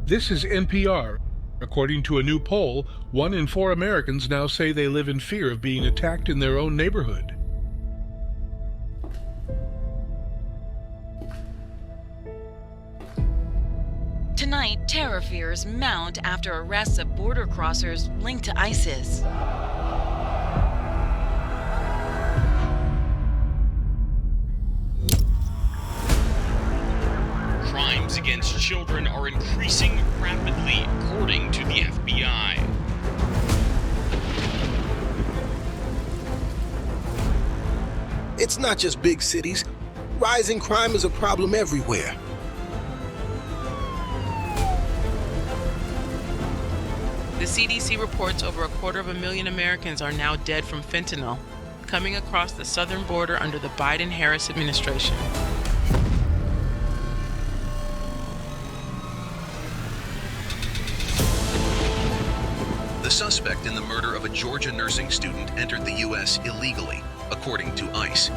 This is NPR. According to a new poll, 1 in 4 Americans now say they live in fear of being attacked in their own neighborhood. Tonight, terror fears mount after arrests of border crossers linked to ISIS. Crimes against children are increasing rapidly, according to the FBI. It's not just big cities. Rising crime is a problem everywhere. The CDC reports over 250,000 Americans are now dead from fentanyl, coming across the southern border under the Biden-Harris administration. The suspect in the murder of a Georgia nursing student entered the U.S. illegally, according to ICE.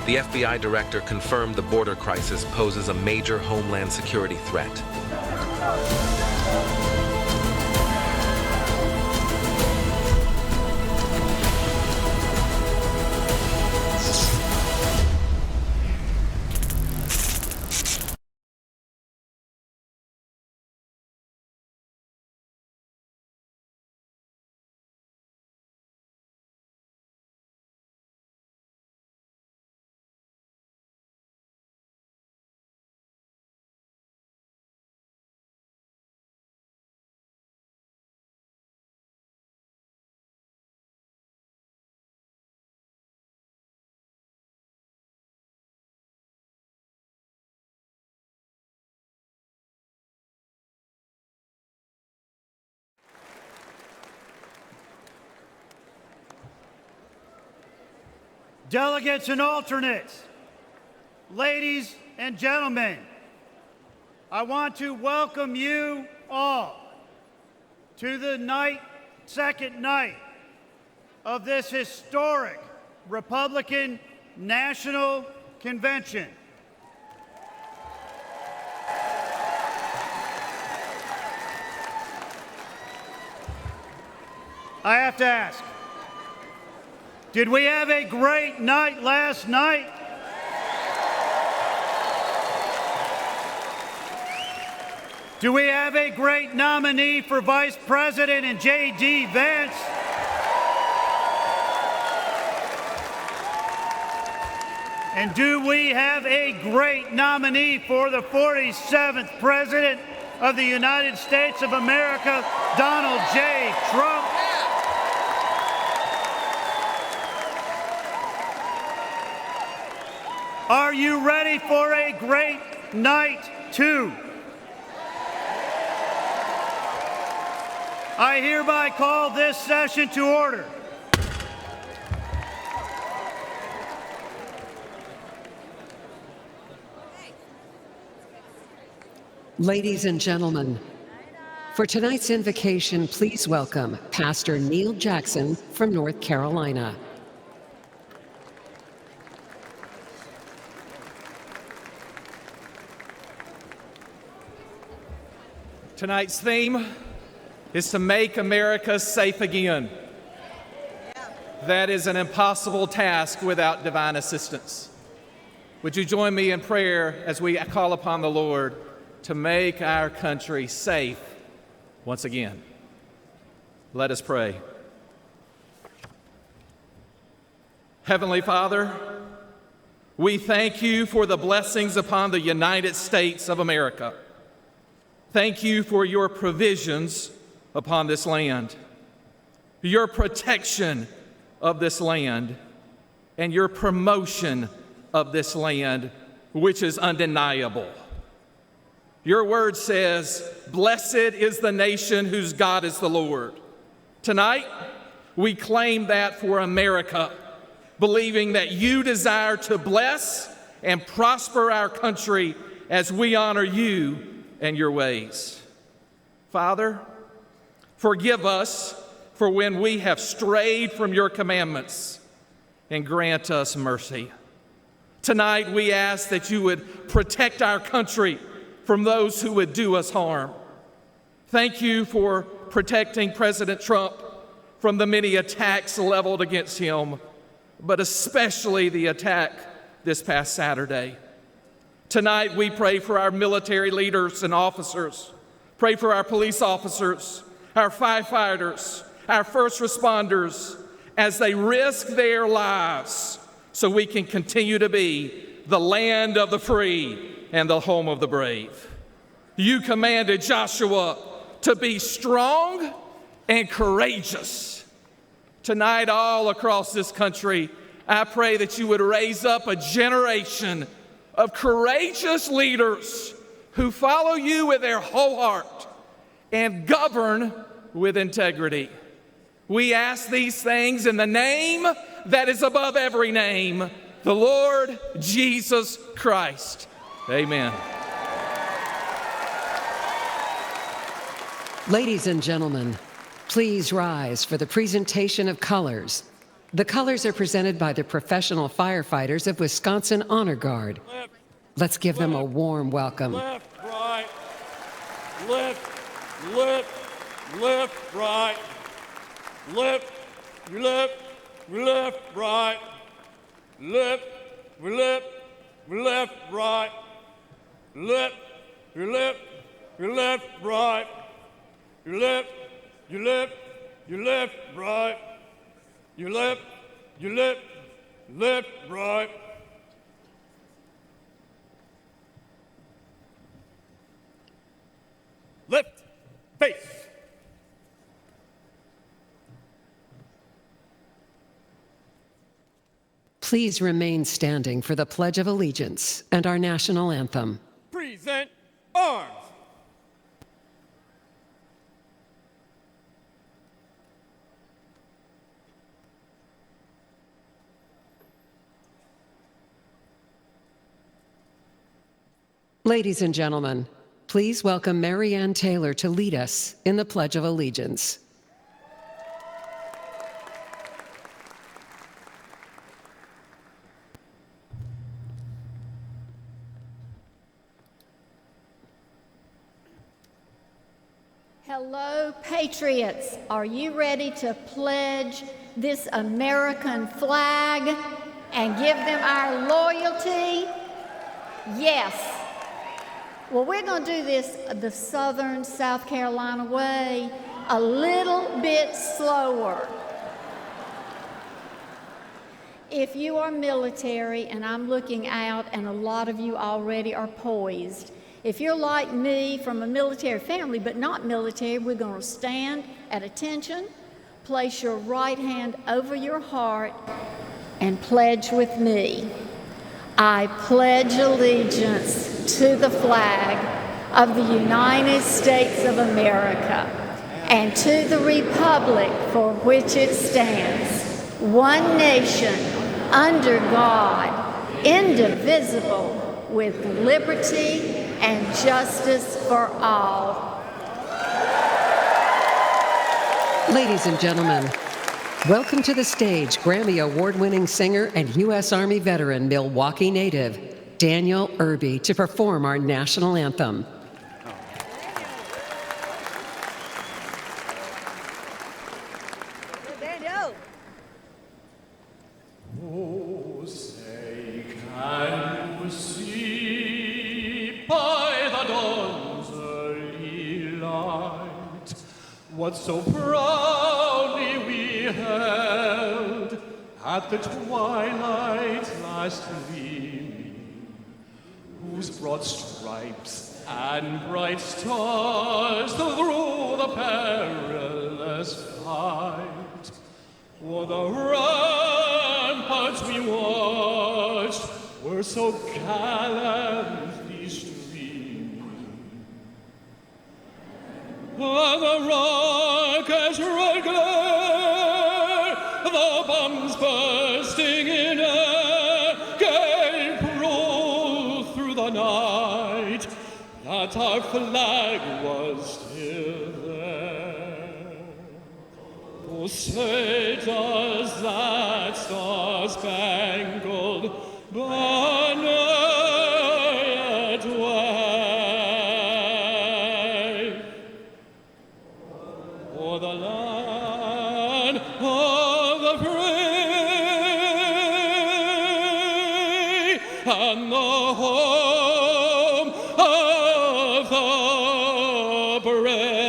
The FBI director confirmed the border crisis poses a major homeland security threat. Delegates and alternates, ladies and gentlemen, I want to welcome you all to the second night of this historic Republican National Convention. I have to ask, did we have a great night last night? Do we have a great nominee for Vice President in J.D. Vance? And do we have a great nominee for the 47th President of the United States of America, Donald J. Trump? Are you ready for a great night, too? I hereby call this session to order. Ladies and gentlemen, for tonight's invocation, please welcome Pastor Neil Jackson from North Carolina. Tonight's theme is to make America safe again. That is an impossible task without divine assistance. Would you join me in prayer as we call upon the Lord to make our country safe once again? Let us pray. Heavenly Father, we thank you for the blessings upon the United States of America. Thank you for your provisions upon this land, your protection of this land, and your promotion of this land, which is undeniable. Your word says, "Blessed is the nation whose God is the Lord." Tonight, we claim that for America, believing that you desire to bless and prosper our country as we honor you and your ways. Father, forgive us for when we have strayed from your commandments. and grant us mercy. Tonight, we ask that you would protect our country from those who would do us harm. Thank you for protecting President Trump from the many attacks leveled against him, but especially the attack this past Saturday. Tonight, we pray for our military leaders and officers. Pray for our police officers, our firefighters, our first responders, as they risk their lives so we can continue to be the land of the free and the home of the brave. You commanded Joshua to be strong and courageous. Tonight, all across this country, I pray that you would raise up a generation of courageous leaders who follow you with their whole heart and govern with integrity. We ask these things in the name that is above every name, the Lord Jesus Christ. Amen. Ladies and gentlemen, please rise for the presentation of colors. The colors are presented by the professional firefighters of Wisconsin Honor Guard. Let's give them a warm welcome. Left, right, left, left, left, right, left, left, left, right, left, left, left, right, left, left, left, right, left, you left, you left, right, you left, left, right. Left, face. Please remain standing for the Pledge of Allegiance and our national anthem. Present arms. Ladies and gentlemen, please welcome Mary Ann Taylor to lead us in the Pledge of Allegiance. Hello, patriots. Are you ready to pledge this American flag and give them our loyalty? Yes. Well, we're going to do this the Southern South Carolina way, a little bit slower. If you are military, and I'm looking out, and a lot of you already are poised, if you're like me from a military family but not military, we're going to stand at attention, place your right hand over your heart, and pledge with me. I pledge allegiance to the flag of the United States of America and to the republic for which it stands, one nation, under God, indivisible, with liberty and justice for all. Ladies and gentlemen, welcome to the stage Grammy Award-winning singer and U.S. Army veteran, Milwaukee native, Daniel Irby, to perform our national anthem. Daniel. Oh, say, can you see by the dawn's early light what so proudly we held at the twilight last gleaming, whose broad stripes and bright stars through the perilous fight o'er the ramparts we watched were so gallantly streaming, on the rocket's red glare, the bombs bursting in air gave proof through the night that our flag was still there. Oh, say does that star star-spangled banner yet wave o'er the land of the free and the home of the brave.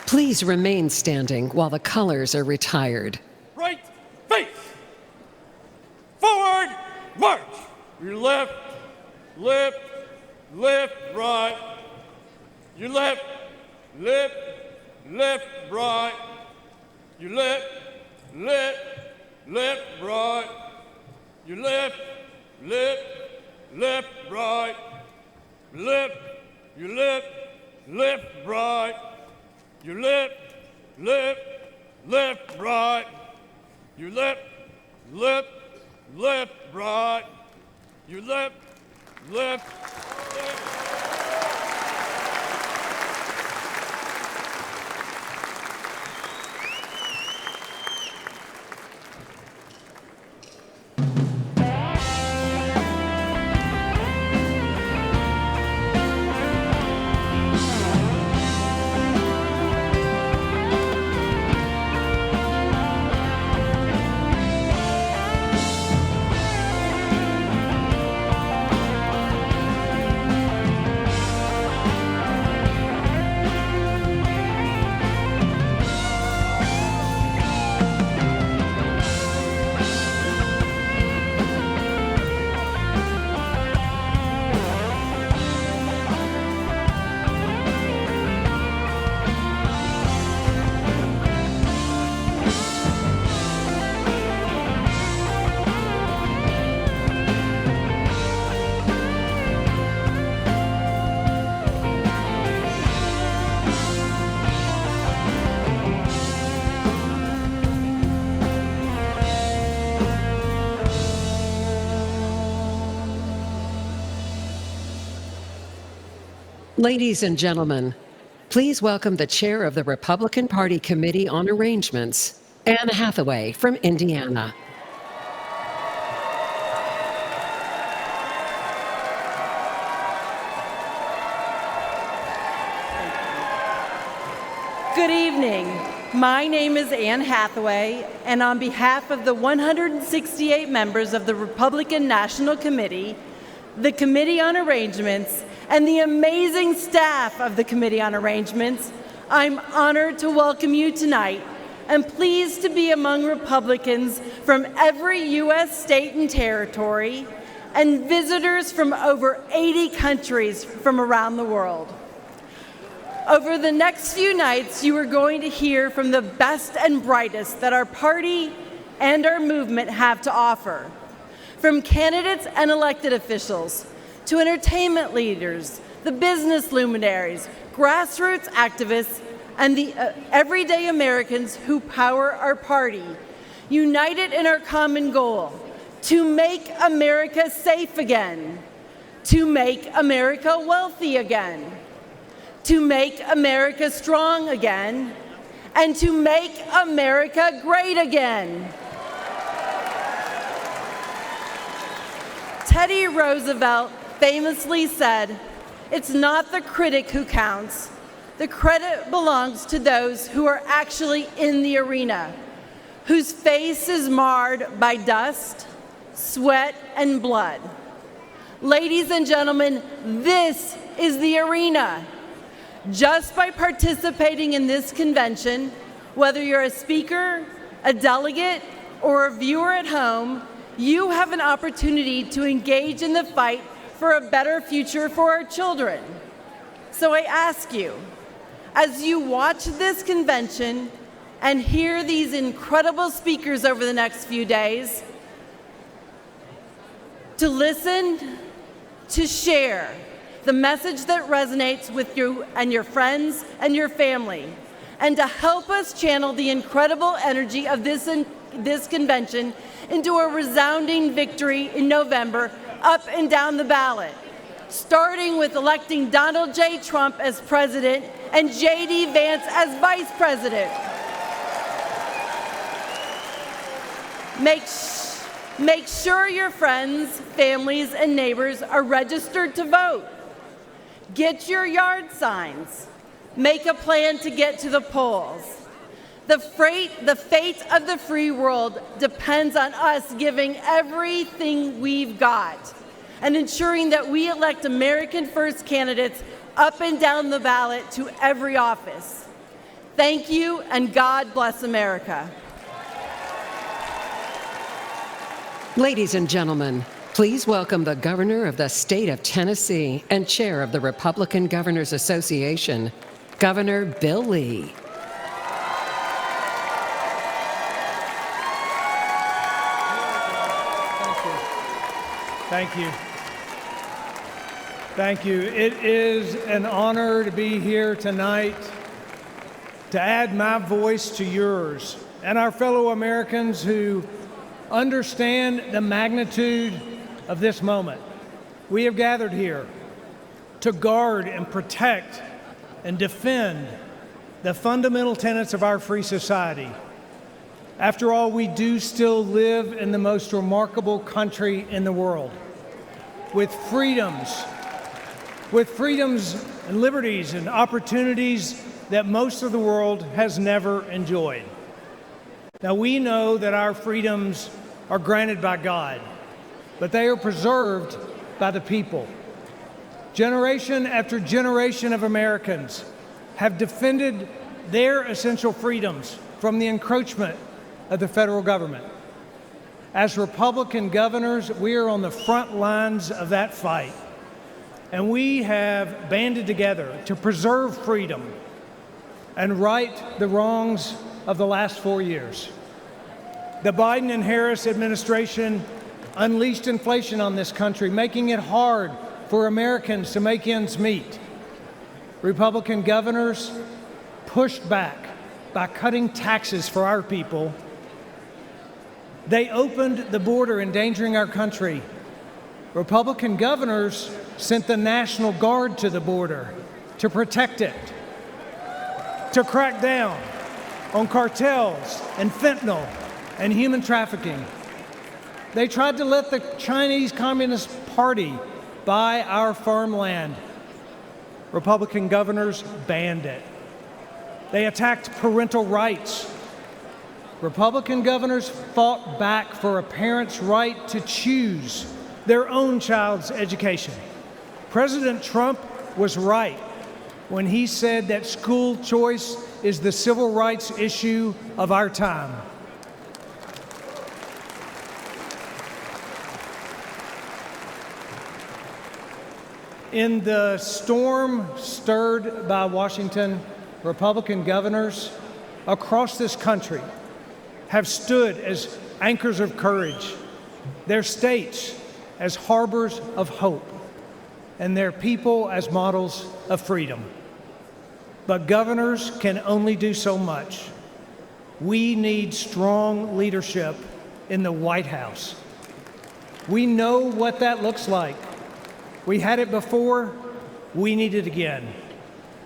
Please remain standing while the colors are retired. Right face. Forward march. Your left, lift, right. Your left, lift, right. Your left, right. Your left, right. Your left, right. Your left, right. Your left, right. Your left. Ladies and gentlemen, please welcome the chair of the Republican Party Committee on Arrangements, Anne Hathaway from Indiana. Good evening. My name is Anne Hathaway, and on behalf of the 168 members of the Republican National Committee, the Committee on Arrangements, and the amazing staff of the Committee on Arrangements, I'm honored to welcome you tonight and pleased to be among Republicans from every U.S. state and territory and visitors from over 80 countries from around the world. Over the next few nights, you are going to hear from the best and brightest that our party and our movement have to offer, from candidates and elected officials, to entertainment leaders, the business luminaries, grassroots activists, and the everyday Americans who power our party, united in our common goal, to make America safe again, to make America wealthy again, to make America strong again, and to make America great again. Teddy Roosevelt famously said, "It's not the critic who counts. The credit belongs to those who are actually in the arena, whose face is marred by dust, sweat, and blood." Ladies and gentlemen, this is the arena. Just by participating in this convention, whether you're a speaker, a delegate, or a viewer at home, you have an opportunity to engage in the fight for a better future for our children. So I ask you, as you watch this convention and hear these incredible speakers over the next few days, to listen, to share the message that resonates with you and your friends and your family, and to help us channel the incredible energy of this convention into a resounding victory in November up and down the ballot, starting with electing Donald J. Trump as president and J.D. Vance as vice president. Make sure your friends, families, and neighbors are registered to vote. Get your yard signs. Make a plan to get to the polls. The fate of the free world depends on us giving everything we've got and ensuring that we elect American first candidates up and down the ballot to every office. Thank you, and God bless America. Ladies and gentlemen, please welcome the Governor of the State of Tennessee and Chair of the Republican Governors Association, Governor Bill Lee. Thank you. Thank you. It is an honor to be here tonight to add my voice to yours and our fellow Americans who understand the magnitude of this moment. We have gathered here to guard and protect and defend the fundamental tenets of our free society. After all, we do still live in the most remarkable country in the world, with freedoms and liberties and opportunities that most of the world has never enjoyed. Now, we know that our freedoms are granted by God, but they are preserved by the people. Generation after generation of Americans have defended their essential freedoms from the encroachment of the federal government. As Republican governors, we are on the front lines of that fight, and we have banded together to preserve freedom and right the wrongs of the last 4 years. The Biden and Harris administration unleashed inflation on this country, making it hard for Americans to make ends meet. Republican governors pushed back by cutting taxes for our people. They opened the border, endangering our country. Republican governors sent the National Guard to the border to protect it, to crack down on cartels and fentanyl and human trafficking. They tried to let the Chinese Communist Party buy our farmland. Republican governors banned it. They attacked parental rights. Republican governors fought back for a parent's right to choose their own child's education. President Trump was right when he said that school choice is the civil rights issue of our time. In the storm stirred by Washington, Republican governors across this country have stood as anchors of courage, their states as harbors of hope, and their people as models of freedom. But governors can only do so much. We need strong leadership in the White House. We know what that looks like. We had it before, we need it again.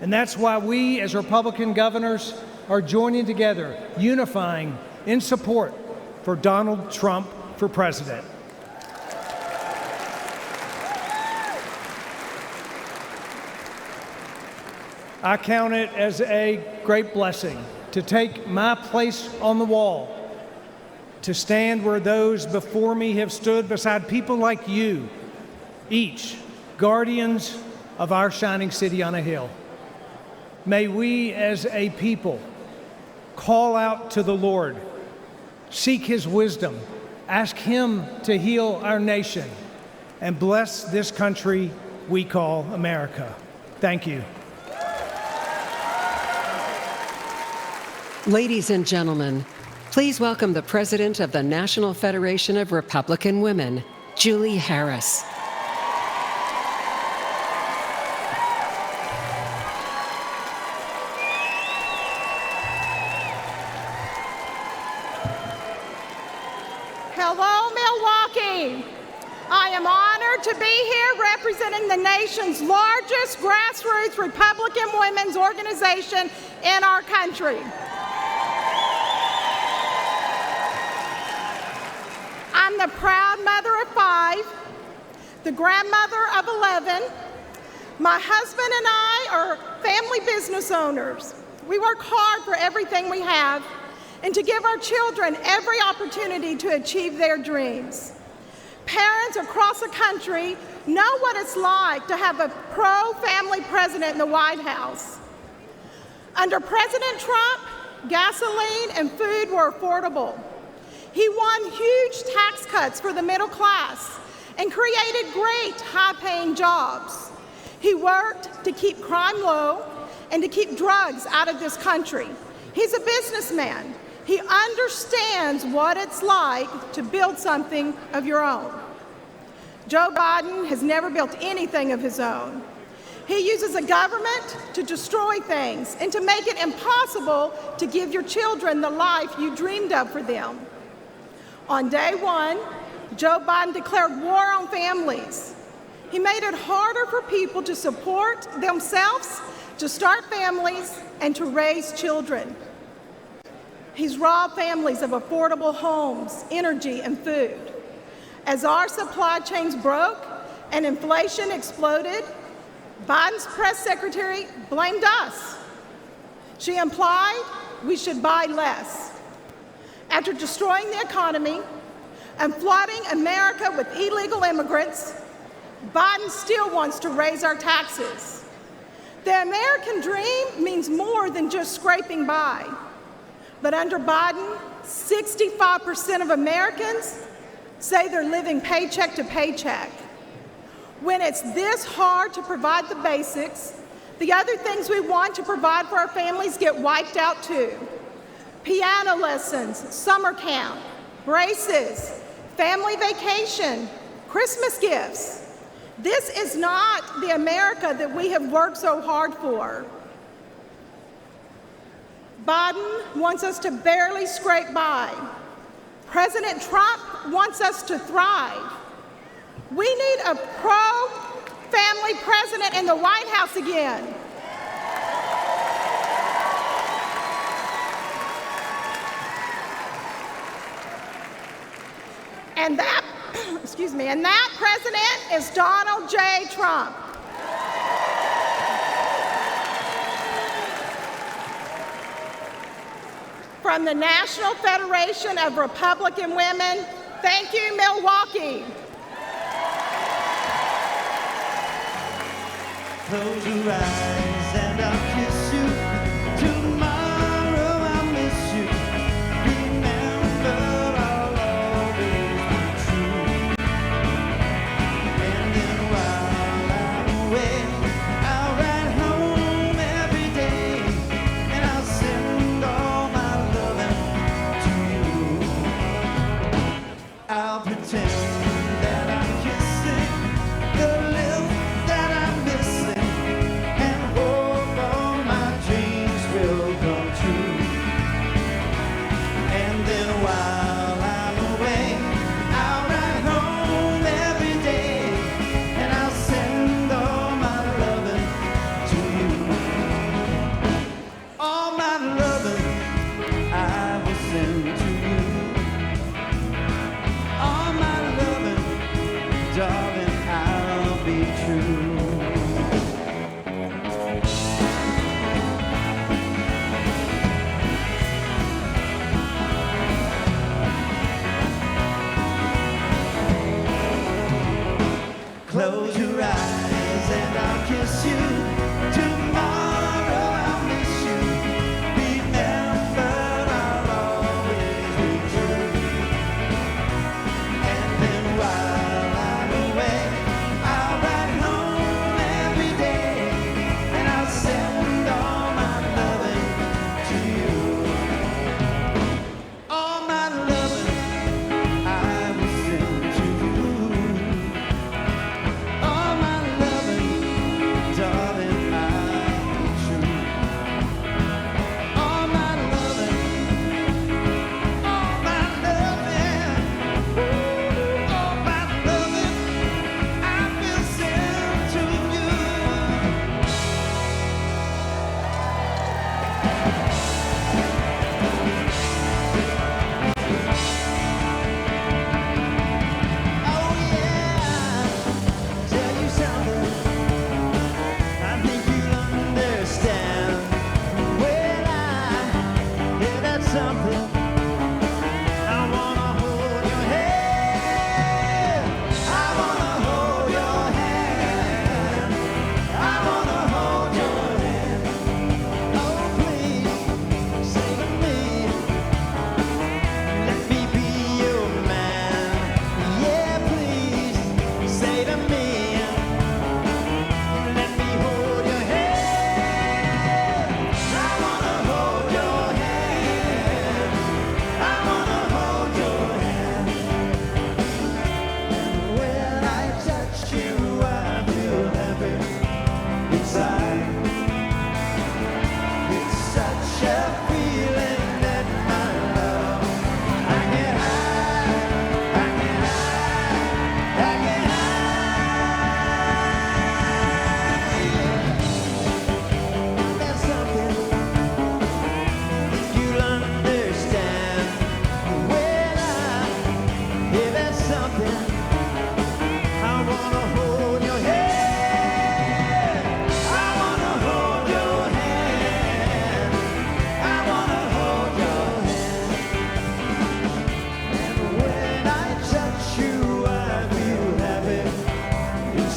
And that's why we, as Republican governors, are joining together, unifying in support for Donald Trump for president. I count it as a great blessing to take my place on the wall, to stand where those before me have stood beside people like you, each guardians of our shining city on a hill. May we as a people call out to the Lord, seek his wisdom, ask him to heal our nation, and bless this country we call America. Thank you. Ladies and gentlemen, please welcome the President of the National Federation of Republican Women, Julie Harris. Hello, Milwaukee. I am honored honored to be here representing the nation's largest grassroots Republican women's organization in our country. I'm the proud mother of 5, the grandmother of 11. My husband and I are family business owners. We work hard for everything we have and to give our children every opportunity to achieve their dreams. Parents across the country know what it's like to have a pro-family president in the White House. Under President Trump, gasoline and food were affordable. He won huge tax cuts for the middle class and created great high-paying jobs. He worked to keep crime low and to keep drugs out of this country. He's a businessman. He understands what it's like to build something of your own. Joe Biden has never built anything of his own. He uses a government to destroy things and to make it impossible to give your children the life you dreamed of for them. On day one, Joe Biden declared war on families. He made it harder for people to support themselves, to start families, and to raise children. He's robbed families of affordable homes, energy, and food. As our supply chains broke and inflation exploded, Biden's press secretary blamed us. She implied we should buy less. After destroying the economy and flooding America with illegal immigrants, Biden still wants to raise our taxes. The American dream means more than just scraping by. But under Biden, 65% of Americans say they're living paycheck to paycheck. When it's this hard to provide the basics, the other things we want to provide for our families get wiped out too. Piano lessons, summer camp, braces, family vacation, Christmas gifts. This is not the America that we have worked so hard for. Biden wants us to barely scrape by. President Trump wants us to thrive. We need a pro-family president in the White House again. And that, and that president is Donald J. Trump. From the National Federation of Republican Women, thank you, Milwaukee. Close your eyes and I'll kiss you. Tomorrow I'll miss you. Remember, I'll always be true. And then while I'm away, I'll ride home every day, and I'll send all my loving to you. I'll pretend that I'm kissing the lips that I'm missing. Close your eyes and I'll kiss you. Tomorrow I'll miss you. Remember, I'll always be true. And then while I'm away, I'll ride home every day, and I'll send all my loving to you. All my loving I will send to you. All my loving, darling.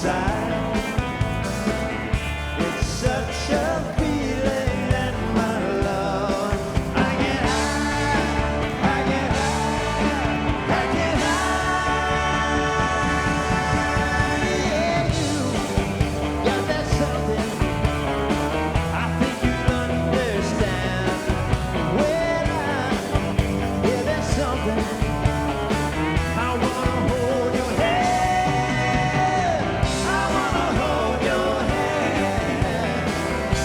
inside. It's such a feeling that my love, I get high, I get high, I get high. Yeah, you got that something I think you'll understand. When I hear that something, I wanna hold your hand. I wanna hold your hand.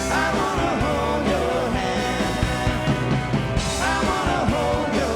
I wanna hold your hand. I wanna hold your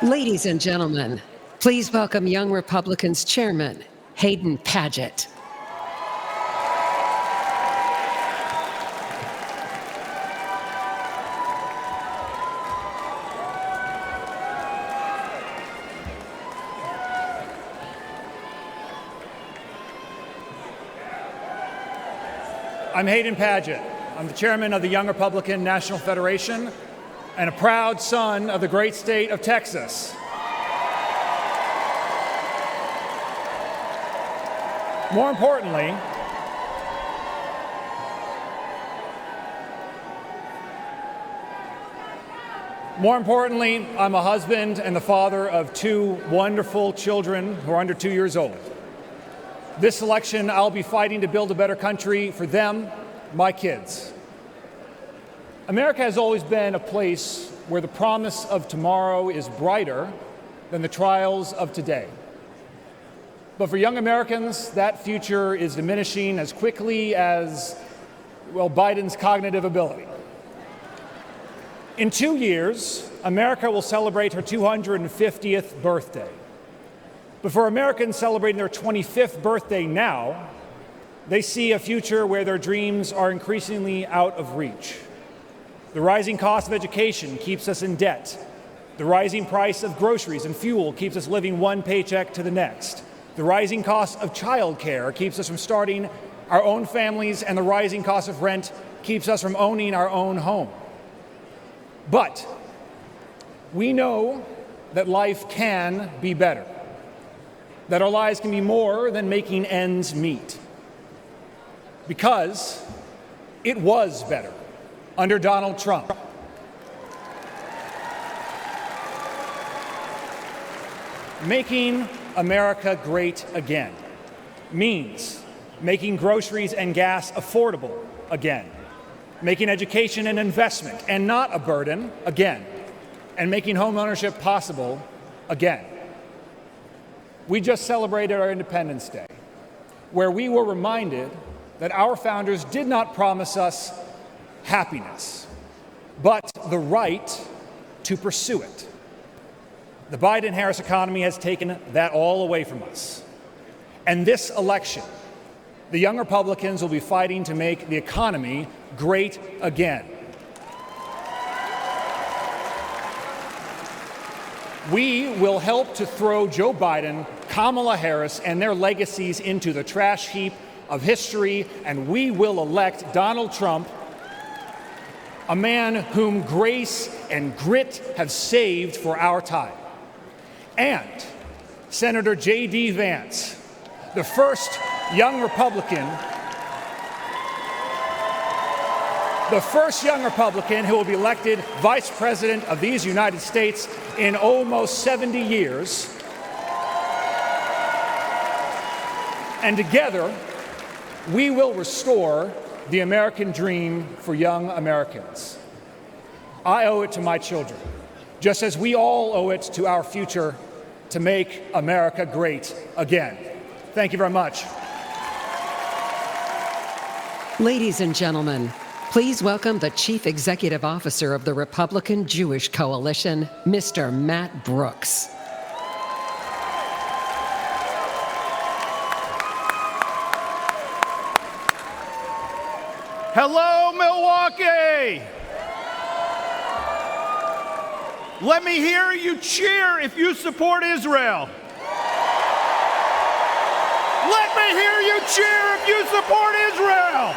Ladies and gentlemen, please welcome Young Republicans Chairman Hayden Padgett. I'm Hayden Padgett. I'm the chairman of the Young Republican National Federation and a proud son of the great state of Texas. More importantly, I'm a husband and the father of two wonderful children who are under 2 years old. This election, I'll be fighting to build a better country for them, my kids. America has always been a place where the promise of tomorrow is brighter than the trials of today. But for young Americans, that future is diminishing as quickly as, well, Biden's cognitive ability. In 2 years, America will celebrate her 250th birthday. But for Americans celebrating their 25th birthday now, they see a future where their dreams are increasingly out of reach. The rising cost of education keeps us in debt. The rising price of groceries and fuel keeps us living one paycheck to the next. The rising cost of childcare keeps us from starting our own families, and the rising cost of rent keeps us from owning our own home. But we know that life can be better, that our lives can be more than making ends meet. Because it was better under Donald Trump. Making America great again means making groceries and gas affordable again, making education an investment and not a burden again, and making home ownership possible again. We just celebrated our Independence Day, where we were reminded that our founders did not promise us happiness, but the right to pursue it. The Biden-Harris economy has taken that all away from us. And this election, the young Republicans will be fighting to make the economy great again. We will help to throw Joe Biden, Kamala Harris, and their legacies into the trash heap of history, and we will elect Donald Trump, a man whom grace and grit have saved for our time, and Senator J.D. Vance, the first young Republican who will be elected Vice President of these United States in almost 70 years. And together, we will restore the American dream for young Americans. I owe it to my children, just as we all owe it to our future, to make America great again. Thank you very much. Ladies and gentlemen, please welcome the Chief Executive Officer of the Republican Jewish Coalition, Mr. Matt Brooks. Hello, Milwaukee! Let me hear you cheer if you support Israel. Let me hear you cheer if you support Israel.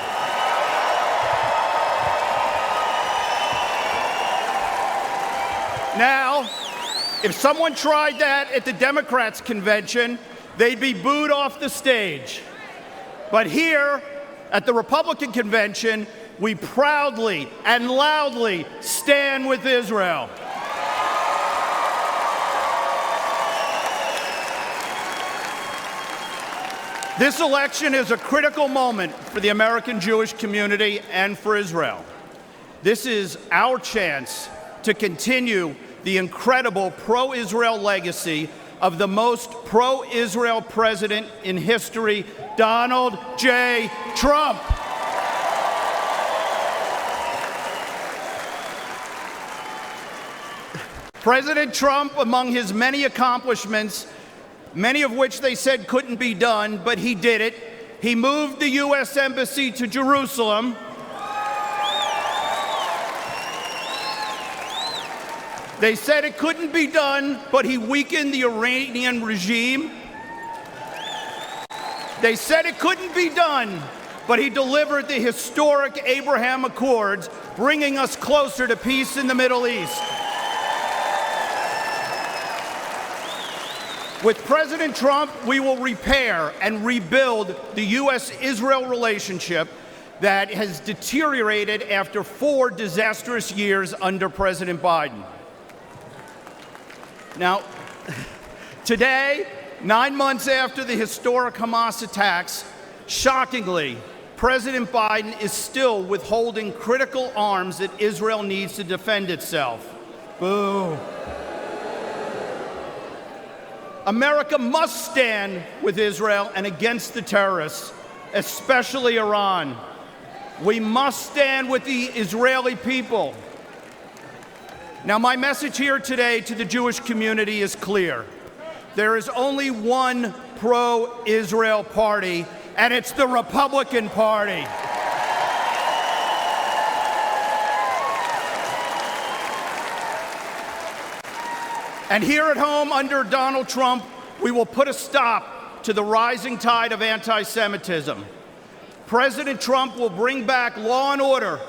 Now, if someone tried that at the Democrats' convention, they'd be booed off the stage. But here, at the Republican convention, we proudly and loudly stand with Israel. This election is a critical moment for the American Jewish community and for Israel. This is our chance to continue the incredible pro-Israel legacy of the most pro-Israel president in history, Donald J. Trump. President Trump, among his many accomplishments, many of which they said couldn't be done, but he did it. He moved the U.S. Embassy to Jerusalem. They said it couldn't be done, but he weakened the Iranian regime. They said it couldn't be done, but he delivered the historic Abraham Accords, bringing us closer to peace in the Middle East. With President Trump, we will repair and rebuild the U.S.-Israel relationship that has deteriorated after 4 disastrous years under President Biden. Now, today, 9 months after the historic Hamas attacks, shockingly, President Biden is still withholding critical arms that Israel needs to defend itself. Boo. America must stand with Israel and against the terrorists, especially Iran. We must stand with the Israeli people. Now, my message here today to the Jewish community is clear. There is only one pro-Israel party, and it's the Republican Party. And here at home, under Donald Trump, we will put a stop to the rising tide of anti-Semitism. President Trump will bring back law and order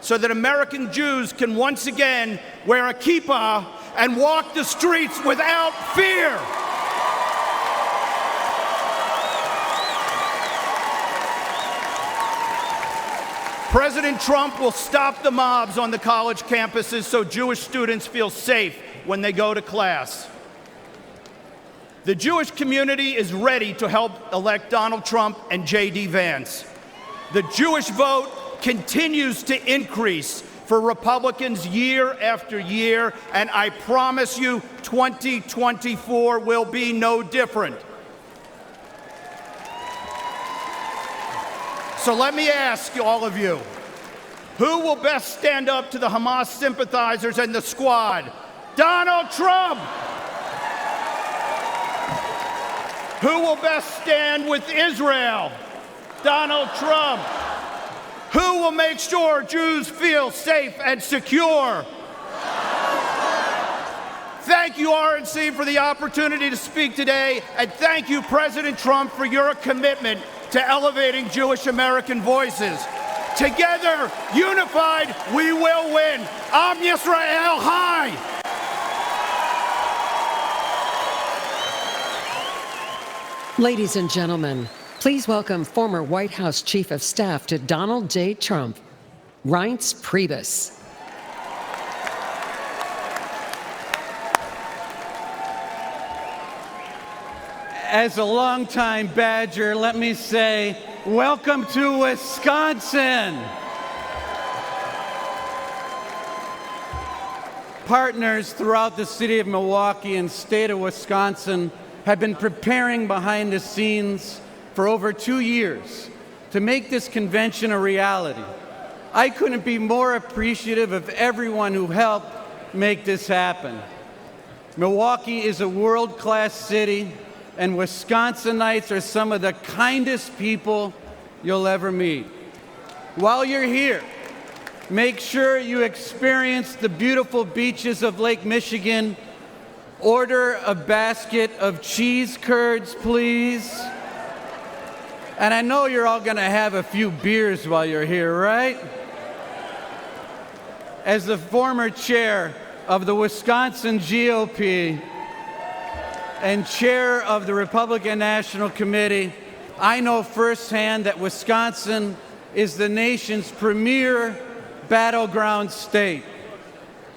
so that American Jews can once again wear a kippah and walk the streets without fear. President Trump will stop the mobs on the college campuses so Jewish students feel safe when they go to class. The Jewish community is ready to help elect Donald Trump and J.D. Vance. The Jewish vote continues to increase for Republicans year after year, and I promise you 2024 will be no different. So let me ask all of you, who will best stand up to the Hamas sympathizers and the squad? Donald Trump! Who will best stand with Israel? Donald Trump! Who will make sure Jews feel safe and secure? Thank Thank you, RNC, for the opportunity to speak today, and thank you, President Trump, for your commitment to elevating Jewish American voices. Together, unified, we will win. Am Yisrael Chai! Ladies and gentlemen, please welcome former White House Chief of Staff to Donald J. Trump, Reince Priebus. As a longtime Badger, let me say, welcome to Wisconsin. Partners throughout the city of Milwaukee and state of Wisconsin have been preparing behind the scenes for over 2 years to make this convention a reality. I couldn't be more appreciative of everyone who helped make this happen. Milwaukee is a world-class city, and Wisconsinites are some of the kindest people you'll ever meet. While you're here, make sure you experience the beautiful beaches of Lake Michigan. Order a basket of cheese curds, please. And I know you're all going to have a few beers while you're here, right? As the former chair of the Wisconsin GOP and chair of the Republican National Committee, I know firsthand that Wisconsin is the nation's premier battleground state.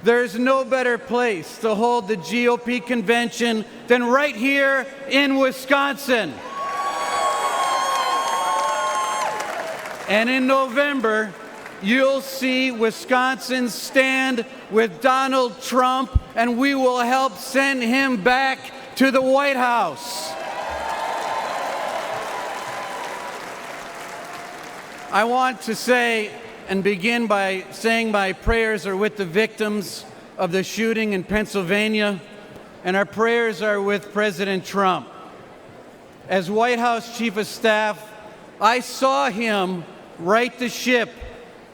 There's no better place to hold the GOP convention than right here in Wisconsin. And in November, you'll see Wisconsin stand with Donald Trump, and we will help send him back to the White House. I want to say and begin by saying my prayers are with the victims of the shooting in Pennsylvania, and our prayers are with President Trump. As White House Chief of Staff, I saw him right the ship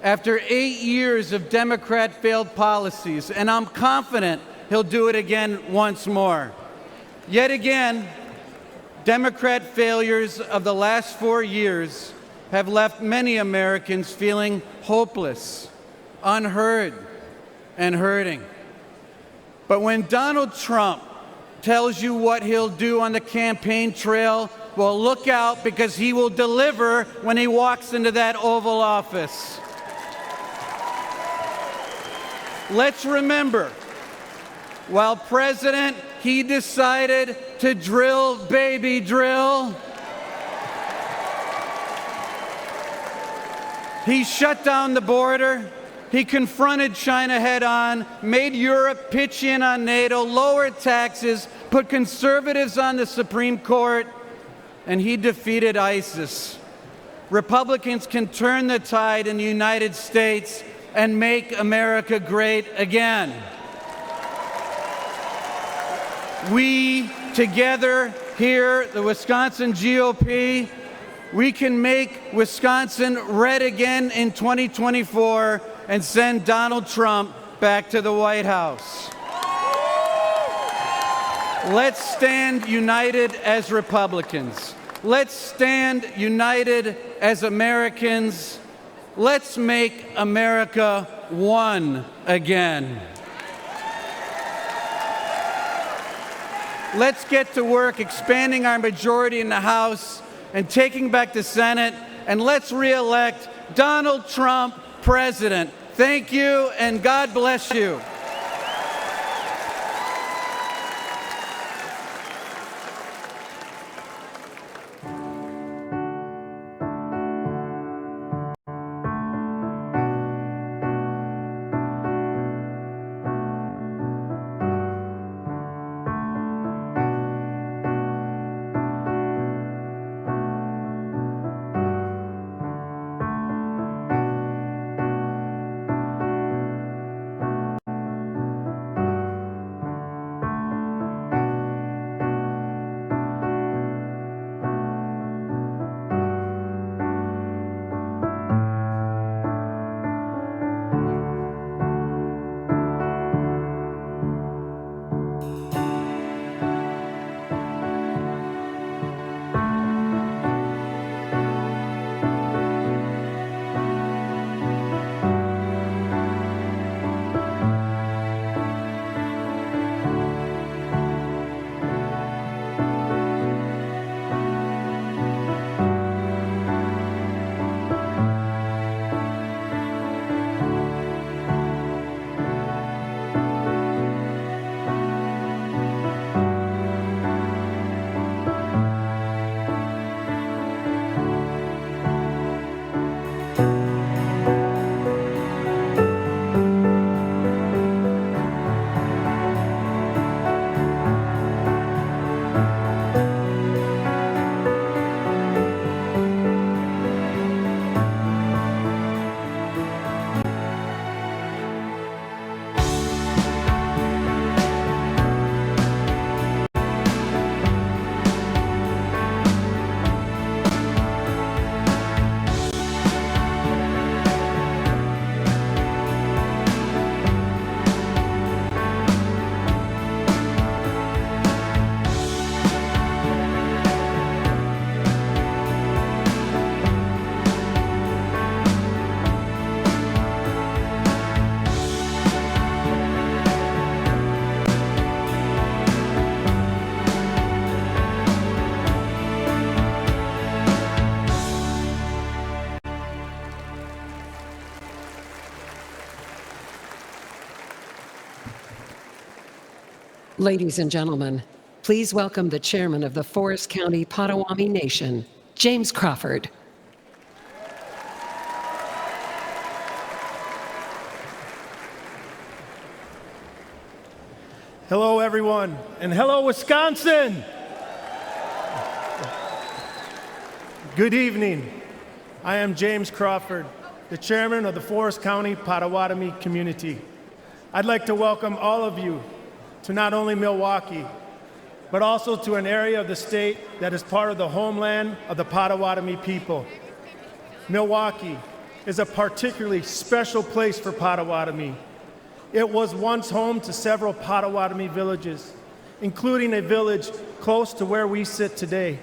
after 8 years of Democrat failed policies, and I'm confident he'll do it again once more. Yet again, Democrat failures of the last 4 years have left many Americans feeling hopeless, unheard, and hurting. But when Donald Trump tells you what he'll do on the campaign trail, well, look out, because he will deliver when he walks into that Oval Office. Let's remember, while president, he decided to drill, baby, drill. He shut down the border. He confronted China head on, made Europe pitch in on NATO, lowered taxes, put conservatives on the Supreme Court, and he defeated ISIS. Republicans can turn the tide in the United States and make America great again. We, together here, the Wisconsin GOP, we can make Wisconsin red again in 2024 and send Donald Trump back to the White House. Let's stand united as Republicans. Let's stand united as Americans. Let's make America one again. Let's get to work expanding our majority in the House and taking back the Senate, and let's re-elect Donald Trump president. Thank you, and God bless you. Ladies and gentlemen, please welcome the chairman of the Forest County Potawatomi Nation, James Crawford. Hello, everyone, and hello, Wisconsin. Good evening. I am James Crawford, the chairman of the Forest County Potawatomi community. I'd like to welcome all of you to not only Milwaukee, but also to an area of the state that is part of the homeland of the Potawatomi people. Milwaukee is a particularly special place for Potawatomi. It was once home to several Potawatomi villages, including a village close to where we sit today.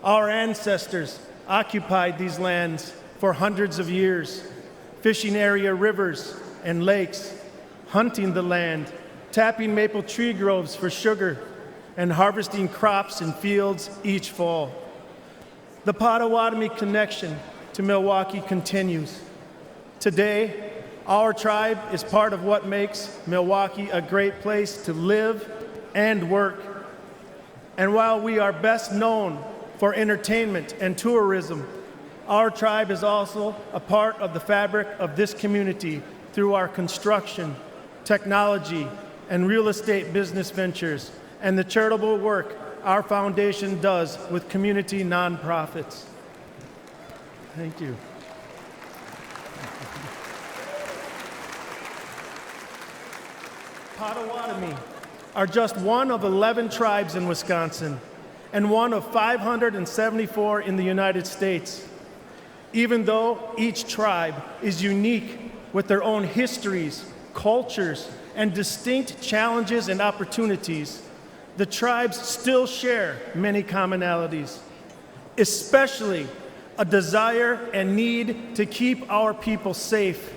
Our ancestors occupied these lands for hundreds of years, fishing area rivers and lakes, hunting the land, tapping maple tree groves for sugar, and harvesting crops in fields each fall. The Potawatomi connection to Milwaukee continues. Today, our tribe is part of what makes Milwaukee a great place to live and work. And while we are best known for entertainment and tourism, our tribe is also a part of the fabric of this community through our construction, technology, and real estate business ventures, and the charitable work our foundation does with community nonprofits. Thank you. Potawatomi are just one of 11 tribes in Wisconsin and one of 574 in the United States. Even though each tribe is unique with their own histories, cultures, and distinct challenges and opportunities, the tribes still share many commonalities, especially a desire and need to keep our people safe.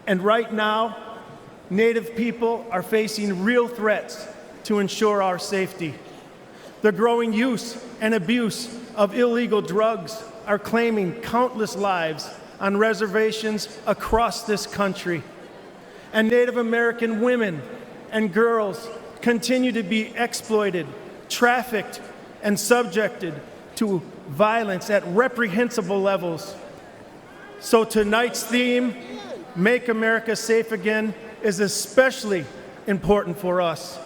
And right now, Native people are facing real threats to ensure our safety. The growing use and abuse of illegal drugs are claiming countless lives on reservations across this country. And Native American women and girls continue to be exploited, trafficked, and subjected to violence at reprehensible levels. So tonight's theme, Make America Safe Again, is especially important for us.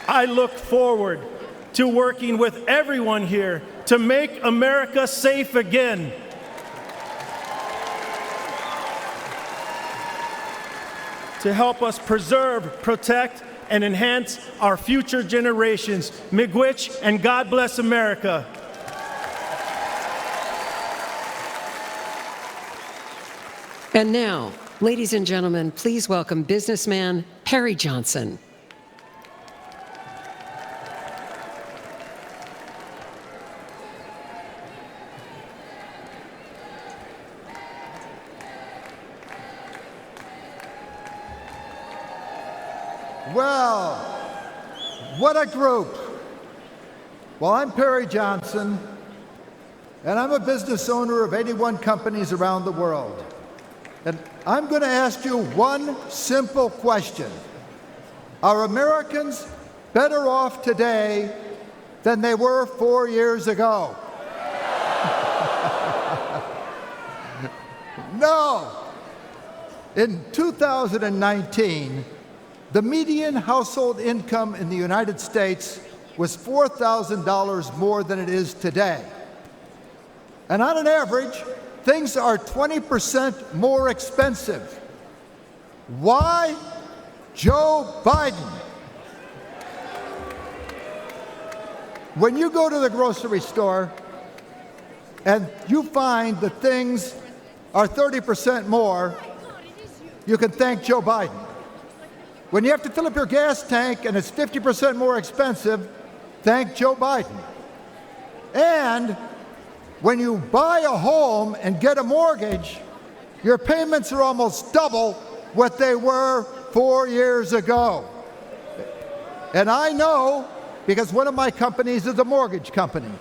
I look forward to working with everyone here to make America safe again. To help us preserve, protect, and enhance our future generations. Miigwech, and God bless America. And now, ladies and gentlemen, please welcome businessman Harry Johnson. Well, what a group. Well, I'm Perry Johnson, and I'm a business owner of 81 companies around the world. And I'm going to ask you one simple question. Are Americans better off today than they were 4 years ago? No. In 2019, the median household income in the United States was $4,000 more than it is today. And on an average, things are 20% more expensive. Why? Joe Biden. When you go to the grocery store and you find that things are 30% more, you can thank Joe Biden. When you have to fill up your gas tank and it's 50% more expensive, thank Joe Biden. And when you buy a home and get a mortgage, your payments are almost double what they were 4 years ago. And I know because one of my companies is a mortgage company.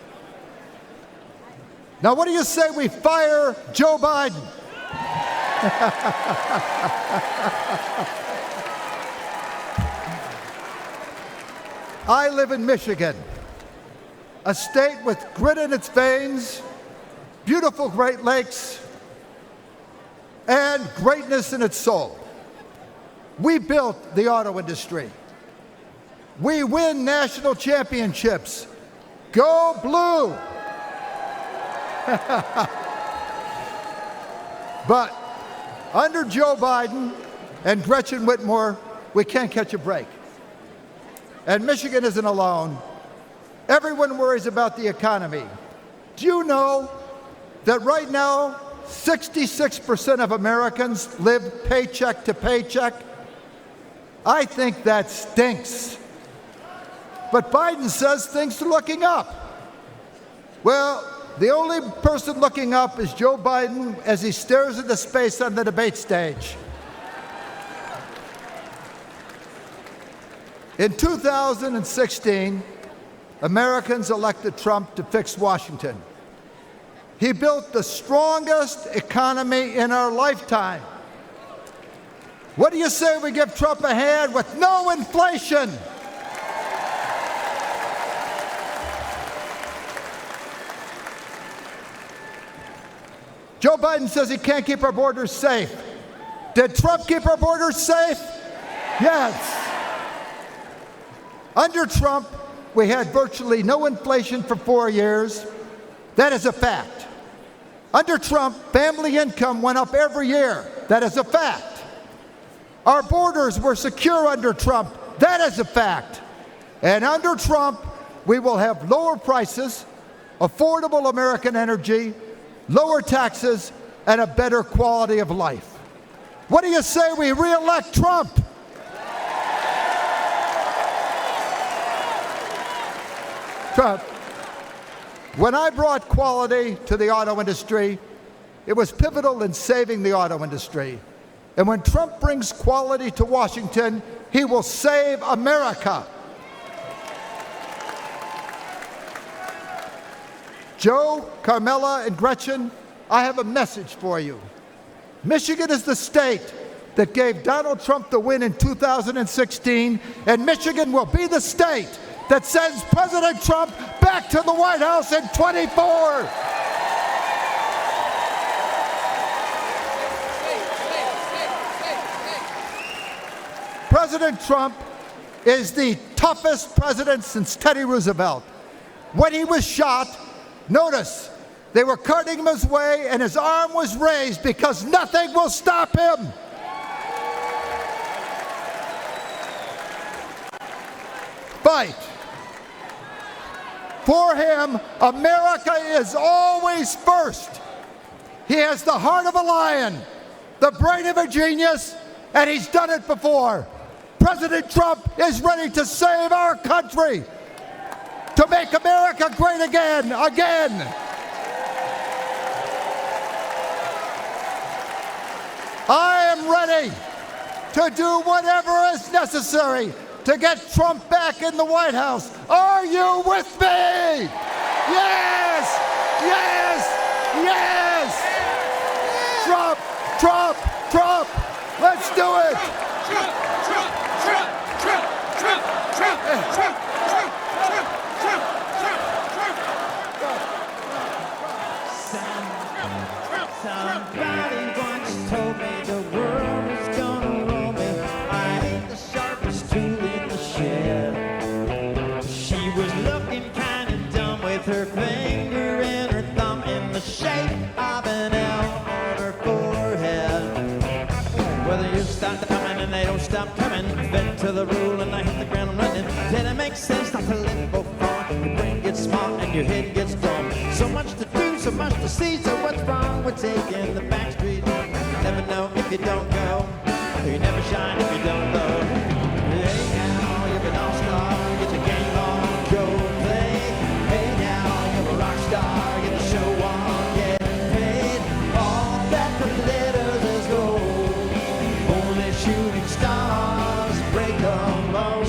Now, what do you say we fire Joe Biden? I live in Michigan, a state with grit in its veins, beautiful Great Lakes, and greatness in its soul. We built the auto industry. We win national championships. Go Blue! But under Joe Biden and Gretchen Whitmer, we can't catch a break. And Michigan isn't alone. Everyone worries about the economy. Do you know that right now, 66% of Americans live paycheck to paycheck? I think that stinks. But Biden says things are looking up. Well, the only person looking up is Joe Biden as he stares into space on the debate stage. In 2016, Americans elected Trump to fix Washington. He built the strongest economy in our lifetime. What do you say we give Trump a hand with no inflation? Joe Biden says he can't keep our borders safe. Did Trump keep our borders safe? Yes. Under Trump, we had virtually no inflation for 4 years. That is a fact. Under Trump, family income went up every year. That is a fact. Our borders were secure under Trump. That is a fact. And under Trump, we will have lower prices, affordable American energy, lower taxes, and a better quality of life. What do you say we re-elect Trump? Trump. When I brought quality to the auto industry, it was pivotal in saving the auto industry. And when Trump brings quality to Washington, he will save America. Joe, Carmela, and Gretchen, I have a message for you. Michigan is the state that gave Donald Trump the win in 2016, and Michigan will be the state that sends President Trump back to the White House in 24. President Trump is the toughest president since Teddy Roosevelt. When he was shot, notice, they were carting him his way and his arm was raised because nothing will stop him. Fight. For him, America is always first. He has the heart of a lion, the brain of a genius, and he's done it before. President Trump is ready to save our country, to make America great again. I am ready to do whatever is necessary to get Trump back in the White House. Are you with me? Yes! Yes! Yes! Trump! Trump! Trump! Let's do it! Trump! Trump! Trump! Trump! Trump! Trump! Trump! Somebody once told me the world was gonna roll me. I ain't the sharpest tool in the shed. She was looking kind of dumb with her finger and her thumb in the shape of an L on her forehead. Well, they just start coming and they don't stop coming. Bent to the rule and I hit the ground running. Then it makes sense not to let it go far. Your brain gets smart and your head gets dumb. So much to do, so much to see. So what's wrong with taking the back street? You never know if you don't go. You never shine if you don't know. Hey now, you're an all-star. Get your game on, go play. Hey now, you're a rock star. Get the show on, get paid. All that glitters is gold. Only shooting stars break the mold.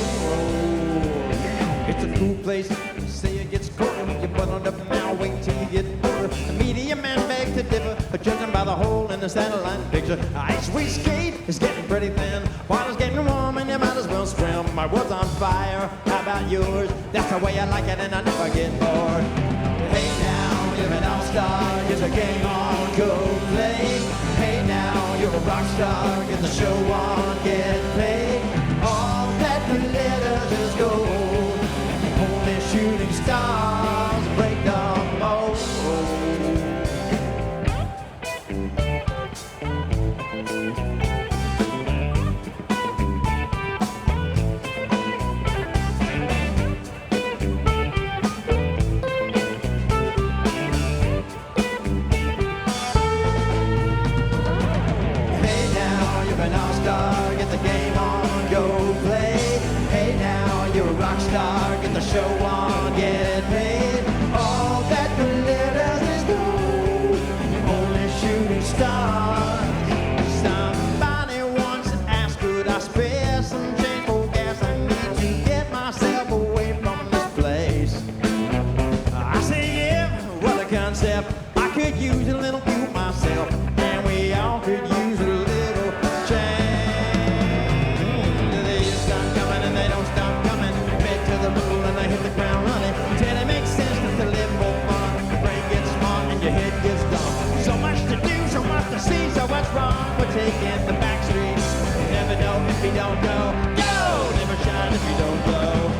It's a cool place. Say it gets cold when you're bundled up now. Wait till you get older. The media man begs to differ, but judging by the hole in the satellite picture, ice we skate is getting pretty thin. Water's getting warm and you might as well swim. My world's on fire, how about yours? That's the way I like it and I never get bored. Hey now, you're an all-star, get the game on, go play. Hey now, you're a rock star, get the show on, get paid. All that glitters is gold, only shooting stars break the mold. Get the game on, go play. Hey now, you're a rock star, get the show on, get paid. All that glitters is gold, only shooting stars. Somebody once asked, could I spare some change for gas? I need to get myself away from this place. I say yeah, what a concept. I could use a little fuel myself, and we all could use a little change. They don't stop coming, mid to the moon and they hit the ground running. Till it makes sense to live more fun. Your brain gets smart and your head gets dumb. So much to do, so much to see, so what's wrong with taking the back streets? Never know if you don't go. Go! Never shine if you don't glow.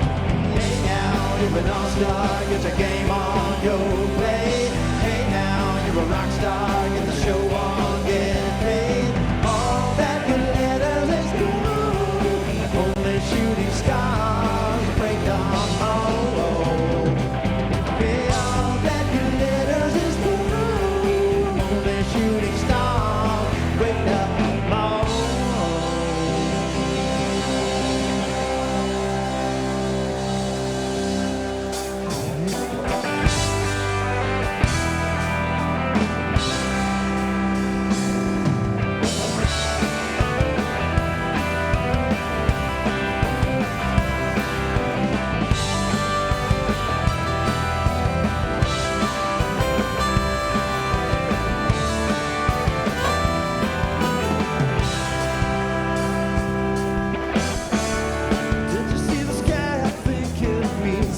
Hey now, you're an all-star, get your game on, go play. Hey now, you're a rock star, get the show on, get paid. All that glitters is gold, only shooting stars break the mold. Yeah, all that glitters is gold, only shooting stars break the mold.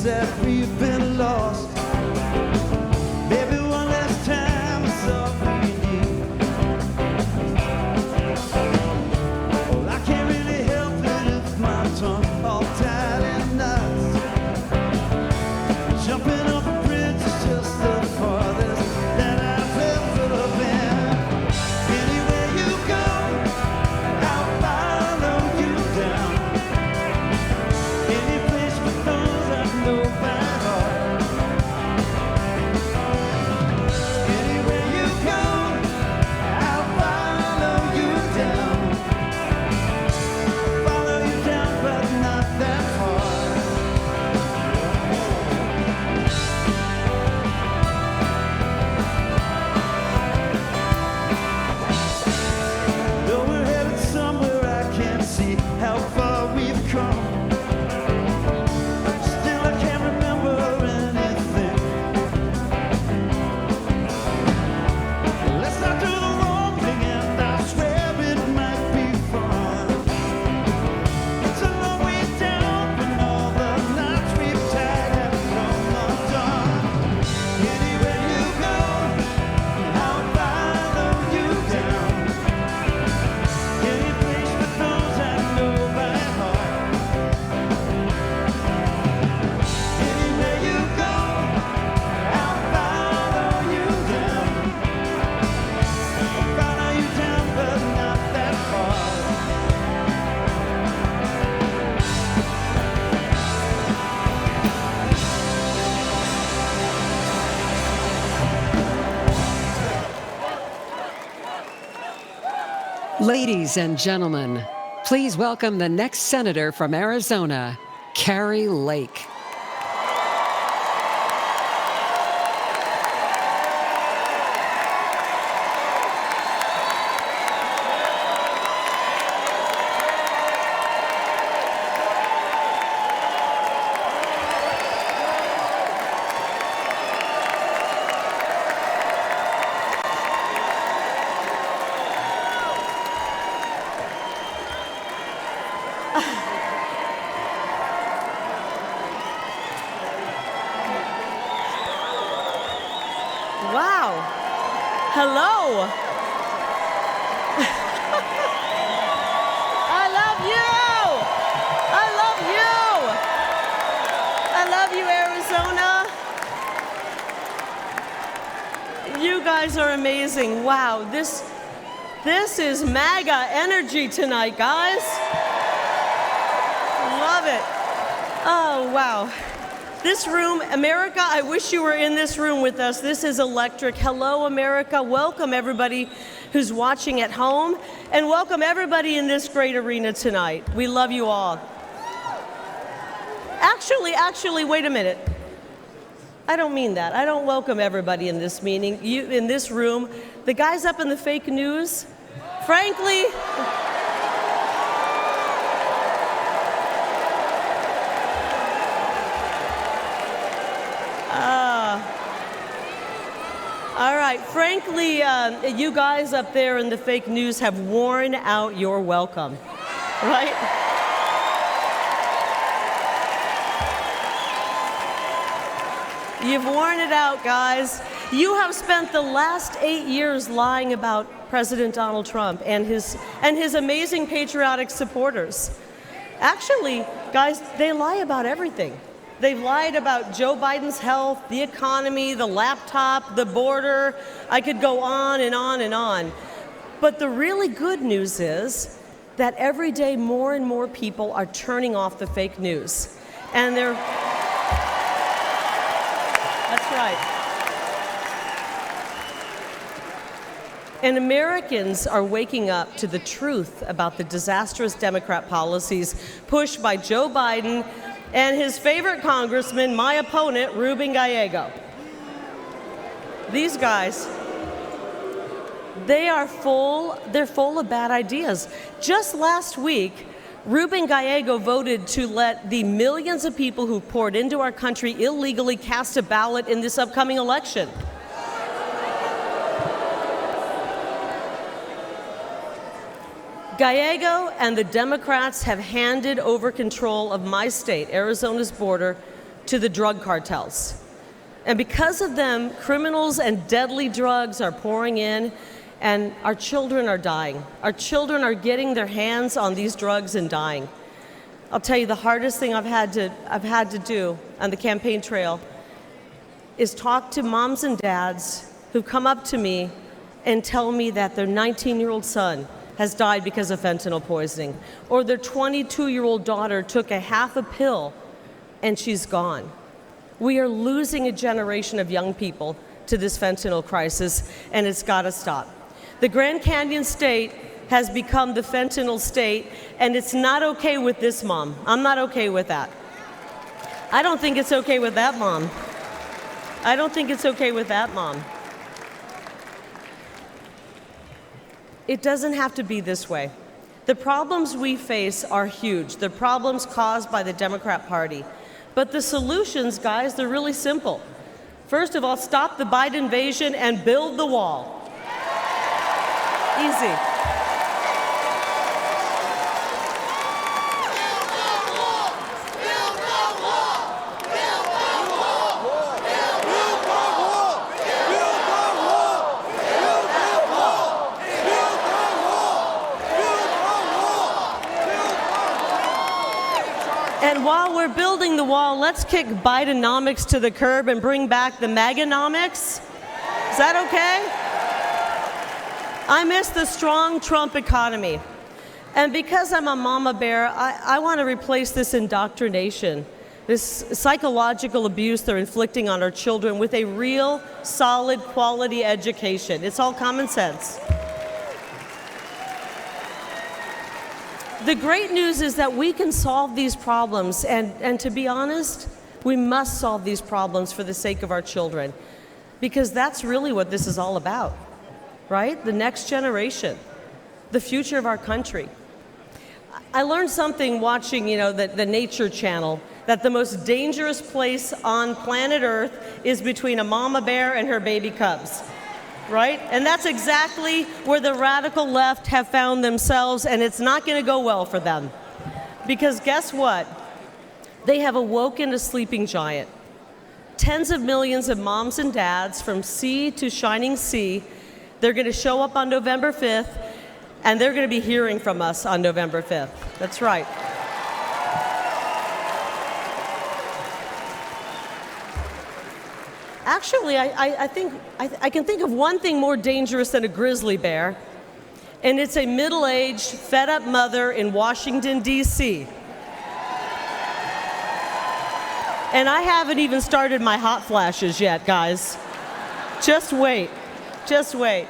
That we've been lost. Maybe one last time I saw you. Well, I can't really help it if my tongue all tied and nuts. Jumping off a bridge is just the farthest that I've ever been. Anywhere you go, I'll follow you down. Any place with those I know by heart. Anywhere you go, I'll follow you down. Follow you down, but not that far. Though we're headed somewhere I can't see how far we've come. Still I can't remember anything. Let's not do the wrong thing, and I swear it might be fun. It's a long way down when all the knots we've tied have come undone. Anywhere you go, I'll follow you down. Any place with those I know by heart. Anywhere you go, I'll follow you down. I'll follow you down, but not that far. Ladies and gentlemen, please welcome the next senator from Arizona, Carrie Lake. Wow. Hello. I love you. I love you. I love you, Arizona. You guys are amazing. Wow, this is MAGA energy tonight, guys. Love it. Oh, wow. This room, America, I wish you were in this room with us. This is electric. Hello, America. Welcome, everybody who's watching at home, and welcome everybody in this great arena tonight. We love you all. Actually, wait a minute. I don't mean that. I don't welcome everybody in this meeting, in this room. The guys up in the fake news, frankly, all right, frankly, you guys up there in the fake news have worn out your welcome, right? You've worn it out, guys. You have spent the last 8 years lying about President Donald Trump and his amazing patriotic supporters. Actually, guys, they lie about everything. They've lied about Joe Biden's health, the economy, the laptop, the border. I could go on and on and on. But the really good news is that every day more and more people are turning off the fake news. And they're... That's right. And Americans are waking up to the truth about the disastrous Democrat policies pushed by Joe Biden and his favorite congressman, my opponent, Ruben Gallego. These guys, they're full of bad ideas. Just last week, Ruben Gallego voted to let the millions of people who poured into our country illegally cast a ballot in this upcoming election. Gallego and the Democrats have handed over control of my state, Arizona's border, to the drug cartels. And because of them, criminals and deadly drugs are pouring in, and our children are dying. Our children are getting their hands on these drugs and dying. I'll tell you, the hardest thing I've had to do on the campaign trail is talk to moms and dads who come up to me and tell me that their 19-year-old son has died because of fentanyl poisoning, or their 22-year-old daughter took a half a pill and she's gone. We are losing a generation of young people to this fentanyl crisis, and it's got to stop. The Grand Canyon State has become the fentanyl state, and it's not okay with this mom. I'm not okay with that. I don't think it's okay with that mom. I don't think it's okay with that mom. It doesn't have to be this way. The problems we face are huge. The problems caused by the Democrat Party. But the solutions, guys, they're really simple. First of all, stop the Biden invasion and build the wall. Easy. And while we're building the wall, let's kick Bidenomics to the curb and bring back the MAGAnomics. Is that okay? I miss the strong Trump economy. And because I'm a mama bear, I want to replace this indoctrination, this psychological abuse they're inflicting on our children with a real, solid, quality education. It's all common sense. The great news is that we can solve these problems, and to be honest, we must solve these problems for the sake of our children, because that's really what this is all about, right? The next generation, the future of our country. I learned something watching, the Nature Channel, that the most dangerous place on planet Earth is between a mama bear and her baby cubs. Right? And that's exactly where the radical left have found themselves, and it's not going to go well for them. Because guess what? They have awoken a sleeping giant. tens of millions of moms and dads from sea to shining sea. They're going to show up on November 5th, and they're going to be hearing from us on November 5th. That's right. Actually, I think I can think of one thing more dangerous than a grizzly bear, and it's a middle-aged, fed-up mother in Washington, D.C. And I haven't even started my hot flashes yet, guys. Just wait. Just wait.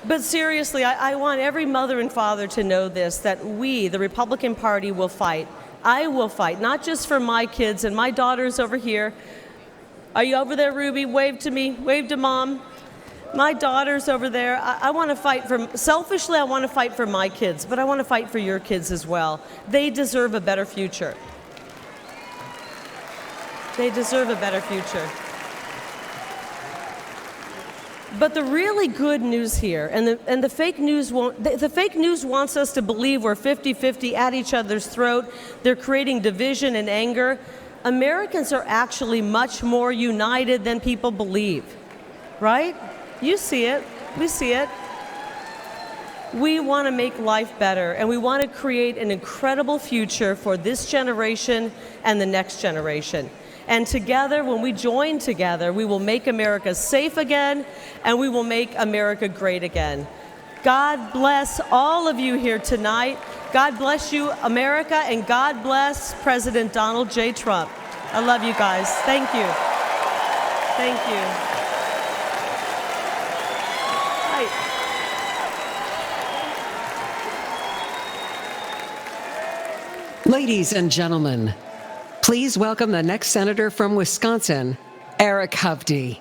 But seriously, I want every mother and father to know this, that we, the Republican Party, will fight. I will fight, not just for my kids and my daughters over here. Are you over there, Ruby? Wave to me. Wave to Mom. My daughter's over there. I want to fight for, selfishly, I want to fight for my kids, but I want to fight for your kids as well. They deserve a better future. They deserve a better future. But the really good news here, and the fake news the fake news wants us to believe we're 50-50 at each other's throat. They're creating division and anger. Americans are actually much more united than people believe, right? You see it, we see it. We want to make life better, and we want to create an incredible future for this generation and the next generation. And together, when we join together, we will make America safe again, and we will make America great again. God bless all of you here tonight. God bless you, America, and God bless President Donald J. Trump. I love you guys. Thank you. Thank you. Ladies and gentlemen, please welcome the next senator from Wisconsin, Eric Hovde.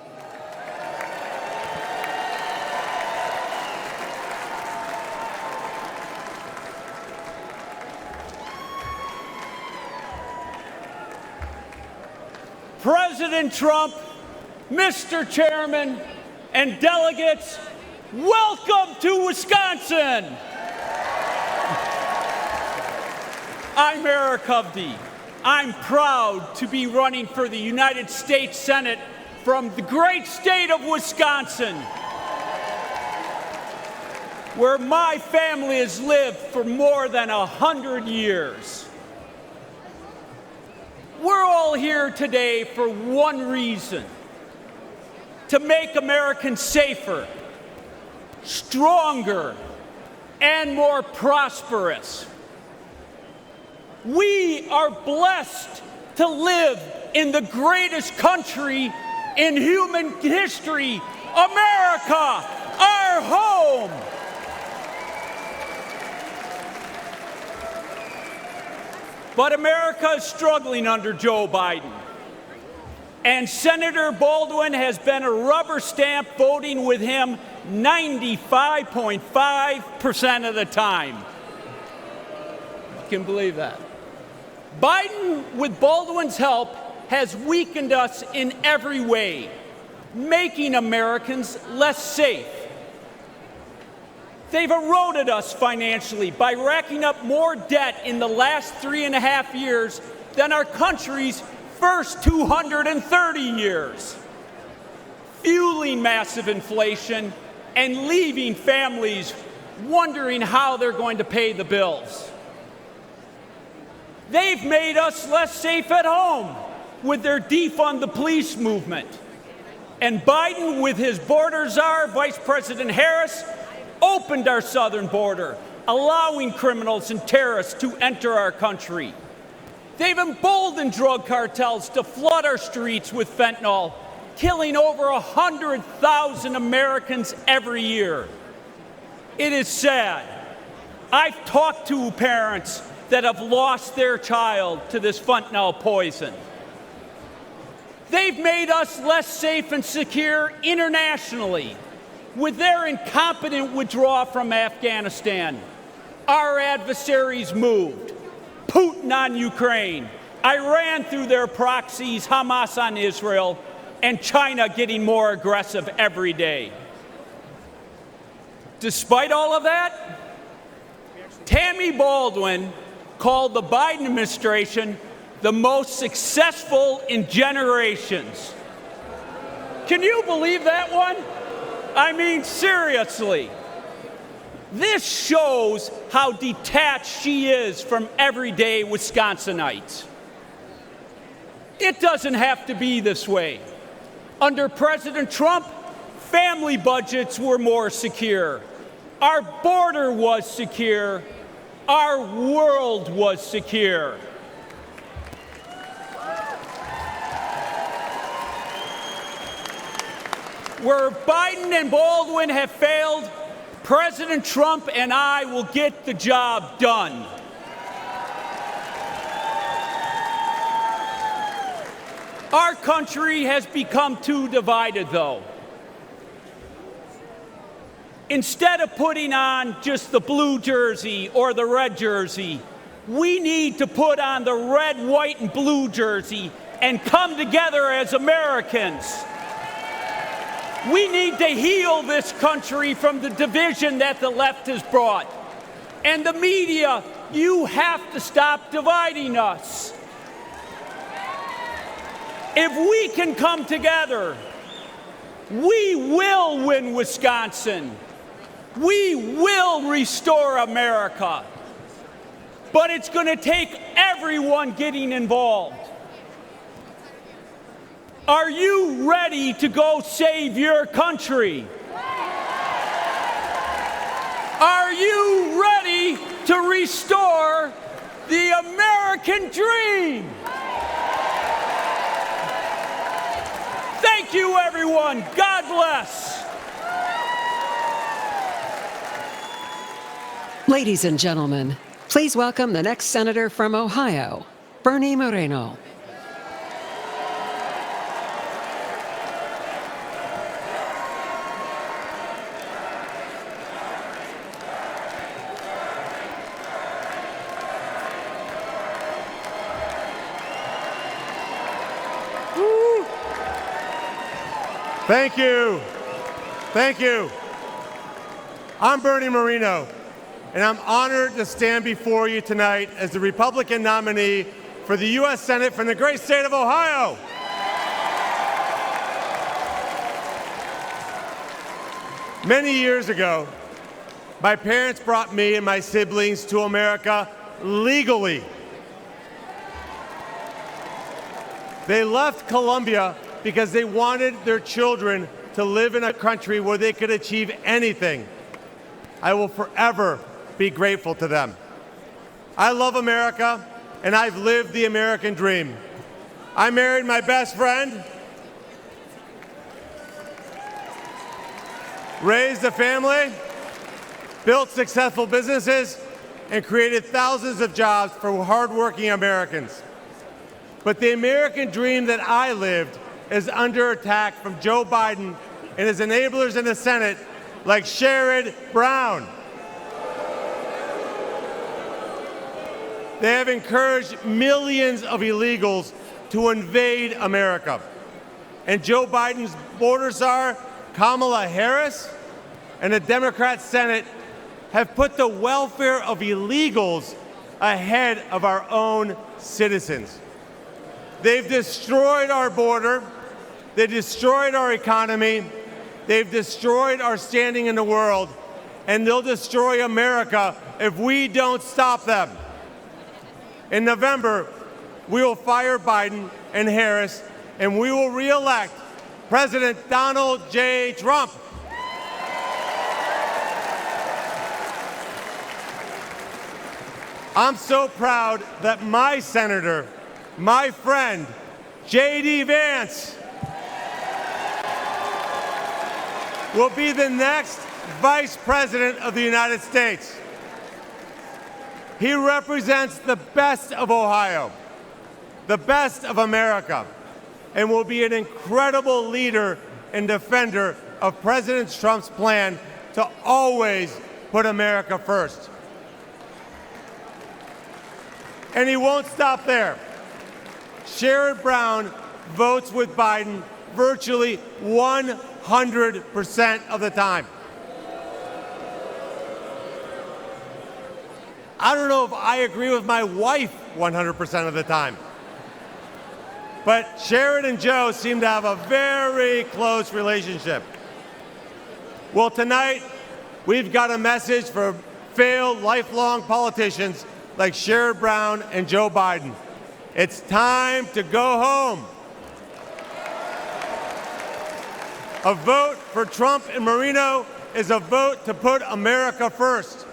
President Trump, Mr. Chairman, and delegates, welcome to Wisconsin. I'm Eric Hovde. I'm proud to be running for the United States Senate from the great state of Wisconsin, where my family has lived for more than 100 years. We're all here today for one reason: to make Americans safer, stronger, and more prosperous. We are blessed to live in the greatest country in human history, America, our home. But America is struggling under Joe Biden. And Senator Baldwin has been a rubber stamp voting with him 95.5% of the time. You can believe that. Biden, with Baldwin's help, has weakened us in every way, making Americans less safe. They've eroded us financially by racking up more debt in the last 3.5 years than our country's first 230 years, fueling massive inflation and leaving families wondering how they're going to pay the bills. They've made us less safe at home with their defund the police movement. And Biden, with his border czar, Vice President Harris, opened our southern border, allowing criminals and terrorists to enter our country. They've emboldened drug cartels to flood our streets with fentanyl, killing over 100,000 Americans every year. It is sad. I've talked to parents that have lost their child to this fentanyl poison. They've made us less safe and secure internationally with their incompetent withdrawal from Afghanistan. Our adversaries moved. Putin on Ukraine, Iran through their proxies, Hamas on Israel, and China getting more aggressive every day. Despite all of that, Tammy Baldwin called the Biden administration the most successful in generations. Can you believe that one? I mean, seriously. This shows how detached she is from everyday Wisconsinites. It doesn't have to be this way. Under President Trump, family budgets were more secure. Our border was secure. Our world was secure. Where Biden and Baldwin have failed, President Trump and I will get the job done. Our country has become too divided, though. Instead of putting on just the blue jersey or the red jersey, we need to put on the red, white, and blue jersey and come together as Americans. We need to heal this country from the division that the left has brought. And the media, you have to stop dividing us. If we can come together, we will win Wisconsin. We will restore America. But it's going to take everyone getting involved. Are you ready to go save your country? Are you ready to restore the American dream? Thank you, everyone. God bless. Ladies and gentlemen, please welcome the next senator from Ohio, Bernie Moreno. Thank you. Thank you. I'm Bernie Moreno, and I'm honored to stand before you tonight as the Republican nominee for the U.S. Senate from the great state of Ohio. Many years ago, my parents brought me and my siblings to America legally. They left Colombia because they wanted their children to live in a country where they could achieve anything. I will forever be grateful to them. I love America, and I've lived the American dream. I married my best friend, raised a family, built successful businesses, and created thousands of jobs for hardworking Americans. But the American dream that I lived is under attack from Joe Biden and his enablers in the Senate like Sherrod Brown. They have encouraged millions of illegals to invade America. And Joe Biden's border czar, Kamala Harris, and the Democrat Senate have put the welfare of illegals ahead of our own citizens. They've destroyed our border. They destroyed our economy. They've destroyed our standing in the world. And they'll destroy America if we don't stop them. In November, we will fire Biden and Harris, and we will re-elect President Donald J. Trump. I'm so proud that my senator, my friend, J.D. Vance, will be the next Vice President of the United States. He represents the best of Ohio, the best of America, and will be an incredible leader and defender of President Trump's plan to always put America first. And he won't stop there. Sherrod Brown votes with Biden virtually 100% of the time. I don't know if I agree with my wife 100% of the time, But Sharon and Joe seem to have a very close relationship. Well, tonight, we've got a message for failed lifelong politicians like Sherrod Brown and Joe Biden. It's time to go home. A vote for Trump and Moreno is a vote to put America first.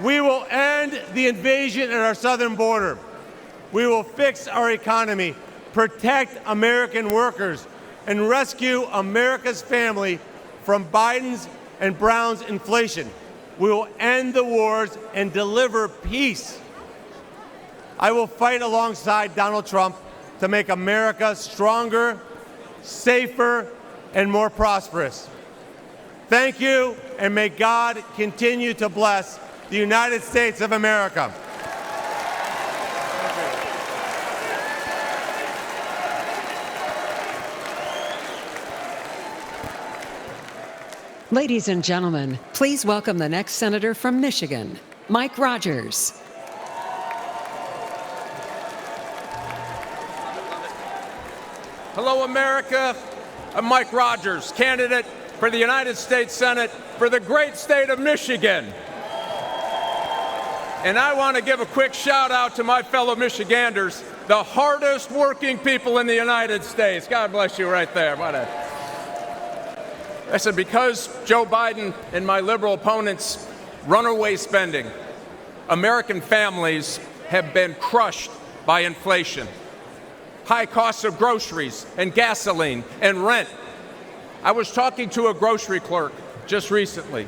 We will end the invasion at our southern border. We will fix our economy, protect American workers, and rescue America's family from Biden's and Brown's inflation. We will end the wars and deliver peace. I will fight alongside Donald Trump to make America stronger, safer, and more prosperous. Thank you, and may God continue to bless the United States of America. Ladies and gentlemen, please welcome the next senator from Michigan, Mike Rogers. Hello, America. I'm Mike Rogers, candidate for the United States Senate for the great state of Michigan. And I want to give a quick shout out to my fellow Michiganders, the hardest working people in the United States. God bless you right there. I said, because Joe Biden and my liberal opponents' runaway spending, American families have been crushed by inflation. High costs of groceries and gasoline and rent. I was talking to a grocery clerk just recently.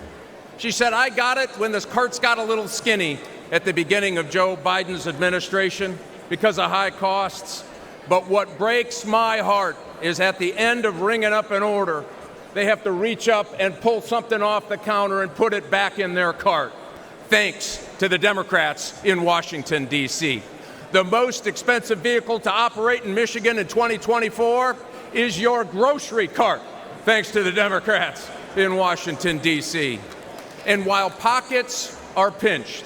She said, I got it when this carts got a little skinny at the beginning of Joe Biden's administration because of high costs. But what breaks my heart is at the end of ringing up an order, they have to reach up and pull something off the counter and put it back in their cart. Thanks to the Democrats in Washington, D.C. The most expensive vehicle to operate in Michigan in 2024 is your grocery cart, thanks to the Democrats in Washington, D.C. And while pockets are pinched,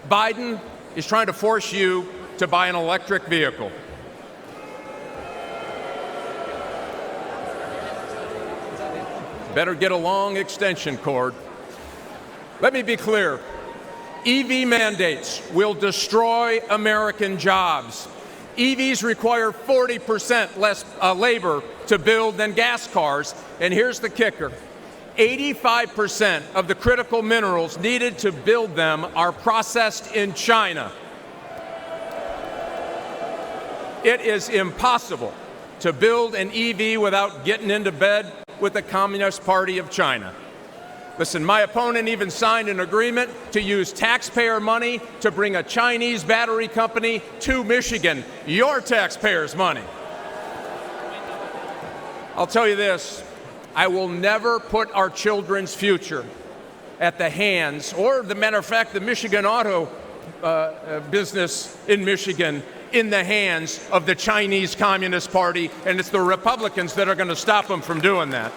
Biden is trying to force you to buy an electric vehicle. Better get a long extension cord. Let me be clear. EV mandates will destroy American jobs. EVs require 40% less labor to build than gas cars. And here's the kicker. 85% of the critical minerals needed to build them are processed in China. It is impossible to build an EV without getting into bed with the Communist Party of China. Listen, my opponent even signed an agreement to use taxpayer money to bring a Chinese battery company to Michigan, your taxpayers' money. I'll tell you this, I will never put our children's future at the hands, or the matter of fact, the Michigan auto business in Michigan, in the hands of the Chinese Communist Party, and it's the Republicans that are going to stop them from doing that.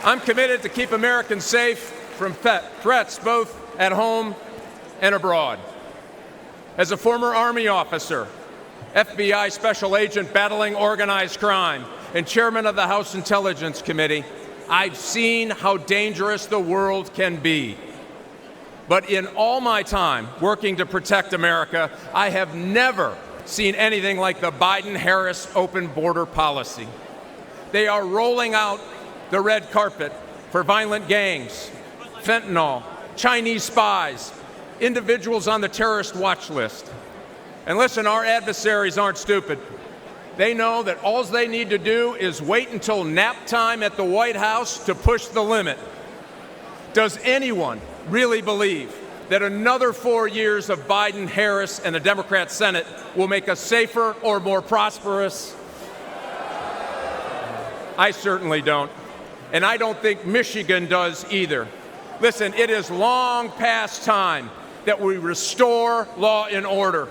I'm committed to keep Americans safe from threats both at home and abroad. As a former Army officer, FBI special agent battling organized crime, and chairman of the House Intelligence Committee, I've seen how dangerous the world can be. But in all my time working to protect America, I have never seen anything like the Biden-Harris open border policy. They are rolling out the red carpet for violent gangs, fentanyl, Chinese spies, individuals on the terrorist watch list. And listen, our adversaries aren't stupid. They know that all they need to do is wait until nap time at the White House to push the limit. Does anyone really believe that another 4 years of Biden, Harris, and the Democrat Senate will make us safer or more prosperous? I certainly don't. And I don't think Michigan does either. Listen, it is long past time that we restore law and order.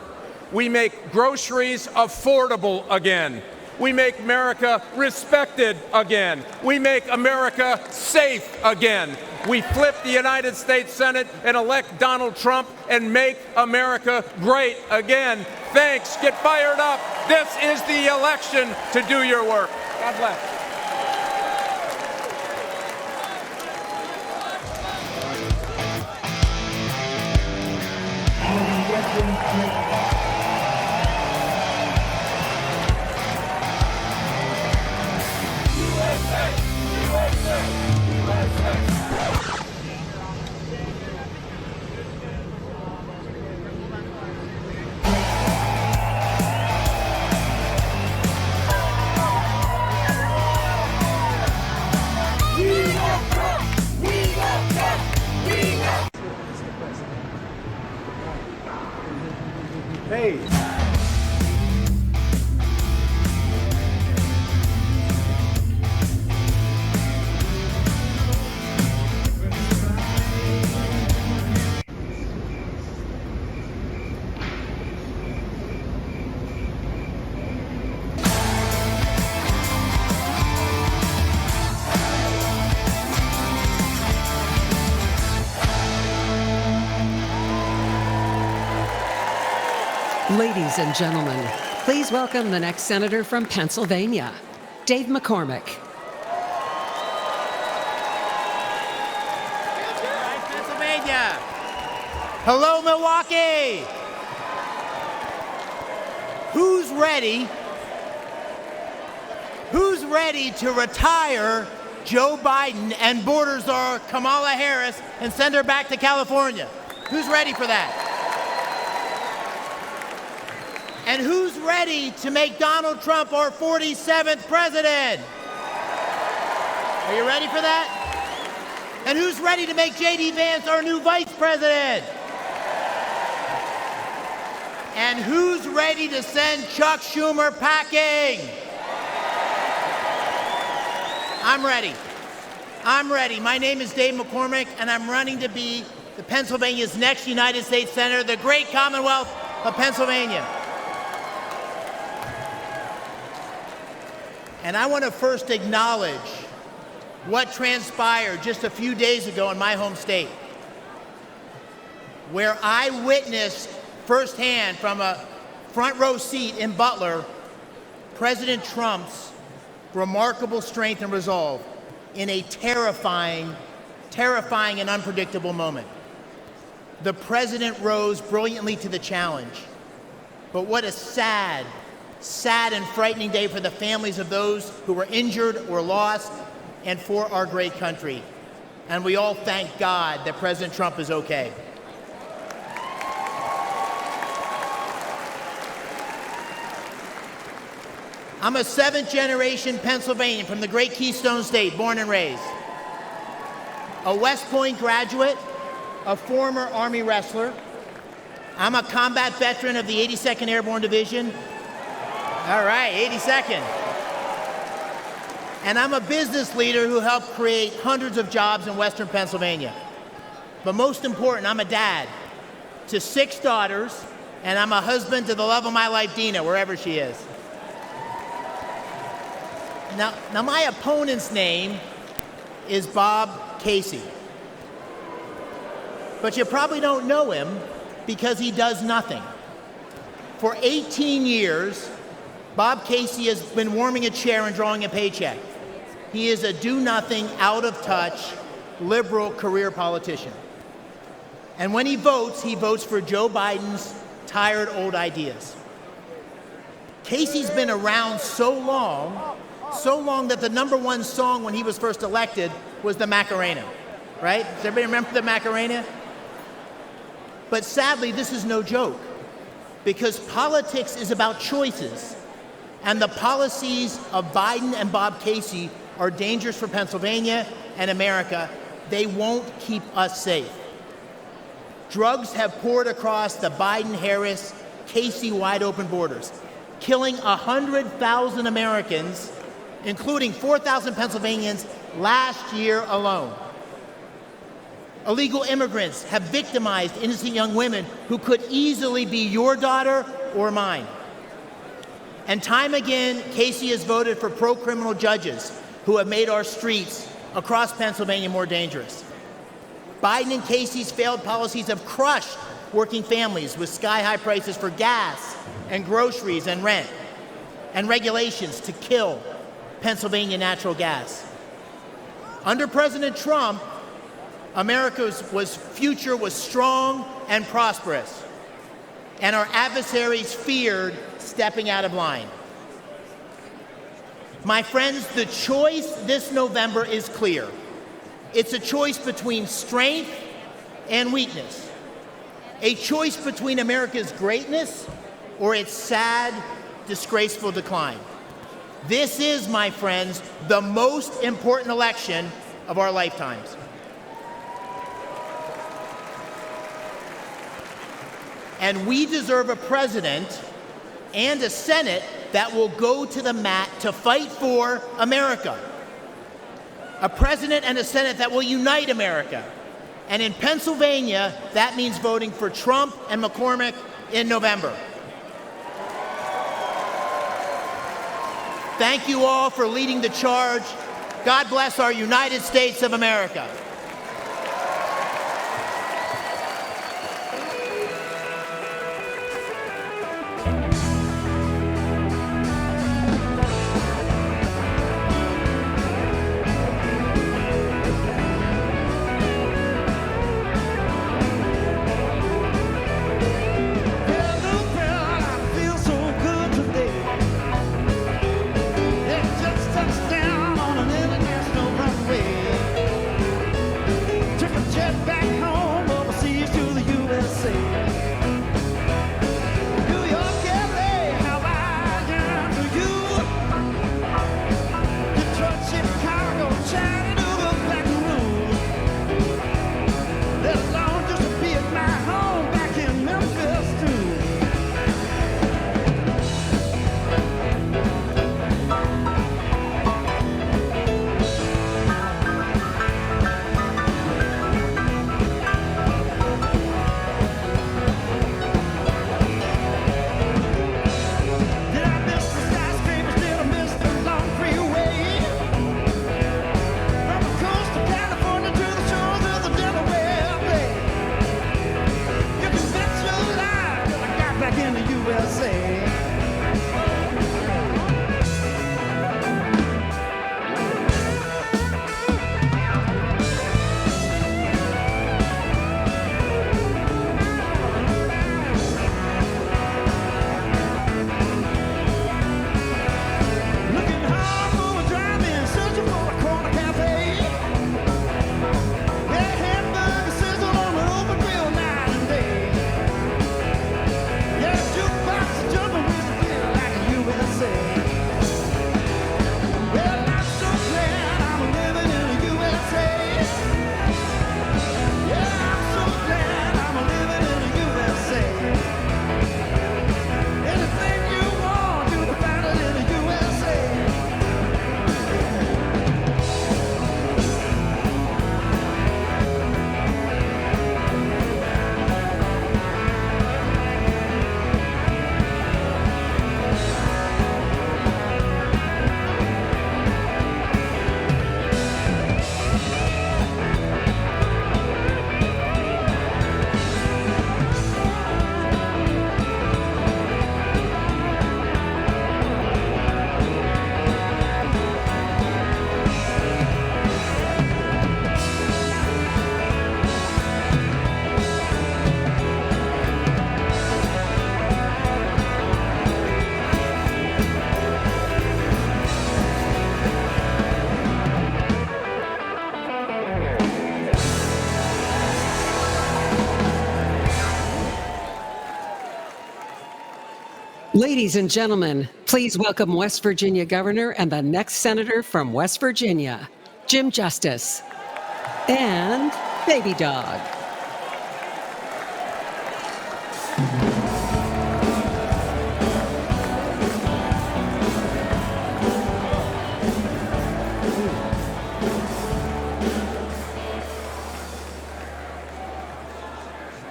We make groceries affordable again. We make America respected again. We make America safe again. We flip the United States Senate and elect Donald Trump and make America great again. Thanks. Get fired up. This is the election to do your work. God bless. Hey. Ladies and gentlemen, please welcome the next senator from Pennsylvania, Dave McCormack. Pennsylvania. Hello, Milwaukee. Who's ready? Who's ready to retire Joe Biden and border czar Kamala Harris and send her back to California? Who's ready for that? And who's ready to make Donald Trump our 47th president? Are you ready for that? And who's ready to make J.D. Vance our new vice president? And who's ready to send Chuck Schumer packing? I'm ready. I'm ready. My name is Dave McCormack, and I'm running to be Pennsylvania's next United States Senator, the great Commonwealth of Pennsylvania. And I want to first acknowledge what transpired just a few days ago in my home state, where I witnessed firsthand from a front row seat in Butler, President Trump's remarkable strength and resolve in a terrifying and unpredictable moment. The president rose brilliantly to the challenge, but what a sad and frightening day for the families of those who were injured or lost and for our great country. And we all thank God that President Trump is okay. I'm a seventh-generation Pennsylvanian from the great Keystone State, born and raised. A West Point graduate, a former Army wrestler. I'm a combat veteran of the 82nd Airborne Division. All right, 82nd. And I'm a business leader who helped create hundreds of jobs in Western Pennsylvania. But most important, I'm a dad to 6 daughters, and I'm a husband to the love of my life, Dina, wherever she is. Now my opponent's name is Bob Casey. But you probably don't know him because he does nothing. For 18 years, Bob Casey has been warming a chair and drawing a paycheck. He is a do-nothing, out-of-touch, liberal career politician. And when he votes for Joe Biden's tired old ideas. Casey's been around so long that the #1 song when he was first elected was the Macarena, right? Does everybody remember the Macarena? But sadly, this is no joke, because politics is about choices. And the policies of Biden and Bob Casey are dangerous for Pennsylvania and America. They won't keep us safe. Drugs have poured across the Biden-Harris, Casey wide-open borders, killing 100,000 Americans, including 4,000 Pennsylvanians last year alone. Illegal immigrants have victimized innocent young women who could easily be your daughter or mine. And time again, Casey has voted for pro-criminal judges who have made our streets across Pennsylvania more dangerous. Biden and Casey's failed policies have crushed working families with sky-high prices for gas and groceries and rent, and regulations to kill Pennsylvania natural gas. Under President Trump, America's future was strong and prosperous, and our adversaries feared stepping out of line. My friends, the choice this November is clear. It's a choice between strength and weakness, a choice between America's greatness or its sad, disgraceful decline. This is, my friends, the most important election of our lifetimes. And we deserve a president and a Senate that will go to the mat to fight for America. A president and a Senate that will unite America. And in Pennsylvania, that means voting for Trump and McCormack in November. Thank you all for leading the charge. God bless our United States of America. Ladies and gentlemen, please welcome West Virginia Governor and the next Senator from West Virginia, Jim Justice, and Baby Dog.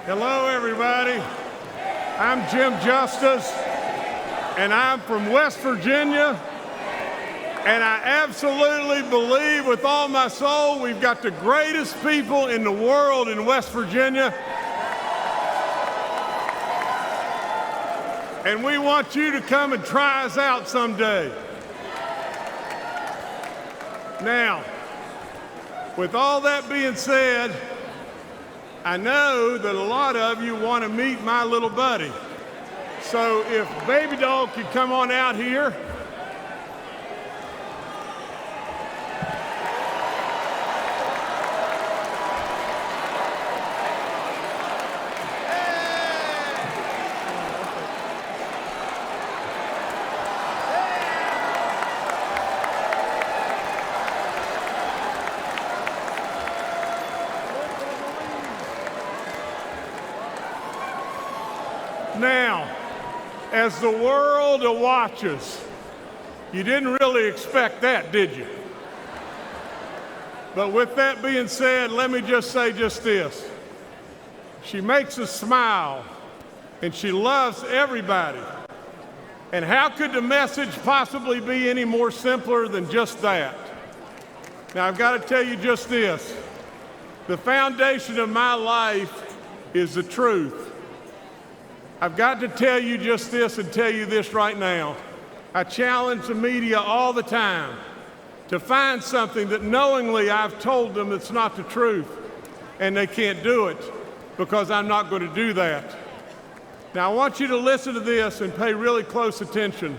Hello, everybody. I'm Jim Justice, and I'm from West Virginia, and I absolutely believe with all my soul we've got the greatest people in the world in West Virginia. And we want you to come and try us out someday. Now, with all that being said, I know that a lot of you want to meet my little buddy. So if Baby Doll could come on out here. Now, as the world watches, you didn't really expect that, did you? But with that being said, let me just say just this. She makes us smile, and she loves everybody. And how could the message possibly be any more simpler than just that? Now, I've got to tell you just this. The foundation of my life is the truth. I've got to tell you just this and tell you this right now. I challenge the media all the time to find something that knowingly I've told them it's not the truth, and they can't do it because I'm not going to do that. Now, I want you to listen to this and pay really close attention.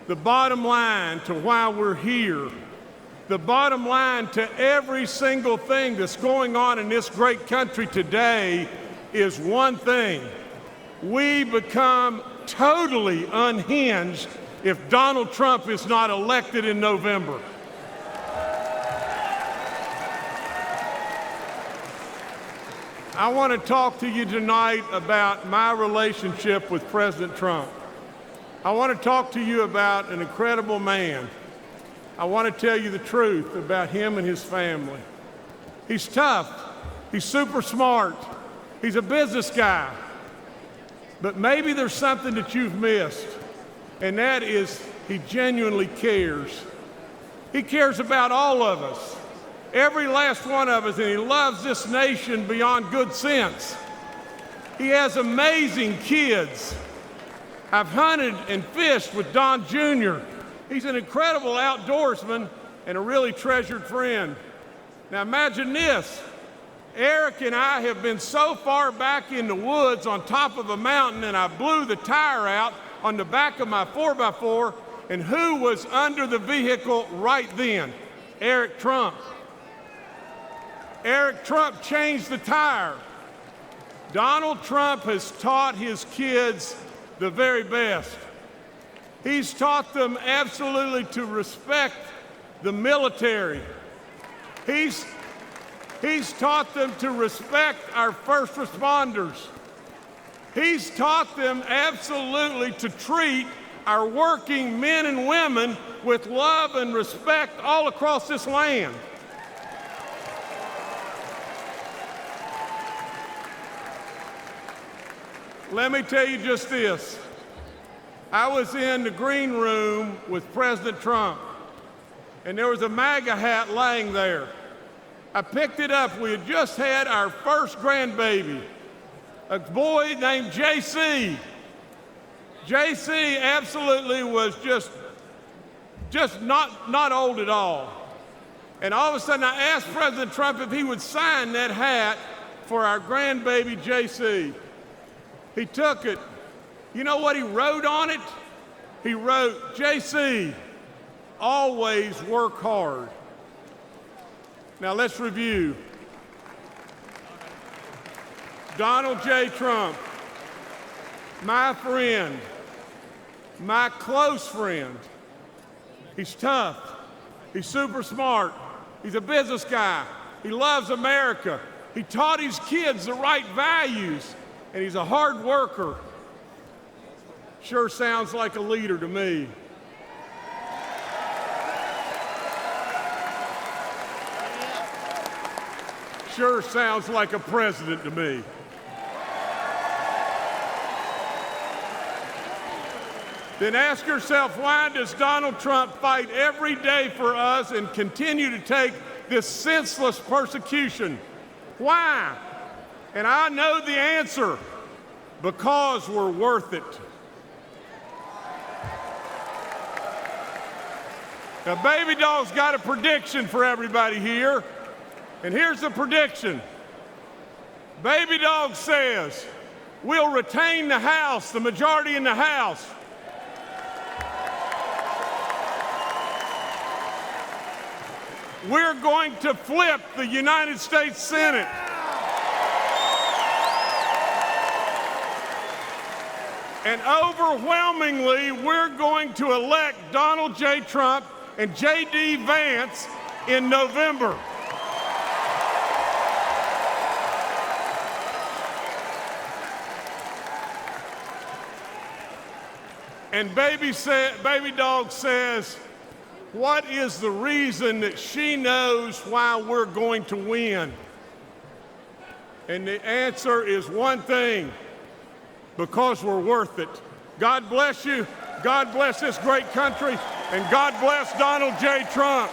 The bottom line to why we're here, the bottom line to every single thing that's going on in this great country today is one thing. We become totally unhinged if Donald Trump is not elected in November. I want to talk to you tonight about my relationship with President Trump. I want to talk to you about an incredible man. I want to tell you the truth about him and his family. He's tough. He's super smart. He's a business guy. But maybe there's something that you've missed, and that is he genuinely cares. He cares about all of us, every last one of us, and he loves this nation beyond good sense. He has amazing kids. I've hunted and fished with Don Jr. He's an incredible outdoorsman and a really treasured friend. Now imagine this. Eric and I have been so far back in the woods on top of a mountain, and I blew the tire out on the back of my 4x4, and who was under the vehicle right then? Eric Trump. Eric Trump changed the tire. Donald Trump has taught his kids the very best. He's taught them absolutely to respect the military. He's taught them to respect our first responders. He's taught them absolutely to treat our working men and women with love and respect all across this land. Let me tell you just this. I was in the green room with President Trump, and there was a MAGA hat laying there. I picked it up. We had just had our first grandbaby, a boy named JC. JC absolutely was just not old at all. And all of a sudden I asked President Trump if he would sign that hat for our grandbaby JC. He took it. You know what he wrote on it? He wrote, JC, always work hard. Now let's review. Donald J. Trump, my friend, my close friend. He's tough. He's super smart. He's a business guy. He loves America. He taught his kids the right values, and he's a hard worker. Sure sounds like a leader to me. Sure sounds like a president to me. then ask yourself, why does Donald Trump fight every day for us and continue to take this senseless persecution? Why? And I know the answer: because we're worth it. Now, Baby Doll's got a prediction for everybody here, and here's the prediction. Baby Dog says we'll retain the House, the majority in the House. We're going to flip the United States Senate. And overwhelmingly, we're going to elect Donald J. Trump and J.D. Vance in November. And Baby Dog says, what is the reason that she knows why we're going to win? And the answer is one thing: because we're worth it. God bless you. God bless this great country. And God bless Donald J. Trump.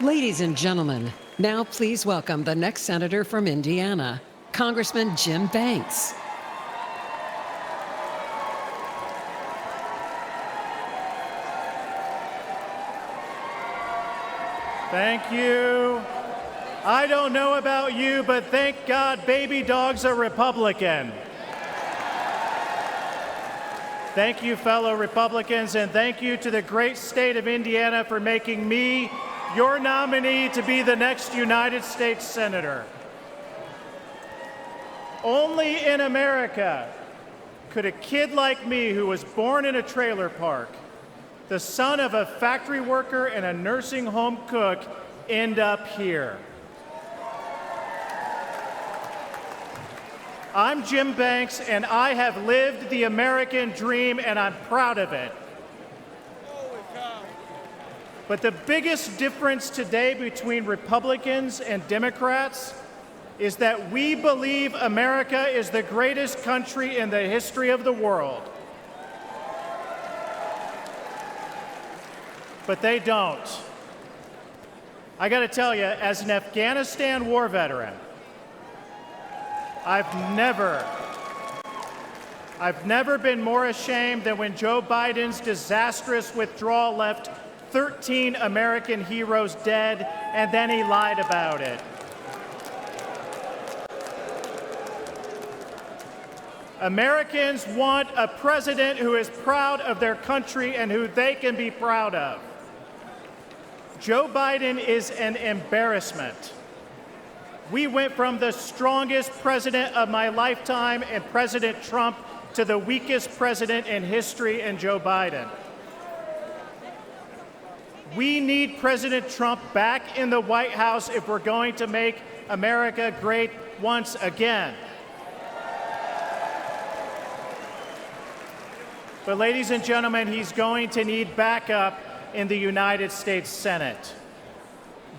Ladies and gentlemen, now please welcome the next senator from Indiana, Congressman Jim Banks. Thank you. I don't know about you, but thank God Baby Dog's a Republican. Thank you, fellow Republicans, and thank you to the great state of Indiana for making me your nominee to be the next United States Senator. Only in America could a kid like me, who was born in a trailer park, the son of a factory worker and a nursing home cook, end up here. I'm Jim Banks, and I have lived the American dream, and I'm proud of it. But the biggest difference today between Republicans and Democrats is that we believe America is the greatest country in the history of the world. But they don't. I got to tell you, as an Afghanistan war veteran, I've never I've never been more ashamed than when Joe Biden's disastrous withdrawal left 13 American heroes dead, and then he lied about it. Americans want a president who is proud of their country and who they can be proud of. Joe Biden is an embarrassment. We went from the strongest president of my lifetime in President Trump to the weakest president in history in Joe Biden. We need President Trump back in the White House if we're going to make America great once again. But ladies and gentlemen, he's going to need backup in the United States Senate.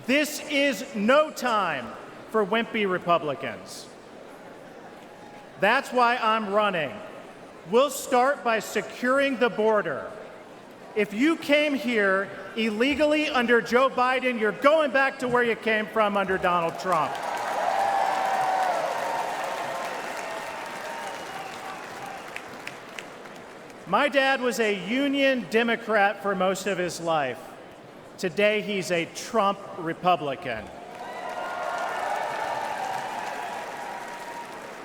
This is no time for wimpy Republicans. That's why I'm running. We'll start by securing the border. If you came here illegally under Joe Biden, you're going back to where you came from under Donald Trump. My dad was a Union Democrat for most of his life. Today, he's a Trump Republican.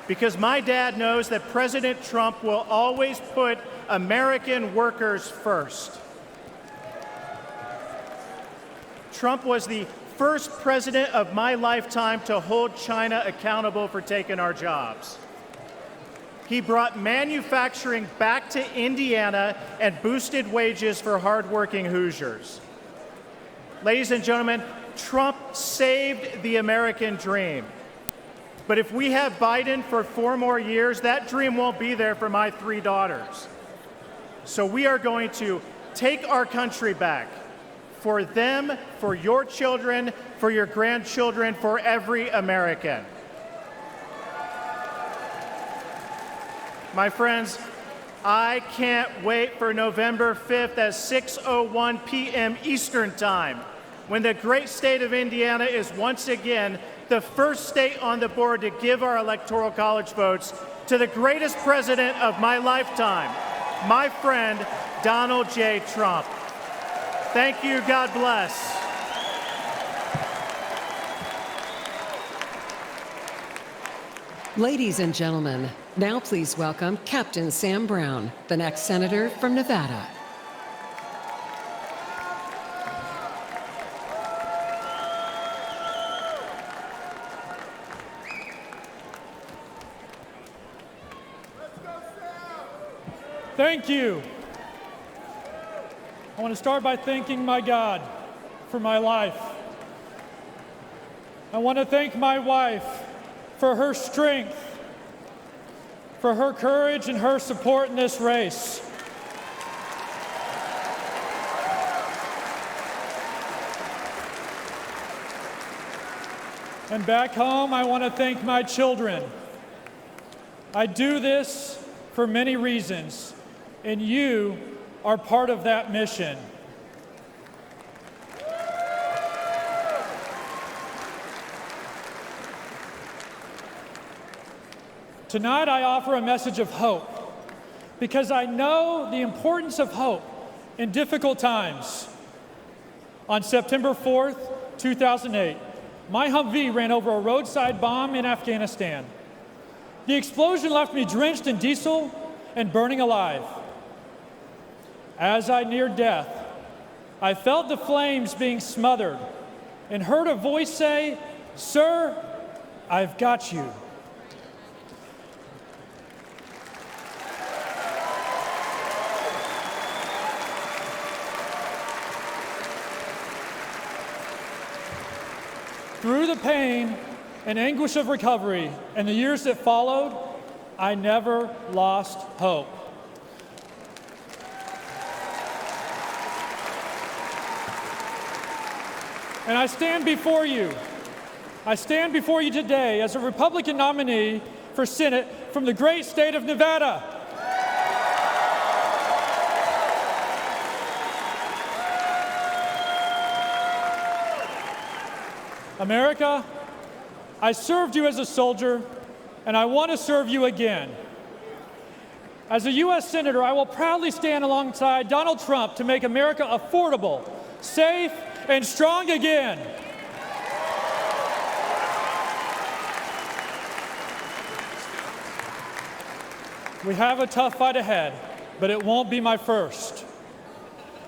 Because my dad knows that President Trump will always put American workers first. Trump was the first president of my lifetime to hold China accountable for taking our jobs. He brought manufacturing back to Indiana and boosted wages for hardworking Hoosiers. Ladies and gentlemen, Trump saved the American dream. But if we have Biden for 4 more years, that dream won't be there for my 3 daughters. So we are going to take our country back for them, for your children, for your grandchildren, for every American. My friends, I can't wait for November 5th at 6:01 p.m. Eastern Time, when the great state of Indiana is once again the first state on the board to give our Electoral College votes to the greatest president of my lifetime, my friend, Donald J. Trump. Thank you. God bless. Ladies and gentlemen, now please welcome Captain Sam Brown, the next senator from Nevada. Thank you. I want to start by thanking my God for my life. I want to thank my wife for her strength, for her courage and her support in this race. And back home, I want to thank my children. I do this for many reasons, and you are part of that mission. Tonight, I offer a message of hope, because I know the importance of hope in difficult times. On September 4th, 2008, my Humvee ran over a roadside bomb in Afghanistan. The explosion left me drenched in diesel and burning alive. As I neared death, I felt the flames being smothered and heard a voice say, "Sir, I've got you." Through the pain and anguish of recovery and the years that followed, I never lost hope. And I stand before you. I stand before you today as a Republican nominee for Senate from the great state of Nevada. America, I served you as a soldier, and I want to serve you again. As a U.S. Senator, I will proudly stand alongside Donald Trump to make America affordable, safe, and strong again. We have a tough fight ahead, but it won't be my first.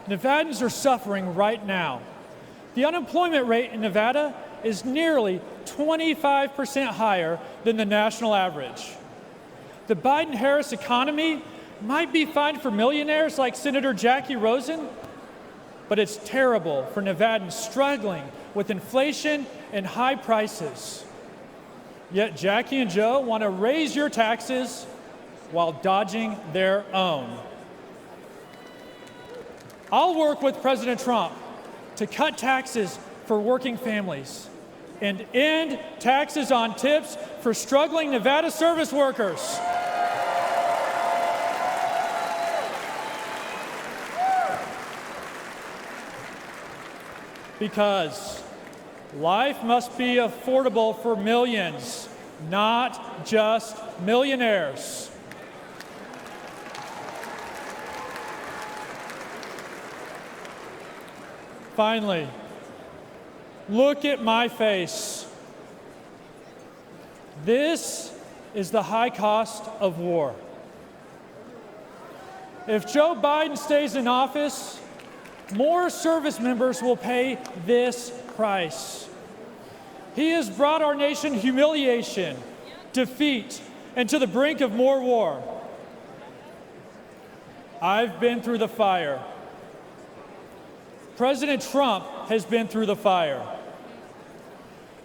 Nevadans are suffering right now. The unemployment rate in Nevada is nearly 25% higher than the national average. The Biden-Harris economy might be fine for millionaires like Senator Jackie Rosen, but it's terrible for Nevadans struggling with inflation and high prices. Yet Jackie and Joe want to raise your taxes while dodging their own. I'll work with President Trump to cut taxes for working families and end taxes on tips for struggling Nevada service workers. Because life must be affordable for millions, not just millionaires. Finally, look at my face. This is the high cost of war. If Joe Biden stays in office, more service members will pay this price. He has brought our nation humiliation, defeat, and to the brink of more war. I've been through the fire. President Trump has been through the fire.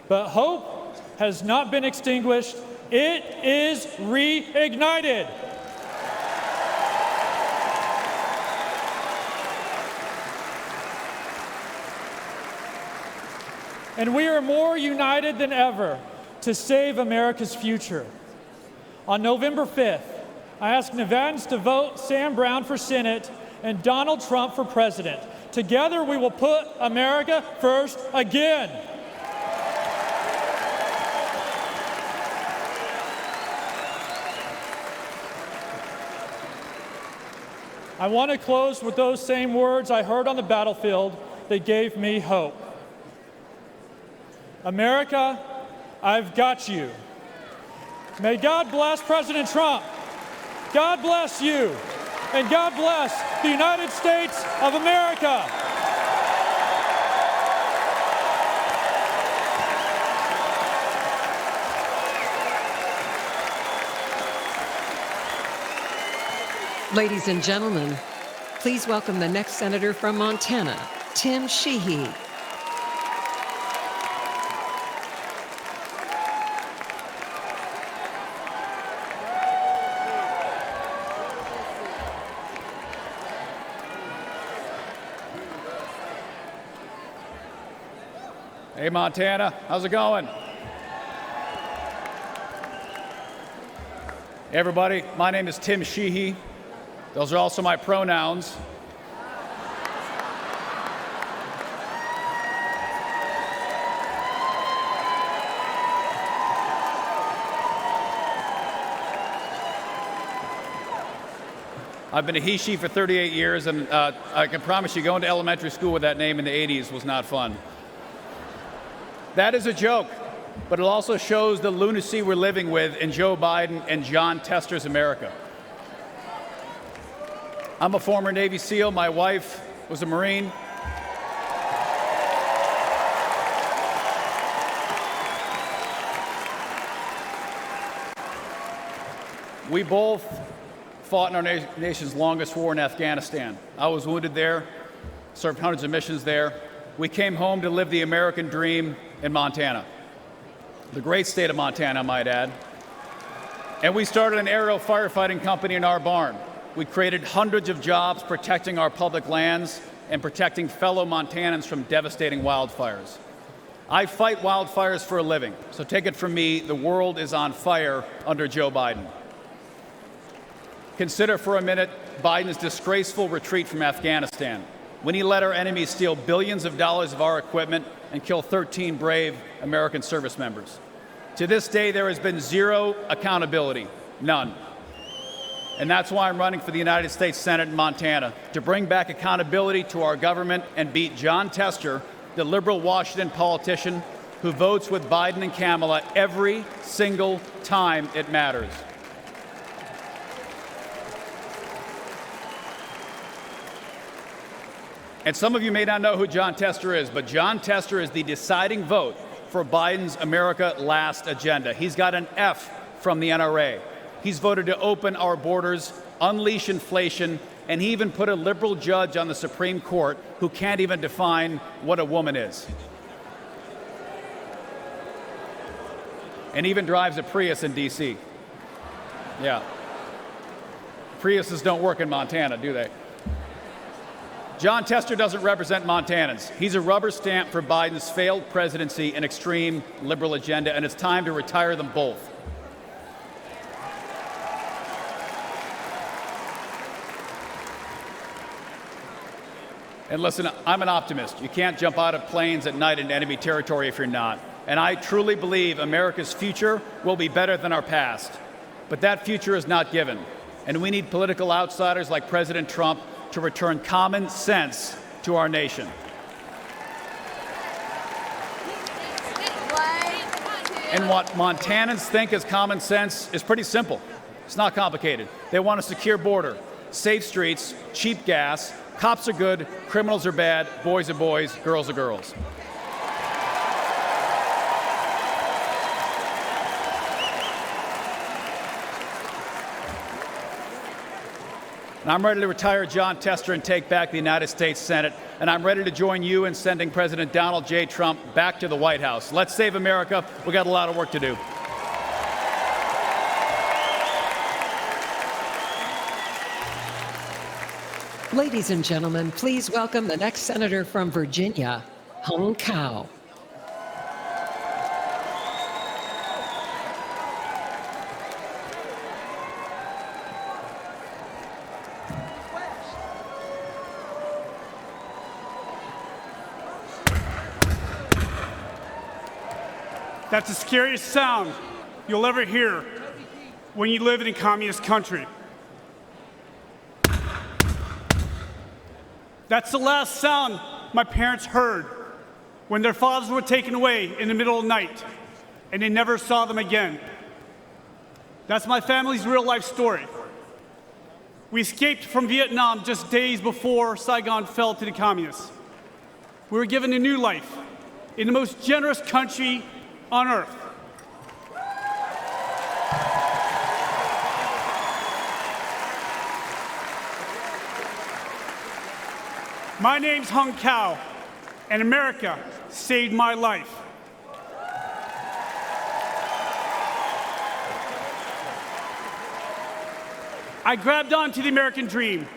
But hope has not been extinguished. It is reignited. And we are more united than ever to save America's future. On November 5th, I ask Nevadans to vote Sam Brown for Senate and Donald Trump for President. Together, we will put America first again. I want to close with those same words I heard on the battlefield that gave me hope. America, I've got you. May God bless President Trump. God bless you. And God bless the United States of America. Ladies and gentlemen, please welcome the next senator from Montana, Tim Sheehy. Hey, Montana, how's it going? Hey, everybody, my name is Tim Sheehy. Those are also my pronouns. I've been a he-she for 38 years, and I can promise you going to elementary school with that name in the 80s was not fun. That is a joke, but it also shows the lunacy we're living with in Joe Biden and John Tester's America. I'm a former Navy SEAL. My wife was a Marine. We both fought in our nation's longest war in Afghanistan. I was wounded there, served hundreds of missions there. We came home to live the American dream in Montana, the great state of Montana, I might add. And we started an aerial firefighting company in our barn. We created hundreds of jobs protecting our public lands and protecting fellow Montanans from devastating wildfires. I fight wildfires for a living, so take it from me, the world is on fire under Joe Biden. Consider for a minute Biden's disgraceful retreat from Afghanistan, when he let our enemies steal billions of dollars of our equipment and kill 13 brave American service members. To this day, there has been zero accountability, none. And that's why I'm running for the United States Senate in Montana, to bring back accountability to our government and beat Jon Tester, the liberal Washington politician who votes with Biden and Kamala every single time it matters. And some of you may not know who Jon Tester is, but Jon Tester is the deciding vote for Biden's America Last agenda. He's got an F from the NRA. He's voted to open our borders, unleash inflation, and he even put a liberal judge on the Supreme Court who can't even define what a woman is. And even drives a Prius in D.C. Yeah. Priuses don't work in Montana, do they? Jon Tester doesn't represent Montanans. He's a rubber stamp for Biden's failed presidency and extreme liberal agenda, and it's time to retire them both. And listen, I'm an optimist. You can't jump out of planes at night into enemy territory if you're not. And I truly believe America's future will be better than our past. But that future is not given. And we need political outsiders like President Trump to return common sense to our nation. And what Montanans think is common sense is pretty simple. It's not complicated. They want a secure border, safe streets, cheap gas, cops are good, criminals are bad, boys are boys, girls are girls. And I'm ready to retire Jon Tester and take back the United States Senate. And I'm ready to join you in sending President Donald J. Trump back to the White House. Let's save America. We've got a lot of work to do. Ladies and gentlemen, please welcome the next senator from Virginia, Hung Cao. That's the scariest sound you'll ever hear when you live in a communist country. That's the last sound my parents heard when their fathers were taken away in the middle of the night, and they never saw them again. That's my family's real-life story. We escaped from Vietnam just days before Saigon fell to the communists. We were given a new life in the most generous country on earth. My name's Hung Cao, and America saved my life. I grabbed on to the American dream.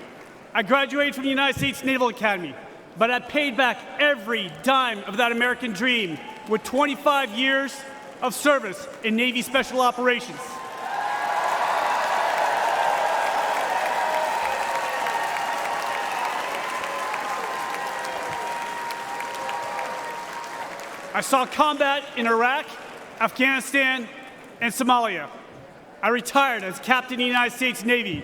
I graduated from the United States Naval Academy, but I paid back every dime of that American dream with 25 years of service in Navy Special Operations. I saw combat in Iraq, Afghanistan, and Somalia. I retired as captain of the United States Navy,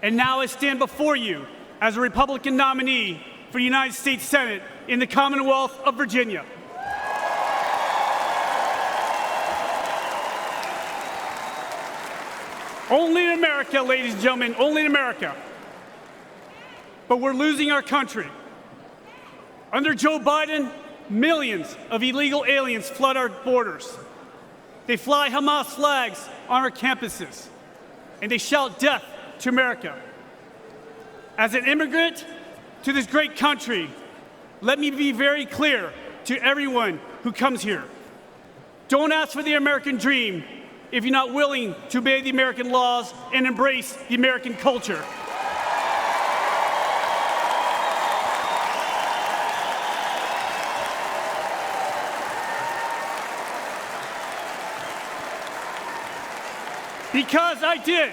and now I stand before you as a Republican nominee for the United States Senate in the Commonwealth of Virginia. Only in America, ladies and gentlemen, only in America. But we're losing our country. Under Joe Biden, millions of illegal aliens flood our borders. They fly Hamas flags on our campuses, and they shout death to America. As an immigrant to this great country, let me be very clear to everyone who comes here. Don't ask for the American dream if you're not willing to obey the American laws and embrace the American culture. Because I did.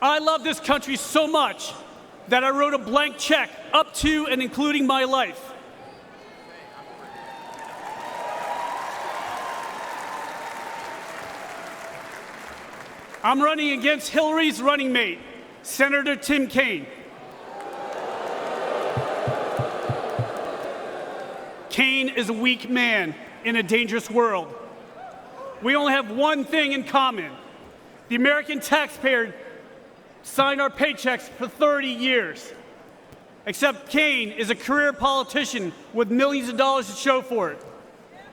I love this country so much that I wrote a blank check up to and including my life. I'm running against Hillary's running mate, Senator Tim Kaine. Kaine is a weak man in a dangerous world. We only have one thing in common. The American taxpayer signed our paychecks for 30 years. Except Kaine is a career politician with millions of dollars to show for it.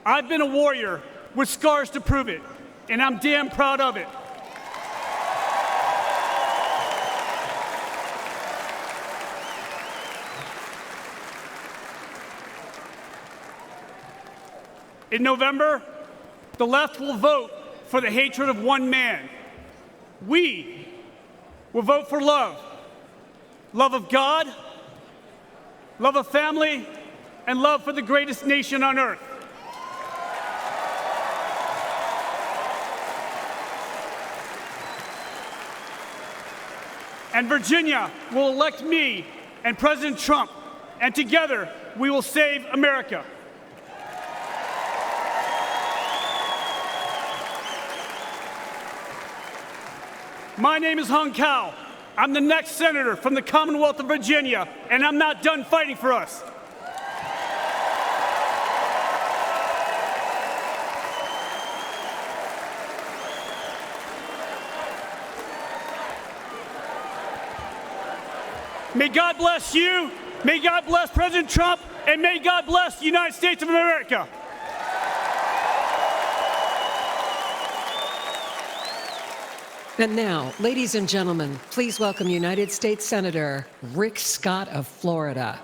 I've been a warrior with scars to prove it, and I'm damn proud of it. In November, the left will vote for the hatred of one man. We will vote for love. Love of God, love of family, and love for the greatest nation on earth. And Virginia will elect me and President Trump, and together we will save America. My name is Hung Cao. I'm the next senator from the Commonwealth of Virginia, and I'm not done fighting for us. May God bless you, may God bless President Trump, and may God bless the United States of America. And now, ladies and gentlemen, please welcome United States Senator Rick Scott of Florida.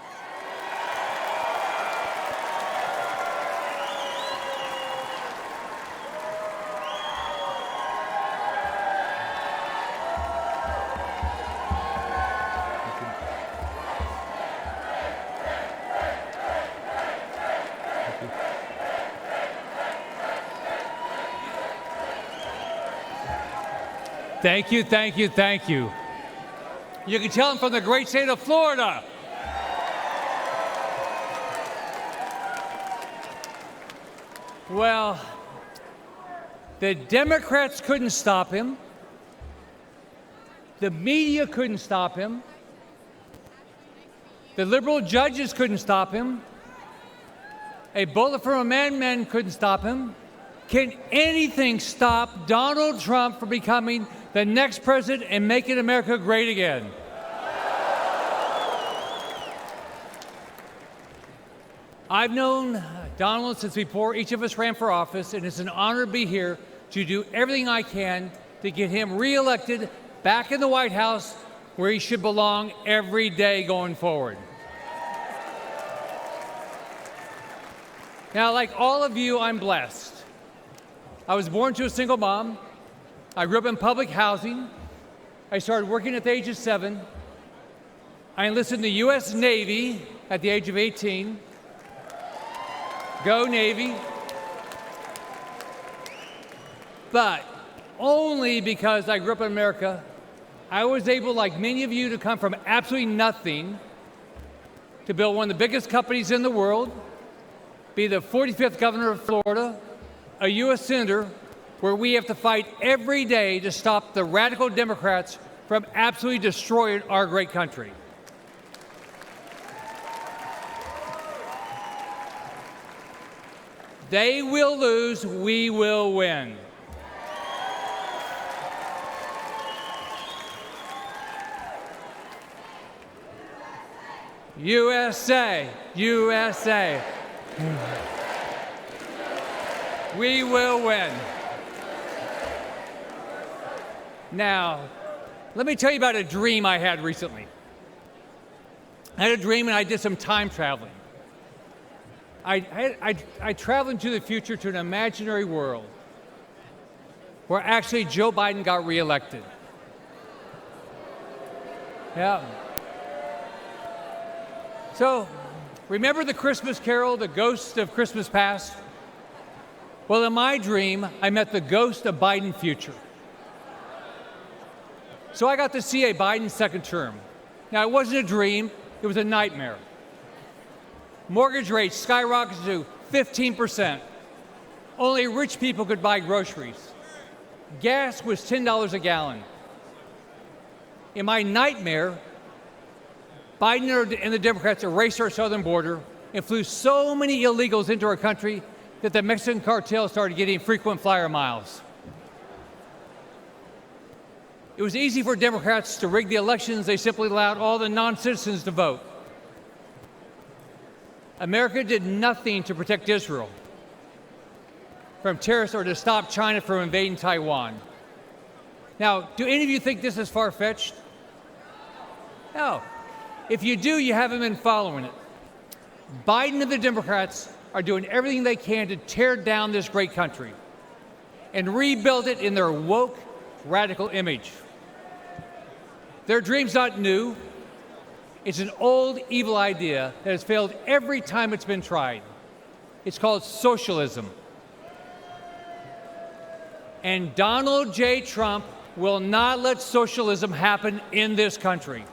Thank you, thank you, thank you. You can tell I'm from the great state of Florida. Well, the Democrats couldn't stop him. The media couldn't stop him. The liberal judges couldn't stop him. A bullet from a madman couldn't stop him. Can anything stop Donald Trump from becoming the next president and making America great again? I've known Donald since before each of us ran for office, and it's an honor to be here to do everything I can to get him reelected back in the White House where he should belong every day going forward. Now, like all of you, I'm blessed. I was born to a single mom. I grew up in public housing. I started working at the age of 7. I enlisted in the U.S. Navy at the age of 18. Go Navy. But only because I grew up in America, I was able, like many of you, to come from absolutely nothing to build one of the biggest companies in the world, be the 45th governor of Florida, a U.S. senator, where we have to fight every day to stop the radical Democrats from absolutely destroying our great country. They will lose, we will win. USA, USA. We will win. Now, let me tell you about a dream I had recently. I had a dream and I did some time traveling. I traveled into the future to an imaginary world where actually Joe Biden got reelected. Yeah. So, remember the Christmas Carol, the ghost of Christmas past? Well, in my dream, I met the ghost of Biden future. So I got to see a Biden second term. Now, it wasn't a dream, it was a nightmare. Mortgage rates skyrocketed to 15%. Only rich people could buy groceries. Gas was $10 a gallon. In my nightmare, Biden and the Democrats erased our southern border and flew so many illegals into our country that the Mexican cartel started getting frequent flyer miles. It was easy for Democrats to rig the elections. They simply allowed all the non-citizens to vote. America did nothing to protect Israel from terrorists or to stop China from invading Taiwan. Now, do any of you think this is far-fetched? No. If you do, you haven't been following it. Biden and the Democrats are doing everything they can to tear down this great country and rebuild it in their woke, radical image. Their dream's not new. It's an old, evil idea that has failed every time it's been tried. It's called socialism. And Donald J. Trump will not let socialism happen in this country.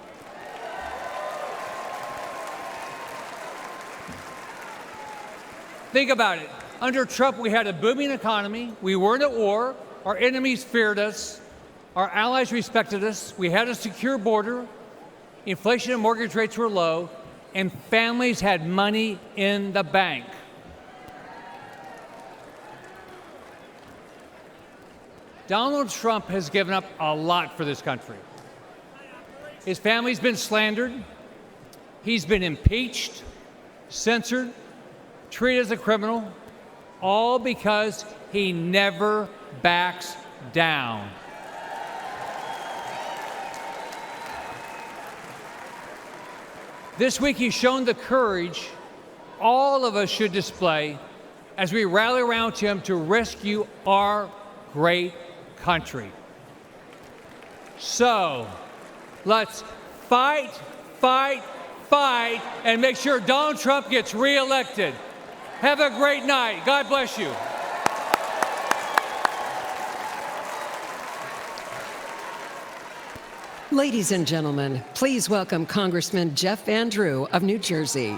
Think about it. Under Trump, we had a booming economy. We weren't at war. Our enemies feared us. Our allies respected us. We had a secure border. Inflation and mortgage rates were low. And families had money in the bank. Donald Trump has given up a lot for this country. His family's been slandered. He's been impeached, censored, treated as a criminal, all because he never backs down. This week, he's shown the courage all of us should display as we rally around him to rescue our great country. So, let's fight, fight, fight, and make sure Donald Trump gets reelected. Have a great night. God bless you. Ladies and gentlemen, please welcome Congressman Jeff Van Drew of New Jersey.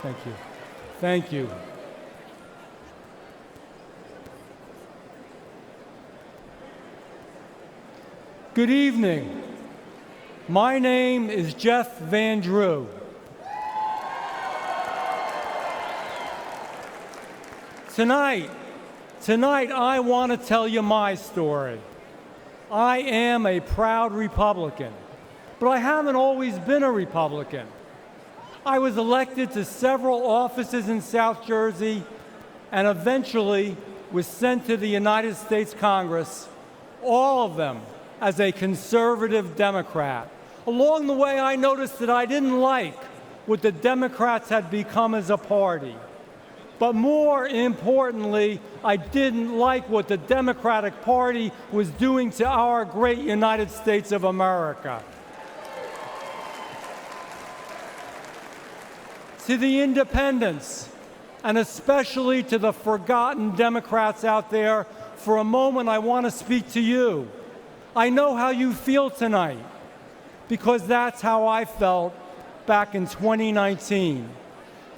Thank you. Thank you. Good evening. My name is Jeff Van Drew. Tonight I want to tell you my story. I am a proud Republican, but I haven't always been a Republican. I was elected to several offices in South Jersey and eventually was sent to the United States Congress, all of them as a conservative Democrat. Along the way, I noticed that I didn't like what the Democrats had become as a party. But more importantly, I didn't like what the Democratic Party was doing to our great United States of America. To the independents, and especially to the forgotten Democrats out there, for a moment I want to speak to you. I know how you feel tonight, because that's how I felt back in 2019.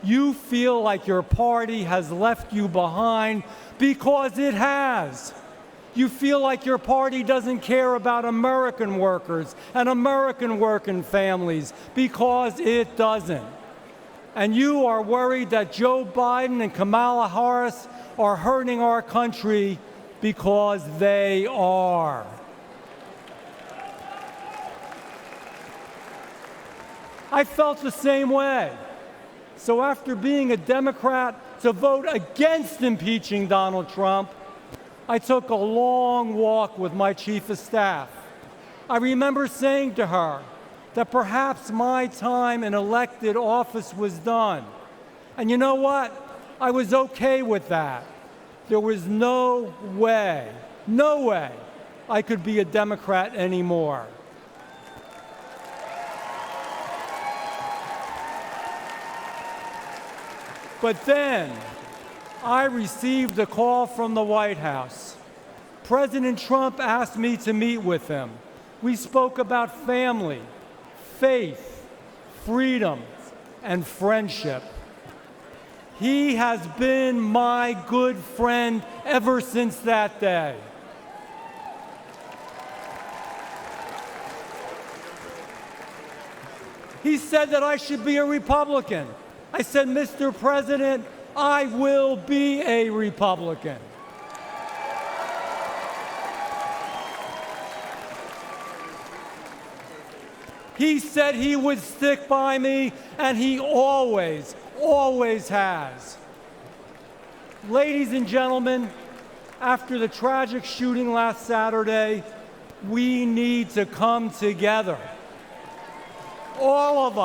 You feel like your party has left you behind, because it has. You feel like your party doesn't care about American workers and American working families, because it doesn't. And you are worried that Joe Biden and Kamala Harris are hurting our country, because they are. I felt the same way. So after being a Democrat to vote against impeaching Donald Trump, I took a long walk with my chief of staff. I remember saying to her that perhaps my time in elected office was done. And you know what? I was okay with that. There was no way I could be a Democrat anymore. But then I received a call from the White House. President Trump asked me to meet with him. We spoke about family, faith, freedom, and friendship. He has been my good friend ever since that day. He said that I should be a Republican. I said, Mr. President, I will be a Republican. He said he would stick by me, and he always has. Ladies and gentlemen, after the tragic shooting last Saturday, we need to come together. All of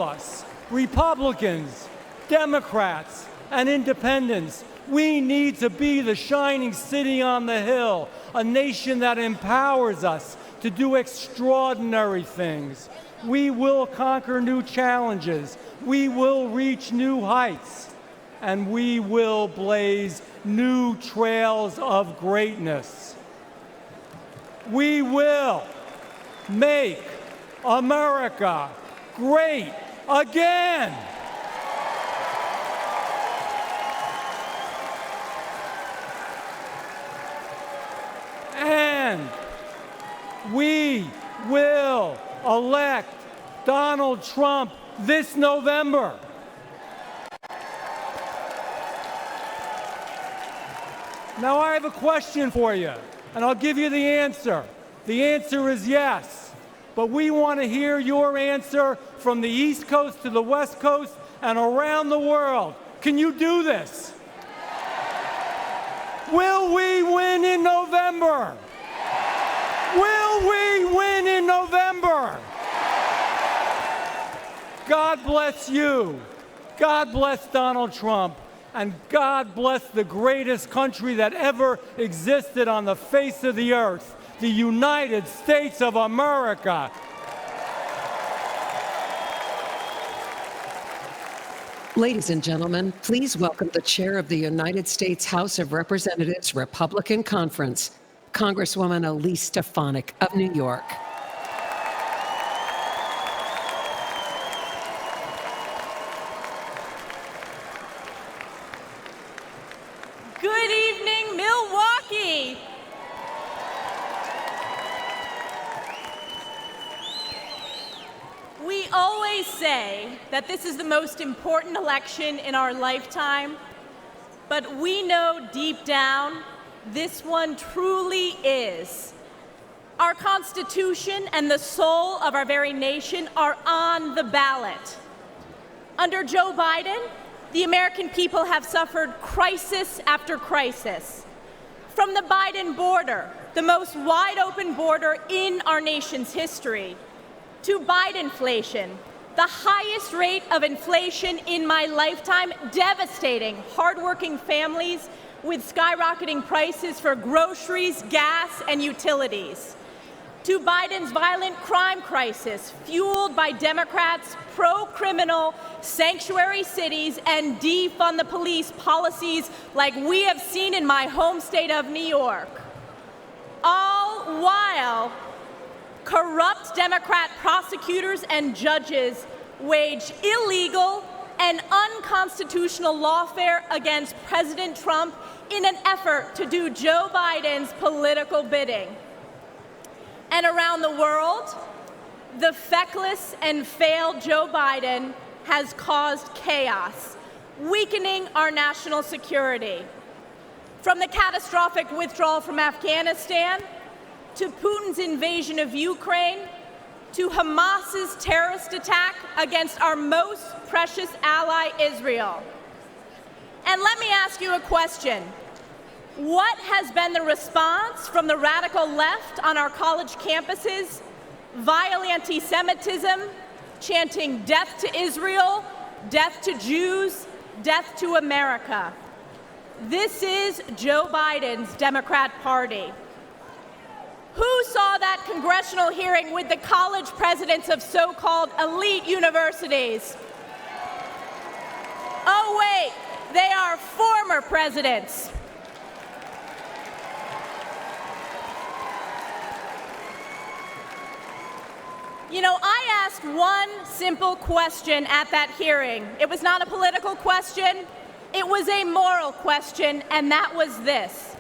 us, Republicans, Democrats, and independents, we need to be the shining city on the hill, a nation that empowers us to do extraordinary things. We will conquer new challenges. We will reach new heights. And we will blaze new trails of greatness. We will make America great again. And we will elect Donald Trump this November. Now I have a question for you, and I'll give you the answer. The answer is yes, but we want to hear your answer from the East Coast to the West Coast and around the world. Can you do this? Will we win in November? Will we win in November? God bless you. God bless Donald Trump. And God bless the greatest country that ever existed on the face of the earth, the United States of America. Ladies and gentlemen, please welcome the chair of the United States House of Representatives Republican Conference, Congresswoman Elise Stefanik of New York. Good evening, Milwaukee. We always say that this is the most important election in our lifetime, but we know deep down this one truly is. Our Constitution and the soul of our very nation are on the ballot. Under Joe Biden, the American people have suffered crisis after crisis. From the Biden border, the most wide-open border in our nation's history, to Bidenflation, the highest rate of inflation in my lifetime, devastating hardworking families with skyrocketing prices for groceries, gas, and utilities. To Biden's violent crime crisis, fueled by Democrats' pro-criminal sanctuary cities and defund the police policies like we have seen in my home state of New York. All while corrupt Democrat prosecutors and judges wage illegal and unconstitutional lawfare against President Trump in an effort to do Joe Biden's political bidding. And around the world, the feckless and failed Joe Biden has caused chaos, weakening our national security. From the catastrophic withdrawal from Afghanistan, to Putin's invasion of Ukraine, to Hamas's terrorist attack against our most precious ally, Israel. And let me ask you a question. What has been the response from the radical left on our college campuses? Vile anti-Semitism, chanting death to Israel, death to Jews, death to America. This is Joe Biden's Democrat Party. Who saw that congressional hearing with the college presidents of so-called elite universities? Oh, wait, they are former presidents. You know, I asked one simple question at that hearing. It was not a political question, it was a moral question, and that was this.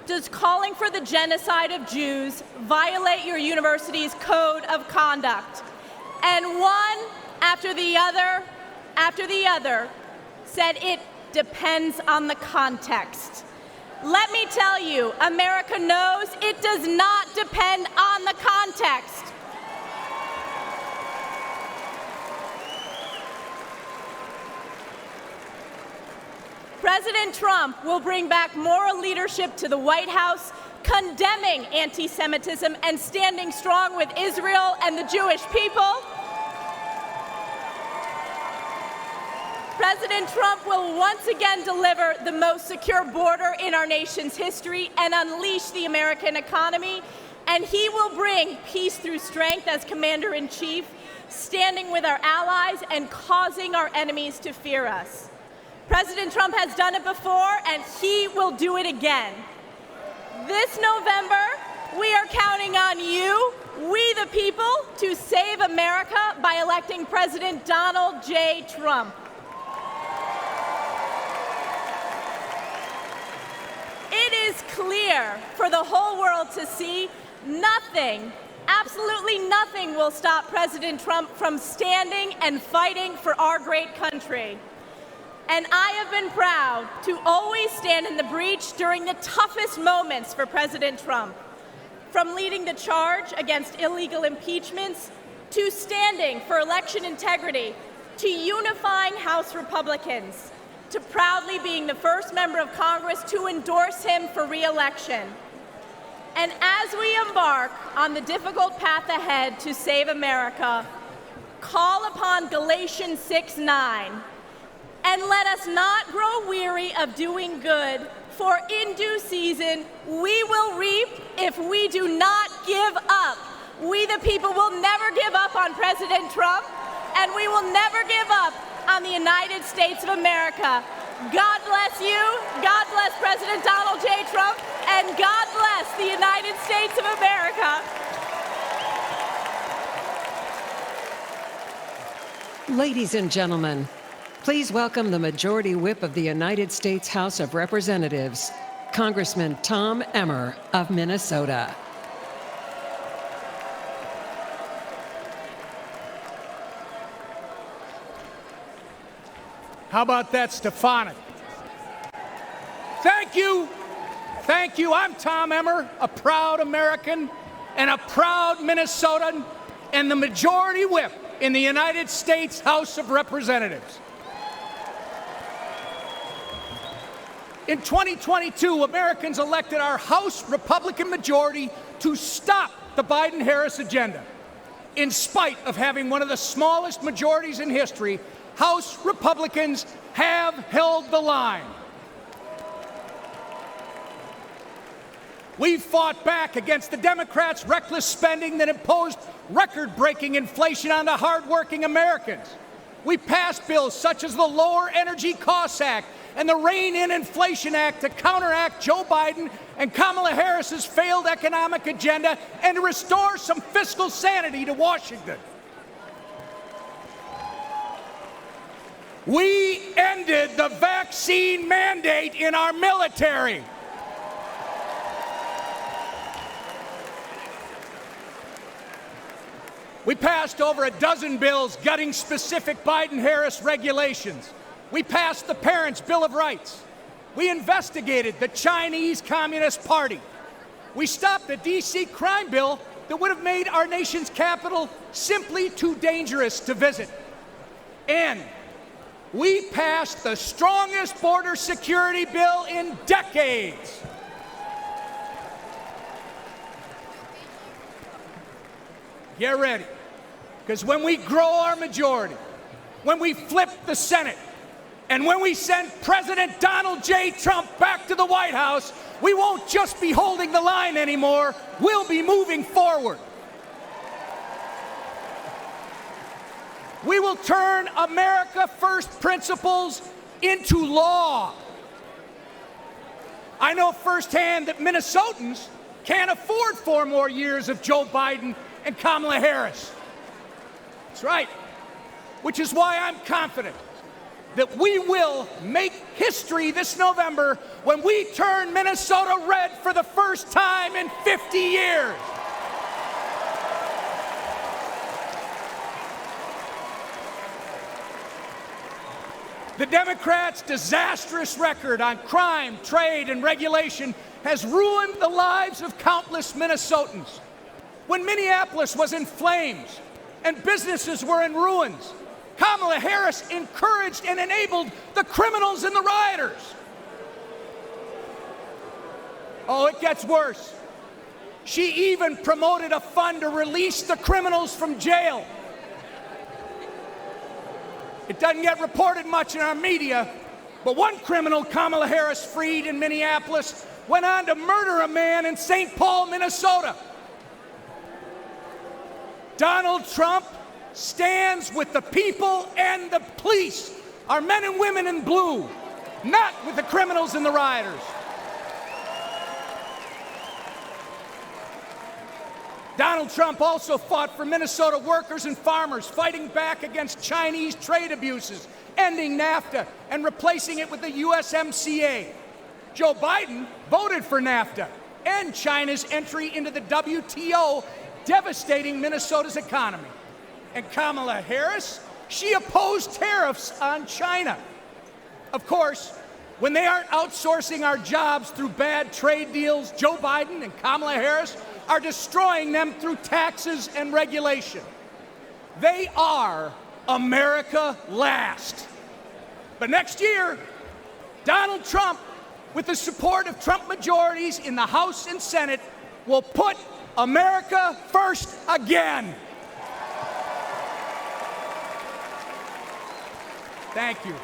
Does calling for the genocide of Jews violate your university's code of conduct? And one after the other, said it depends on the context. Let me tell you, America knows it does not depend on the context. President Trump will bring back moral leadership to the White House, condemning anti-Semitism and standing strong with Israel and the Jewish people. President Trump will once again deliver the most secure border in our nation's history and unleash the American economy. And he will bring peace through strength as Commander-in-Chief, standing with our allies and causing our enemies to fear us. President Trump has done it before, and he will do it again. This November, we are counting on you, we the people, to save America by electing President Donald J. Trump. It is clear for the whole world to see nothing, absolutely nothing will stop President Trump from standing and fighting for our great country. And I have been proud to always stand in the breach during the toughest moments for President Trump, from leading the charge against illegal impeachments, to standing for election integrity, to unifying House Republicans, to proudly being the first member of Congress to endorse him for re-election. And as we embark on the difficult path ahead to save America, call upon Galatians 6:9. And let us not grow weary of doing good, for in due season we will reap if we do not give up. We the people will never give up on President Trump, and we will never give up on the United States of America. God bless you, God bless President Donald J. Trump, and God bless the United States of America. Ladies and gentlemen, please welcome the Majority Whip of the United States House of Representatives, Congressman Tom Emmer of Minnesota. How about that, Stefanik? Thank you. Thank you. I'm Tom Emmer, a proud American and a proud Minnesotan, and the Majority Whip in the United States House of Representatives. In 2022, Americans elected our House Republican majority to stop the Biden-Harris agenda. In spite of having one of the smallest majorities in history, House Republicans have held the line. We fought back against the Democrats' reckless spending that imposed record-breaking inflation on the hardworking Americans. We passed bills such as the Lower Energy Costs Act and the Rein in Inflation Act to counteract Joe Biden and Kamala Harris's failed economic agenda and to restore some fiscal sanity to Washington. We ended the vaccine mandate in our military. We passed over a dozen bills gutting specific Biden-Harris regulations. We passed the Parents' Bill of Rights. We investigated the Chinese Communist Party. We stopped the D.C. crime bill that would have made our nation's capital simply too dangerous to visit. And we passed the strongest border security bill in decades. Get ready, because when we grow our majority, when we flip the Senate, And when we send President Donald J. Trump back to the White House, we won't just be holding the line anymore, we'll be moving forward. We will turn America First principles into law. I know firsthand that Minnesotans can't afford 4 more years of Joe Biden and Kamala Harris. That's right. Which is why I'm confident that we will make history this November when we turn Minnesota red for the first time in 50 years. The Democrats' disastrous record on crime, trade, and regulation has ruined the lives of countless Minnesotans. When Minneapolis was in flames and businesses were in ruins, Kamala Harris encouraged and enabled the criminals and the rioters. Oh, it gets worse. She even promoted a fund to release the criminals from jail. It doesn't get reported much in our media, but one criminal Kamala Harris freed in Minneapolis went on to murder a man in St. Paul, Minnesota. Donald Trump stands with the people and the police, our men and women in blue, not with the criminals and the rioters. Donald Trump also fought for Minnesota workers and farmers, fighting back against Chinese trade abuses, ending NAFTA, and replacing it with the USMCA. Joe Biden voted for NAFTA and China's entry into the WTO, devastating Minnesota's economy. And Kamala Harris, she opposed tariffs on China. Of course, when they aren't outsourcing our jobs through bad trade deals, Joe Biden and Kamala Harris are destroying them through taxes and regulation. They are America last. But next year, Donald Trump, with the support of Trump majorities in the House and Senate, will put America first again. Thank you.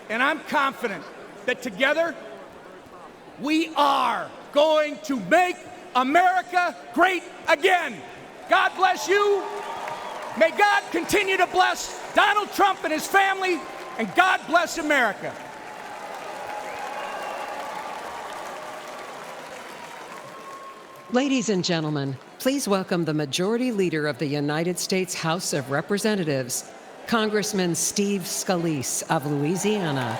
And I'm confident that together we are going to make America great again. God bless you. May God continue to bless Donald Trump and his family, and God bless America. Ladies and gentlemen, please welcome the Majority Leader of the United States House of Representatives, Congressman Steve Scalise of Louisiana.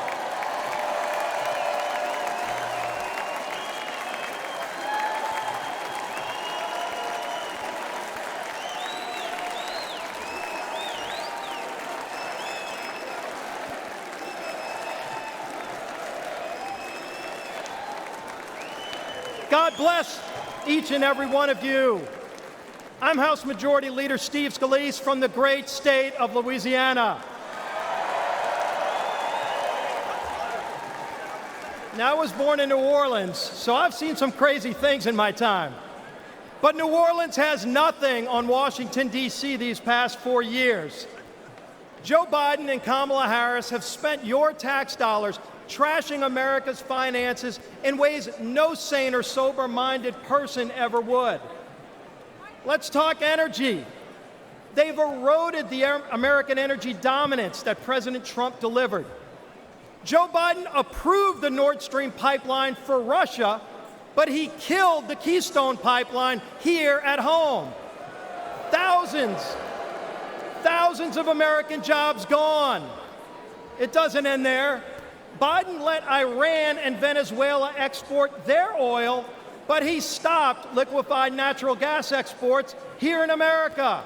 God bless each and every one of you. I'm House Majority Leader Steve Scalise from the great state of Louisiana. Now, I was born in New Orleans, so I've seen some crazy things in my time. But New Orleans has nothing on Washington, D.C. these past 4 years. Joe Biden and Kamala Harris have spent your tax dollars trashing America's finances in ways no sane or sober-minded person ever would. Let's talk energy. They've eroded the American energy dominance that President Trump delivered. Joe Biden approved the Nord Stream pipeline for Russia, but he killed the Keystone pipeline here at home. Thousands of American jobs gone. It doesn't end there. Biden let Iran and Venezuela export their oil, but he stopped liquefied natural gas exports here in America.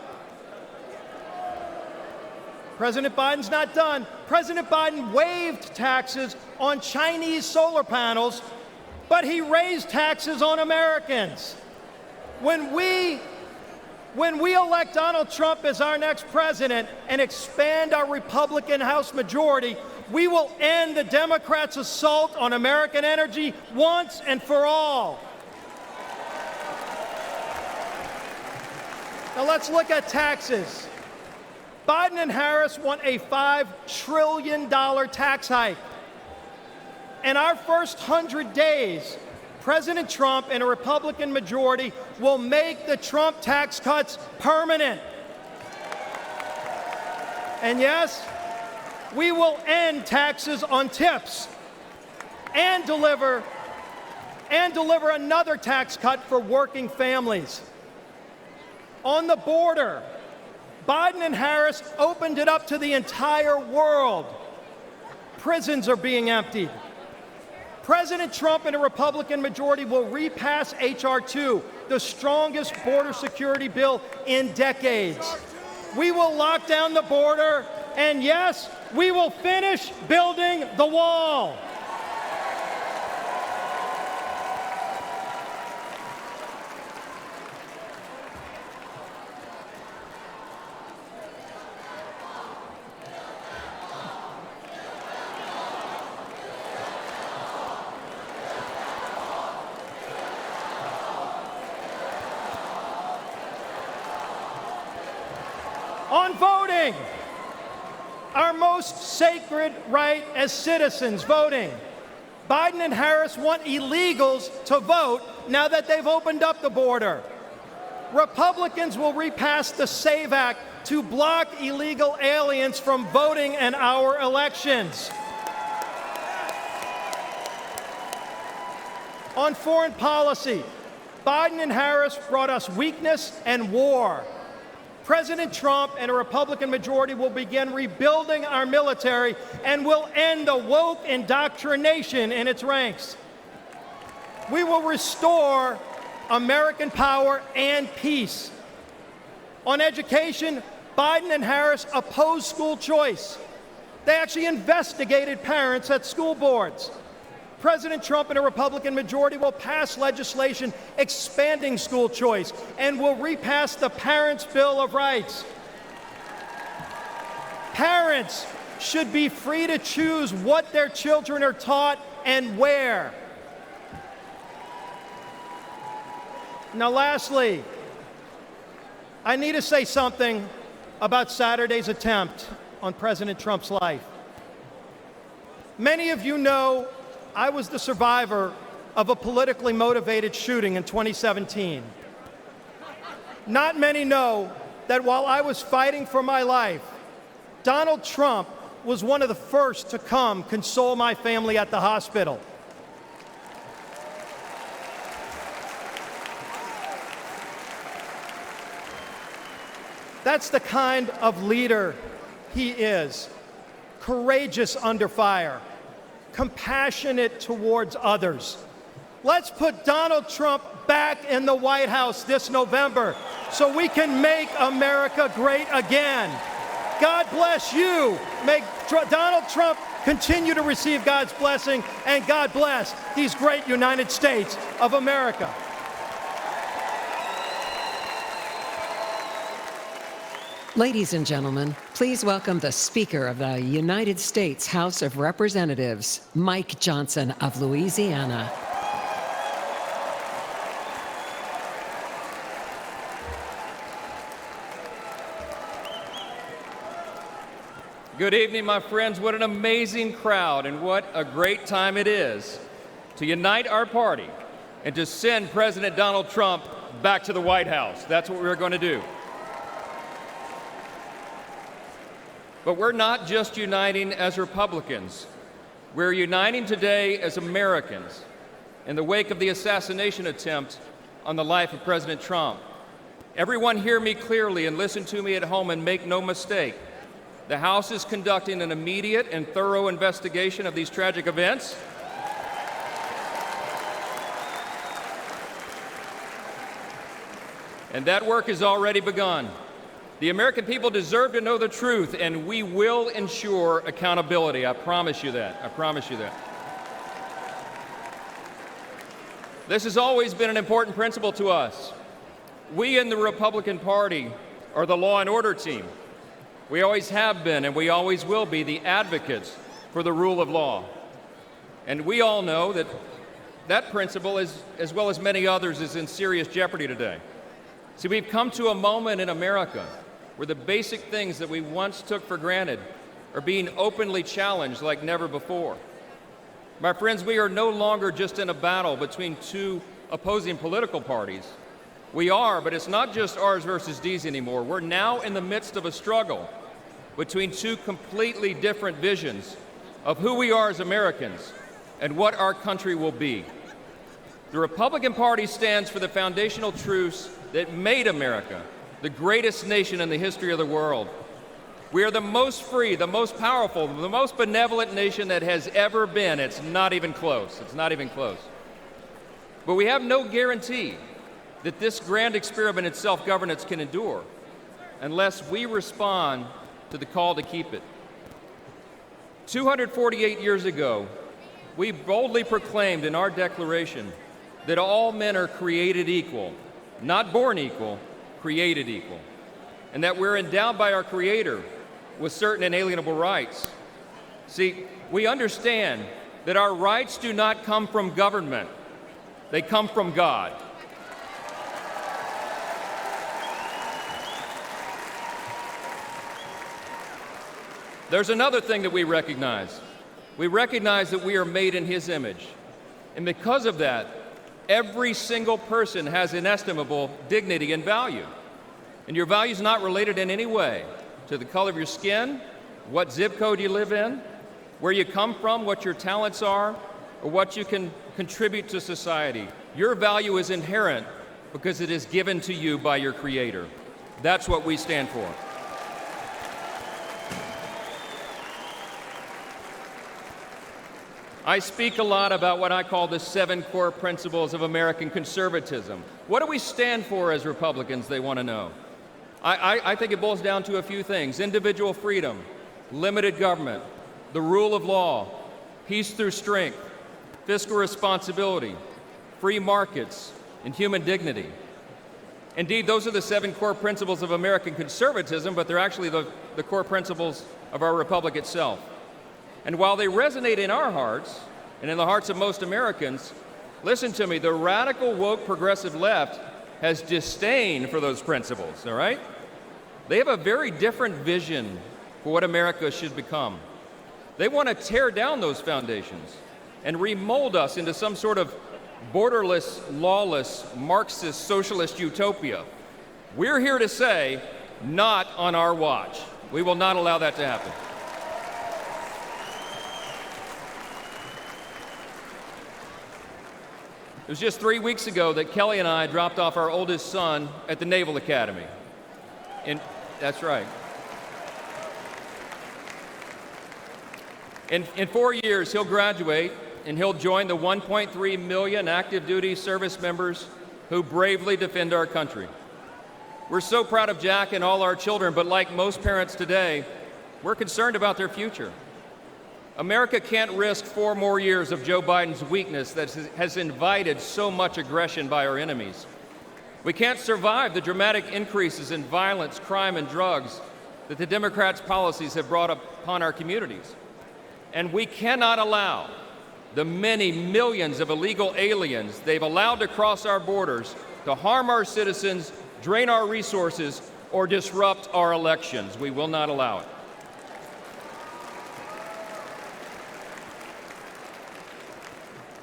President Biden's not done. President Biden waived taxes on Chinese solar panels, but he raised taxes on Americans. When we elect Donald Trump as our next president and expand our Republican House majority, we will end the Democrats' assault on American energy once and for all. Now let's look at taxes. Biden and Harris want a $5 trillion tax hike. In our first 100 days, President Trump and a Republican majority will make the Trump tax cuts permanent. And yes, we will end taxes on tips and deliver another tax cut for working families. On the border, Biden and Harris opened it up to the entire world. Prisons are being emptied. President Trump and a Republican majority will repass H.R. 2, the strongest border security bill in decades. We will lock down the border, and yes, we will finish building the wall. On voting, our most sacred right as citizens, voting. Biden and Harris want illegals to vote now that they've opened up the border. Republicans will repass the SAVE Act to block illegal aliens from voting in our elections. On foreign policy, Biden and Harris brought us weakness and war. President Trump and a Republican majority will begin rebuilding our military and will end the woke indoctrination in its ranks. We will restore American power and peace. On education, Biden and Harris opposed school choice. They actually investigated parents at school boards. President Trump and a Republican majority will pass legislation expanding school choice and will repass the Parents' Bill of Rights. Parents should be free to choose what their children are taught and where. Now, lastly, I need to say something about Saturday's attempt on President Trump's life. Many of you know I was the survivor of a politically motivated shooting in 2017. Not many know that while I was fighting for my life, Donald Trump was one of the first to come console my family at the hospital. That's the kind of leader he is. Courageous under fire. Compassionate towards others. Let's put Donald Trump back in the White House this November so we can make America great again. God bless you. May Donald Trump continue to receive God's blessing, and God bless these great United States of America. Ladies and gentlemen, please welcome the Speaker of the United States House of Representatives, Mike Johnson of Louisiana. Good evening, my friends. What an amazing crowd, and what a great time it is to unite our party and to send President Donald Trump back to the White House. That's what we're going to do. But we're not just uniting as Republicans. We're uniting today as Americans in the wake of the assassination attempt on the life of President Trump. Everyone hear me clearly and listen to me at home and make no mistake. The House is conducting an immediate and thorough investigation of these tragic events. And that work has already begun. The American people deserve to know the truth, and we will ensure accountability. I promise you that. I promise you that. This has always been an important principle to us. We in the Republican Party are the law and order team. We always have been, and we always will be, the advocates for the rule of law. And we all know that that principle, as well as many others, is in serious jeopardy today. See, we've come to a moment in America where the basic things that we once took for granted are being openly challenged like never before. My friends, we are no longer just in a battle between two opposing political parties. We are, but it's not just ours versus D's anymore. We're now in the midst of a struggle between two completely different visions of who we are as Americans and what our country will be. The Republican Party stands for the foundational truths that made America the greatest nation in the history of the world. We are the most free, the most powerful, the most benevolent nation that has ever been. It's not even close. It's not even close. But we have no guarantee that this grand experiment in self-governance can endure unless we respond to the call to keep it. 248 years ago, we boldly proclaimed in our Declaration that all men are created equal, not born equal, created equal, and that we're endowed by our Creator with certain inalienable rights. See, we understand that our rights do not come from government, they come from God. There's another thing that we recognize. We recognize that we are made in His image. And because of that, every single person has inestimable dignity and value. And your value is not related in any way to the color of your skin, what zip code you live in, where you come from, what your talents are, or what you can contribute to society. Your value is inherent because it is given to you by your Creator. That's what we stand for. I speak a lot about what I call the 7 core principles of American conservatism. What do we stand for as Republicans, they want to know? I think it boils down to a few things: individual freedom, limited government, the rule of law, peace through strength, fiscal responsibility, free markets, and human dignity. Indeed, those are the 7 core principles of American conservatism, but they're actually the core principles of our republic itself. And while they resonate in our hearts and in the hearts of most Americans, listen to me, the radical, woke, progressive left has disdain for those principles, all right? They have a very different vision for what America should become. They want to tear down those foundations and remold us into some sort of borderless, lawless, Marxist, socialist utopia. We're here to say, not on our watch. We will not allow that to happen. It was just 3 weeks ago that Kelly and I dropped off our oldest son at the Naval Academy. That's right. In 4 years, he'll graduate and he'll join the 1.3 million active duty service members who bravely defend our country. We're so proud of Jack and all our children, but like most parents today, we're concerned about their future. America can't risk 4 more years of Joe Biden's weakness that has invited so much aggression by our enemies. We can't survive the dramatic increases in violence, crime, and drugs that the Democrats' policies have brought upon our communities. And we cannot allow the many millions of illegal aliens they've allowed to cross our borders to harm our citizens, drain our resources, or disrupt our elections. We will not allow it.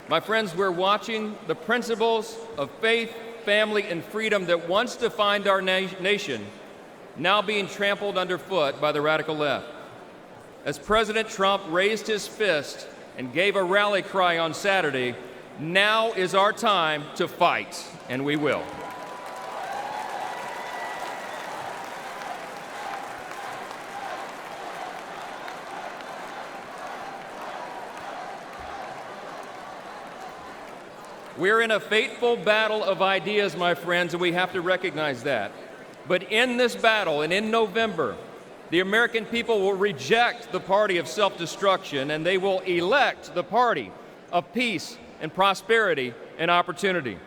My friends, we're watching the principles of faith, family, and freedom that once defined our nation now being trampled underfoot by the radical left. As President Trump raised his fist and gave a rally cry on Saturday, now is our time to fight, and we will. We're in a fateful battle of ideas, my friends, and we have to recognize that. But in this battle, and in November, the American people will reject the party of self-destruction, and they will elect the party of peace and prosperity and opportunity.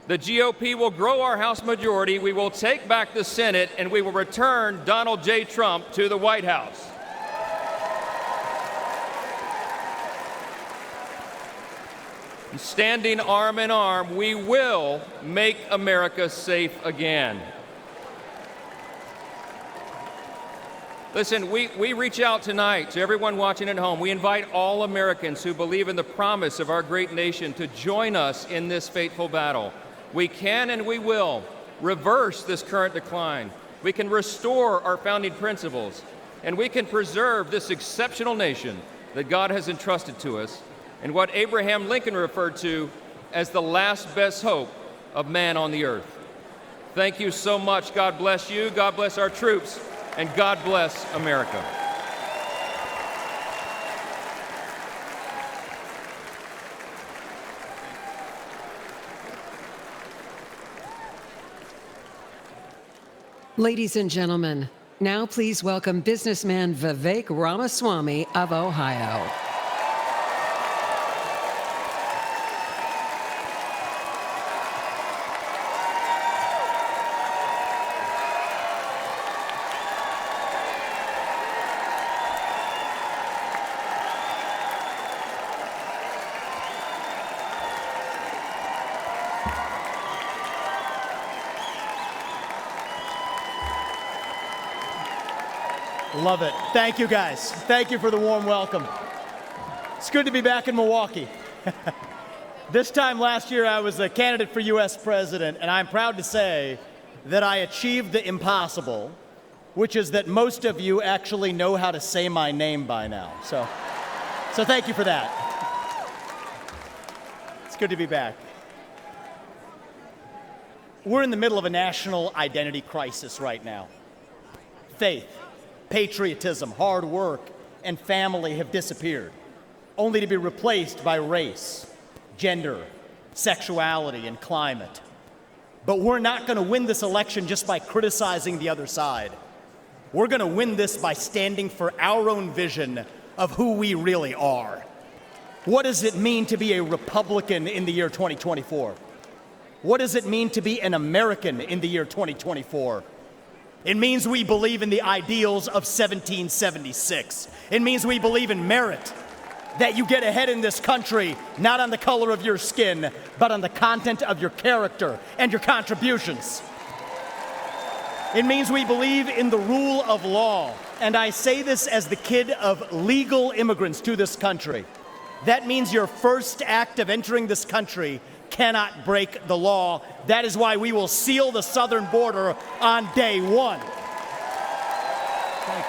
The GOP will grow our House majority, we will take back the Senate, and we will return Donald J. Trump to the White House. Standing arm in arm, we will make America safe again. Listen, we reach out tonight to everyone watching at home. We invite all Americans who believe in the promise of our great nation to join us in this fateful battle. We can and we will reverse this current decline. We can restore our founding principles, and we can preserve this exceptional nation that God has entrusted to us and what Abraham Lincoln referred to as the last best hope of man on the earth. Thank you so much. God bless you, God bless our troops, and God bless America. Ladies and gentlemen, now please welcome businessman Vivek Ramaswamy of Ohio. Love it. Thank you, guys. Thank you for the warm welcome. It's good to be back in Milwaukee. This time last year, I was a candidate for U.S. president, and I'm proud to say that I achieved the impossible, which is that most of you actually know how to say my name by now. So thank you for that. It's good to be back. We're in the middle of a national identity crisis right now. Faith, patriotism, hard work, and family have disappeared, only to be replaced by race, gender, sexuality, and climate. But we're not going to win this election just by criticizing the other side. We're going to win this by standing for our own vision of who we really are. What does it mean to be a Republican in the year 2024? What does it mean to be an American in the year 2024? It means we believe in the ideals of 1776. It means we believe in merit, that you get ahead in this country, not on the color of your skin, but on the content of your character and your contributions. It means we believe in the rule of law. And I say this as the kid of legal immigrants to this country. That means your first act of entering this country cannot break the law. That is why we will seal the southern border on day one. Thank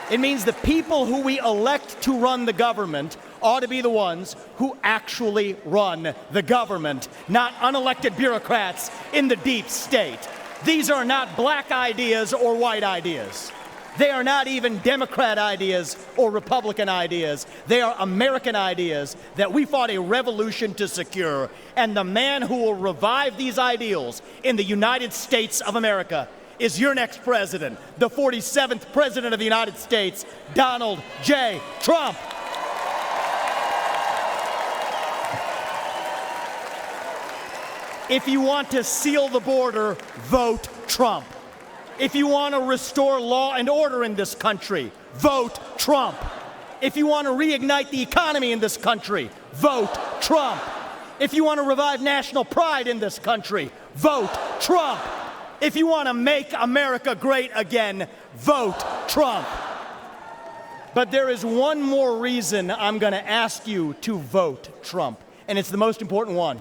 you. It means the people who we elect to run the government ought to be the ones who actually run the government, not unelected bureaucrats in the deep state. These are not black ideas or white ideas. They are not even Democrat ideas or Republican ideas. They are American ideas that we fought a revolution to secure. And the man who will revive these ideals in the United States of America is your next president, the 47th president of the United States, Donald J. Trump. If you want to seal the border, vote Trump. If you want to restore law and order in this country, vote Trump. If you want to reignite the economy in this country, vote Trump. If you want to revive national pride in this country, vote Trump. If you want to make America great again, vote Trump. But there is one more reason I'm going to ask you to vote Trump, and it's the most important one.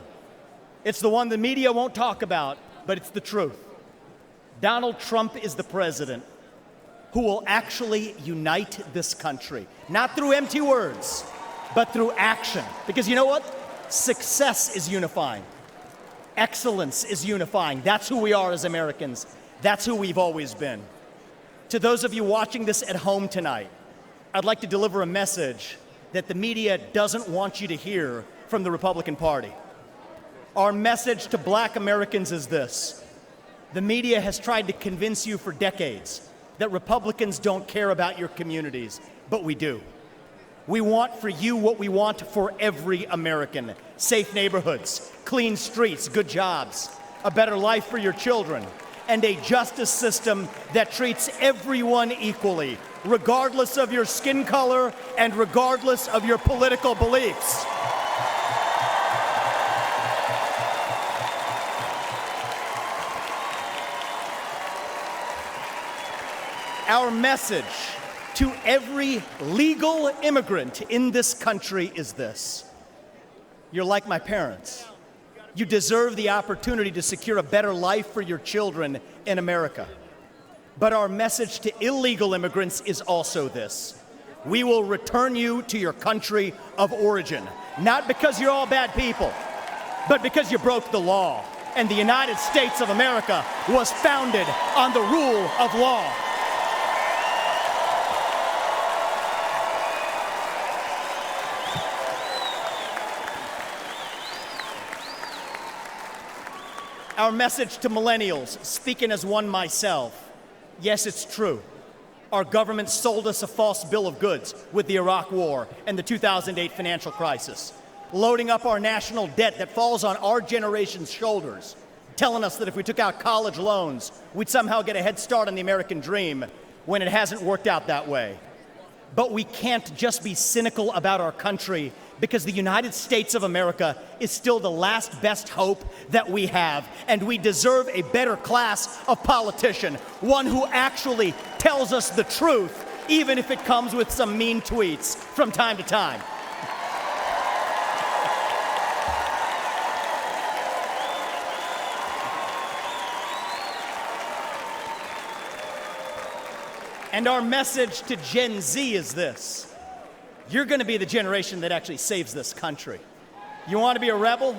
It's the one the media won't talk about, but it's the truth. Donald Trump is the president who will actually unite this country, not through empty words, but through action. Because you know what? Success is unifying. Excellence is unifying. That's who we are as Americans. That's who we've always been. To those of you watching this at home tonight, I'd like to deliver a message that the media doesn't want you to hear from the Republican Party. Our message to black Americans is this. The media has tried to convince you for decades that Republicans don't care about your communities, but we do. We want for you what we want for every American: safe neighborhoods, clean streets, good jobs, a better life for your children, and a justice system that treats everyone equally, regardless of your skin color and regardless of your political beliefs. Our message to every legal immigrant in this country is this: you're like my parents. You deserve the opportunity to secure a better life for your children in America. But our message to illegal immigrants is also this: we will return you to your country of origin, not because you're all bad people, but because you broke the law. And the United States of America was founded on the rule of law. Our message to millennials, speaking as one myself: yes, it's true. Our government sold us a false bill of goods with the Iraq War and the 2008 financial crisis, loading up our national debt that falls on our generation's shoulders, telling us that if we took out college loans, we'd somehow get a head start on the American dream, when it hasn't worked out that way. But we can't just be cynical about our country, because the United States of America is still the last best hope that we have, and we deserve a better class of politician, one who actually tells us the truth, even if it comes with some mean tweets from time to time. And our message to Gen Z is this: you're going to be the generation that actually saves this country. You want to be a rebel?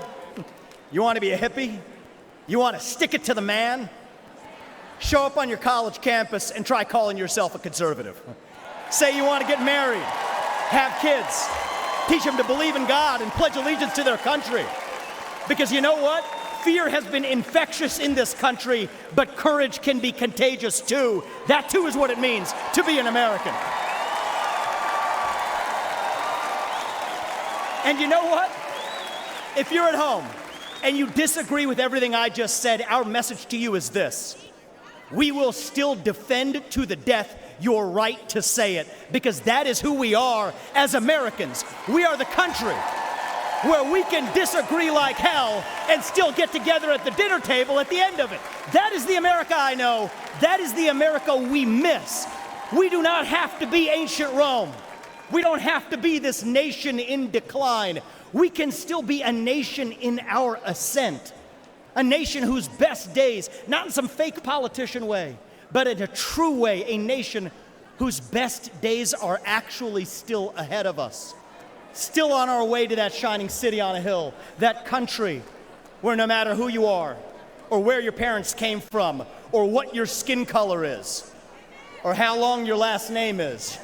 You want to be a hippie? You want to stick it to the man? Show up on your college campus and try calling yourself a conservative. Say you want to get married, have kids, teach them to believe in God and pledge allegiance to their country. Because you know what? Fear has been infectious in this country, but courage can be contagious too. That too is what it means to be an American. And you know what? If you're at home and you disagree with everything I just said, our message to you is this: we will still defend to the death your right to say it, because that is who we are as Americans. We are the country where we can disagree like hell and still get together at the dinner table at the end of it. That is the America I know. That is the America we miss. We do not have to be ancient Rome. We don't have to be this nation in decline. We can still be a nation in our ascent. A nation whose best days, not in some fake politician way, but in a true way, a nation whose best days are actually still ahead of us. Still on our way to that shining city on a hill, that country where no matter who you are, or where your parents came from, or what your skin color is, or how long your last name is,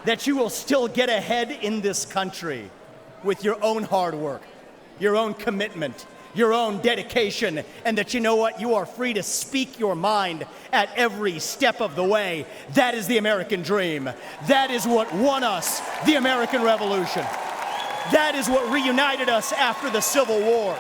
that you will still get ahead in this country with your own hard work, your own commitment, your own dedication, and that you know what? You are free to speak your mind at every step of the way. That is the American dream. That is what won us the American Revolution. That is what reunited us after the Civil War.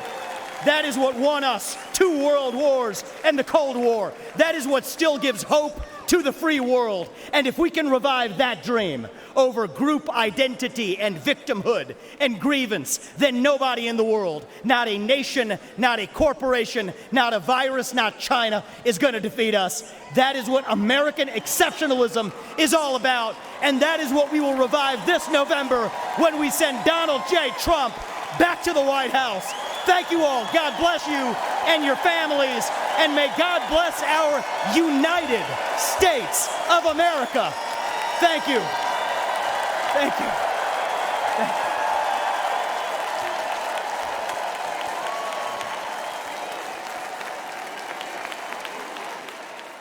That is what won us 2 world wars and the Cold War. That is what still gives hope to the free world. And if we can revive that dream over group identity and victimhood and grievance, then nobody in the world, not a nation, not a corporation, not a virus, not China, is going to defeat us. That is what American exceptionalism is all about. And that is what we will revive this November when we send Donald J. Trump back to the White House. Thank you all. God bless you and your families. And may God bless our United States of America. Thank you. Thank you. Thank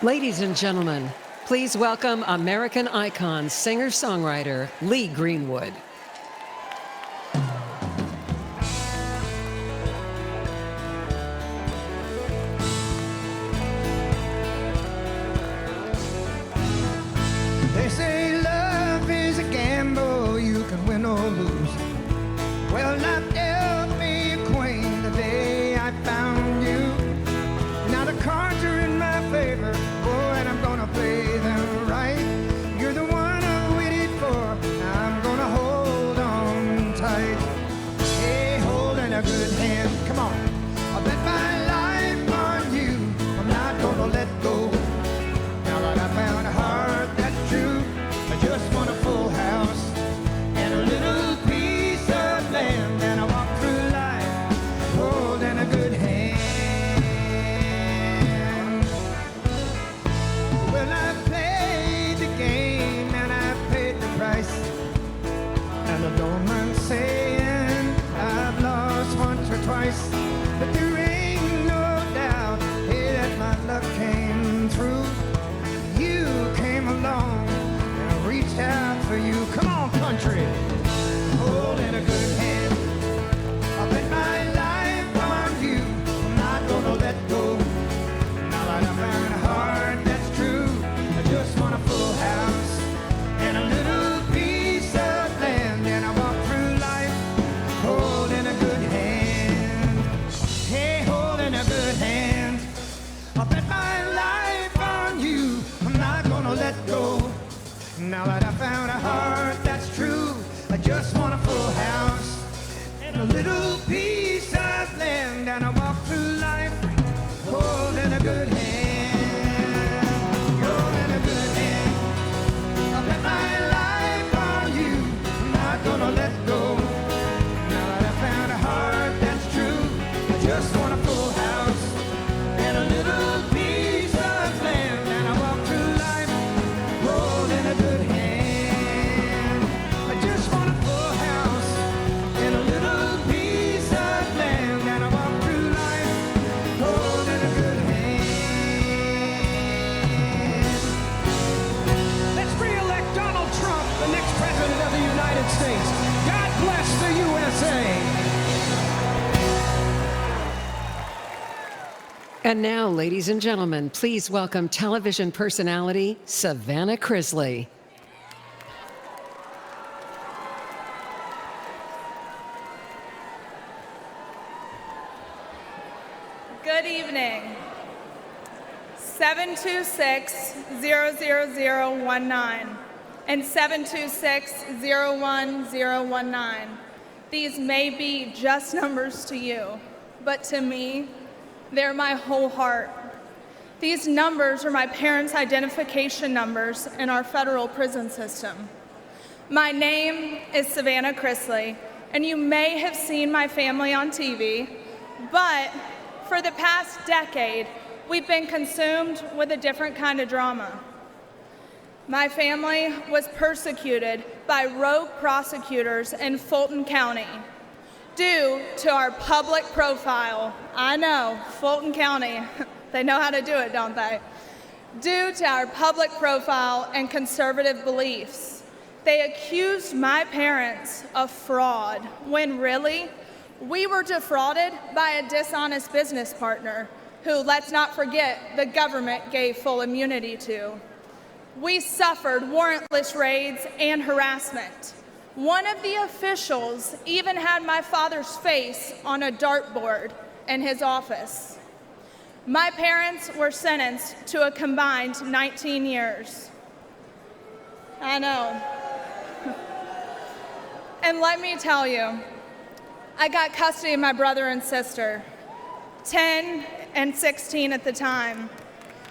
you. Ladies and gentlemen, please welcome American icon, singer-songwriter Lee Greenwood. They say love is a gamble, you can win or lose. Well, life dealt me a queen the day I found you. Now the cards are in my favor, boy, and I'm gonna play them right. You're the one I waited for, I'm gonna hold for you. Come on, country. Holding a good hand. I bet my life on you. I'm not gonna let go. Now that I found a heart that's true, I just want a full house and a little piece of land. And I walk through life holding a good hand. Hey, holding a good hand. I bet my life on you. I'm not gonna let go. Now that I found a heart that's true, I just want a full house and a little piece of land. And I walk through life holding a good hand. Holding a good hand. I bet my life on you. I'm not gonna let go. Now that I found a heart that's true, I just want a full house and a little piece of land. And I walk through life holding a good hand. I just want a full house and a little piece of land. And I walk through life holding a good hand. Let's re-elect Donald Trump, the next president of the United States. God bless the USA. And now, ladies and gentlemen, please welcome television personality Savannah Chrisley. Good evening. 726-00019 and 726-01019. These may be just numbers to you, but to me, they're my whole heart. These numbers are my parents' identification numbers in our federal prison system. My name is Savannah Chrisley, and you may have seen my family on TV, but for the past decade, we've been consumed with a different kind of drama. My family was persecuted by rogue prosecutors in Fulton County due to our public profile. I know, Fulton County, they know how to do it, don't they? Due to our public profile and conservative beliefs. They accused my parents of fraud, when really, we were defrauded by a dishonest business partner who, let's not forget, the government gave full immunity to. We suffered warrantless raids and harassment. One of the officials even had my father's face on a dartboard in his office. My parents were sentenced to a combined 19 years. I know. And let me tell you, I got custody of my brother and sister, 10 and 16 at the time.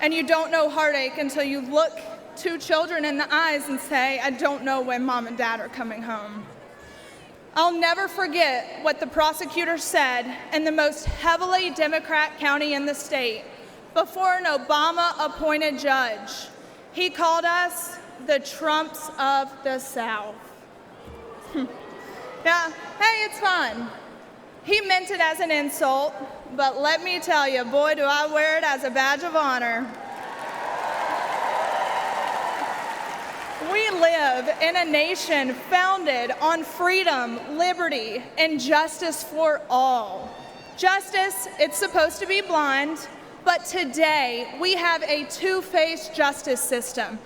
And you don't know heartache until you look two children in the eyes and say, I don't know when mom and dad are coming home. I'll never forget what the prosecutor said in the most heavily Democrat county in the state before an Obama-appointed judge. He called us the Trumps of the South. Yeah, hey, it's fun. He meant it as an insult, but let me tell you, boy, do I wear it as a badge of honor. We live in a nation founded on freedom, liberty, and justice for all. Justice, it's supposed to be blind, but today we have a two-faced justice system.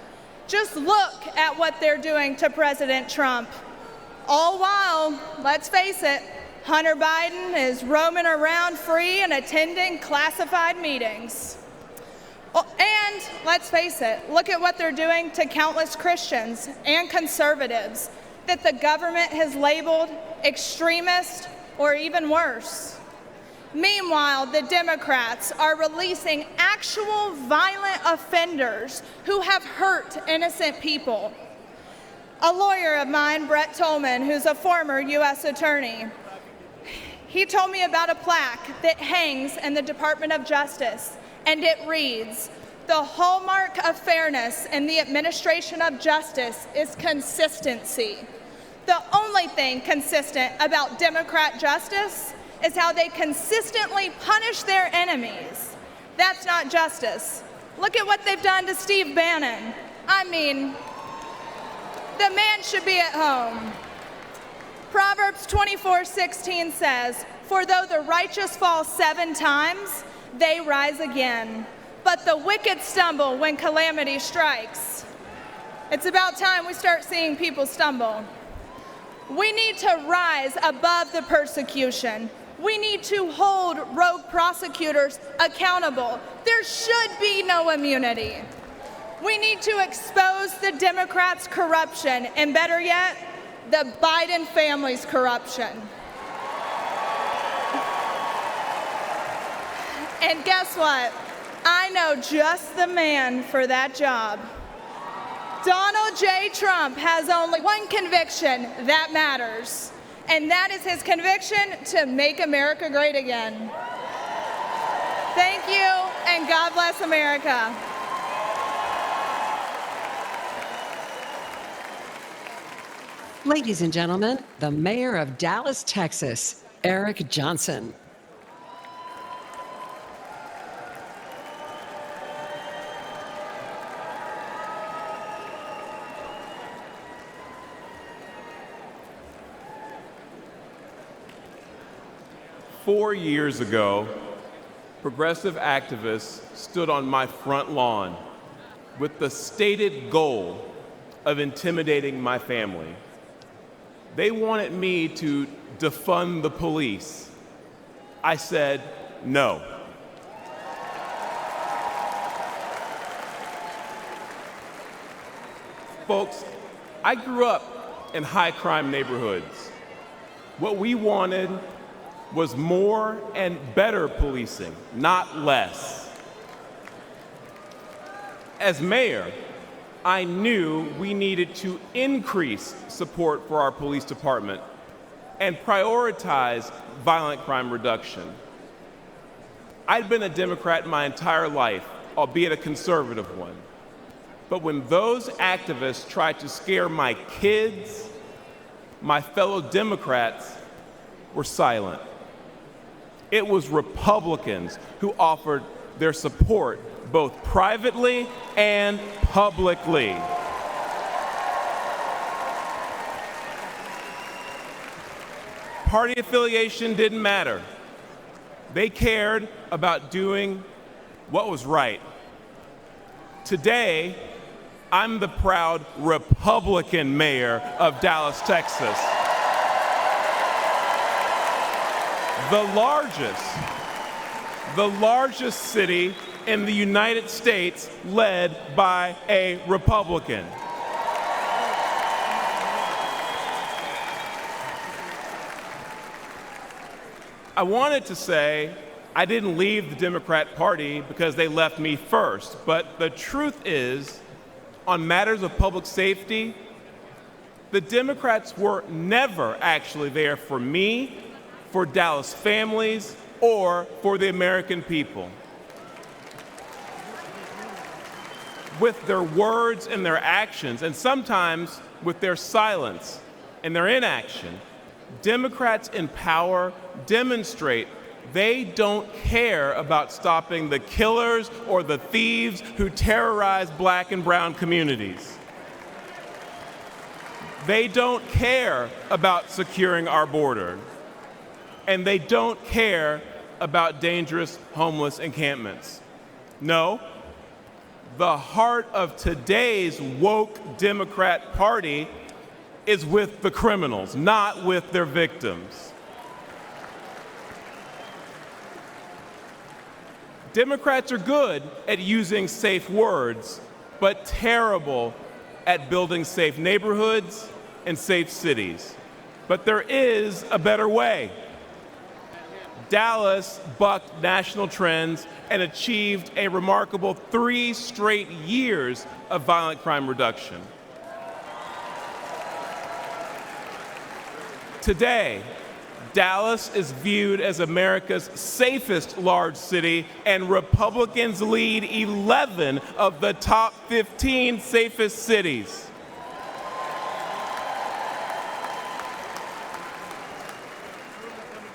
Just look at what they're doing to President Trump. All while, let's face it, Hunter Biden is roaming around free and attending classified meetings. And let's face it, look at what they're doing to countless Christians and conservatives that the government has labeled extremist or even worse. Meanwhile, the Democrats are releasing actual violent offenders who have hurt innocent people. A lawyer of mine, Brett Tolman, who's a former U.S. attorney, he told me about a plaque that hangs in the Department of Justice, and it reads, "The hallmark of fairness in the administration of justice is consistency. The only thing consistent about Democrat justice is how they consistently punish their enemies. That's not justice. Look at what they've done to Steve Bannon. I mean, the man should be at home. Proverbs 24:16 says, "For though the righteous fall 7 times, they rise again. But the wicked stumble when calamity strikes." It's about time we start seeing people stumble. We need to rise above the persecution. We need to hold rogue prosecutors accountable. There should be no immunity. We need to expose the Democrats' corruption, and better yet, the Biden family's corruption. And guess what? I know just the man for that job. Donald J. Trump has only one conviction that matters, and that is his conviction to make America great again. Thank you, and God bless America. Ladies and gentlemen, the mayor of Dallas, Texas, Eric Johnson. Four years ago, progressive activists stood on my front lawn with the stated goal of intimidating my family. They wanted me to defund the police. I said no. Folks, I grew up in high-crime neighborhoods. What we wanted was more and better policing, not less. As mayor, I knew we needed to increase support for our police department and prioritize violent crime reduction. I'd been a Democrat my entire life, albeit a conservative one. But when those activists tried to scare my kids, my fellow Democrats were silent. It was Republicans who offered their support both privately and publicly. Party affiliation didn't matter. They cared about doing what was right. Today, I'm the proud Republican mayor of Dallas, Texas. The largest city in the United States led by a Republican. I wanted to say I didn't leave the Democrat Party because they left me first, but the truth is, on matters of public safety, the Democrats were never actually there for me, for Dallas families, or for the American people. With their words and their actions, and sometimes with their silence and their inaction, Democrats in power demonstrate they don't care about stopping the killers or the thieves who terrorize Black and brown communities. They don't care about securing our border. And they don't care about dangerous homeless encampments. No, the heart of today's woke Democrat Party is with the criminals, not with their victims. Democrats are good at using safe words, but terrible at building safe neighborhoods and safe cities. But there is a better way. Dallas bucked national trends and achieved a remarkable 3 straight years of violent crime reduction. Today, Dallas is viewed as America's safest large city, and Republicans lead 11 of the top 15 safest cities.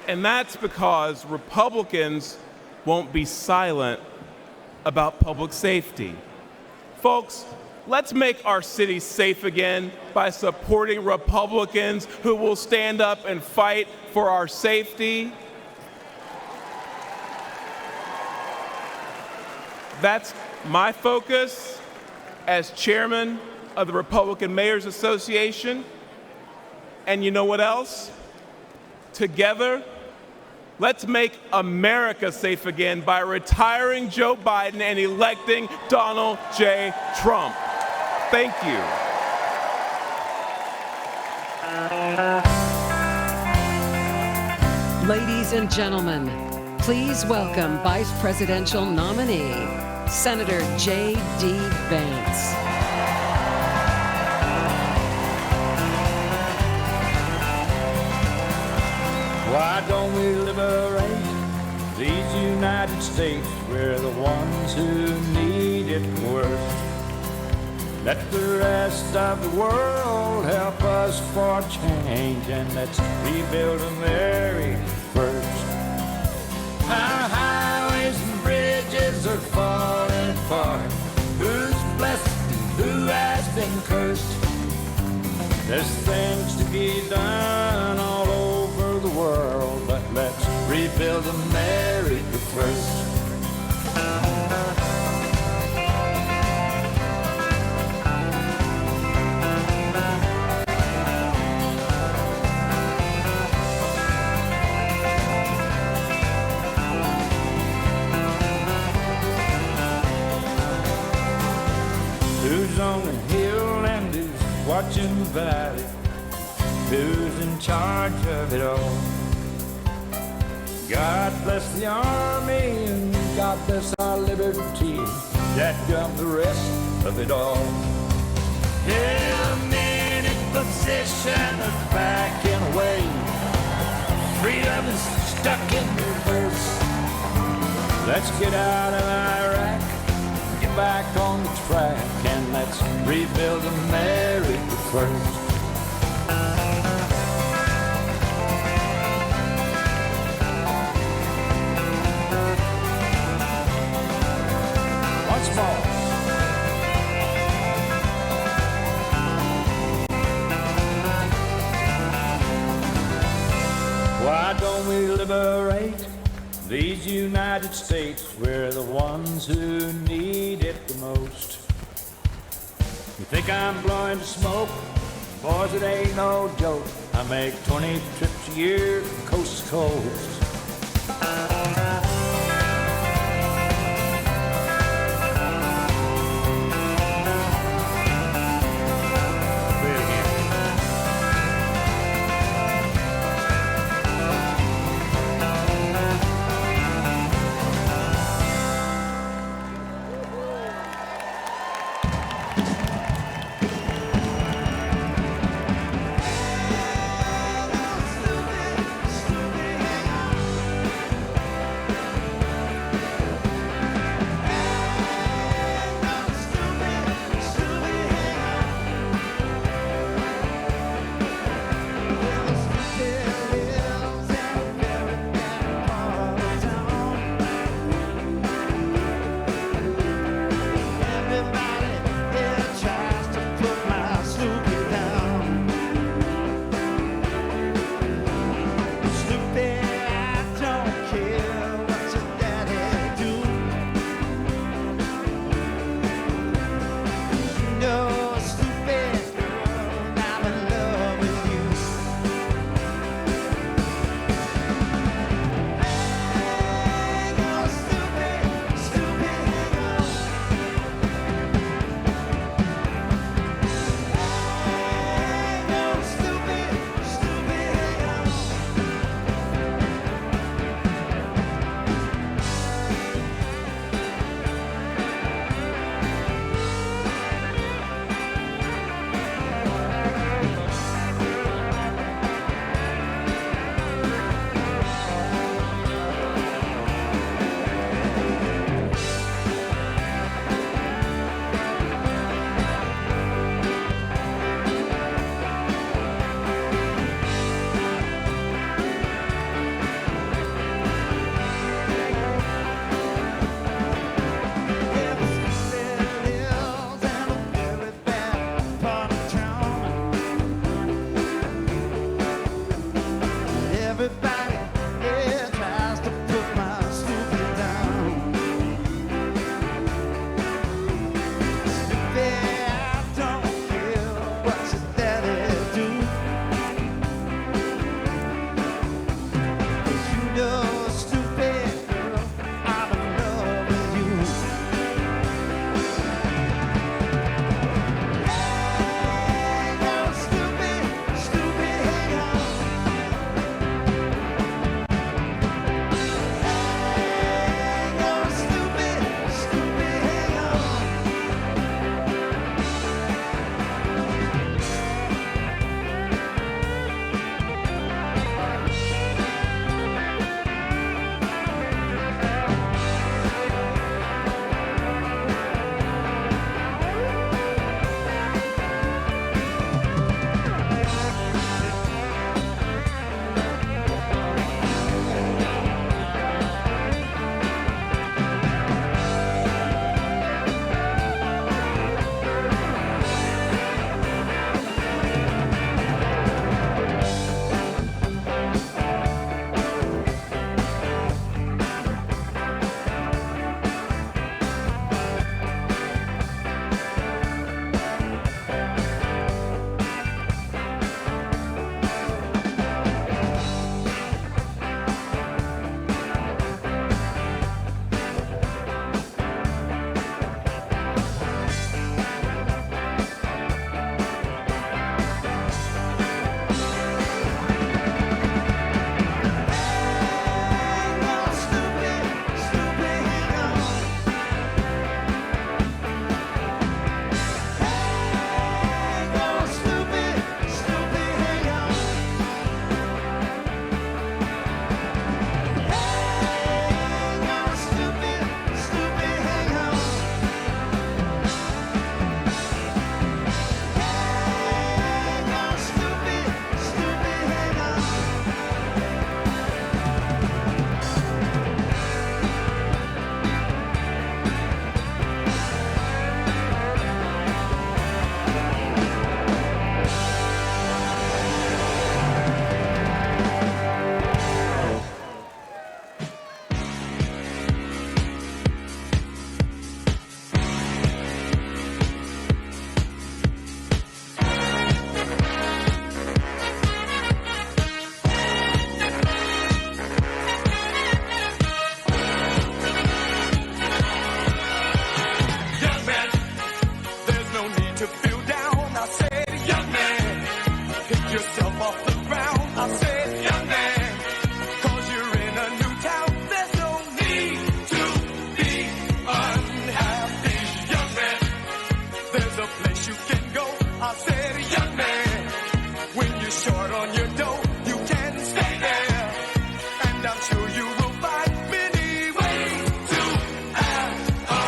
And that's because Republicans won't be silent about public safety. Folks, let's make our city safe again by supporting Republicans who will stand up and fight for our safety. That's my focus as chairman of the Republican Mayors Association. And you know what else? Together, let's make America safe again by retiring Joe Biden and electing Donald J. Trump. Thank you. Ladies and gentlemen, please welcome Vice Presidential nominee, Senator J.D. Vance. Why don't we liberate these United States? We're the ones who need it worst. Let the rest of the world help us for change, and let's rebuild America first. Our highways and bridges are falling apart. Who's blessed and who has been cursed? There's things to be done all over the world, but let's rebuild America first. Who's on the hill and who's watching the valley? Who's in charge of it all? God bless the army and God bless our liberty. That comes the rest of it all. Held men in position of backing away. Freedom is stuck in reverse. Let's get out of Iraq, get back on the track, and let's rebuild America first. Once more. Why don't we liberate these United States? We're the ones who need it the most. You think I'm blowing smoke? Boys, it ain't no joke. I make 20 trips a year from coast to coast. Pick yourself off the ground. I said, young man, 'cause you're in a new town. There's no need to be unhappy, young man. There's a place you can go. I said, young man, when you're short on your dough, you can stay there. And I'm sure you will find many ways to have a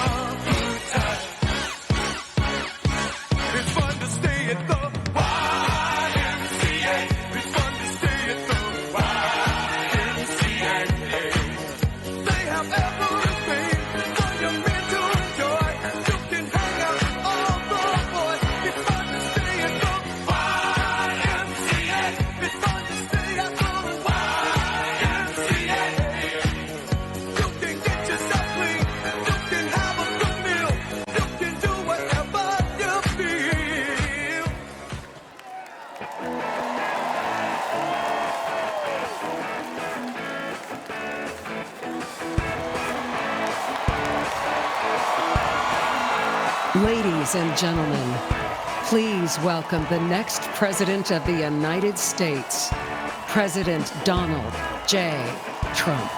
good time. It's fun to stay at the YMCA. It's fun to stay at the YMCA. They have everything for young men to enjoy. You can hang out with all the boys. It's fun to stay at the YMCA. It's fun to stay at the YMCA. You can get yourself clean. You can have a good meal. You can do whatever you feel. Ladies and gentlemen, please welcome the next President of the United States, President Donald J. Trump.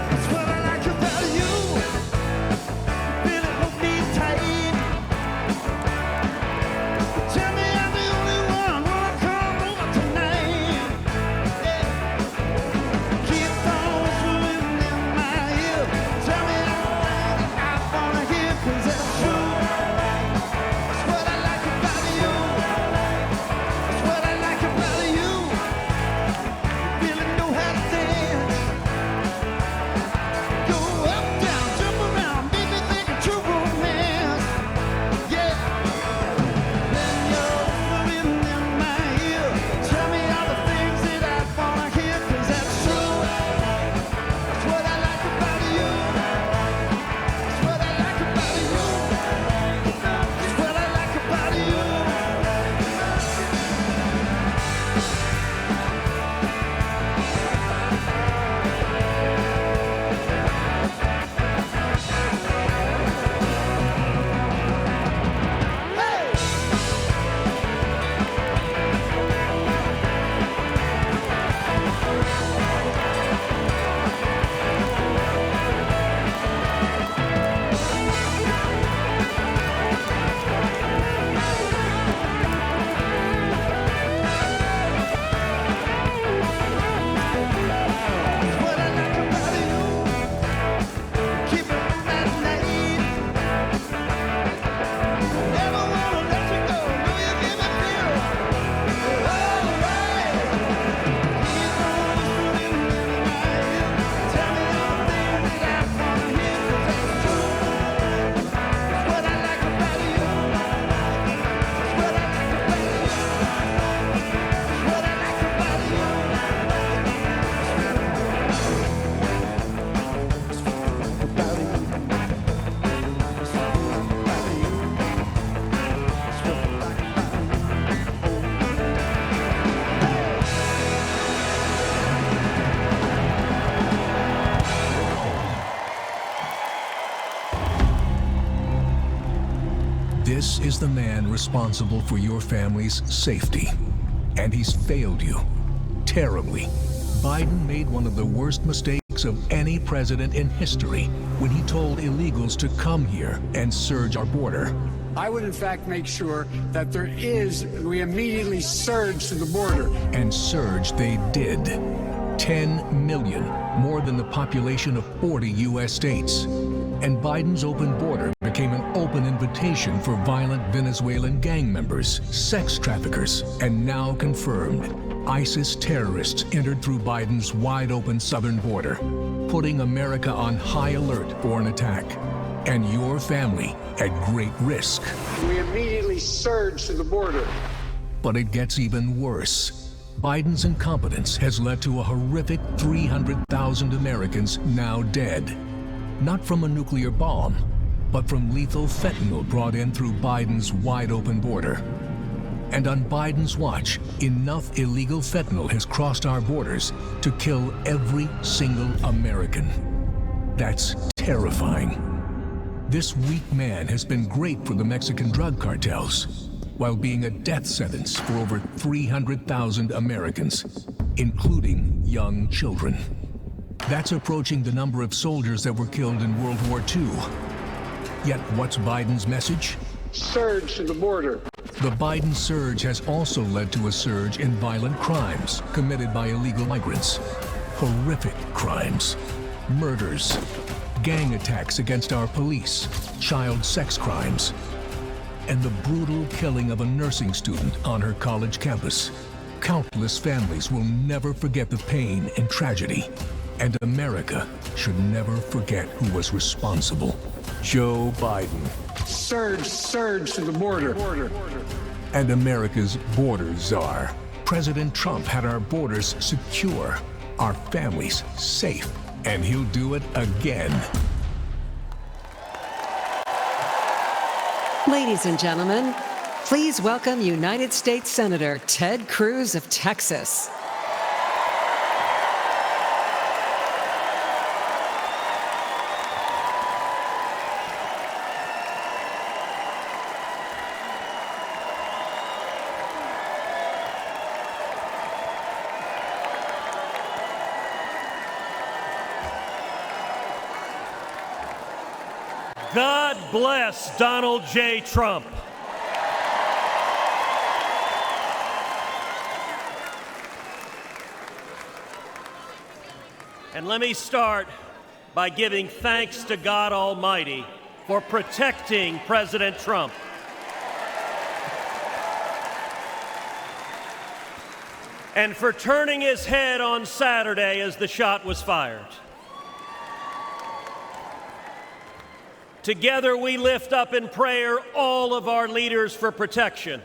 That's what I like about you. Really hold me tight. Tell me I'm the only one when I come over tonight. Yeah. Keep on whistling in my ear. Tell me everything that I wanna hear, 'cause it's true. That's what I like about you. That's what I like about you. You really know how to dance. Go up, down, jump around, make me think of true romance. Yeah. Then you're whistling in my ear. Tell me all the things that I wanna hear, 'cause that's true. That's what I like about you. That's what I like about you. That's what I like about you. Keep it from that night. Never wanna let you go. Know you give me feel. All right. Keep on whistling in my ear. Tell me all the things that I wanna hear, 'cause that's true. That's what I like about you. That's what I like about you. That's what I like about you. This is the man responsible for your family's safety. And he's failed you terribly. Biden made one of the worst mistakes of any president in history when he told illegals to come here and surge our border. I would, in fact, make sure that we immediately surge to the border. And surge they did. 10 million, more than the population of 40 U.S. states. And Biden's open border became an open invitation for violent Venezuelan gang members, sex traffickers, and now confirmed, ISIS terrorists entered through Biden's wide-open southern border, putting America on high alert for an attack, and your family at great risk. We immediately surge to the border. But it gets even worse. Biden's incompetence has led to a horrific 300,000 Americans now dead. Not from a nuclear bomb, but from lethal fentanyl brought in through Biden's wide-open border. And on Biden's watch, enough illegal fentanyl has crossed our borders to kill every single American. That's terrifying. This weak man has been great for the Mexican drug cartels, while being a death sentence for over 300,000 Americans, including young children. That's approaching the number of soldiers that were killed in World War II. Yet what's Biden's message? Surge to the border. The Biden surge has also led to a surge in violent crimes committed by illegal migrants. Horrific crimes. Murders. Gang attacks against our police. Child sex crimes. And the brutal killing of a nursing student on her college campus. Countless families will never forget the pain and tragedy. And America should never forget who was responsible. Joe Biden. Surge to the border. And America's border czar. President Trump had our borders secure, our families safe, and he'll do it again. Ladies and gentlemen, please welcome United States Senator Ted Cruz of Texas. God bless Donald J. Trump. And let me start by giving thanks to God Almighty for protecting President Trump. And for turning his head on Saturday as the shot was fired. Together we lift up in prayer all of our leaders for protection.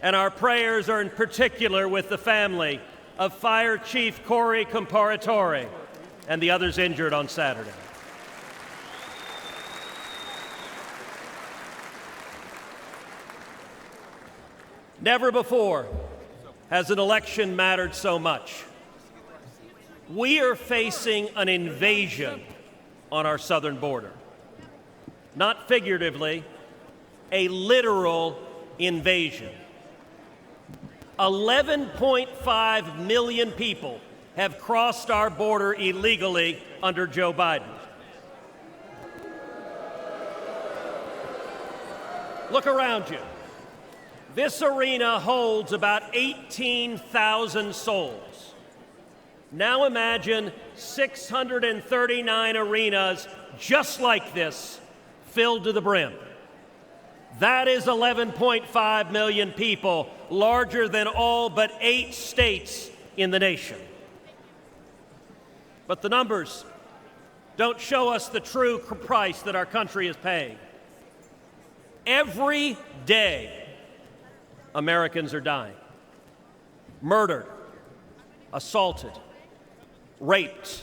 And our prayers are in particular with the family of Fire Chief Corey Comparatore and the others injured on Saturday. Never before has an election mattered so much. We are facing an invasion on our southern border. Not figuratively, a literal invasion. 11.5 million people have crossed our border illegally under Joe Biden. Look around you. This arena holds about 18,000 souls. Now imagine 639 arenas just like this, filled to the brim. That is 11.5 million people, larger than all but 8 states in the nation. But the numbers don't show us the true price that our country is paying. Every day, Americans are dying. Murdered, assaulted, raped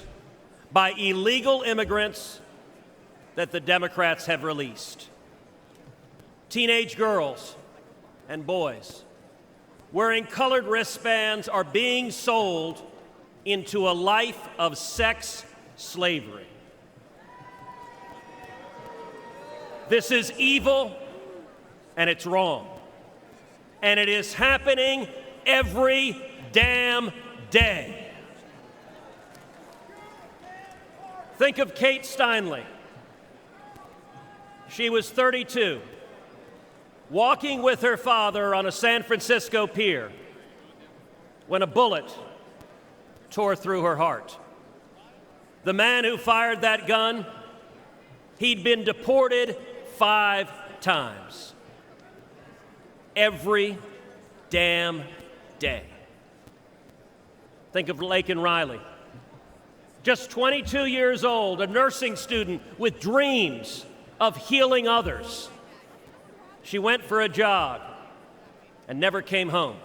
by illegal immigrants that the Democrats have released. Teenage girls and boys wearing colored wristbands are being sold into a life of sex slavery. This is evil and it's wrong. And it is happening every damn day. Think of Kate Steinle. She was 32, walking with her father on a San Francisco pier when a bullet tore through her heart. The man who fired that gun, he'd been deported 5 times. Every damn day. Think of Laken Riley. Just 22 years old, a nursing student with dreams of healing others. She went for a jog and never came home.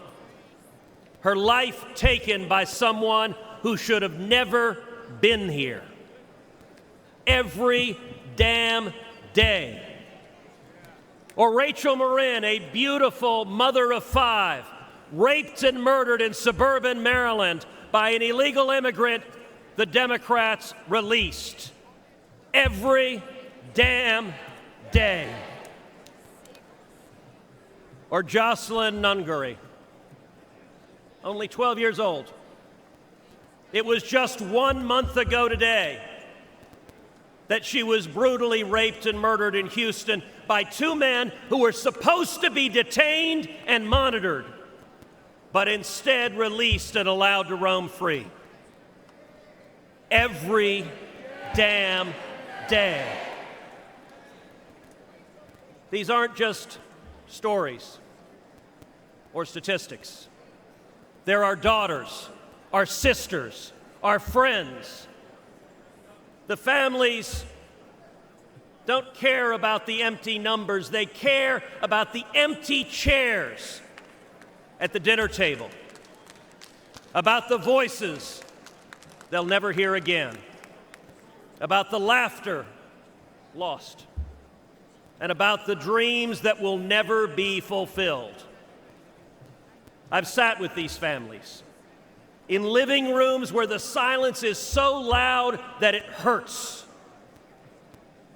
her life taken by someone who should have never been here. Every damn day. Or Rachel Moren, a beautiful mother of 5, raped and murdered in suburban Maryland by an illegal immigrant the Democrats released. Every damn day. Or Jocelyn Nungary, only 12 years old. It was just 1 month ago today that she was brutally raped and murdered in Houston by 2 men who were supposed to be detained and monitored, but instead released and allowed to roam free. Every damn day. These aren't just stories or statistics. They're our daughters, our sisters, our friends. The families don't care about the empty numbers. They care about the empty chairs at the dinner table, about the voices they'll never hear again, about the laughter lost, and about the dreams that will never be fulfilled. I've sat with these families in living rooms where the silence is so loud that it hurts,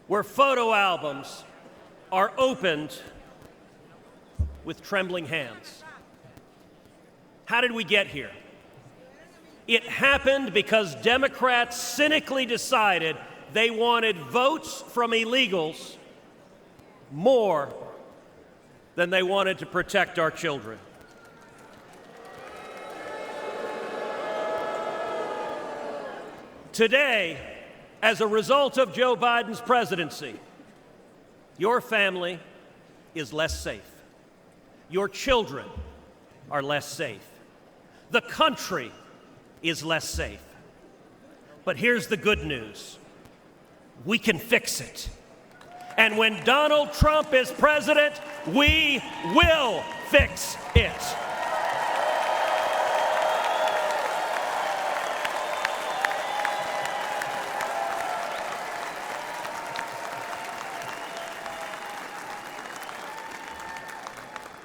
where photo albums are opened with trembling hands. How did we get here? It happened because Democrats cynically decided they wanted votes from illegals more than they wanted to protect our children. Today, as a result of Joe Biden's presidency, your family is less safe. Your children are less safe. The country is less safe. But here's the good news. We can fix it. And when Donald Trump is president, we will fix it.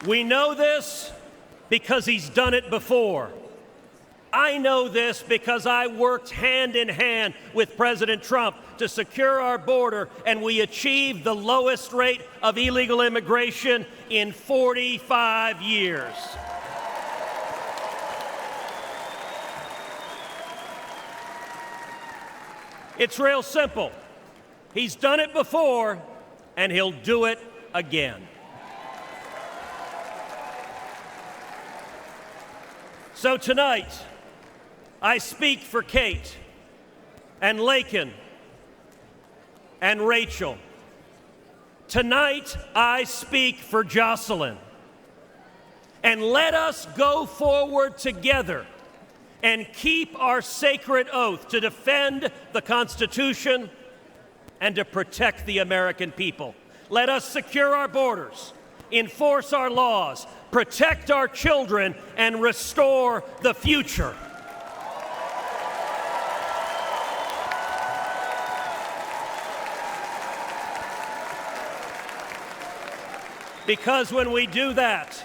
We know this because he's done it before. I know this because I worked hand in hand with President Trump to secure our border, and we achieved the lowest rate of illegal immigration in 45 years. It's real simple. He's done it before, and he'll do it again. So tonight, I speak for Kate and Laken and Rachel. Tonight, I speak for Jocelyn. And let us go forward together and keep our sacred oath to defend the Constitution and to protect the American people. Let us secure our borders, enforce our laws, protect our children, and restore the future. Because when we do that,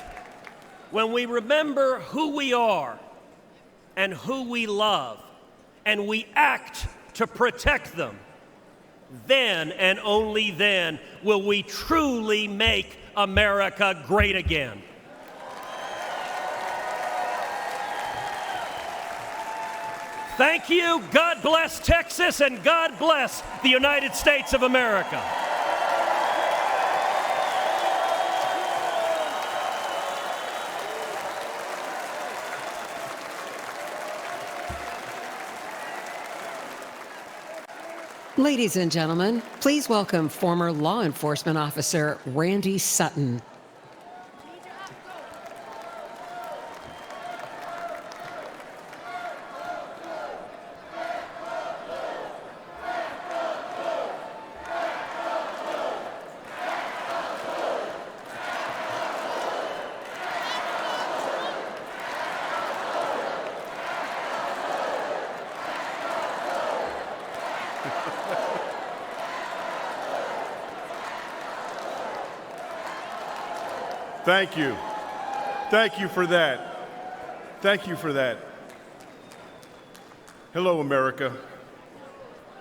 when we remember who we are and who we love, and we act to protect them, then and only then will we truly make America great again. Thank you. God bless Texas, and God bless the United States of America. Ladies and gentlemen, please welcome former law enforcement officer Randy Sutton. Thank you. Thank you for that. Thank you for that. Hello, America.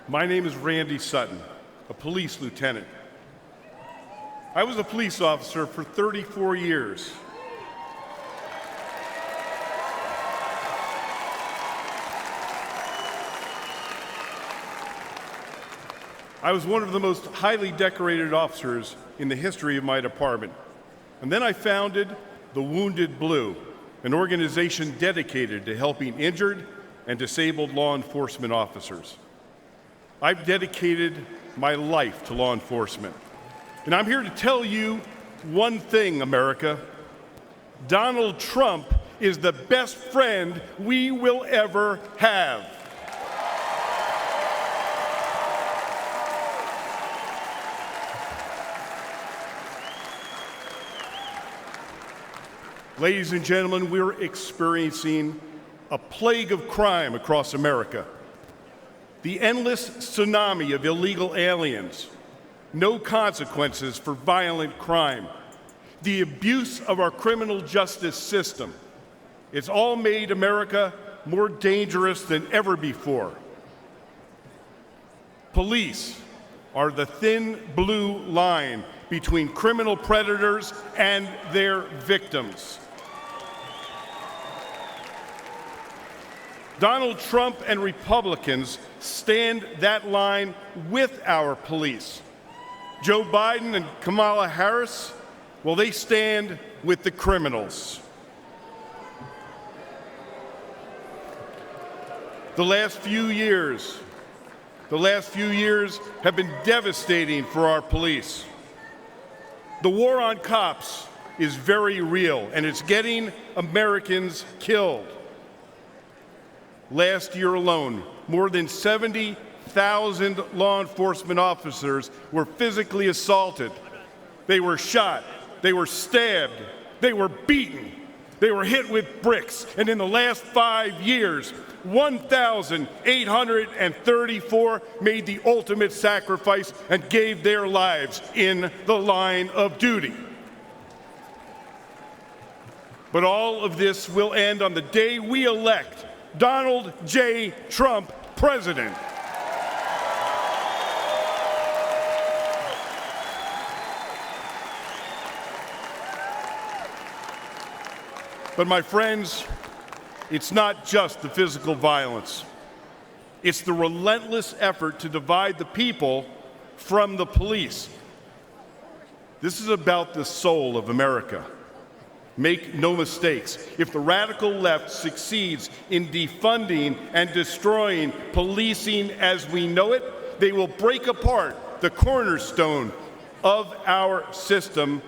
My name is Randy Sutton, a police lieutenant. I was a police officer for 34 years. I was one of the most highly decorated officers in the history of my department. And then I founded the Wounded Blue, an organization dedicated to helping injured and disabled law enforcement officers. I've dedicated my life to law enforcement. And I'm here to tell you one thing, America. Donald Trump is the best friend we will ever have. Ladies and gentlemen, we're experiencing a plague of crime across America. The endless tsunami of illegal aliens, no consequences for violent crime, the abuse of our criminal justice system. It's all made America more dangerous than ever before. Police are the thin blue line between criminal predators and their victims. Donald Trump and Republicans stand that line with our police. Joe Biden and Kamala Harris, well, they stand with the criminals. The last few years have been devastating for our police. The war on cops is very real, and it's getting Americans killed. Last year alone, more than 70,000 law enforcement officers were physically assaulted. They were shot, they were stabbed, they were beaten, they were hit with bricks, and in the last 5 years, 1,834 made the ultimate sacrifice and gave their lives in the line of duty. But all of this will end on the day we elect Donald J. Trump president. But my friends, it's not just the physical violence. It's the relentless effort to divide the people from the police. This is about the soul of America. Make no mistakes. If the radical left succeeds in defunding and destroying policing as we know it, they will break apart the cornerstone of our system,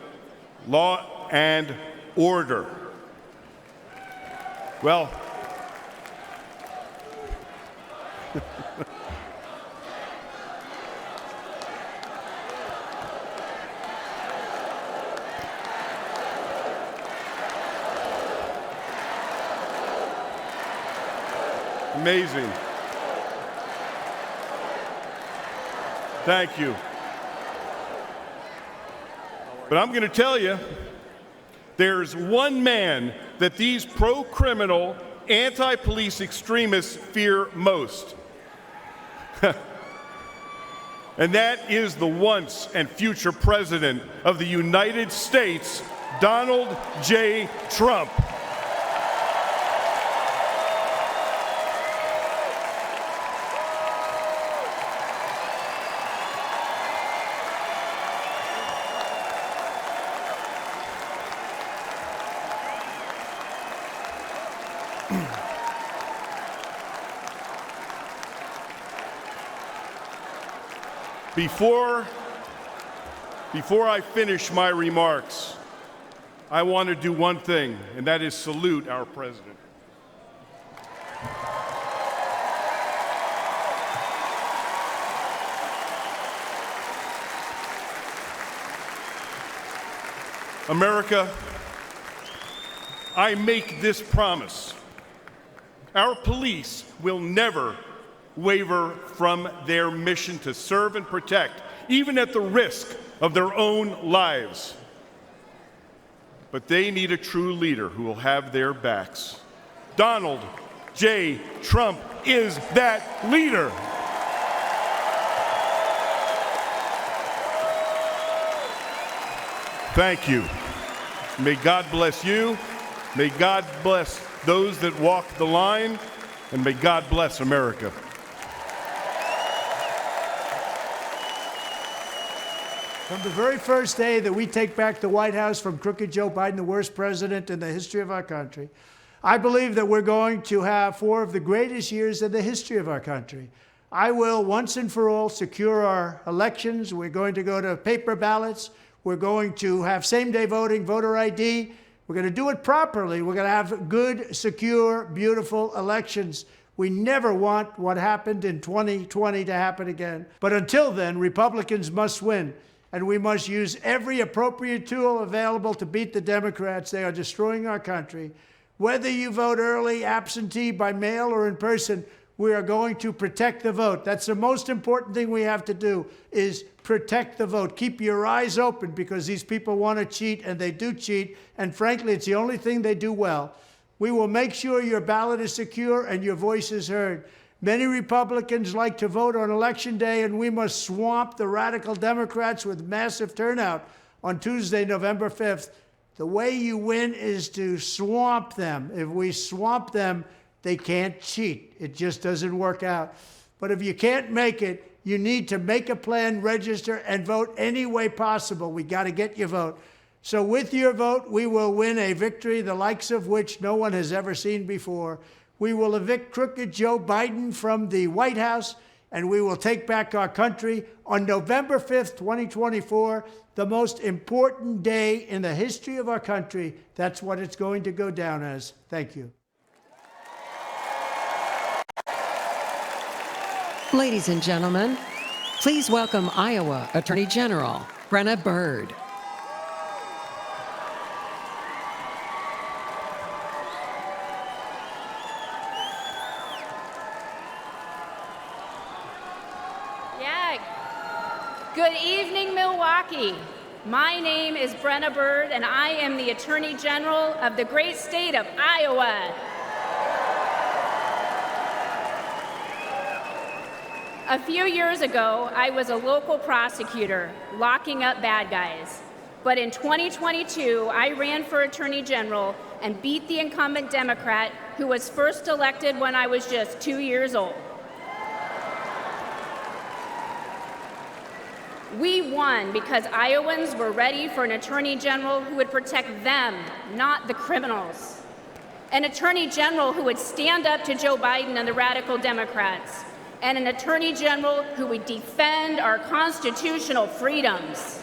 law and order. Well, amazing. Thank you. But I'm going to tell you, there's one man that these pro-criminal, anti-police extremists fear most. And that is the once and future president of the United States, Donald J. Trump. Before I finish my remarks, I want to do one thing, and that is salute our president. America, I make this promise. Our police will never waver from their mission to serve and protect, even at the risk of their own lives. But they need a true leader who will have their backs. Donald J. Trump is that leader. Thank you. May God bless you. May God bless those that walk the line. And may God bless America. From the very first day that we take back the White House from crooked Joe Biden, the worst president in the history of our country, I believe that we're going to have 4 of the greatest years in the history of our country. I will once and for all secure our elections. We're going to go to paper ballots. We're going to have same-day voting, voter ID. We're going to do it properly. We're going to have good, secure, beautiful elections. We never want what happened in 2020 to happen again. But until then, Republicans must win, and we must use every appropriate tool available to beat the Democrats. They are destroying our country. Whether you vote early, absentee, by mail, or in person, we are going to protect the vote. That's the most important thing we have to do, is protect the vote. Keep your eyes open, because these people want to cheat, and they do cheat, and frankly, it's the only thing they do well. We will make sure your ballot is secure and your voice is heard. Many Republicans like to vote on Election Day, and we must swamp the radical Democrats with massive turnout on Tuesday, November 5th. The way you win is to swamp them. If we swamp them, they can't cheat. It just doesn't work out. But if you can't make it, you need to make a plan, register, and vote any way possible. We got to get your vote. So with your vote, we will win a victory the likes of which no one has ever seen before. We will evict crooked Joe Biden from the White House, and we will take back our country on November 5th, 2024, the most important day in the history of our country. That's what it's going to go down as. Thank you. Ladies and gentlemen, please welcome Iowa Attorney General Brena Bird. Good evening, Milwaukee. My name is Brena Bird, and I am the Attorney General of the great state of Iowa. A few years ago, I was a local prosecutor locking up bad guys. But in 2022, I ran for Attorney General and beat the incumbent Democrat who was first elected when I was just 2 years old. We won because Iowans were ready for an Attorney General who would protect them, not the criminals. An Attorney General who would stand up to Joe Biden and the radical Democrats. And an Attorney General who would defend our constitutional freedoms.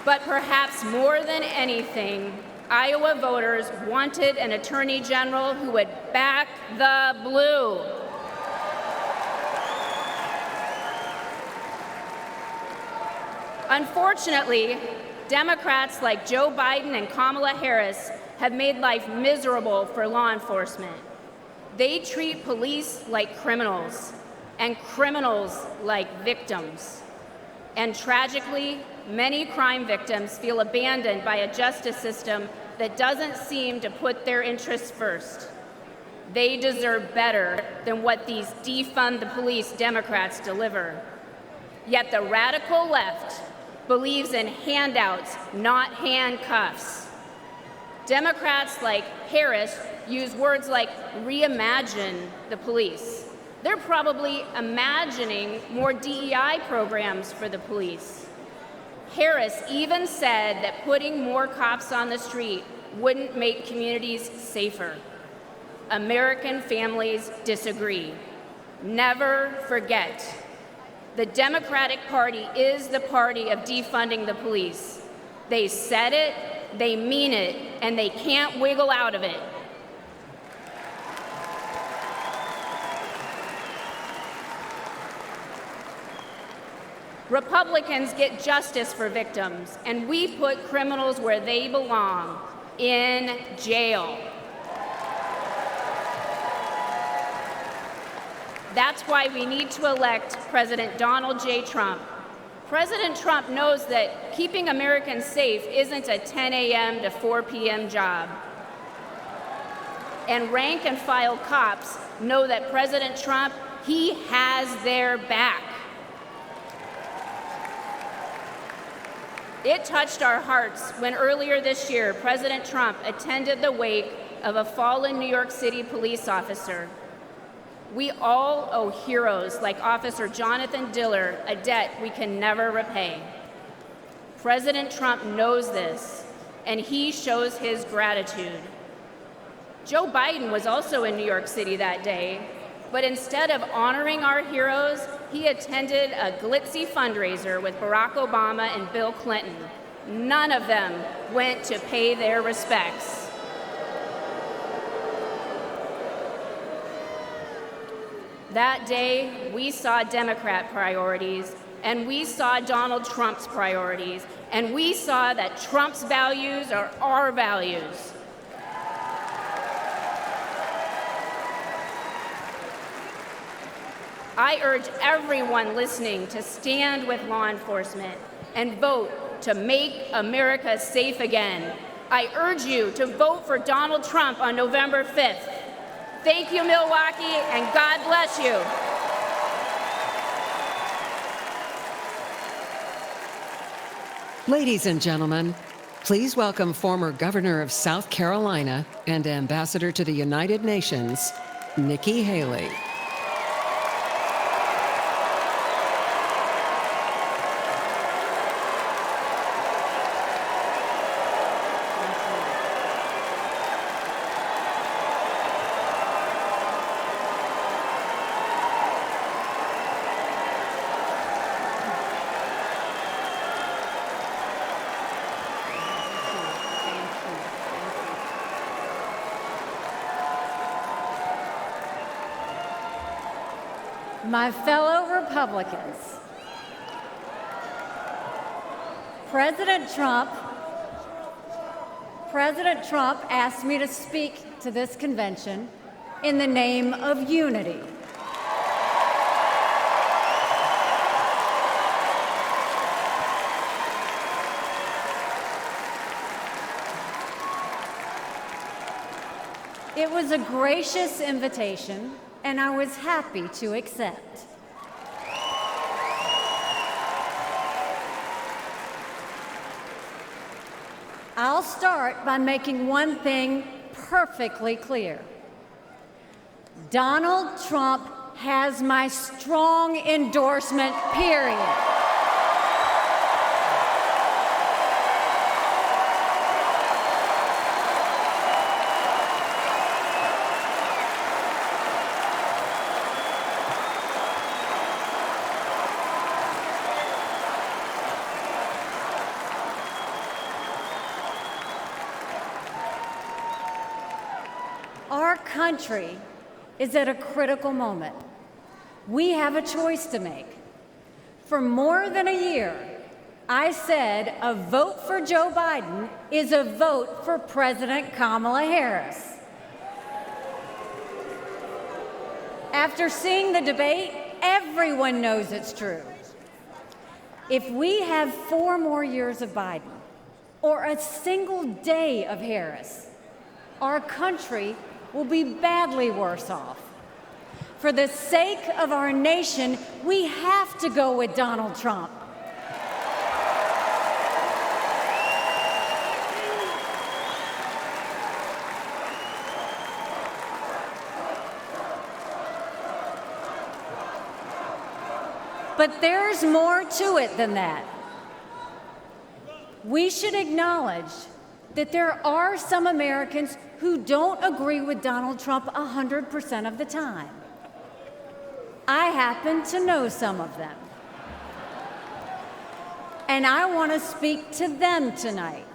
But perhaps more than anything, Iowa voters wanted an Attorney General who would back the blue. Unfortunately, Democrats like Joe Biden and Kamala Harris have made life miserable for law enforcement. They treat police like criminals, and criminals like victims. And tragically, many crime victims feel abandoned by a justice system that doesn't seem to put their interests first. They deserve better than what these defund the police Democrats deliver. Yet the radical left believes in handouts, not handcuffs. Democrats like Harris use words like reimagine the police. They're probably imagining more DEI programs for the police. Harris even said that putting more cops on the street wouldn't make communities safer. American families disagree. Never forget. The Democratic Party is the party of defunding the police. They said it, they mean it, and they can't wiggle out of it. Republicans get justice for victims, and we put criminals where they belong, in jail. That's why we need to elect President Donald J. Trump. President Trump knows that keeping Americans safe isn't a 10 a.m. to 4 p.m. job. And rank and file cops know that President Trump, he has their back. It touched our hearts when earlier this year, President Trump attended the wake of a fallen New York City police officer. We all owe heroes like Officer Jonathan Diller a debt we can never repay. President Trump knows this, and he shows his gratitude. Joe Biden was also in New York City that day, but instead of honoring our heroes, he attended a glitzy fundraiser with Barack Obama and Bill Clinton. None of them went to pay their respects. That day, we saw Democrat priorities, and we saw Donald Trump's priorities, and we saw that Trump's values are our values. I urge everyone listening to stand with law enforcement and vote to make America safe again. I urge you to vote for Donald Trump on November 5th. Thank you, Milwaukee, and God bless you. Ladies and gentlemen, please welcome former Governor of South Carolina and Ambassador to the United Nations, Nikki Haley. My fellow Republicans, President Trump asked me to speak to this convention in the name of unity. It was a gracious invitation, and I was happy to accept. I'll start by making one thing perfectly clear. Donald Trump has my strong endorsement, period. Our country is at a critical moment. We have a choice to make. For more than a year, I said a vote for Joe Biden is a vote for President Kamala Harris. After seeing the debate, everyone knows it's true. If we have 4 more years of Biden or a single day of Harris, our country will be badly worse off. For the sake of our nation, we have to go with Donald Trump. But there's more to it than that. We should acknowledge that there are some Americans who don't agree with Donald Trump 100% of the time. I happen to know some of them. And I want to speak to them tonight.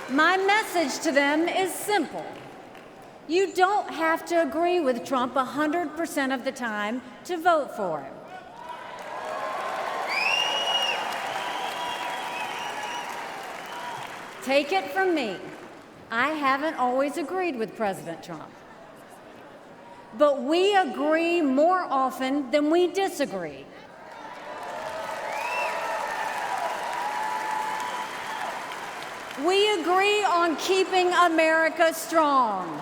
My message to them is simple. You don't have to agree with Trump 100% of the time to vote for him. Take it from me, I haven't always agreed with President Trump. But we agree more often than we disagree. We agree on keeping America strong.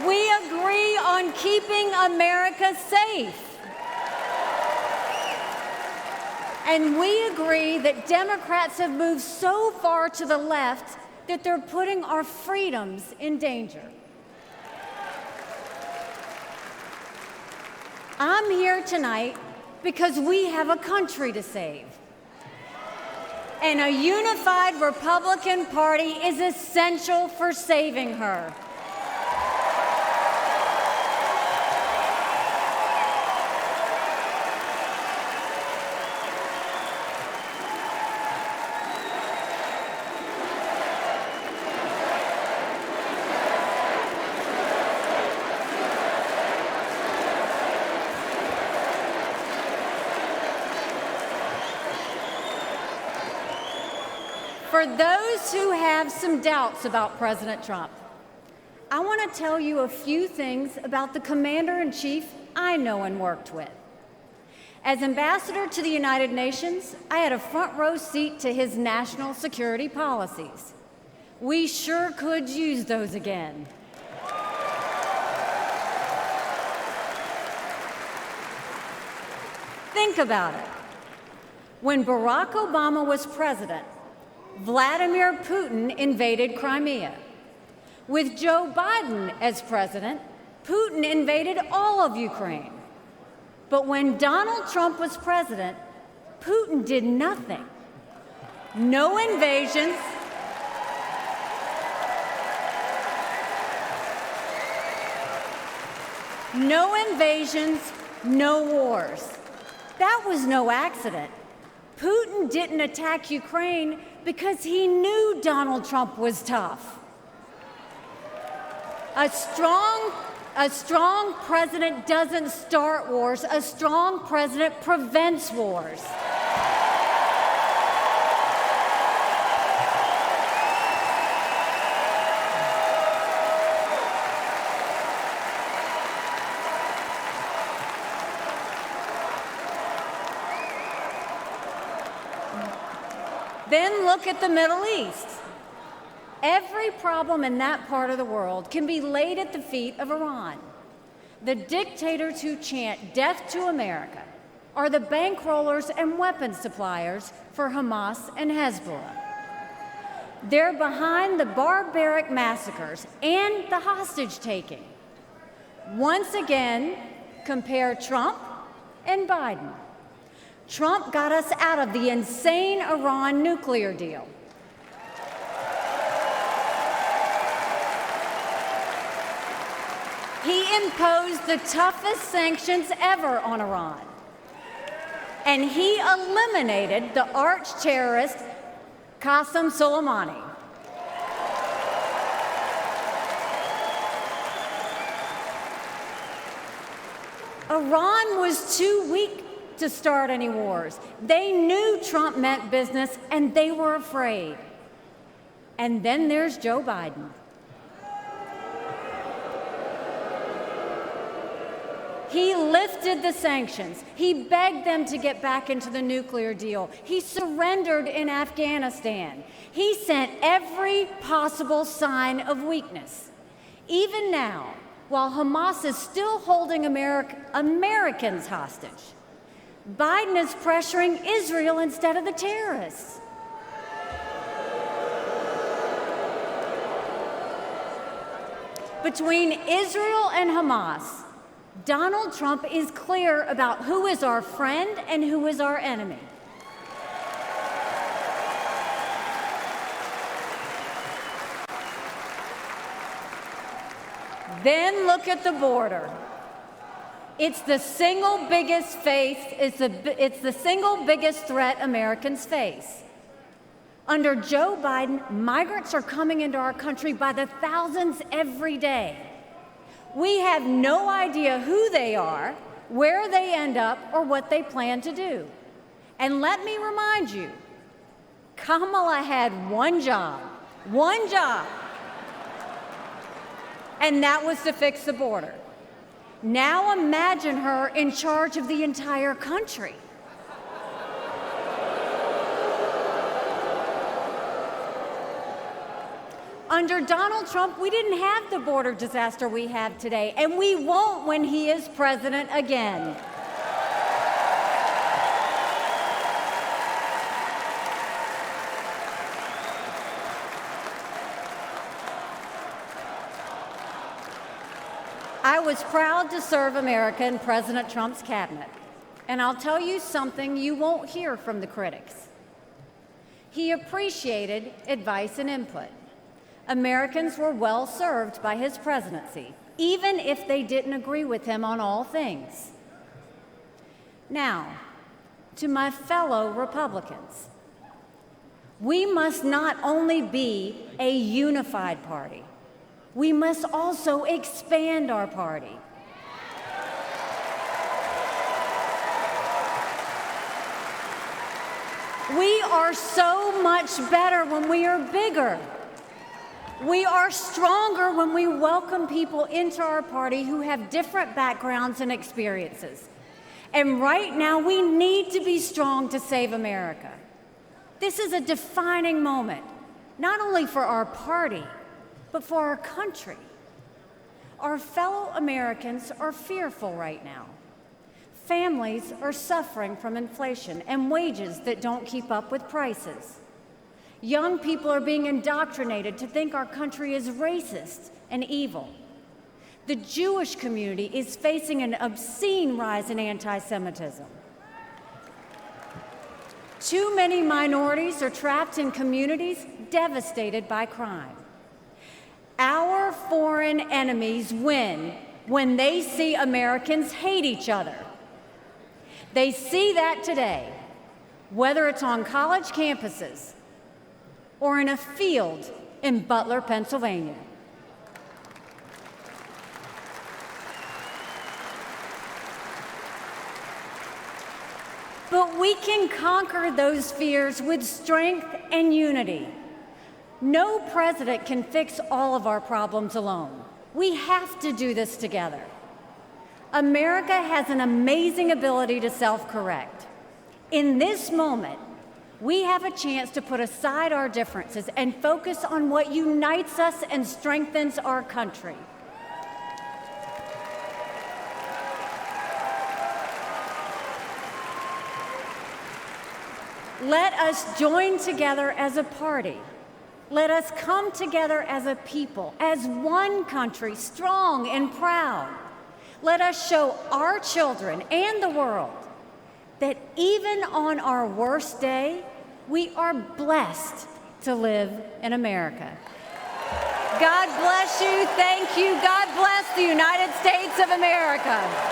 We agree on keeping America safe. And we agree that Democrats have moved so far to the left that they're putting our freedoms in danger. I'm here tonight because we have a country to save. And a unified Republican Party is essential for saving her. For those who have some doubts about President Trump, I want to tell you a few things about the Commander-in-Chief I know and worked with. As ambassador to the United Nations, I had a front row seat to his national security policies. We sure could use those again. Think about it. When Barack Obama was president, Vladimir Putin invaded Crimea. With Joe Biden as president, Putin invaded all of Ukraine. But when Donald Trump was president, Putin did nothing. No invasions. No invasions, no wars. That was no accident. Putin didn't attack Ukraine because he knew Donald Trump was tough. A strong president doesn't start wars. A strong president prevents wars. Then look at the Middle East. Every problem in that part of the world can be laid at the feet of Iran. The dictators who chant death to America are the bankrollers and weapons suppliers for Hamas and Hezbollah. They're behind the barbaric massacres and the hostage-taking. Once again, compare Trump and Biden. Trump got us out of the insane Iran nuclear deal. He imposed the toughest sanctions ever on Iran. And he eliminated the arch-terrorist Qasem Soleimani. Iran was too weak to start any wars. They knew Trump meant business, and they were afraid. And then there's Joe Biden. He lifted the sanctions. He begged them to get back into the nuclear deal. He surrendered in Afghanistan. He sent every possible sign of weakness. Even now, while Hamas is still holding Americans hostage, Biden is pressuring Israel instead of the terrorists. Between Israel and Hamas, Donald Trump is clear about who is our friend and who is our enemy. Then look at the border. It's the single biggest threat Americans face. Under Joe Biden, migrants are coming into our country by the thousands every day. We have no idea who they are, where they end up, or what they plan to do. And let me remind you, Kamala had one job, and that was to fix the border. Now imagine her in charge of the entire country. Under Donald Trump, we didn't have the border disaster we have today, and we won't when he is president again. I was proud to serve America in President Trump's cabinet, and I'll tell you something you won't hear from the critics. He appreciated advice and input. Americans were well served by his presidency, even if they didn't agree with him on all things. Now, to my fellow Republicans, we must not only be a unified party, we must also expand our party. We are so much better when we are bigger. We are stronger when we welcome people into our party who have different backgrounds and experiences. And right now, we need to be strong to save America. This is a defining moment, not only for our party, but for our country. Our fellow Americans are fearful right now. Families are suffering from inflation and wages that don't keep up with prices. Young people are being indoctrinated to think our country is racist and evil. The Jewish community is facing an obscene rise in anti-Semitism. Too many minorities are trapped in communities devastated by crime. Our foreign enemies win when they see Americans hate each other. They see that today, whether it's on college campuses or in a field in Butler, Pennsylvania. But we can conquer those fears with strength and unity. No president can fix all of our problems alone. We have to do this together. America has an amazing ability to self-correct. In this moment, we have a chance to put aside our differences and focus on what unites us and strengthens our country. Let us join together as a party. Let us come together as a people, as one country, strong and proud. Let us show our children and the world that even on our worst day, we are blessed to live in America. God bless you. Thank you. God bless the United States of America.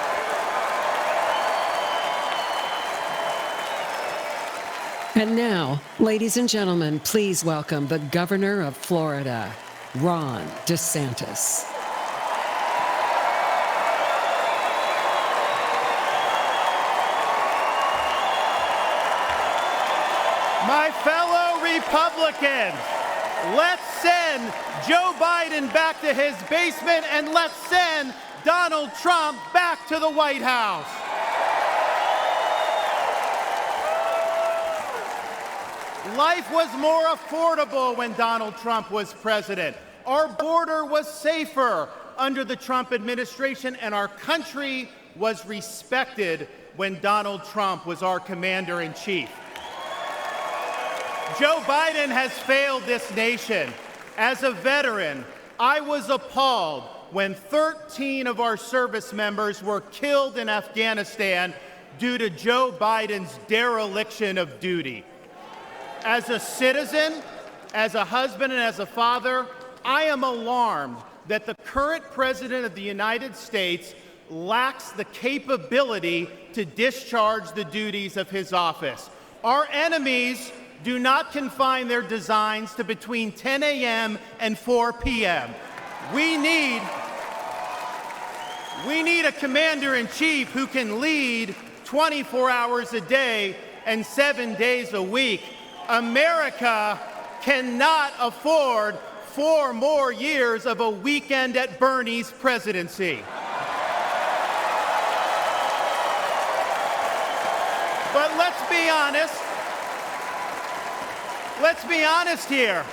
And now, ladies and gentlemen, please welcome the Governor of Florida, Ron DeSantis. My fellow Republicans, let's send Joe Biden back to his basement and let's send Donald Trump back to the White House. Life was more affordable when Donald Trump was president. Our border was safer under the Trump administration, and our country was respected when Donald Trump was our commander-in-chief. Joe Biden has failed this nation. As a veteran, I was appalled when 13 of our service members were killed in Afghanistan due to Joe Biden's dereliction of duty. As a citizen, as a husband, and as a father, I am alarmed that the current president of the United States lacks the capability to discharge the duties of his office. Our enemies do not confine their designs to between 10 a.m. and 4 p.m. We need a commander-in-chief who can lead 24 hours a day and 7 days a week. America cannot afford 4 more years of a weekend at Bernie's presidency. But let's be honest. Let's be honest here.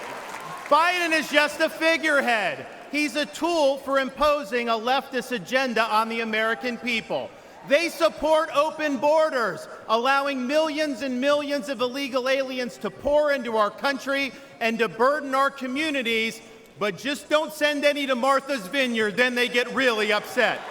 Biden is just a figurehead. He's a tool for imposing a leftist agenda on the American people. They support open borders, allowing millions and millions of illegal aliens to pour into our country and to burden our communities, but just don't send any to Martha's Vineyard, then they get really upset.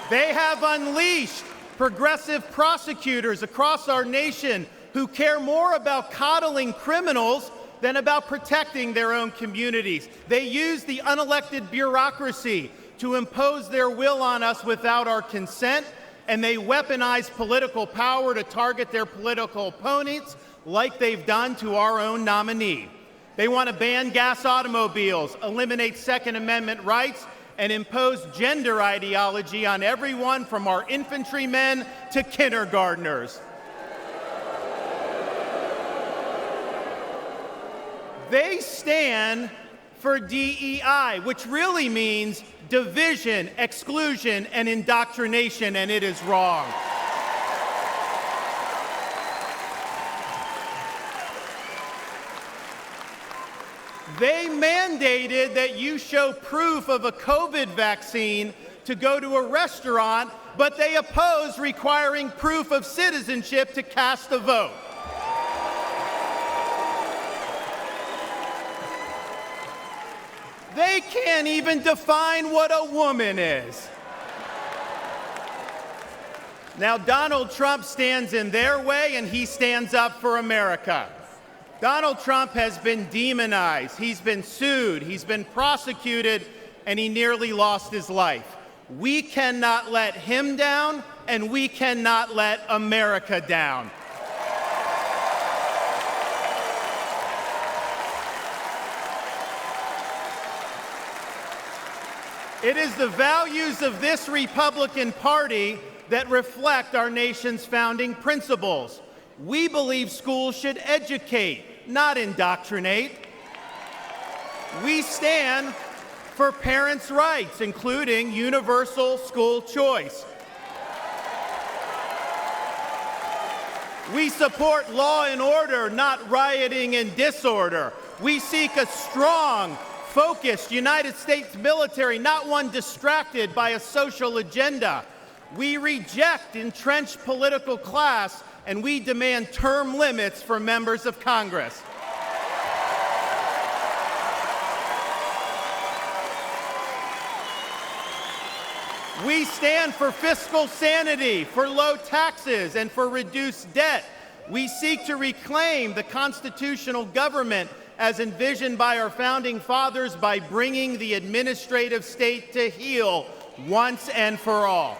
They have unleashed progressive prosecutors across our nation who care more about coddling criminals than about protecting their own communities. They use the unelected bureaucracy to impose their will on us without our consent, and they weaponize political power to target their political opponents like they've done to our own nominee. They want to ban gas automobiles, eliminate Second Amendment rights, and impose gender ideology on everyone from our infantrymen to kindergartners. They stand for DEI, which really means division, exclusion, and indoctrination, and it is wrong. They mandated that you show proof of a COVID vaccine to go to a restaurant, but they oppose requiring proof of citizenship to cast a vote. They can't even define what a woman is. Now, Donald Trump stands in their way, and he stands up for America. Donald Trump has been demonized, he's been sued, he's been prosecuted, and he nearly lost his life. We cannot let him down, and we cannot let America down. It is the values of this Republican Party that reflect our nation's founding principles. We believe schools should educate, not indoctrinate. We stand for parents' rights, including universal school choice. We support law and order, not rioting and disorder. We seek a strong, focused United States military, not one distracted by a social agenda. We reject entrenched political class, and we demand term limits for members of Congress. We stand for fiscal sanity, for low taxes, and for reduced debt. We seek to reclaim the constitutional government as envisioned by our founding fathers by bringing the administrative state to heel once and for all.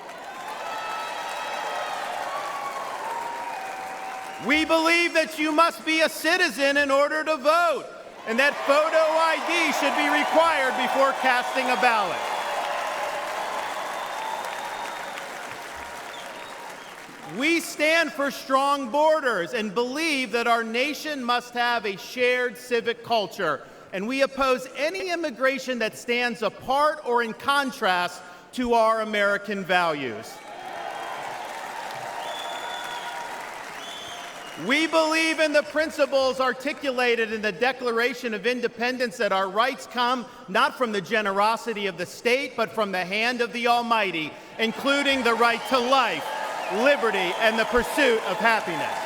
We believe that you must be a citizen in order to vote, and that photo ID should be required before casting a ballot. We stand for strong borders and believe that our nation must have a shared civic culture, and we oppose any immigration that stands apart or in contrast to our American values. We believe in the principles articulated in the Declaration of Independence that our rights come not from the generosity of the state, but from the hand of the Almighty, including the right to life, liberty, and the pursuit of happiness.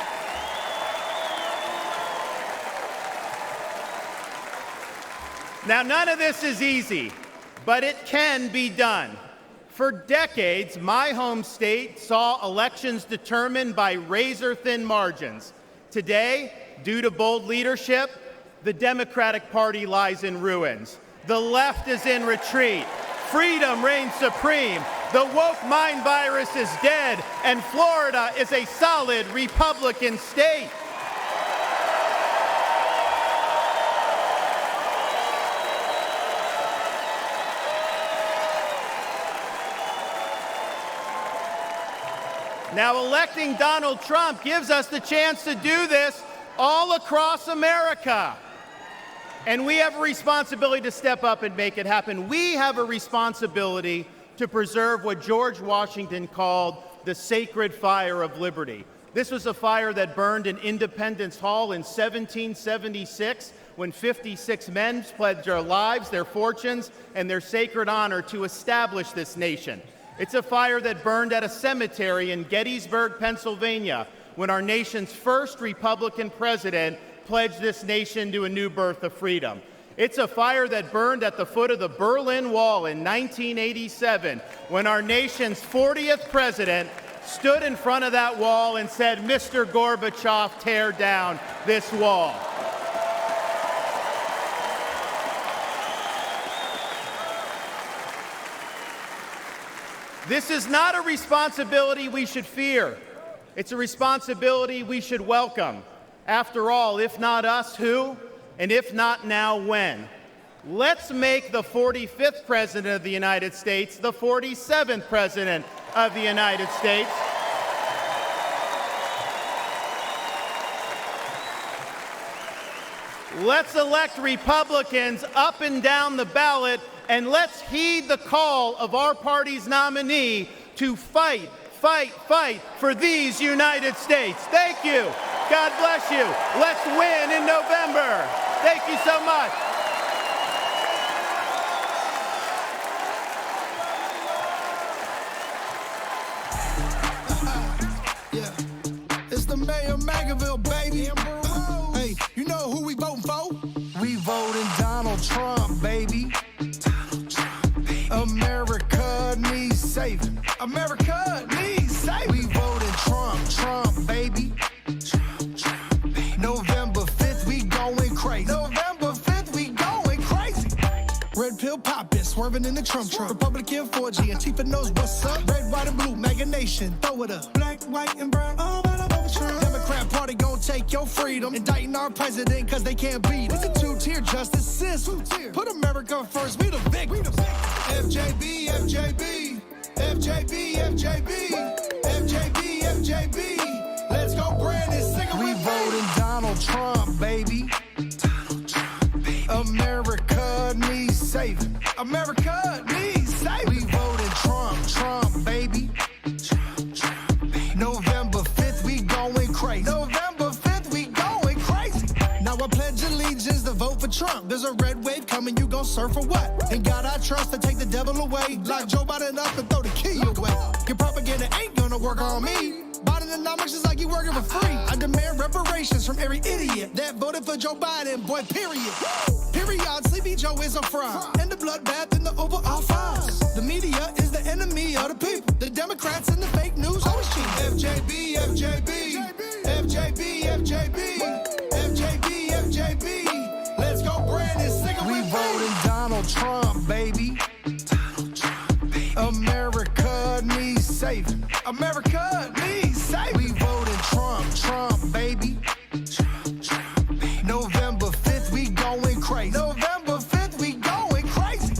Now, none of this is easy, but it can be done. For decades, my home state saw elections determined by razor-thin margins. Today, due to bold leadership, the Democratic Party lies in ruins. The left is in retreat. Freedom reigns supreme. The woke mind virus is dead, and Florida is a solid Republican state. Now, electing Donald Trump gives us the chance to do this all across America. And we have a responsibility to step up and make it happen. We have a responsibility to preserve what George Washington called the sacred fire of liberty. This was a fire that burned in Independence Hall in 1776 when 56 men pledged their lives, their fortunes, and their sacred honor to establish this nation. It's a fire that burned at a cemetery in Gettysburg, Pennsylvania, when our nation's first Republican president pledged this nation to a new birth of freedom. It's a fire that burned at the foot of the Berlin Wall in 1987, when our nation's 40th president stood in front of that wall and said, "Mr. Gorbachev, tear down this wall." This is not a responsibility we should fear. It's a responsibility we should welcome. After all, if not us, who? And if not now, when? Let's make the 45th President of the United States the 47th President of the United States. Let's elect Republicans up and down the ballot, and let's heed the call of our party's nominee to fight, fight, fight for these United States. Thank you. God bless you. Let's win in November. Thank you so much. It's the mayor of Magaville, baby. Hey, you know who we voting for? We voting Donald Trump, baby. America needs saving. America needs saving. We voting Trump, baby. November 5th, we going crazy. November 5th, we going crazy. Red pill poppin', swerving in the Trump. Republican 4G, Antifa knows what's up. Red, white, and blue, MAGA nation, throw it up. Black, white, and brown, all about Trump. Democrat party gon' take your freedom. Indicting our president cause they can't beat it. It's a two-tier justice system. Put America first, we the victims. FJB, FJB, FJB, FJB, FJB, FJB. Let's go, Brandon, sing it. We voting Donald Trump, baby. America needs saving. America needs saving. We voting Trump, baby. November 5th, we going crazy. November 5th, we going crazy. Now I pledge allegiance to vote for Trump. There's a red wave coming, you gon' surf for what? In God I trust to take the devil away. Lock Joe Biden up and throw the key away. Your propaganda ain't gonna work on me. Bidenomics is like you working for free. I demand reparations from every idiot that voted for Joe Biden, boy, period. Period, Sleepy Joe is a fraud. And the bloodbath in the Oval Office. The media is the enemy of the people. The Democrats and the fake news always cheat. FJB, FJB, FJB, FJB, FJB, FJB. Let's go, Brandon, sing it. We voting Donald Trump, baby. America needs saving. America needs saving. We voting Trump, baby. November 5th, we going crazy. November 5th, we going crazy.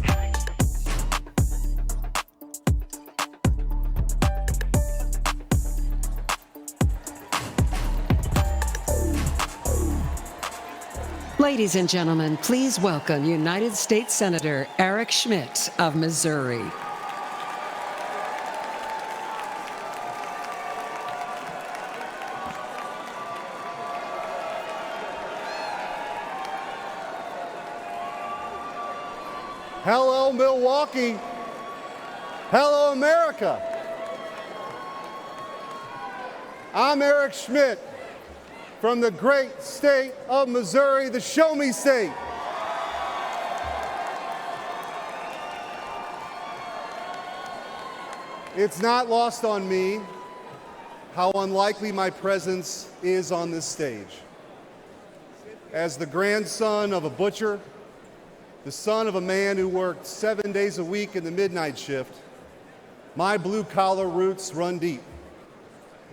Ladies and gentlemen, please welcome United States Senator Eric Schmidt of Missouri. Hello, Milwaukee. Hello, America. I'm Eric Schmidt from the great state of Missouri, the Show Me State. It's not lost on me how unlikely my presence is on this stage. As the grandson of a butcher, the son of a man who worked 7 days a week in the midnight shift, my blue-collar roots run deep.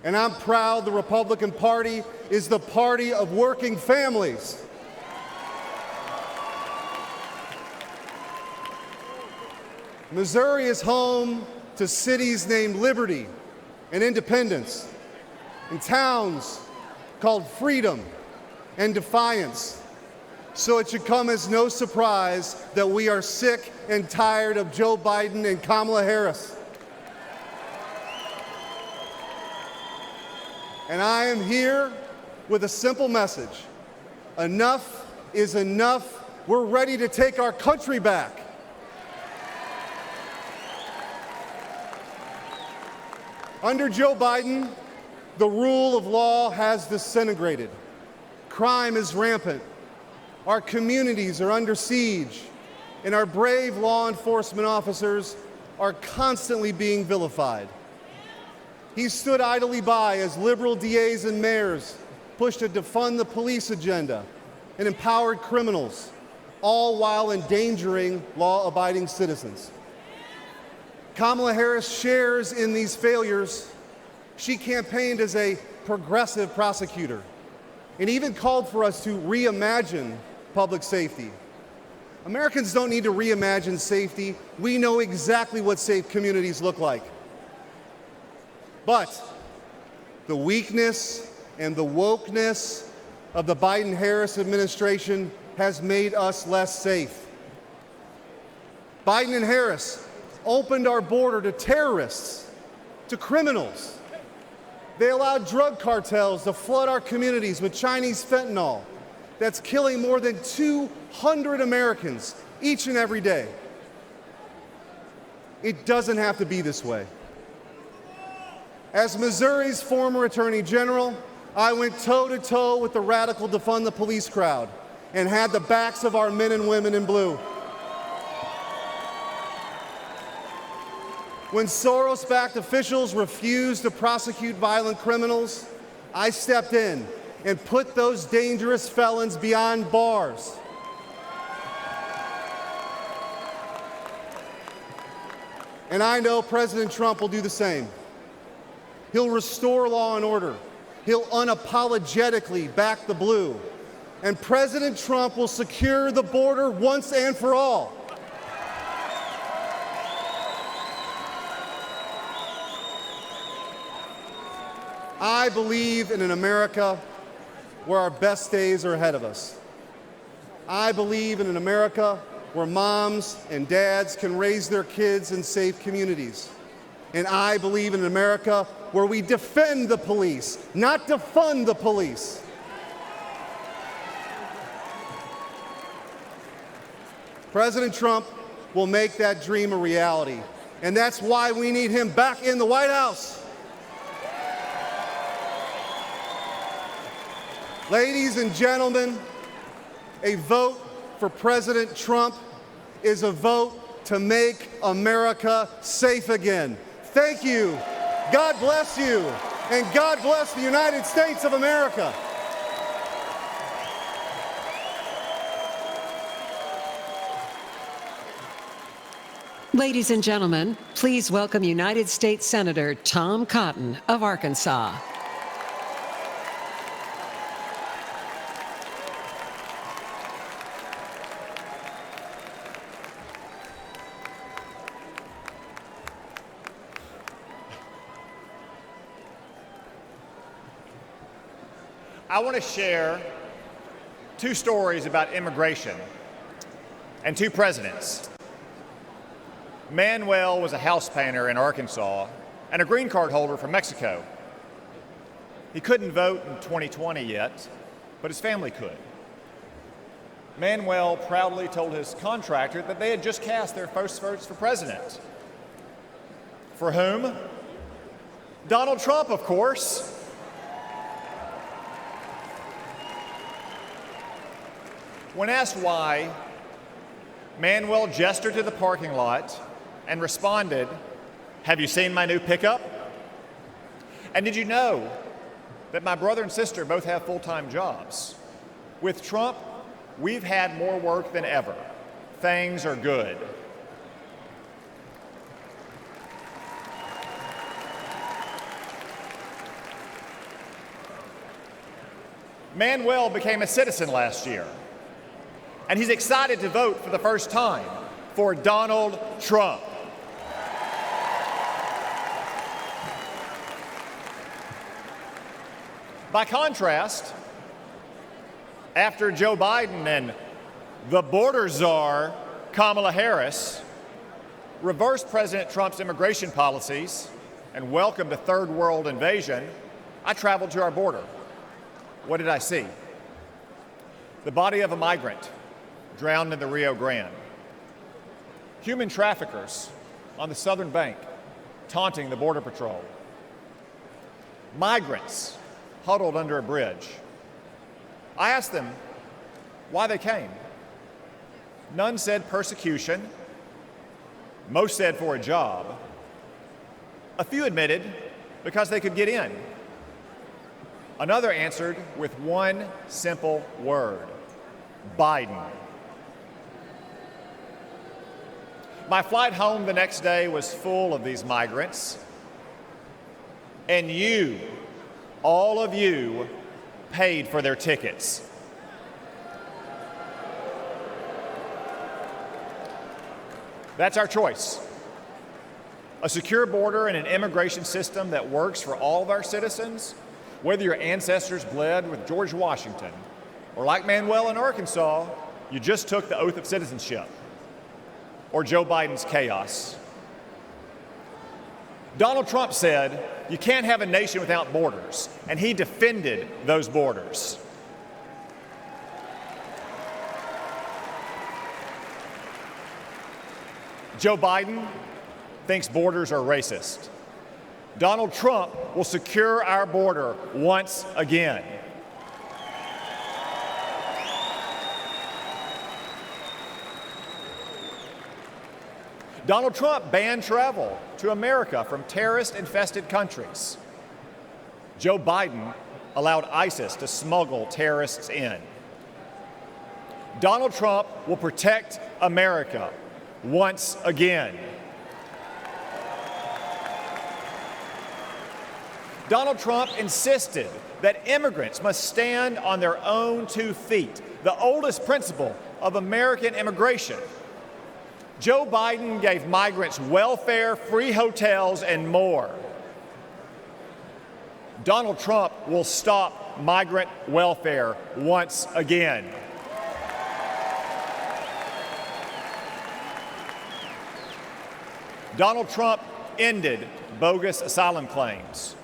And I'm proud the Republican Party is the party of working families. Missouri is home to cities named Liberty, and independence, in towns called freedom and defiance. So it should come as no surprise that we are sick and tired of Joe Biden and Kamala Harris. And I am here with a simple message. Enough is enough. We're ready to take our country back. Under Joe Biden, the rule of law has disintegrated. Crime is rampant. Our communities are under siege, and our brave law enforcement officers are constantly being vilified. He stood idly by as liberal DAs and mayors pushed a defund the police agenda and empowered criminals, all while endangering law-abiding citizens. Kamala Harris shares in these failures. She campaigned as a progressive prosecutor and even called for us to reimagine public safety. Americans don't need to reimagine safety. We know exactly what safe communities look like. But the weakness and the wokeness of the Biden-Harris administration has made us less safe. Biden and Harris opened our border to terrorists, to criminals. They allowed drug cartels to flood our communities with Chinese fentanyl that's killing more than 200 Americans each and every day. It doesn't have to be this way. As Missouri's former Attorney General, I went toe-to-toe with the radical defund the police crowd and had the backs of our men and women in blue. When Soros-backed officials refused to prosecute violent criminals, I stepped in and put those dangerous felons behind bars. And I know President Trump will do the same. He'll restore law and order. He'll unapologetically back the blue. And President Trump will secure the border once and for all. I believe in an America where our best days are ahead of us. I believe in an America where moms and dads can raise their kids in safe communities. And I believe in an America where we defend the police, not defund the police. President Trump will make that dream a reality. And that's why we need him back in the White House. Ladies and gentlemen, a vote for President Trump is a vote to make America safe again. Thank you. God bless you. And God bless the United States of America. Ladies and gentlemen, please welcome United States Senator Tom Cotton of Arkansas. I want to share two stories about immigration and two presidents. Manuel was a house painter in Arkansas and a green card holder from Mexico. He couldn't vote in 2020 yet, but his family could. Manuel proudly told his contractor that they had just cast their first votes for president. For whom? Donald Trump, of course. When asked why, Manuel gestured to the parking lot and responded, "Have you seen my new pickup? And did you know that my brother and sister both have full-time jobs? With Trump, we've had more work than ever. Things are good." Manuel became a citizen last year, and he's excited to vote for the first time for Donald Trump. By contrast, after Joe Biden and the border czar, Kamala Harris, reversed President Trump's immigration policies and welcomed a third world invasion, I traveled to our border. What did I see? The body of a migrant drowned in the Rio Grande. Human traffickers on the southern bank taunting the Border Patrol. Migrants huddled under a bridge. I asked them why they came. None said persecution. Most said for a job. A few admitted because they could get in. Another answered with one simple word: Biden. My flight home the next day was full of these migrants, and you, all of you, paid for their tickets. That's our choice. A secure border and an immigration system that works for all of our citizens, whether your ancestors bled with George Washington, or like Manuel in Arkansas, you just took the oath of citizenship, or Joe Biden's chaos. Donald Trump said, you can't have a nation without borders, and he defended those borders. Joe Biden thinks borders are racist. Donald Trump will secure our border once again. Donald Trump banned travel to America from terrorist-infested countries. Joe Biden allowed ISIS to smuggle terrorists in. Donald Trump will protect America once again. Donald Trump insisted that immigrants must stand on their own 2 feet, the oldest principle of American immigration. Joe Biden gave migrants welfare, free hotels, and more. Donald Trump will stop migrant welfare once again. Donald Trump ended bogus asylum claims.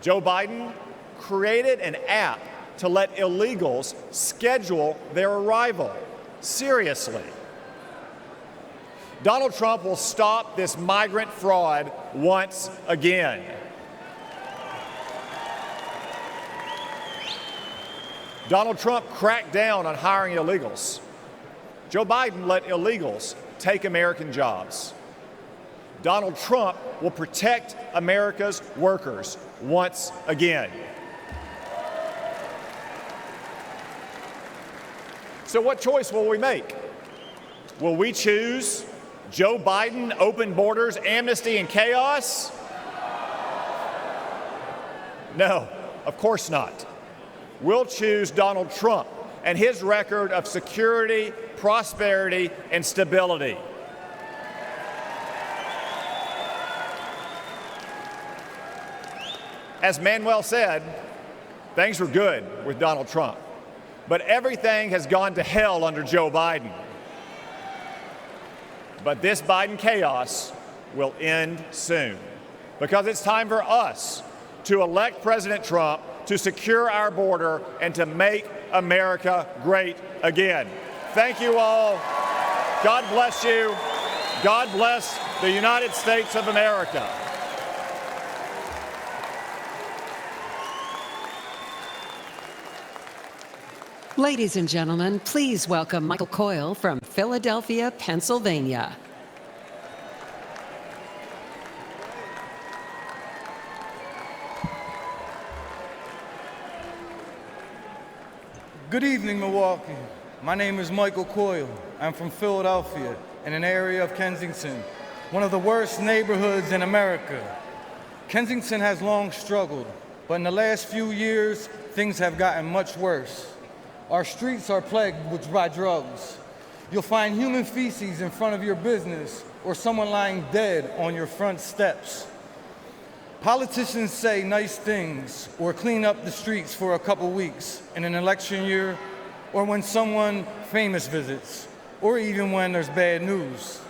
Joe Biden created an app to let illegals schedule their arrival. Seriously. Donald Trump will stop this migrant fraud once again. Donald Trump cracked down on hiring illegals. Joe Biden let illegals take American jobs. Donald Trump will protect America's workers once again. So what choice will we make? Will we choose Joe Biden, open borders, amnesty, and chaos? No, of course not. We'll choose Donald Trump and his record of security, prosperity, and stability. As Manuel said, things were good with Donald Trump, but everything has gone to hell under Joe Biden. But this Biden chaos will end soon, because it's time for us to elect President Trump to secure our border and to make America great again. Thank you all. God bless you. God bless the United States of America. Ladies and gentlemen, please welcome Michael Coyle from Philadelphia, Pennsylvania. Good evening, Milwaukee. My name is Michael Coyle. I'm from Philadelphia, in an area of Kensington, one of the worst neighborhoods in America. Kensington has long struggled, but in the last few years, things have gotten much worse. Our streets are plagued by drugs. You'll find human feces in front of your business or someone lying dead on your front steps. Politicians say nice things or clean up the streets for a couple weeks in an election year, or when someone famous visits, or even when there's bad news.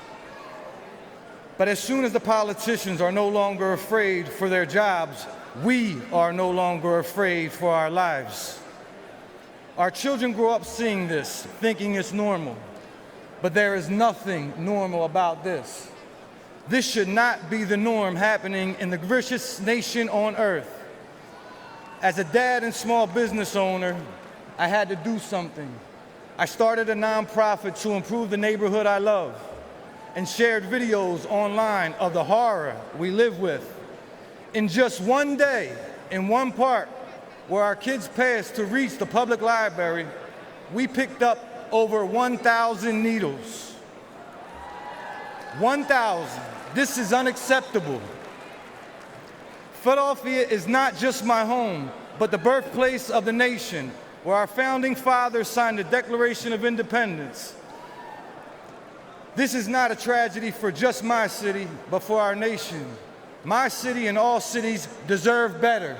But as soon as the politicians are no longer afraid for their jobs, we are no longer afraid for our lives. Our children grow up seeing this, thinking it's normal. But there is nothing normal about this. This should not be the norm happening in the richest nation on earth. As a dad and small business owner, I had to do something. I started a nonprofit to improve the neighborhood I love and shared videos online of the horror we live with. In just one day, in one park where our kids passed to reach the public library, we picked up over 1,000 needles. 1,000. This is unacceptable. Philadelphia is not just my home, but the birthplace of the nation, where our founding fathers signed the Declaration of Independence. This is not a tragedy for just my city, but for our nation. My city and all cities deserve better.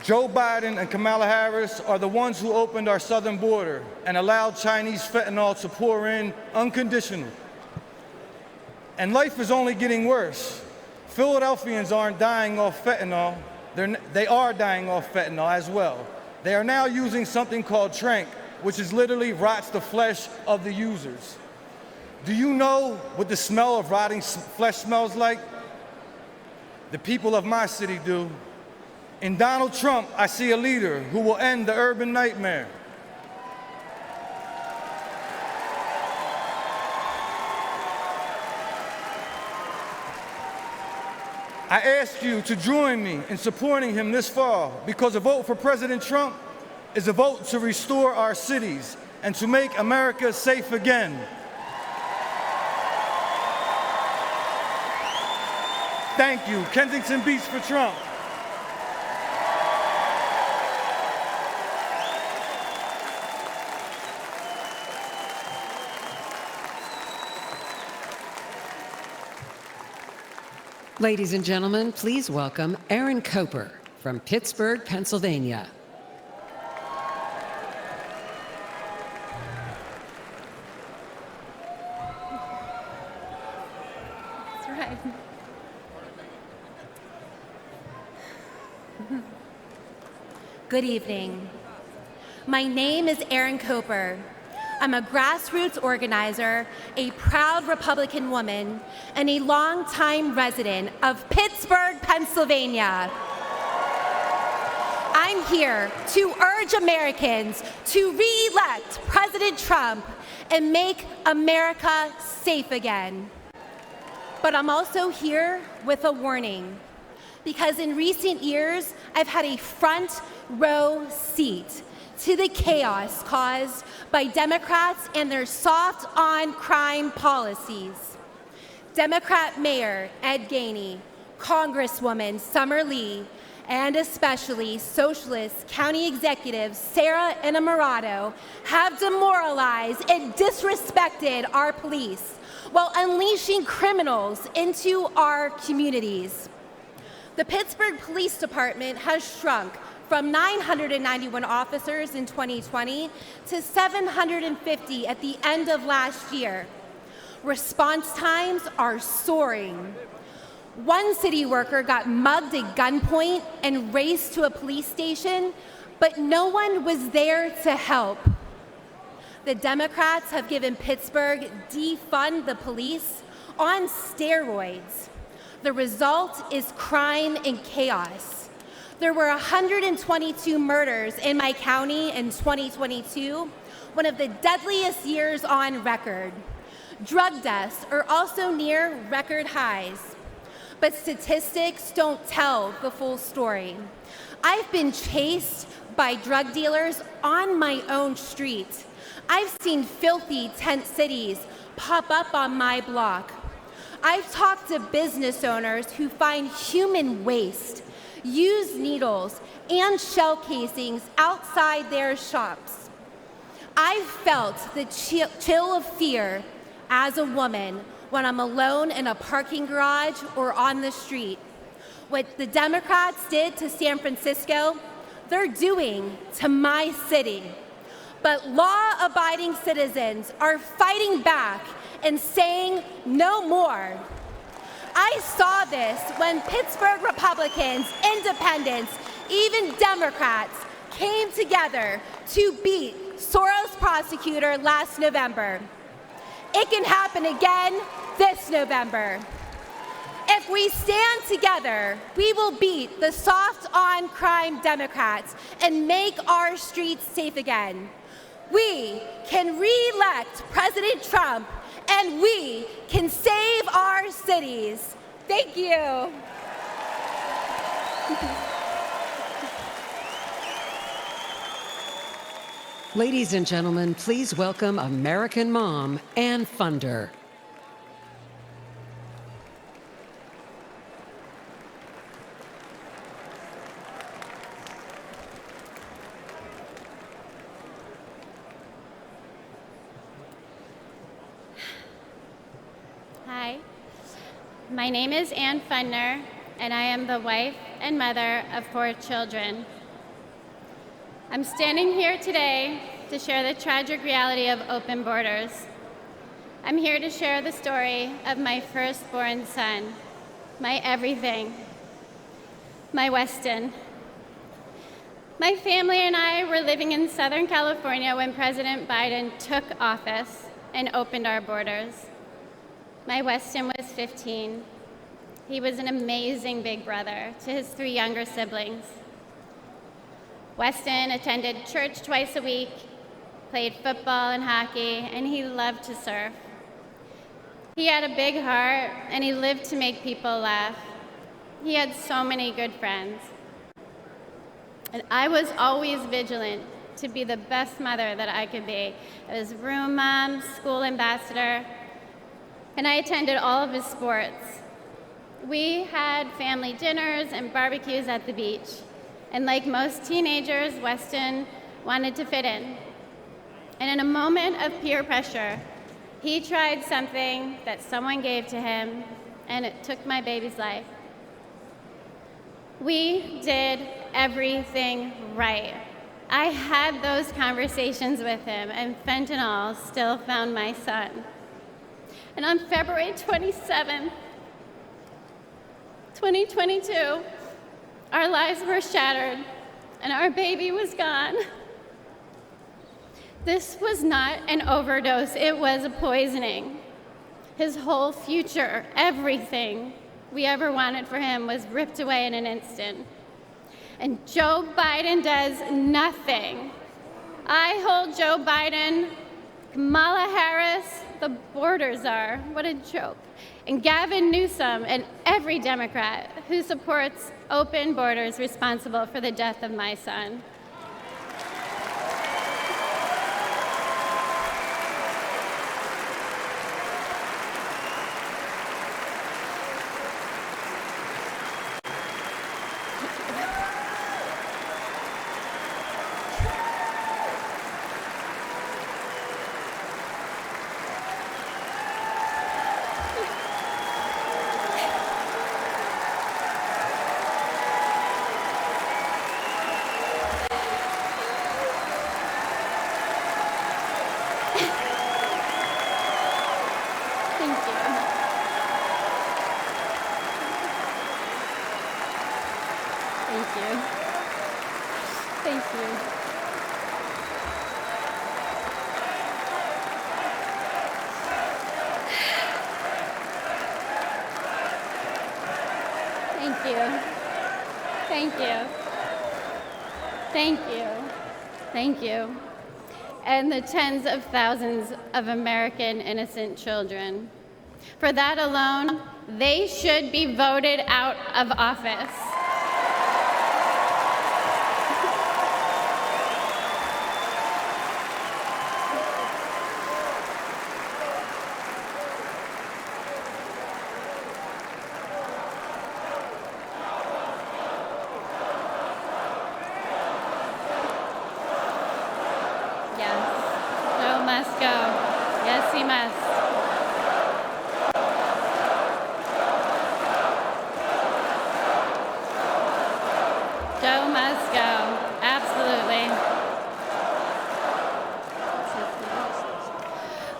Joe Biden and Kamala Harris are the ones who opened our southern border and allowed Chinese fentanyl to pour in unconditionally. And life is only getting worse. Philadelphians aren't dying off fentanyl. They are dying off fentanyl as well. They are now using something called tranq, which is literally rots the flesh of the users. Do you know what the smell of rotting flesh smells like? The people of my city do. In Donald Trump, I see a leader who will end the urban nightmare. I ask you to join me in supporting him this fall, because a vote for President Trump is a vote to restore our cities and to make America safe again. Thank you. Kensington Beats for Trump. Ladies and gentlemen, please welcome Aaron Koper from Pittsburgh, Pennsylvania. That's right. Good evening. My name is Aaron Koper. I'm a grassroots organizer, a proud Republican woman, and a longtime resident of Pittsburgh, Pennsylvania. I'm here to urge Americans to re-elect President Trump and make America safe again. But I'm also here with a warning, because in recent years, I've had a front row seat to the chaos caused by Democrats and their soft on crime policies. Democrat Mayor Ed Gainey, Congresswoman Summer Lee, and especially Socialist County Executives Sarah Innamorato have demoralized and disrespected our police while unleashing criminals into our communities. The Pittsburgh Police Department has shrunk from 991 officers in 2020 to 750 at the end of last year. Response times are soaring. One city worker got mugged at gunpoint and raced to a police station, but no one was there to help. The Democrats have given Pittsburgh defund the police on steroids. The result is crime and chaos. There were 122 murders in my county in 2022, one of the deadliest years on record. Drug deaths are also near record highs. But statistics don't tell the full story. I've been chased by drug dealers on my own street. I've seen filthy tent cities pop up on my block. I've talked to business owners who find human waste, used needles, and shell casings outside their shops. I've felt the chill of fear as a woman when I'm alone in a parking garage or on the street. What the Democrats did to San Francisco, they're doing to my city. But law-abiding citizens are fighting back and saying no more. I saw this when Pittsburgh Republicans, independents, even Democrats came together to beat Soros prosecutor last November. It can happen again this November. If we stand together, we will beat the soft-on-crime Democrats and make our streets safe again. We can re-elect President Trump, and we can save our cities. Thank you. Ladies and gentlemen, please welcome American mom and funder. Hi, my name is Ann Fundner, and I am the wife and mother of 4 children. I'm standing here today to share the tragic reality of open borders. I'm here to share the story of my firstborn son, my everything, my Weston. My family and I were living in Southern California when President Biden took office and opened our borders. My Weston was 15. He was an amazing big brother to his 3 younger siblings. Weston attended church twice a week, played football and hockey, and he loved to surf. He had a big heart, and he lived to make people laugh. He had so many good friends. And I was always vigilant to be the best mother that I could be. I was room mom, school ambassador, and I attended all of his sports. We had family dinners and barbecues at the beach. And like most teenagers, Weston wanted to fit in. And in a moment of peer pressure, he tried something that someone gave to him, and it took my baby's life. We did everything right. I had those conversations with him, and fentanyl still found my son. And on February 27th, 2022, our lives were shattered, and our baby was gone. This was not an overdose, it was a poisoning. His whole future, everything we ever wanted for him was ripped away in an instant. And Joe Biden does nothing. I hold Joe Biden, Kamala Harris, the borders are, what a joke. And Gavin Newsom and every Democrat who supports open borders responsible for the death of my son. Thank you. And the tens of thousands of American innocent children. For that alone, they should be voted out of office. go. Yes, he must. Joe must go. Absolutely.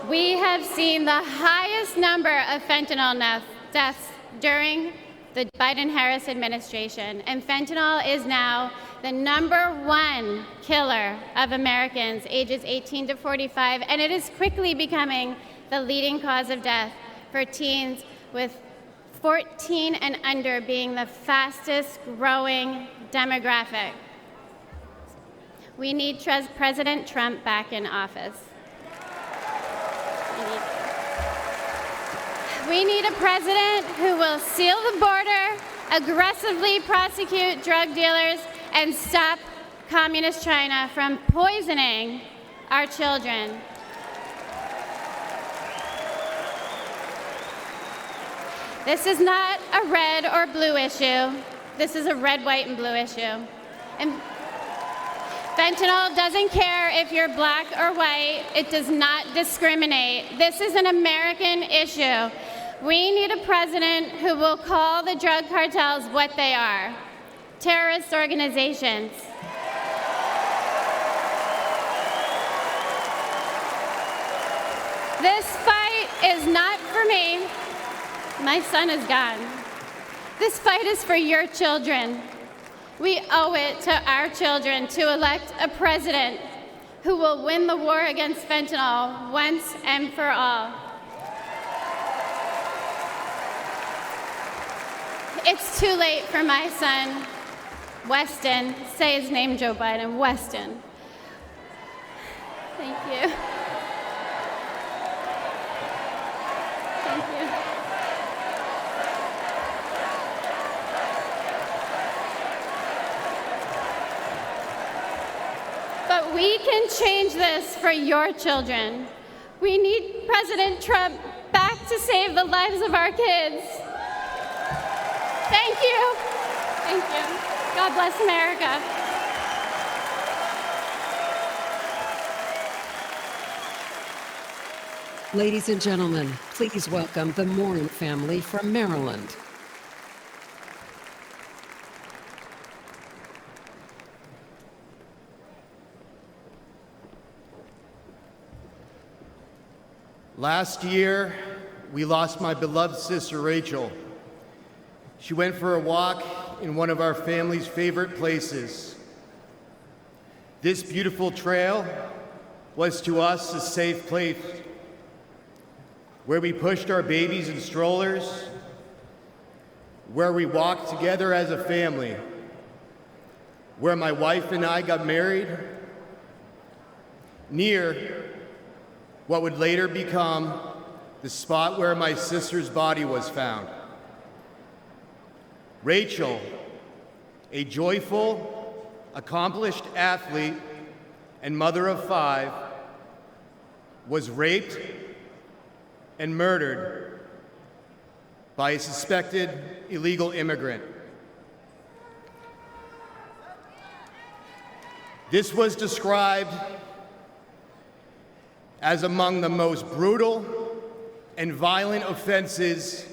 We have seen the highest number of fentanyl deaths during the Biden-Harris administration, and fentanyl is now the #1 killer of Americans ages 18 to 45, and it is quickly becoming the leading cause of death for teens, with 14 and under being the fastest growing demographic. We need President Trump back in office. We need a president who will seal the border, aggressively prosecute drug dealers, and stop Communist China from poisoning our children. This is not a red or blue issue. This is a red, white, and blue issue. And fentanyl doesn't care if you're black or white. It does not discriminate. This is an American issue. We need a president who will call the drug cartels what they are: terrorist organizations. This fight is not for me. My son is gone. This fight is for your children. We owe it to our children to elect a president who will win the war against fentanyl once and for all. It's too late for my son, Weston. Say his name, Joe Biden. Weston. Thank you. Thank you. But we can change this for your children. We need President Trump back to save the lives of our kids. Thank you. Thank you. God bless America. Ladies and gentlemen, please welcome the Moren family from Maryland. Last year, we lost my beloved sister, Rachel. She went for a walk in one of our family's favorite places. This beautiful trail was to us a safe place where we pushed our babies in strollers, where we walked together as a family, where my wife and I got married, near what would later become the spot where my sister's body was found. Rachel, a joyful, accomplished athlete and mother of 5, was raped and murdered by a suspected illegal immigrant. This was described as among the most brutal and violent offenses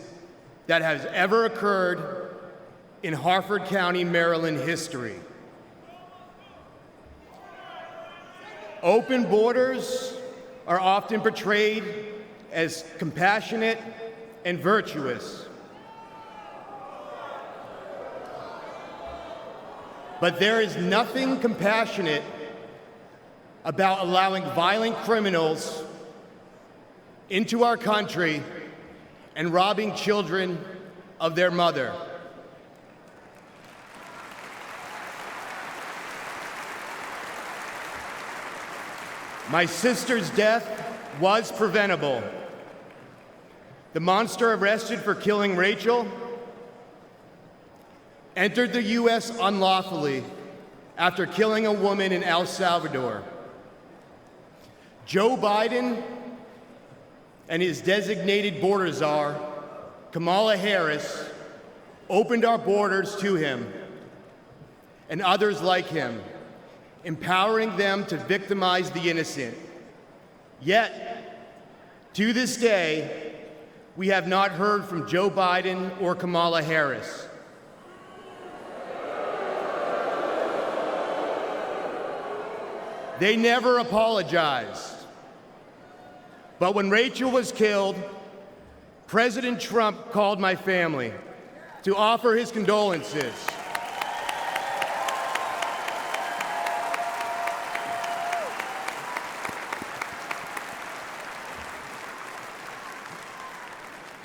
that has ever occurred in Harford County, Maryland history. Open borders are often portrayed as compassionate and virtuous. But there is nothing compassionate about allowing violent criminals into our country and robbing children of their mother. My sister's death was preventable. The monster arrested for killing Rachel entered the U.S. unlawfully after killing a woman in El Salvador. Joe Biden and his designated border czar, Kamala Harris, opened our borders to him and others like him, empowering them to victimize the innocent. Yet, to this day, we have not heard from Joe Biden or Kamala Harris. They never apologized. But when Rachel was killed, President Trump called my family to offer his condolences.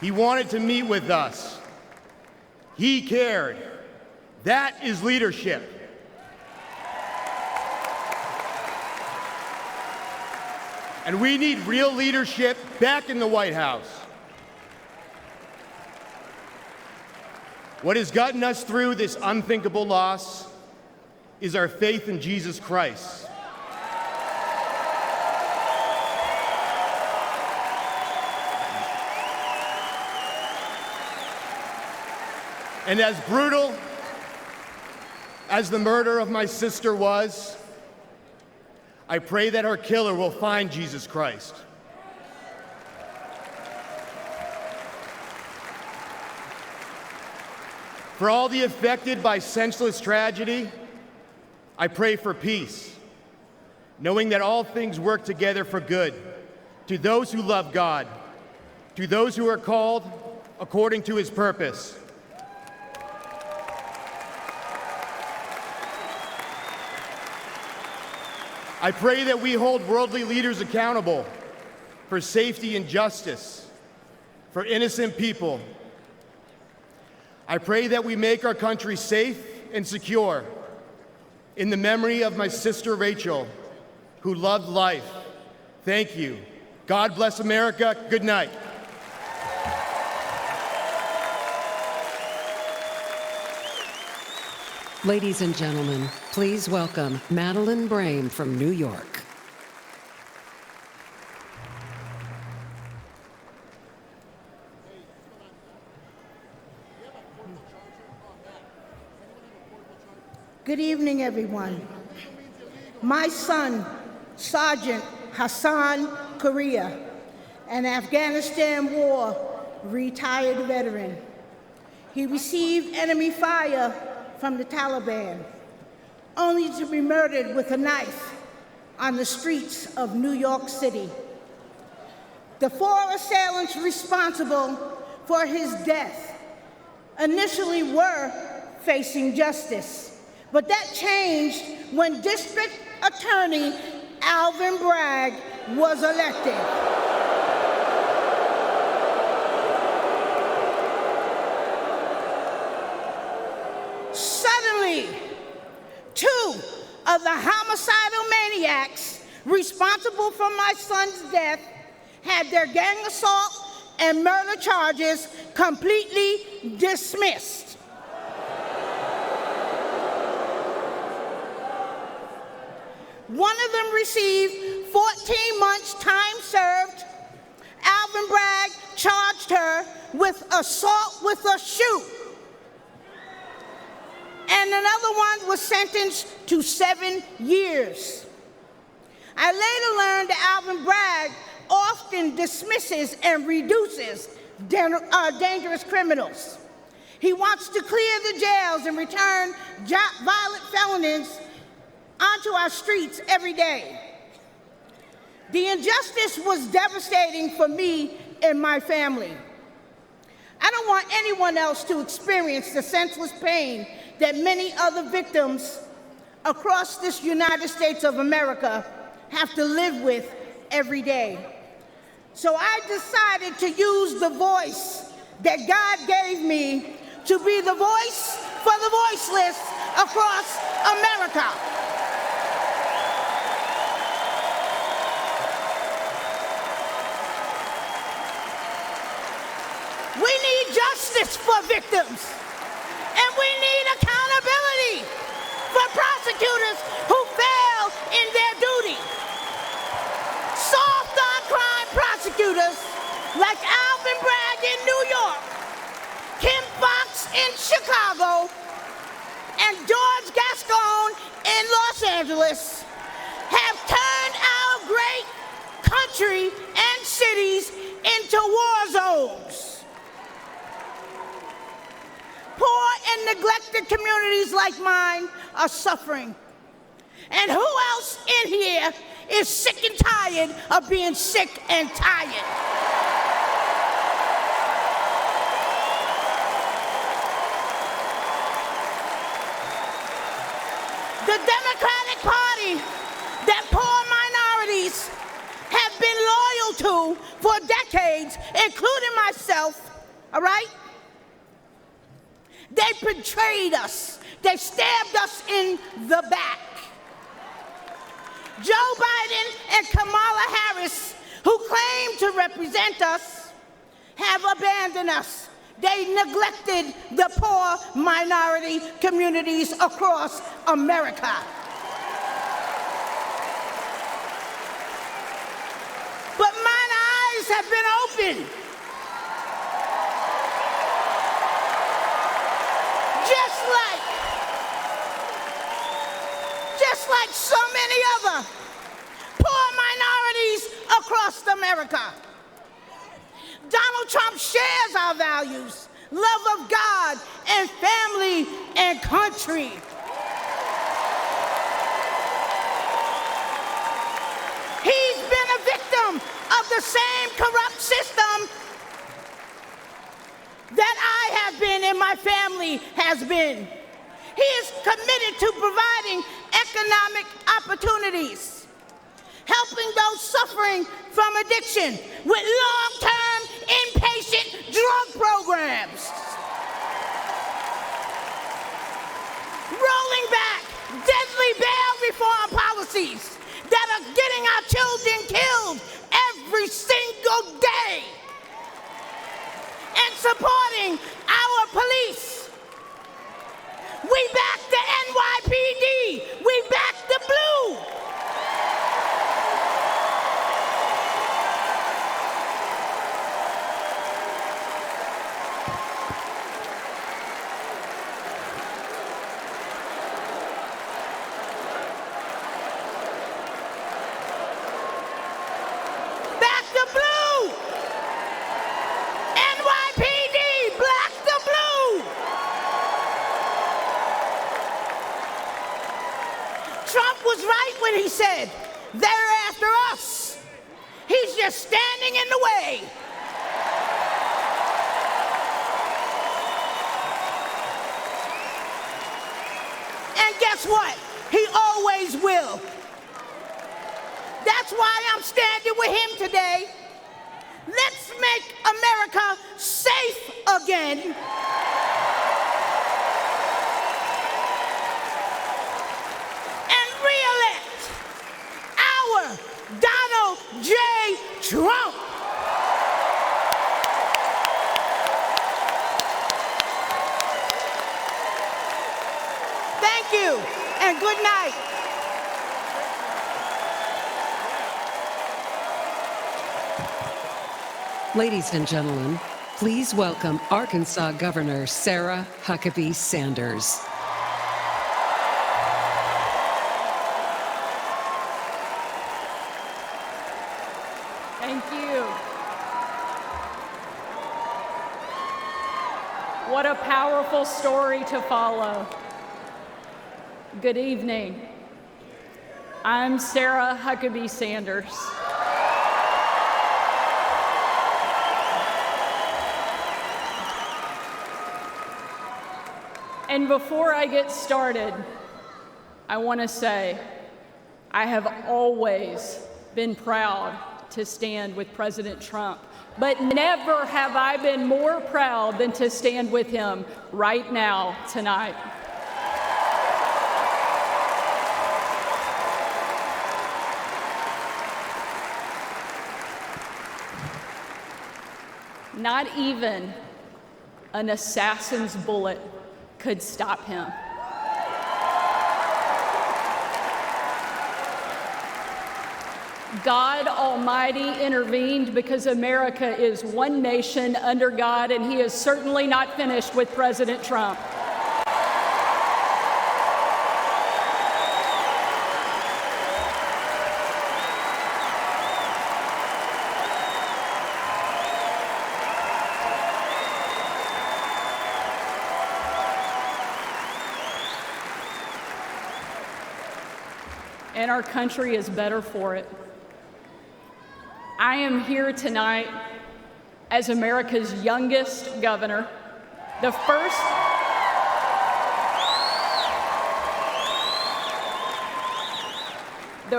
He wanted to meet with us. He cared. That is leadership. And we need real leadership back in the White House. What has gotten us through this unthinkable loss is our faith in Jesus Christ. And as brutal as the murder of my sister was, I pray that her killer will find Jesus Christ. For all the affected by senseless tragedy, I pray for peace, knowing that all things work together for good, to those who love God, to those who are called according to his purpose. I pray that we hold worldly leaders accountable for safety and justice, for innocent people. I pray that we make our country safe and secure in the memory of my sister Rachel, who loved life. Thank you. God bless America. Good night. Ladies and gentlemen, please welcome Meline Brain from New York. Good evening, everyone. My son, Sergeant Hassan Korea, an Afghanistan War retired veteran. He received enemy fire from the Taliban, only to be murdered with a knife on the streets of New York City. The 4 assailants responsible for his death initially were facing justice, but that changed when District Attorney Alvin Bragg was elected. Suddenly, 2 of the homicidal maniacs responsible for my son's death had their gang assault and murder charges completely dismissed. One of them received 14 months time served. Alvin Bragg charged her with assault with a shoe. And another one was sentenced to 7 years. I later learned that Alvin Bragg often dismisses and reduces dangerous criminals. He wants to clear the jails and return violent felons onto our streets every day. The injustice was devastating for me and my family. I don't want anyone else to experience the senseless pain that many other victims across this United States of America have to live with every day. So I decided to use the voice that God gave me to be the voice for the voiceless across America. We need justice for victims, and we need accountability for prosecutors who fail in their duty. Soft on crime prosecutors like Alvin Bragg in New York, Kim Foxx in Chicago, and George Gascon in Los Angeles have turned our great country neglected communities like mine are suffering. And who else in here is sick and tired of being sick and tired? The Democratic Party that poor minorities have been loyal to for decades, including myself, all right? They betrayed us. They stabbed us in the back. Joe Biden and Kamala Harris, who claim to represent us, have abandoned us. They neglected the poor minority communities across America. But mine eyes have been opened. Just like so many other poor minorities across America. Donald Trump shares our values, love of God and family and country. He's been a victim of the same corrupt system that I have been and my family has been. He is committed to providing economic opportunities, helping those suffering from addiction with long-term inpatient drug programs, rolling back deadly bail reform policies that are getting our children killed every single day, and supporting our police. We back the NYPD. We back the blue. Back the blue. NYPD, black the blue. Trump was right when he said, they're after us. He's just standing in the way. And guess what? He always will. That's why I'm standing with him today. Let's make America safe again. Re-elect our Donald J. Trump. Thank you and good night. Ladies and gentlemen, please welcome Arkansas Governor Sarah Huckabee Sanders. Thank you. What a powerful story to follow. Good evening. I'm Sarah Huckabee Sanders. And before I get started, I want to say I have always been proud to stand with President Trump, but never have I been more proud than to stand with him right now, tonight. Not even an assassin's bullet could stop him. God Almighty intervened because America is one nation under God, and he is certainly not finished with President Trump. and our country is better for it. I am here tonight as America's youngest governor, the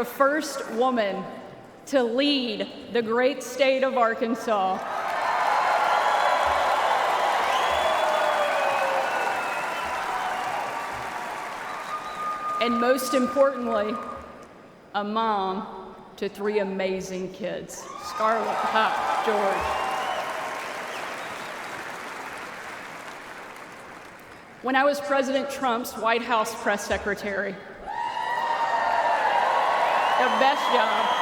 first woman to lead the great state of Arkansas. And most importantly, a mom to 3 amazing kids, Scarlett, Huck, George. When I was President Trump's White House press secretary, the best job,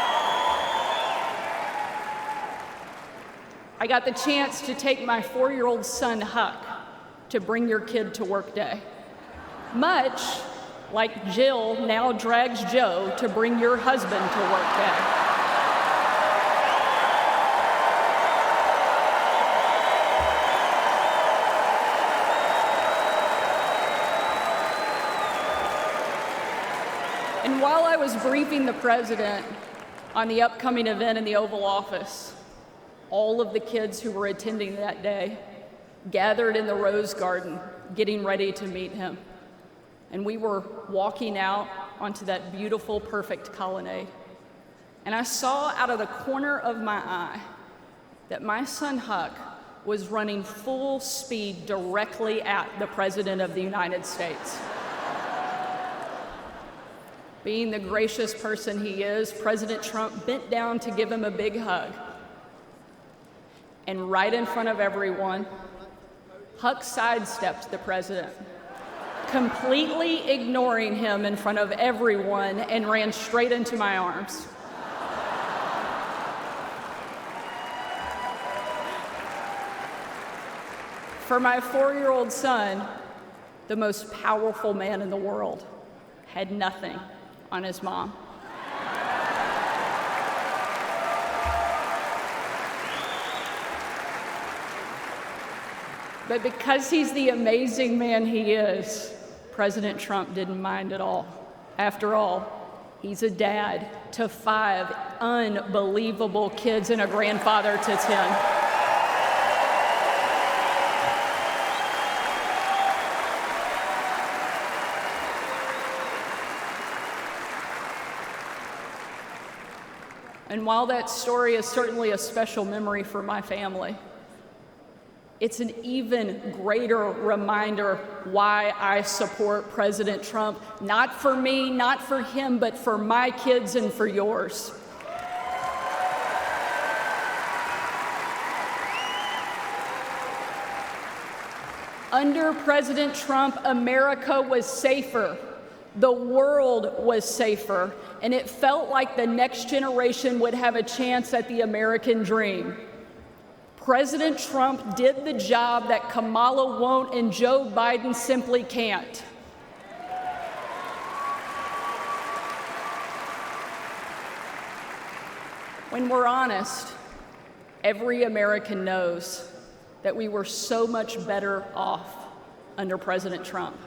I got the chance to take my 4-year-old son, Huck, to Bring Your Kid to Work Day. Much like Jill now drags Joe to bring your husband to work day. And while I was briefing the president on the upcoming event in the Oval Office, all of the kids who were attending that day gathered in the Rose Garden, getting ready to meet him. And we were walking out onto that beautiful, perfect colonnade. And I saw out of the corner of my eye that my son Huck was running full speed directly at the President of the United States. Being the gracious person he is, President Trump bent down to give him a big hug. And right in front of everyone, Huck sidestepped the president, completely ignoring him in front of everyone, and ran straight into my arms. For my 4-year-old son, the most powerful man in the world had nothing on his mom. But because he's the amazing man he is, President Trump didn't mind at all. After all, he's a dad to 5 unbelievable kids and a grandfather to 10. And while that story is certainly a special memory for my family, it's an even greater reminder why I support President Trump, not for me, not for him, but for my kids and for yours. Under President Trump, America was safer, the world was safer, and it felt like the next generation would have a chance at the American dream. President Trump did the job that Kamala won't and Joe Biden simply can't. When we're honest, every American knows that we were so much better off under President Trump.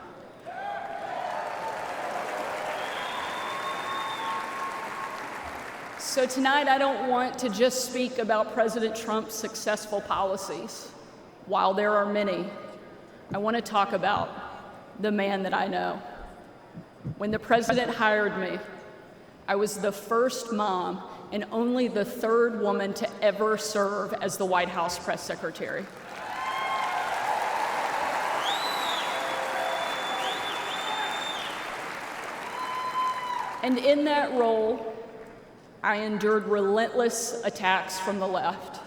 So tonight, I don't want to just speak about President Trump's successful policies. While there are many, I want to talk about the man that I know. When the president hired me, I was the first mom and only the 3rd woman to ever serve as the White House press secretary. And in that role, I endured relentless attacks from the left.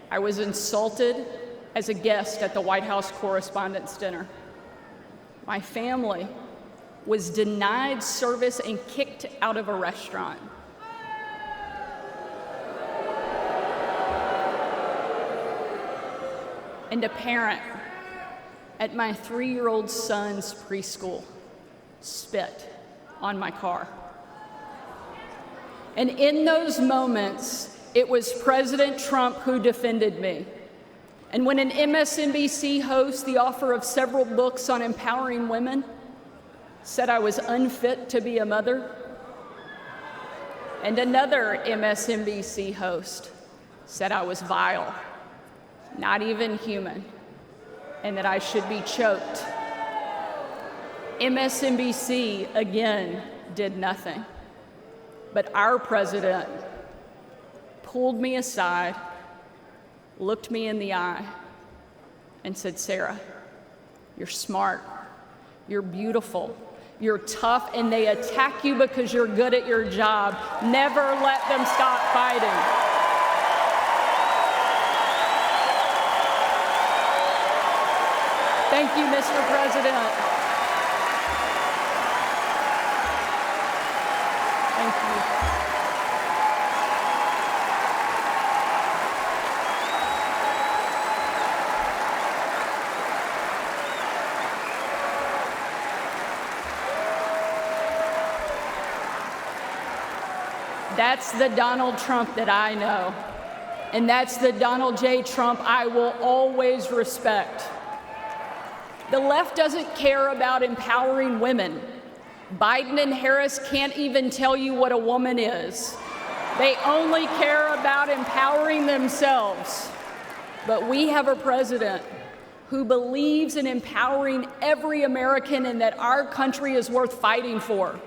I was insulted as a guest at the White House Correspondents' Dinner. My family was denied service and kicked out of a restaurant. And a parent at my 3-year-old son's preschool spit on my car. And in those moments, it was President Trump who defended me. And when an MSNBC host, the author of several books on empowering women, said I was unfit to be a mother, And another MSNBC host said I was vile, not even human, and that I should be choked. MSNBC, again, did nothing. But our president pulled me aside, looked me in the eye, and said, Sarah, you're smart, you're beautiful, you're tough, and they attack you because you're good at your job. Never let them stop fighting. Thank you, Mr. President. Thank you. That's the Donald Trump that I know. And that's the Donald J. Trump I will always respect. The left doesn't care about empowering women. Biden and Harris can't even tell you what a woman is. They only care about empowering themselves. But we have a president who believes in empowering every American and that our country is worth fighting for.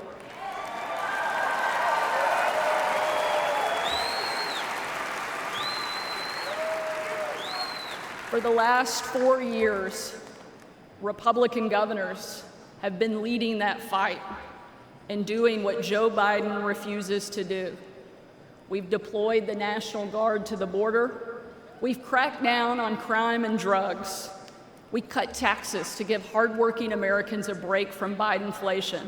For the last 4 years, Republican governors have been leading that fight and doing what Joe Biden refuses to do. We've deployed the National Guard to the border. We've cracked down on crime and drugs. We cut taxes to give hardworking Americans a break from Bidenflation.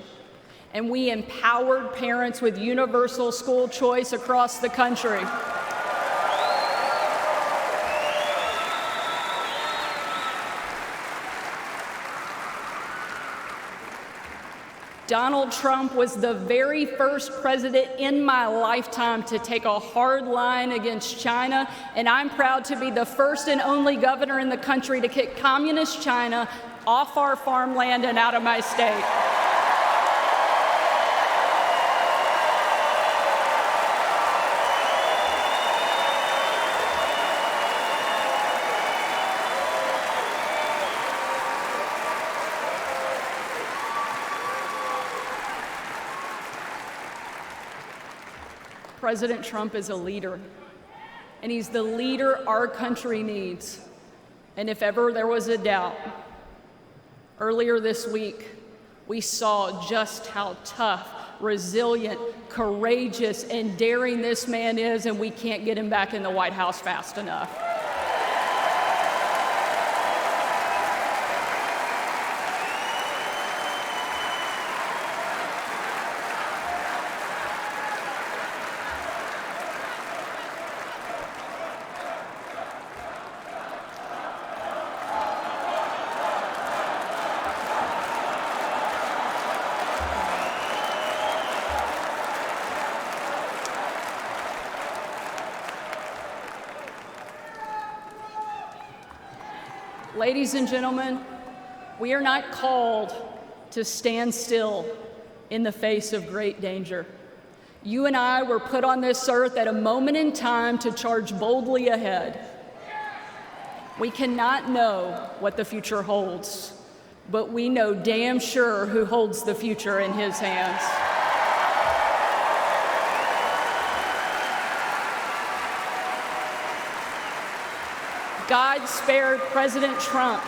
And we empowered parents with universal school choice across the country. Donald Trump was the very first president in my lifetime to take a hard line against China, and I'm proud to be the first and only governor in the country to kick communist China off our farmland and out of my state. President Trump is a leader, and he's the leader our country needs. And if ever there was a doubt, earlier this week, we saw just how tough, resilient, courageous, and daring this man is, and we can't get him back in the White House fast enough. Ladies and gentlemen, we are not called to stand still in the face of great danger. You and I were put on this earth at a moment in time to charge boldly ahead. We cannot know what the future holds, but we know damn sure who holds the future in his hands. God spared President Trump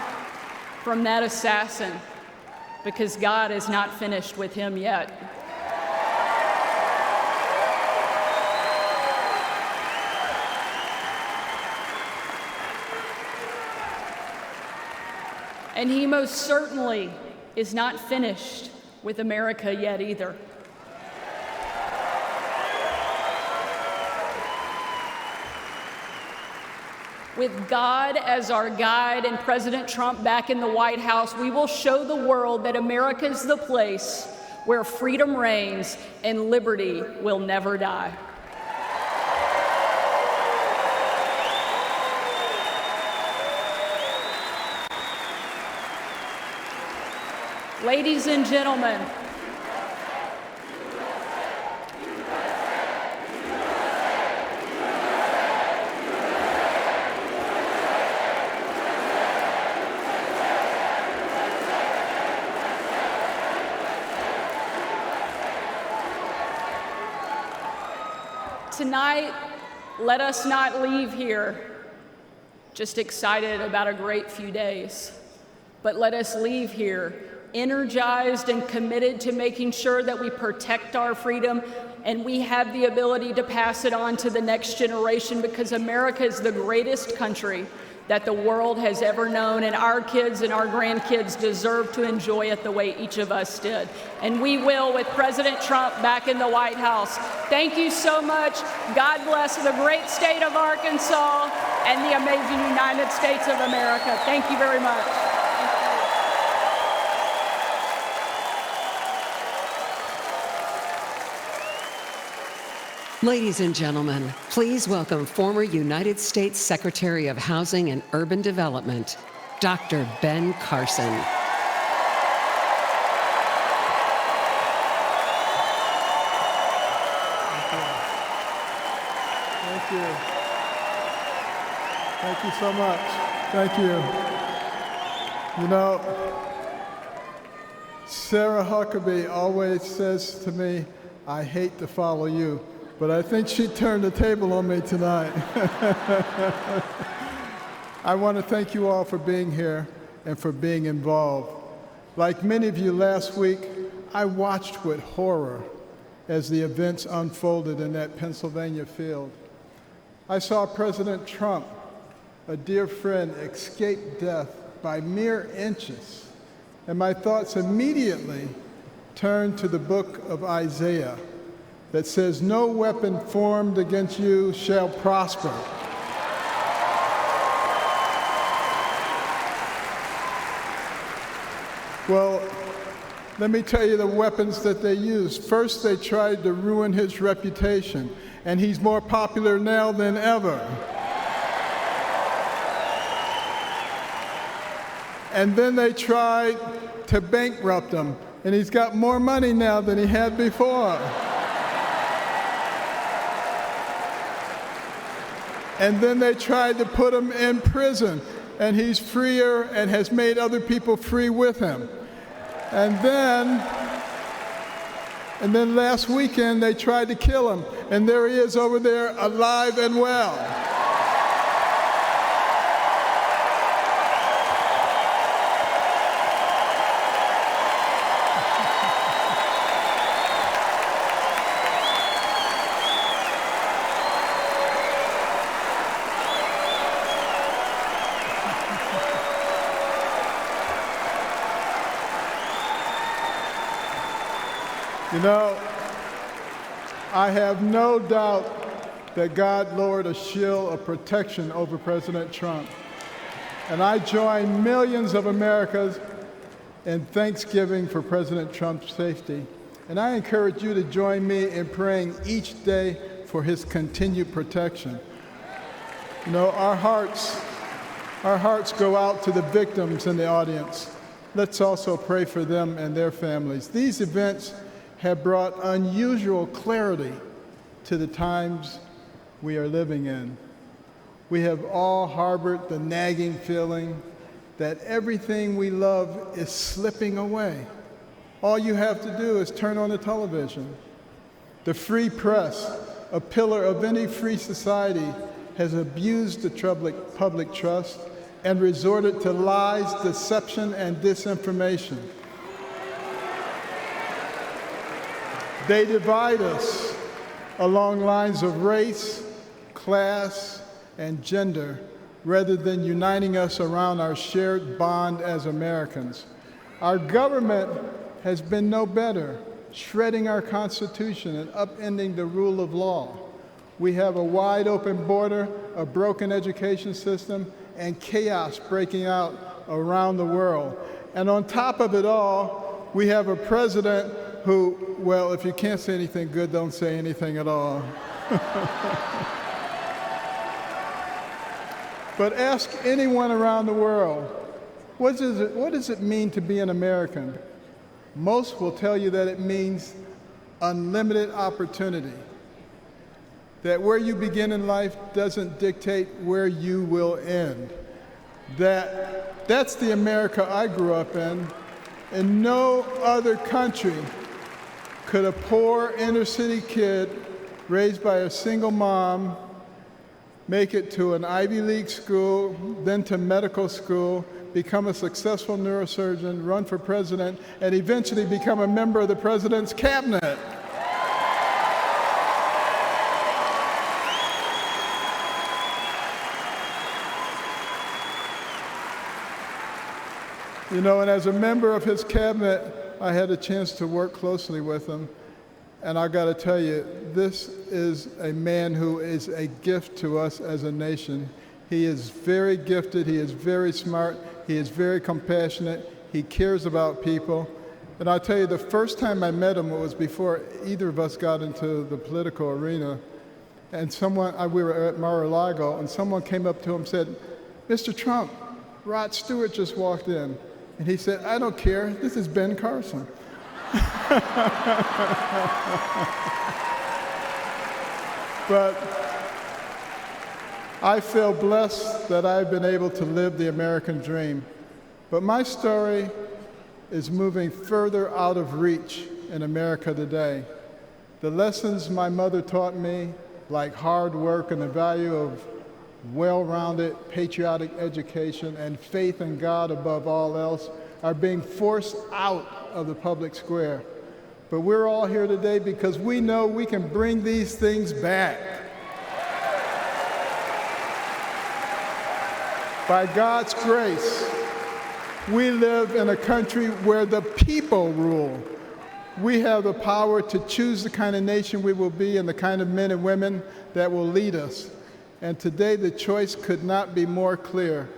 from that assassin because God is not finished with him yet. And he most certainly is not finished with America yet either. With God as our guide and President Trump back in the White House, we will show the world that America is the place where freedom reigns and liberty will never die. Ladies and gentlemen, tonight, let us not leave here just excited about a great few days, but let us leave here energized and committed to making sure that we protect our freedom and we have the ability to pass it on to the next generation, because America is the greatest country that the world has ever known, and our kids and our grandkids deserve to enjoy it the way each of us did. And we will with President Trump back in the White House. Thank you so much. God bless the great state of Arkansas and the amazing United States of America. Thank you very much. Ladies and gentlemen, please welcome former United States Secretary of Housing and Urban Development, Dr. Ben Carson. Thank you. Thank you so much. Thank you. You know, Sarah Huckabee always says to me, I hate to follow you. But I think she turned the table on me tonight. I want to thank you all for being here and for being involved. Like many of you last week, I watched with horror as the events unfolded in that Pennsylvania field. I saw President Trump, a dear friend, escape death by mere inches, and my thoughts immediately turned to the book of Isaiah, that says, no weapon formed against you shall prosper. Well, let me tell you the weapons that they used. First, they tried to ruin his reputation, and he's more popular now than ever. And then they tried to bankrupt him, and he's got more money now than he had before. And then they tried to put him in prison, and he's freer and has made other people free with him. And then last weekend they tried to kill him, and there he is over there alive and well. You know, I have no doubt that God lowered a shield of protection over President Trump. And I join millions of Americans in thanksgiving for President Trump's safety. And I encourage you to join me in praying each day for his continued protection. You know, our hearts go out to the victims in the audience. Let's also pray for them and their families. These events have brought unusual clarity to the times we are living in. We have all harbored the nagging feeling that everything we love is slipping away. All you have to do is turn on the television. The free press, a pillar of any free society, has abused the public trust and resorted to lies, deception, and disinformation. They divide us along lines of race, class, and gender, rather than uniting us around our shared bond as Americans. Our government has been no better, shredding our Constitution and upending the rule of law. We have a wide open border, a broken education system, and chaos breaking out around the world. And on top of it all, we have a president who, well, if you can't say anything good, don't say anything at all. But ask anyone around the world, what does it mean to be an American? Most will tell you that it means unlimited opportunity. That where you begin in life doesn't dictate where you will end. That's the America I grew up in. In no other country could a poor inner city kid raised by a single mom, make it to an Ivy League school, then to medical school, become a successful neurosurgeon, run for president, and eventually become a member of the president's cabinet. You know, and as a member of his cabinet, I had a chance to work closely with him. And I got to tell you, this is a man who is a gift to us as a nation. He is very gifted, he is very smart, he is very compassionate, he cares about people. And I'll tell you, the first time I met him was before either of us got into the political arena. And we were at Mar-a-Lago, and someone came up to him and said, "Mr. Trump, Rod Stewart just walked in." And he said, "I don't care, this is Ben Carson." But I feel blessed that I've been able to live the American dream. But my story is moving further out of reach in America today. The lessons my mother taught me, like hard work and the value of well-rounded patriotic education and faith in God above all else, are being forced out of the public square. But we're all here today because we know we can bring these things back. By God's grace, we live in a country where the people rule. We have the power to choose the kind of nation we will be and the kind of men and women that will lead us. And today the choice could not be more clear.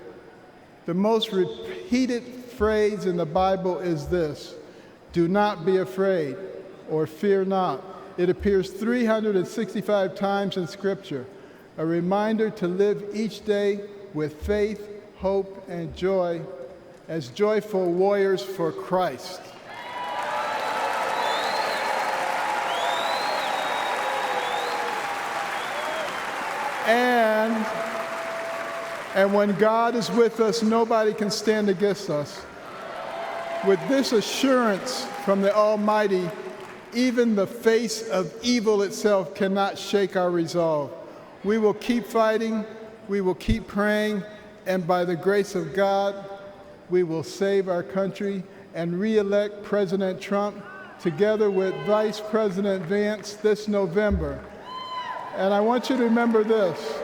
The most repeated phrase in the Bible is this: "Do not be afraid," or "fear not." It appears 365 times in Scripture, a reminder to live each day with faith, hope, and joy as joyful warriors for Christ. And when God is with us, nobody can stand against us. With this assurance from the Almighty, even the face of evil itself cannot shake our resolve. We will keep fighting, we will keep praying, and by the grace of God, we will save our country and re-elect President Trump together with Vice President Vance this November. And I want you to remember this.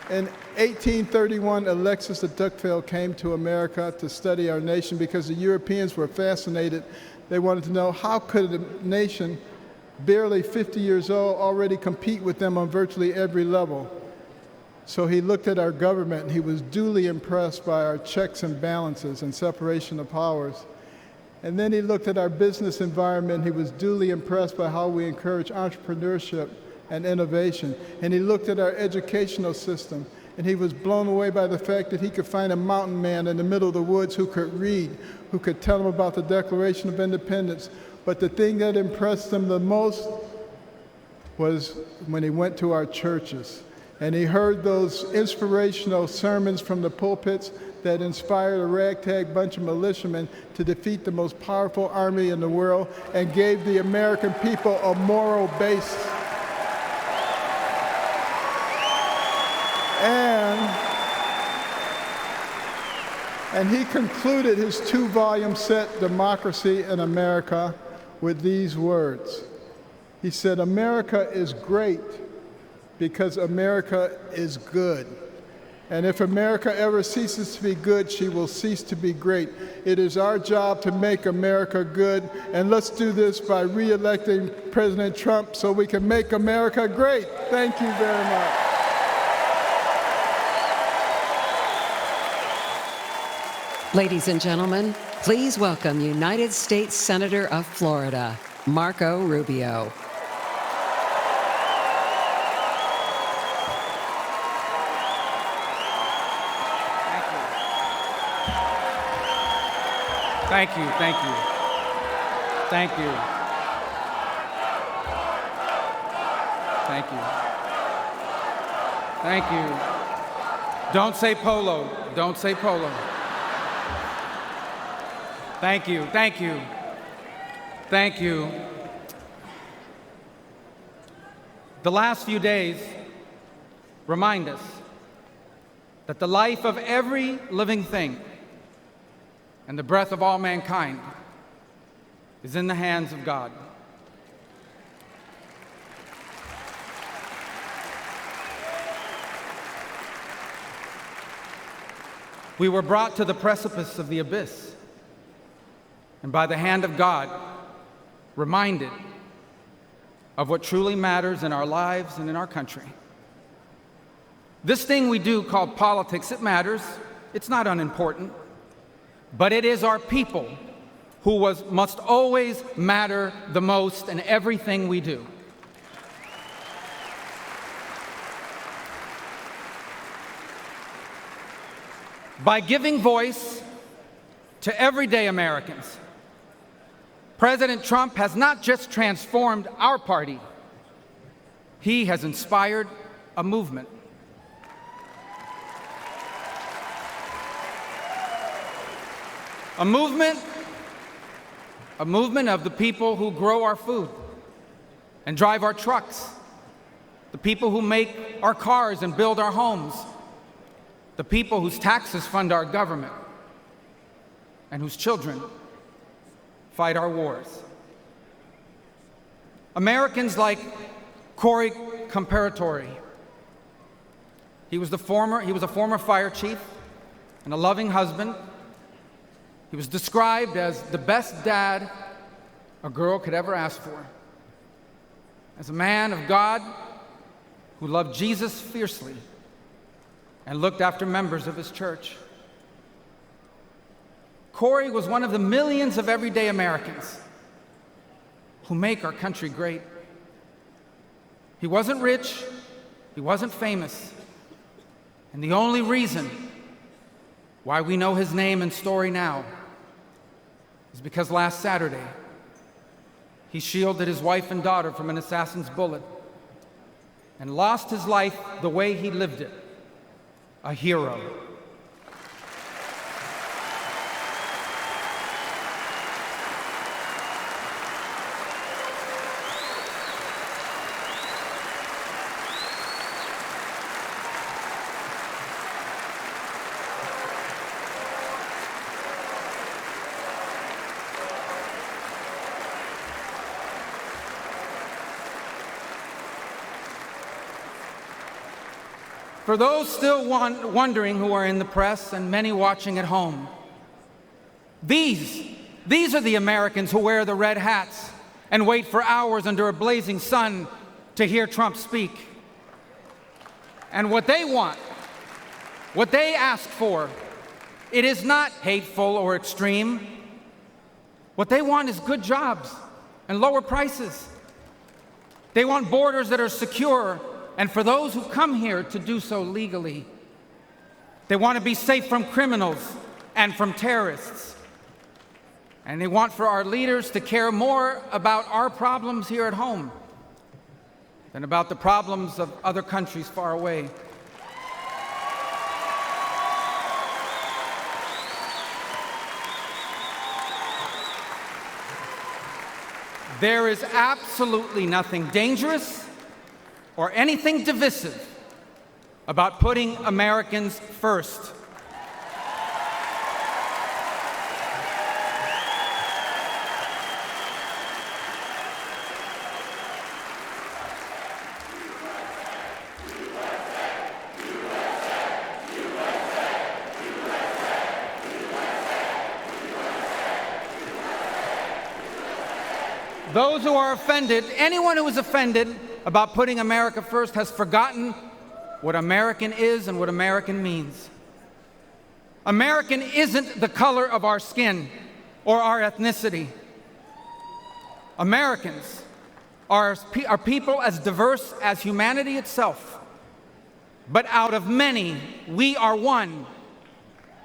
In 1831, Alexis de Tocqueville came to America to study our nation because the Europeans were fascinated. They wanted to know, how could a nation barely 50 years old already compete with them on virtually every level? So he looked at our government, and he was duly impressed by our checks and balances and separation of powers. And then he looked at our business environment. He was duly impressed by how we encourage entrepreneurship and innovation. And he looked at our educational system, and he was blown away by the fact that he could find a mountain man in the middle of the woods who could read, who could tell him about the Declaration of Independence. But the thing that impressed him the most was when he went to our churches, and he heard those inspirational sermons from the pulpits that inspired a ragtag bunch of militiamen to defeat the most powerful army in the world and gave the American people a moral base. And he concluded his 2-volume set, Democracy in America, with these words. He said, "America is great because America is good. And if America ever ceases to be good, she will cease to be great. It is our job to make America good, and let's do this by re-electing President Trump so we can make America great." Thank you very much. Ladies and gentlemen, please welcome United States Senator of Florida, Marco Rubio. Thank you, thank you. Thank you. Thank you. Thank you. Don't say polo. Don't say polo. Thank you, thank you. Thank you. The last few days remind us that the life of every living thing and the breath of all mankind is in the hands of God. We were brought to the precipice of the abyss, and by the hand of God, reminded of what truly matters in our lives and in our country. This thing we do called politics, it matters. It's not unimportant. But it is our people who must always matter the most in everything we do. By giving voice to everyday Americans, President Trump has not just transformed our party, he has inspired a movement. A movement of the people who grow our food and drive our trucks, the people who make our cars and build our homes, the people whose taxes fund our government, and whose children fight our wars. Americans like Corey Comparatori. He was a former fire chief and a loving husband. He was described as the best dad a girl could ever ask for. As a man of God who loved Jesus fiercely and looked after members of his church. Corey was one of the millions of everyday Americans who make our country great. He wasn't rich, he wasn't famous, and the only reason why we know his name and story now is because last Saturday, he shielded his wife and daughter from an assassin's bullet and lost his life the way he lived it, a hero. For those still wondering who are in the press and many watching at home, these are the Americans who wear the red hats and wait for hours under a blazing sun to hear Trump speak. And what they want, what they ask for, it is not hateful or extreme. What they want is good jobs and lower prices. They want borders that are secure, and for those who come here to do so legally. They want to be safe from criminals and from terrorists. And they want for our leaders to care more about our problems here at home than about the problems of other countries far away. There is absolutely nothing dangerous or anything divisive about putting Americans first. Those who are offended, anyone who is offended about putting America first has forgotten what American is and what American means. American isn't the color of our skin or our ethnicity. Americans are people as diverse as humanity itself. But out of many, we are one.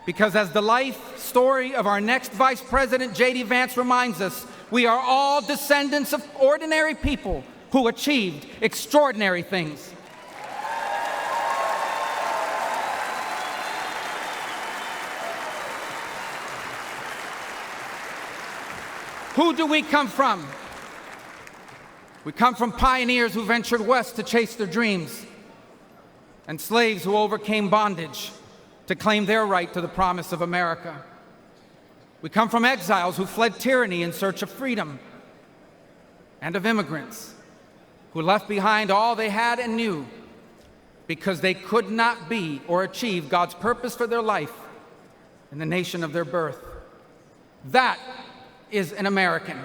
Because as the life story of our next Vice President, J.D. Vance, reminds us, we are all descendants of ordinary people who achieved extraordinary things. Who do we come from? We come from pioneers who ventured west to chase their dreams, and slaves who overcame bondage to claim their right to the promise of America. We come from exiles who fled tyranny in search of freedom, and of immigrants who left behind all they had and knew because they could not be or achieve God's purpose for their life in the nation of their birth. That is an American.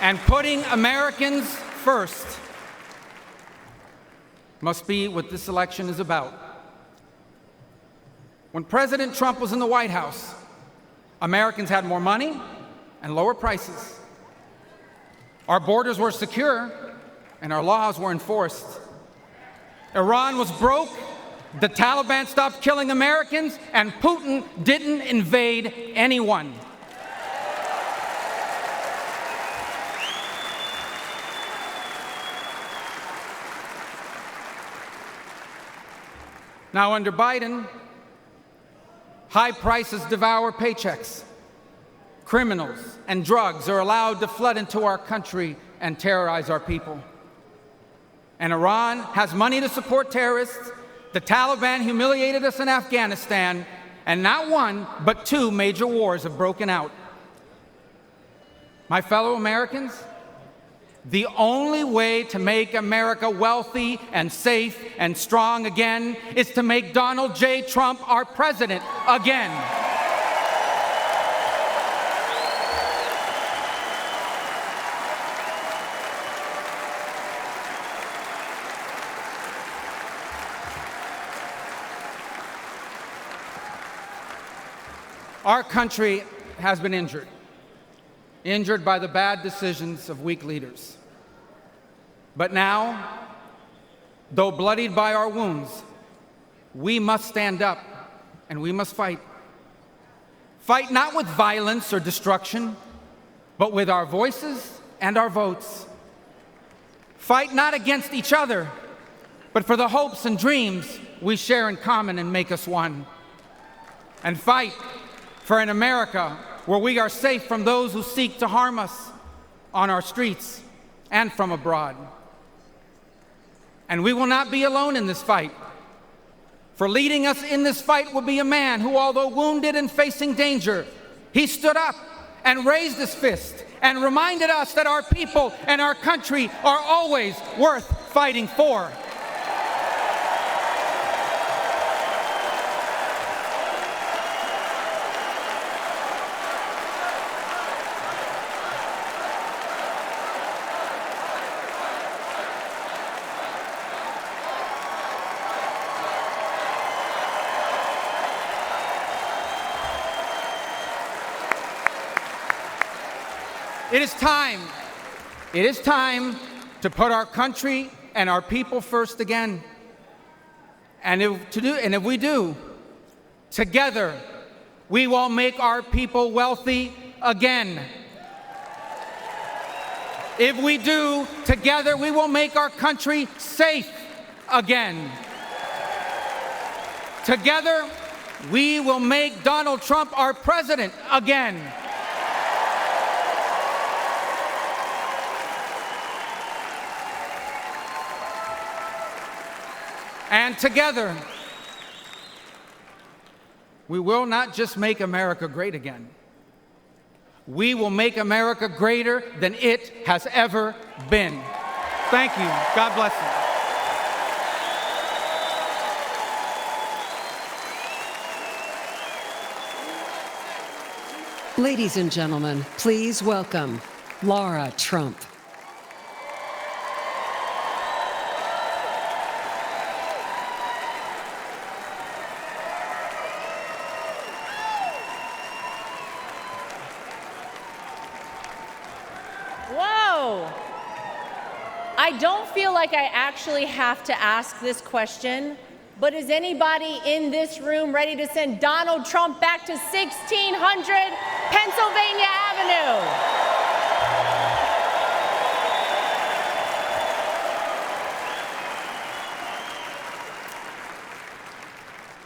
And putting Americans first must be what this election is about. When President Trump was in the White House, Americans had more money and lower prices. Our borders were secure and our laws were enforced. Iran was broke, the Taliban stopped killing Americans, and Putin didn't invade anyone. Now, under Biden, high prices devour paychecks. Criminals and drugs are allowed to flood into our country and terrorize our people. And Iran has money to support terrorists. The Taliban humiliated us in Afghanistan, and not one, but two major wars have broken out. My fellow Americans, the only way to make America wealthy and safe and strong again is to make Donald J. Trump our president again. Our country has been injured by the bad decisions of weak leaders. But now, though bloodied by our wounds, we must stand up and we must fight. Fight not with violence or destruction, but with our voices and our votes. Fight not against each other, but for the hopes and dreams we share in common and make us one. And fight for an America where we are safe from those who seek to harm us on our streets and from abroad. And we will not be alone in this fight. For leading us in this fight will be a man who, although wounded and facing danger, he stood up and raised his fist and reminded us that our people and our country are always worth fighting for. It is time to put our country and our people first again. And if we do, together, we will make our people wealthy again. If we do, together, we will make our country safe again. Together, we will make Donald Trump our president again. And together, we will not just make America great again. We will make America greater than it has ever been. Thank you. God bless you. Ladies and gentlemen, please welcome Lara Trump. I don't feel like I actually have to ask this question, but is anybody in this room ready to send Donald Trump back to 1600 Pennsylvania Avenue?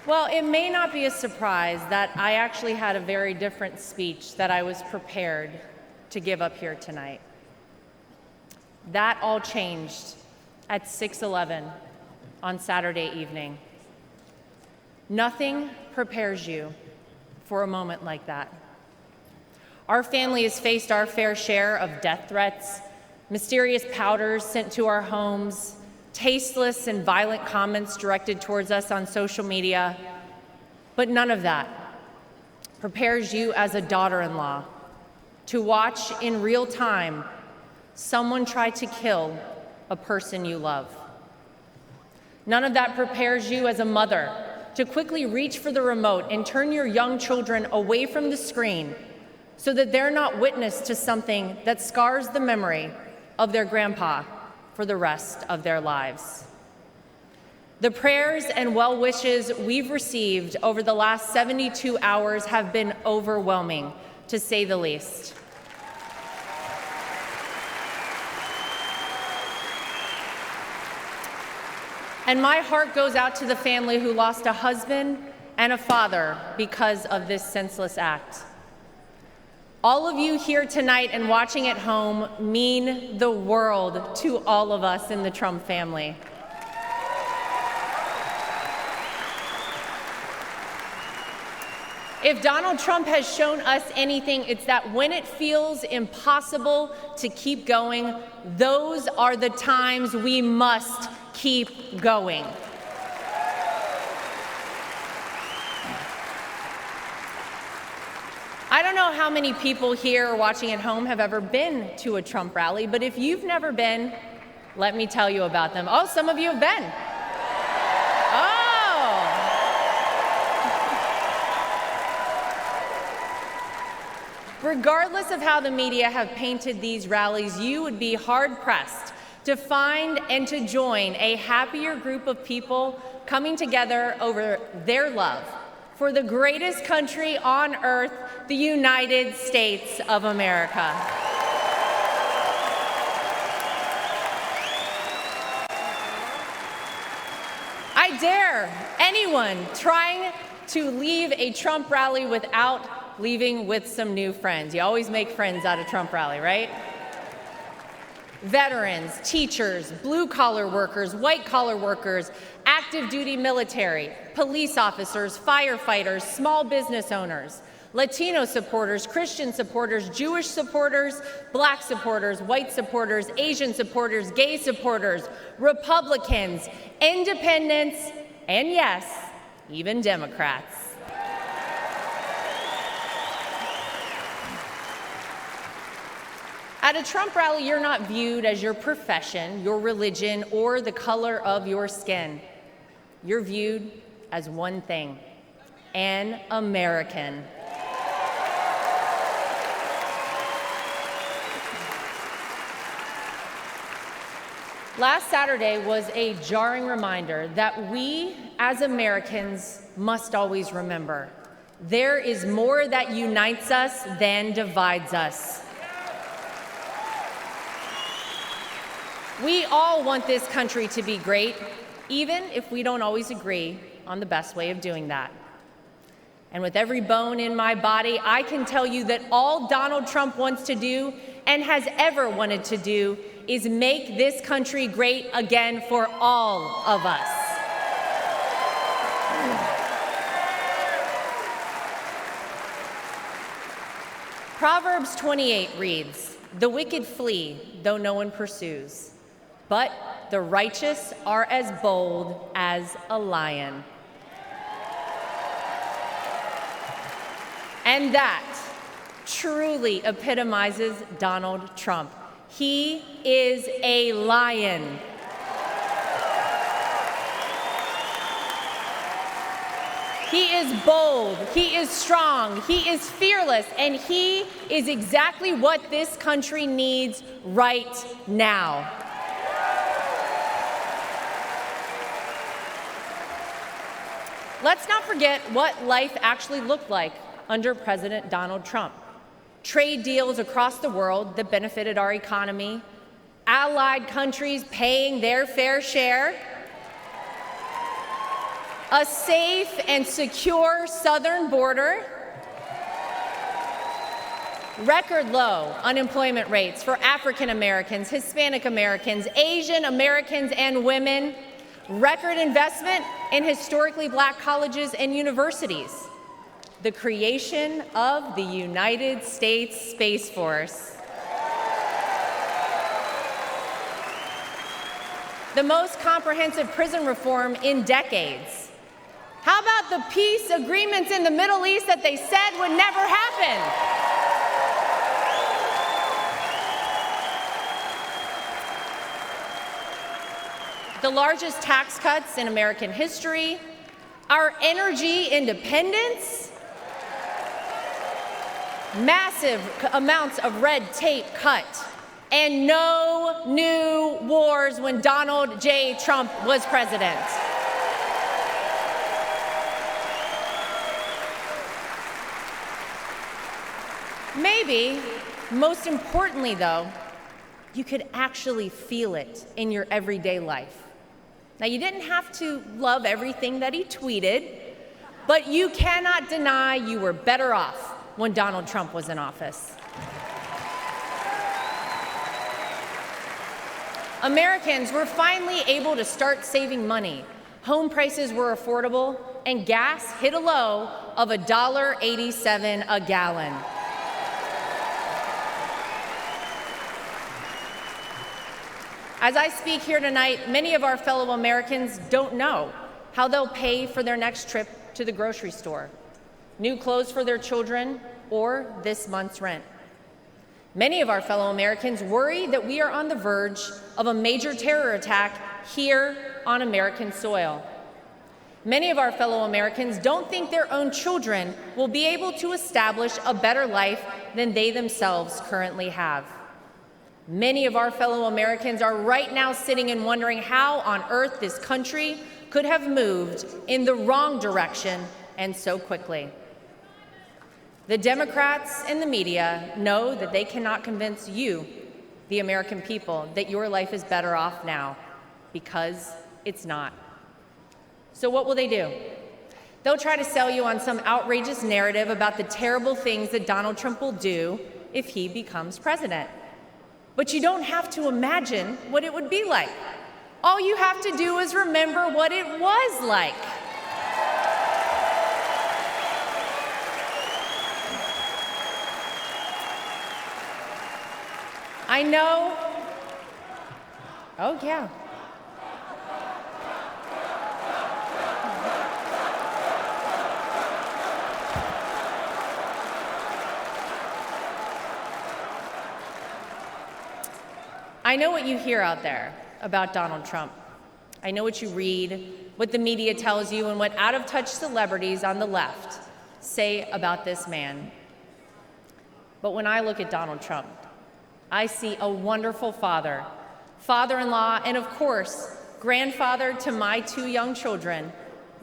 Well, it may not be a surprise that I actually had a very different speech that I was prepared to give up here tonight. That all changed at 6:11 on Saturday evening. Nothing prepares you for a moment like that. Our family has faced our fair share of death threats, mysterious powders sent to our homes, tasteless and violent comments directed towards us on social media, but none of that prepares you as a daughter-in-law to watch in real time someone try to kill a person you love. None of that prepares you as a mother to quickly reach for the remote and turn your young children away from the screen so that they're not witness to something that scars the memory of their grandpa for the rest of their lives. The prayers and well wishes we've received over the last 72 hours have been overwhelming, to say the least. And my heart goes out to the family who lost a husband and a father because of this senseless act. All of you here tonight and watching at home mean the world to all of us in the Trump family. If Donald Trump has shown us anything, it's that when it feels impossible to keep going, those are the times we must keep going. I don't know how many people here watching at home have ever been to a Trump rally, but if you've never been, let me tell you about them. Oh, some of you have been. Oh. Regardless of how the media have painted these rallies, you would be hard-pressed to find and to join a happier group of people coming together over their love for the greatest country on earth, the United States of America. I dare anyone trying to leave a Trump rally without leaving with some new friends. You always make friends at a Trump rally, right? Veterans, teachers, blue-collar workers, white-collar workers, active duty military, police officers, firefighters, small business owners, Latino supporters, Christian supporters, Jewish supporters, black supporters, white supporters, Asian supporters, gay supporters, Republicans, independents, and yes, even Democrats. At a Trump rally, you're not viewed as your profession, your religion, or the color of your skin. You're viewed as one thing: an American. Last Saturday was a jarring reminder that we, as Americans, must always remember: there is more that unites us than divides us. We all want this country to be great, even if we don't always agree on the best way of doing that. And with every bone in my body, I can tell you that all Donald Trump wants to do and has ever wanted to do is make this country great again for all of us. Proverbs 28 reads, "The wicked flee, though no one pursues, but the righteous are as bold as a lion." And that truly epitomizes Donald Trump. He is a lion. He is bold, he is strong, he is fearless, and he is exactly what this country needs right now. Let's not forget what life actually looked like under President Donald Trump. Trade deals across the world that benefited our economy, allied countries paying their fair share, a safe and secure southern border, record low unemployment rates for African Americans, Hispanic Americans, Asian Americans, and women, record investment in historically black colleges and universities, the creation of the United States Space Force, the most comprehensive prison reform in decades. How about the peace agreements in the Middle East that they said would never happen? The largest tax cuts in American history, our energy independence, massive amounts of red tape cut, and no new wars when Donald J. Trump was president. Maybe, most importantly though, you could actually feel it in your everyday life. Now, you didn't have to love everything that he tweeted, but you cannot deny you were better off when Donald Trump was in office. Americans were finally able to start saving money. Home prices were affordable, and gas hit a low of $1.87 a gallon. As I speak here tonight, many of our fellow Americans don't know how they'll pay for their next trip to the grocery store, new clothes for their children, or this month's rent. Many of our fellow Americans worry that we are on the verge of a major terror attack here on American soil. Many of our fellow Americans don't think their own children will be able to establish a better life than they themselves currently have. Many of our fellow Americans are right now sitting and wondering how on earth this country could have moved in the wrong direction and so quickly. The Democrats and the media know that they cannot convince you, the American people, that your life is better off now, because it's not. So what will they do? They'll try to sell you on some outrageous narrative about the terrible things that Donald Trump will do if he becomes president. But you don't have to imagine what it would be like. All you have to do is remember what it was like. I know. Oh, yeah. I know what you hear out there about Donald Trump. I know what you read, what the media tells you, and what out-of-touch celebrities on the left say about this man. But when I look at Donald Trump, I see a wonderful father, father-in-law, and of course, grandfather to my two young children,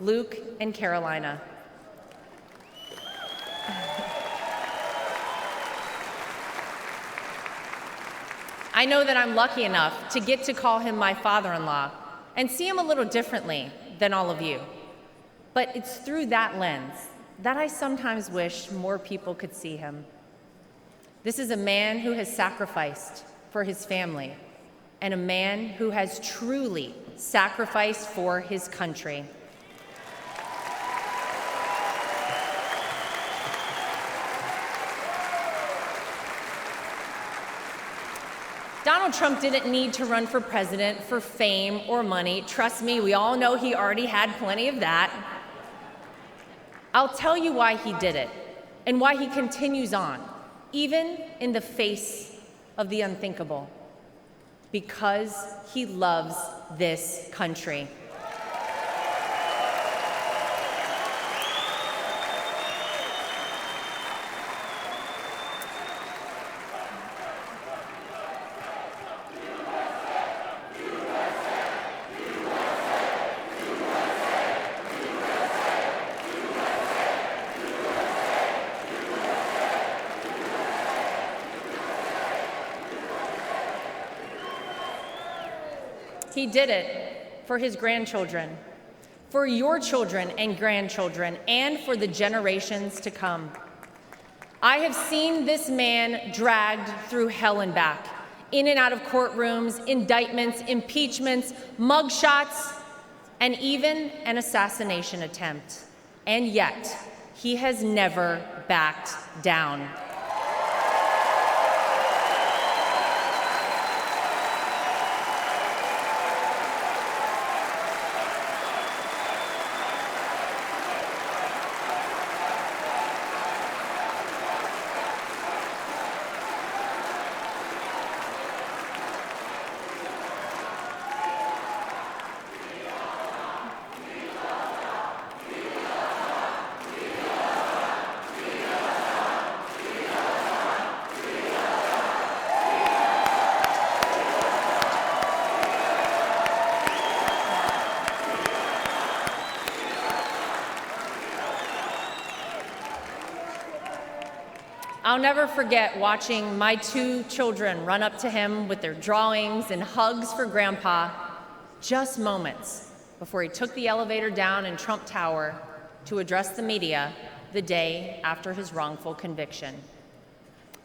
Luke and Carolina. I know that I'm lucky enough to get to call him my father-in-law and see him a little differently than all of you. But it's through that lens that I sometimes wish more people could see him. This is a man who has sacrificed for his family, and a man who has truly sacrificed for his country. Donald Trump didn't need to run for president for fame or money. Trust me, we all know he already had plenty of that. I'll tell you why he did it and why he continues on, even in the face of the unthinkable. Because he loves this country. He did it for his grandchildren, for your children and grandchildren, and for the generations to come. I have seen this man dragged through hell and back, in and out of courtrooms, indictments, impeachments, mugshots, and even an assassination attempt. And yet, he has never backed down. I'll never forget watching my two children run up to him with their drawings and hugs for Grandpa, just moments before he took the elevator down in Trump Tower to address the media the day after his wrongful conviction.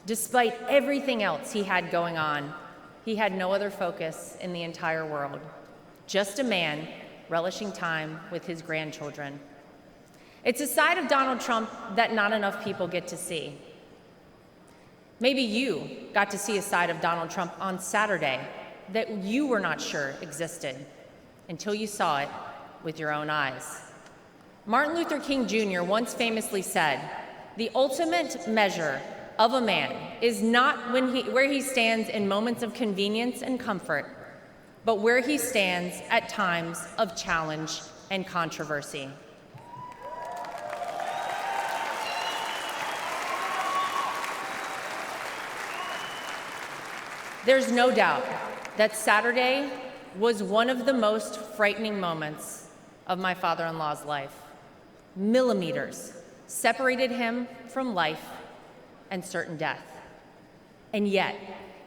Despite everything else he had going on, he had no other focus in the entire world, just a man relishing time with his grandchildren. It's a side of Donald Trump that not enough people get to see. Maybe you got to see a side of Donald Trump on Saturday that you were not sure existed until you saw it with your own eyes. Martin Luther King Jr. once famously said, "The ultimate measure of a man is not where he stands in moments of convenience and comfort, but where he stands at times of challenge and controversy." There's no doubt that Saturday was one of the most frightening moments of my father-in-law's life. Millimeters separated him from life and certain death. And yet,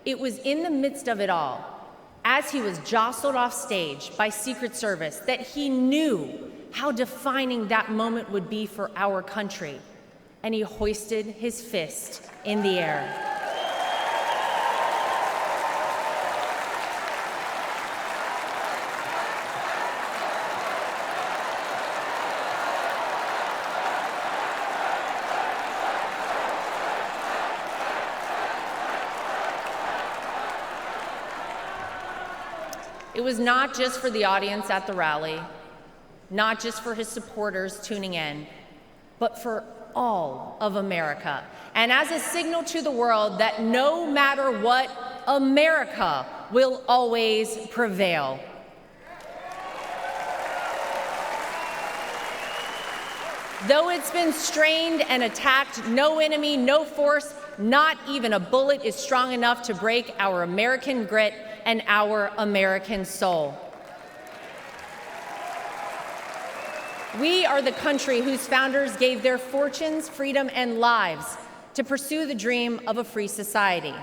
it was in the midst of it all, as he was jostled off stage by Secret Service, that he knew how defining that moment would be for our country, and he hoisted his fist in the air. It was not just for the audience at the rally, not just for his supporters tuning in, but for all of America. And as a signal to the world that no matter what, America will always prevail. Though it's been strained and attacked, no enemy, no force, not even a bullet is strong enough to break our American grit and our American soul. We are the country whose founders gave their fortunes, freedom, and lives to pursue the dream of a free society.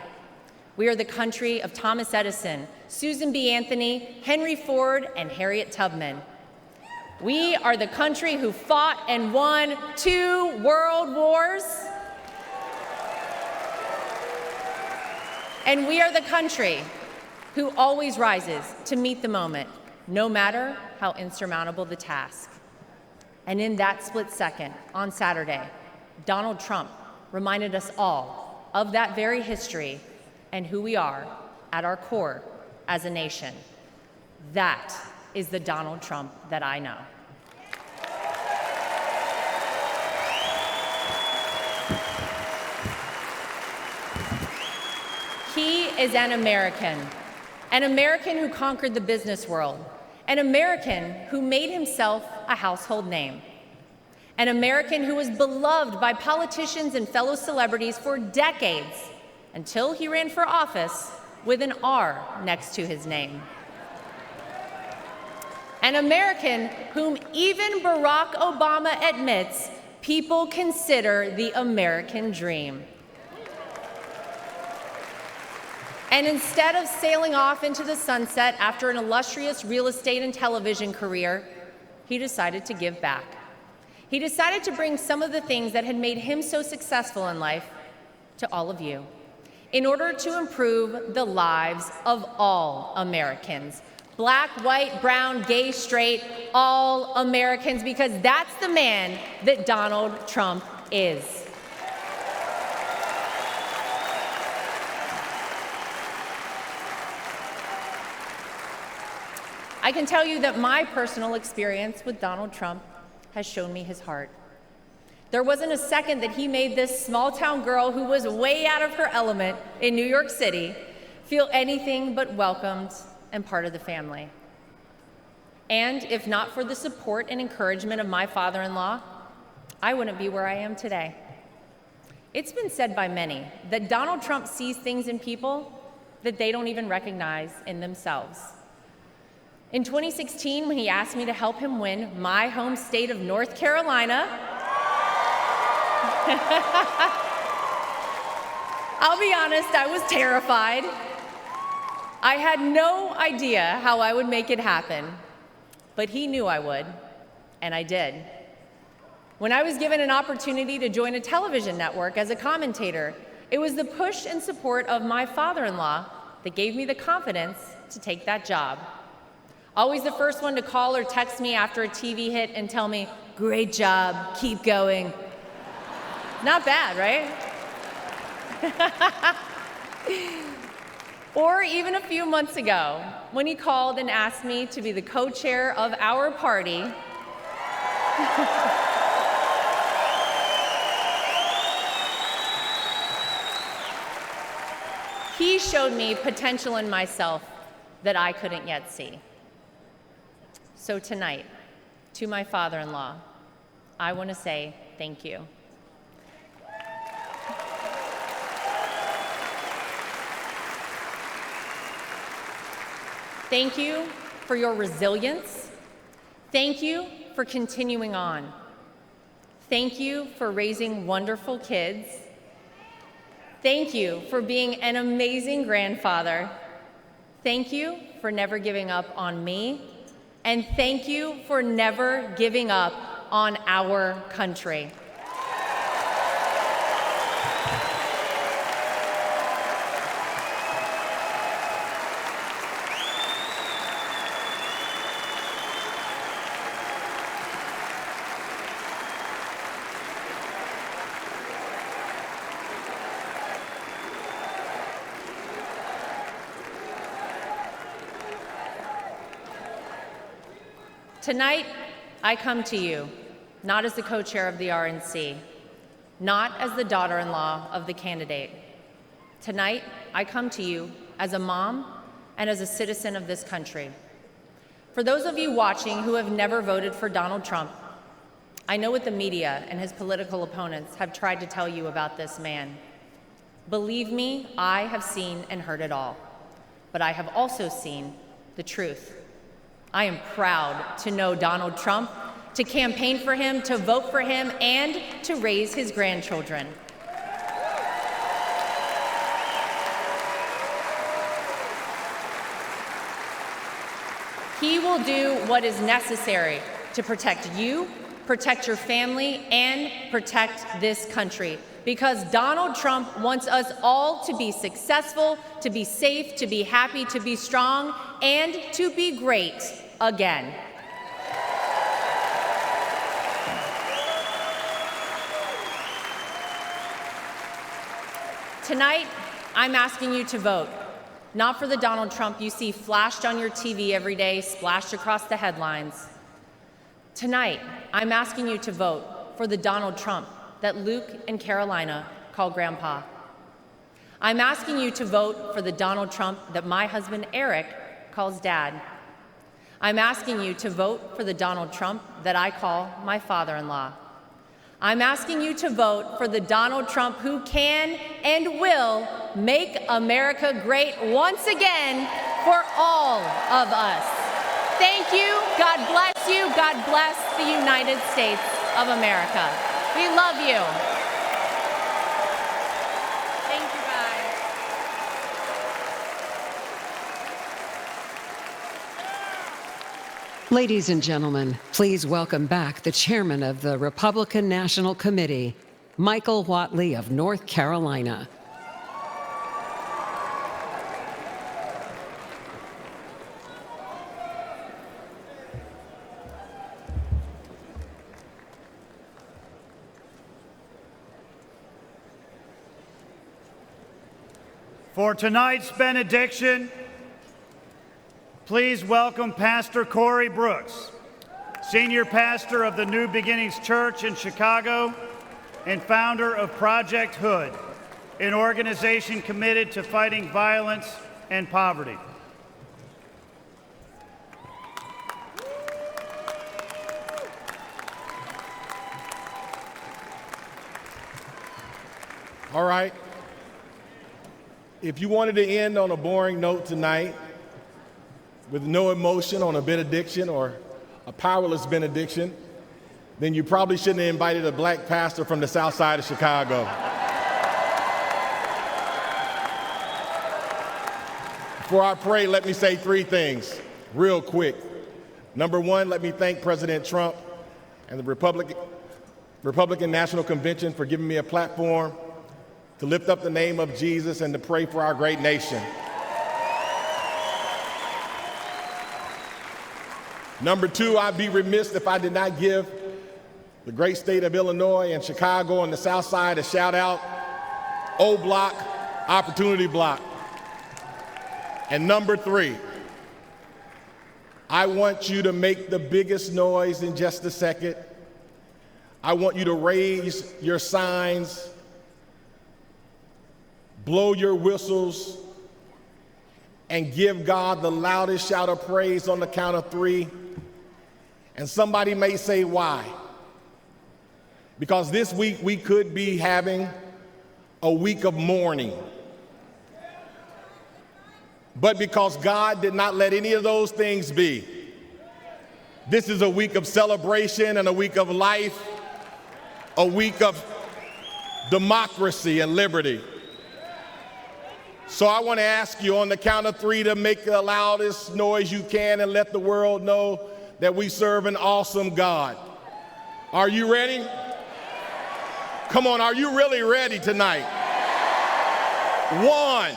We are the country of Thomas Edison, Susan B. Anthony, Henry Ford, and Harriet Tubman. We are the country who fought and won 2 world wars. And we are the country who always rises to meet the moment, no matter how insurmountable the task. And in that split second, on Saturday, Donald Trump reminded us all of that very history and who we are at our core as a nation. That is the Donald Trump that I know. He is an American who conquered the business world, an American who made himself a household name, an American who was beloved by politicians and fellow celebrities for decades until he ran for office with an R next to his name. An American whom even Barack Obama admits people consider the American dream. And instead of sailing off into the sunset after an illustrious real estate and television career, he decided to give back. He decided to bring some of the things that had made him so successful in life to all of you in order to improve the lives of all Americans. Black, white, brown, gay, straight, all Americans, because that's the man that Donald Trump is. I can tell you that my personal experience with Donald Trump has shown me his heart. There wasn't a second that he made this small-town girl who was way out of her element in New York City feel anything but welcomed and part of the family. And if not for the support and encouragement of my father-in-law, I wouldn't be where I am today. It's been said by many that Donald Trump sees things in people that they don't even recognize in themselves. In 2016, when he asked me to help him win my home state of North Carolina, I'll be honest, I was terrified. I had no idea how I would make it happen, but he knew I would, and I did. When I was given an opportunity to join a television network as a commentator, it was the push and support of my father-in-law that gave me the confidence to take that job. Always the first one to call or text me after a TV hit and tell me, "Great job, keep going." Not bad, right? Or even a few months ago, when he called and asked me to be the co-chair of our party, he showed me potential in myself that I couldn't yet see. So tonight, to my father-in-law, I want to say thank you. Thank you for your resilience. Thank you for continuing on. Thank you for raising wonderful kids. Thank you for being an amazing grandfather. Thank you for never giving up on me. And thank you for never giving up on our country. Tonight, I come to you, not as the co-chair of the RNC, not as the daughter-in-law of the candidate. Tonight, I come to you as a mom and as a citizen of this country. For those of you watching who have never voted for Donald Trump, I know what the media and his political opponents have tried to tell you about this man. Believe me, I have seen and heard it all, but I have also seen the truth. I am proud to know Donald Trump, to campaign for him, to vote for him, and to raise his grandchildren. He will do what is necessary to protect you, protect your family, and protect this country. Because Donald Trump wants us all to be successful, to be safe, to be happy, to be strong, and to be great again. Tonight, I'm asking you to vote, not for the Donald Trump you see flashed on your TV every day, splashed across the headlines. Tonight, I'm asking you to vote for the Donald Trump that Luke and Carolina call Grandpa. I'm asking you to vote for the Donald Trump that my husband Eric calls Dad. I'm asking you to vote for the Donald Trump that I call my father-in-law. I'm asking you to vote for the Donald Trump who can and will make America great once again for all of us. Thank you. God bless you. God bless the United States of America. We love you. Thank you, guys. Ladies and gentlemen, please welcome back the chairman of the Republican National Committee, Michael Whatley of North Carolina. For tonight's benediction, please welcome Pastor Corey Brooks, senior pastor of the New Beginnings Church in Chicago and founder of Project Hood, an organization committed to fighting violence and poverty. All right. If you wanted to end on a boring note tonight, with no emotion on a benediction or a powerless benediction, then you probably shouldn't have invited a black pastor from the south side of Chicago. Before I pray, let me say three things real quick. Number one, let me thank President Trump and the Republican National Convention for giving me a platform to lift up the name of Jesus and to pray for our great nation. Number two, I'd be remiss if I did not give the great state of Illinois and Chicago on the south side a shout out. O Block, Opportunity Block. And number three, I want you to make the biggest noise in just a second. I want you to raise your signs, blow your whistles, and give God the loudest shout of praise on the count of three. And somebody may say, why? Because this week we could be having a week of mourning. But because God did not let any of those things be, this is a week of celebration and a week of life, a week of democracy and liberty. So I want to ask you on the count of three to make the loudest noise you can and let the world know that we serve an awesome God. Are you ready? Come on, are you really ready tonight? 1,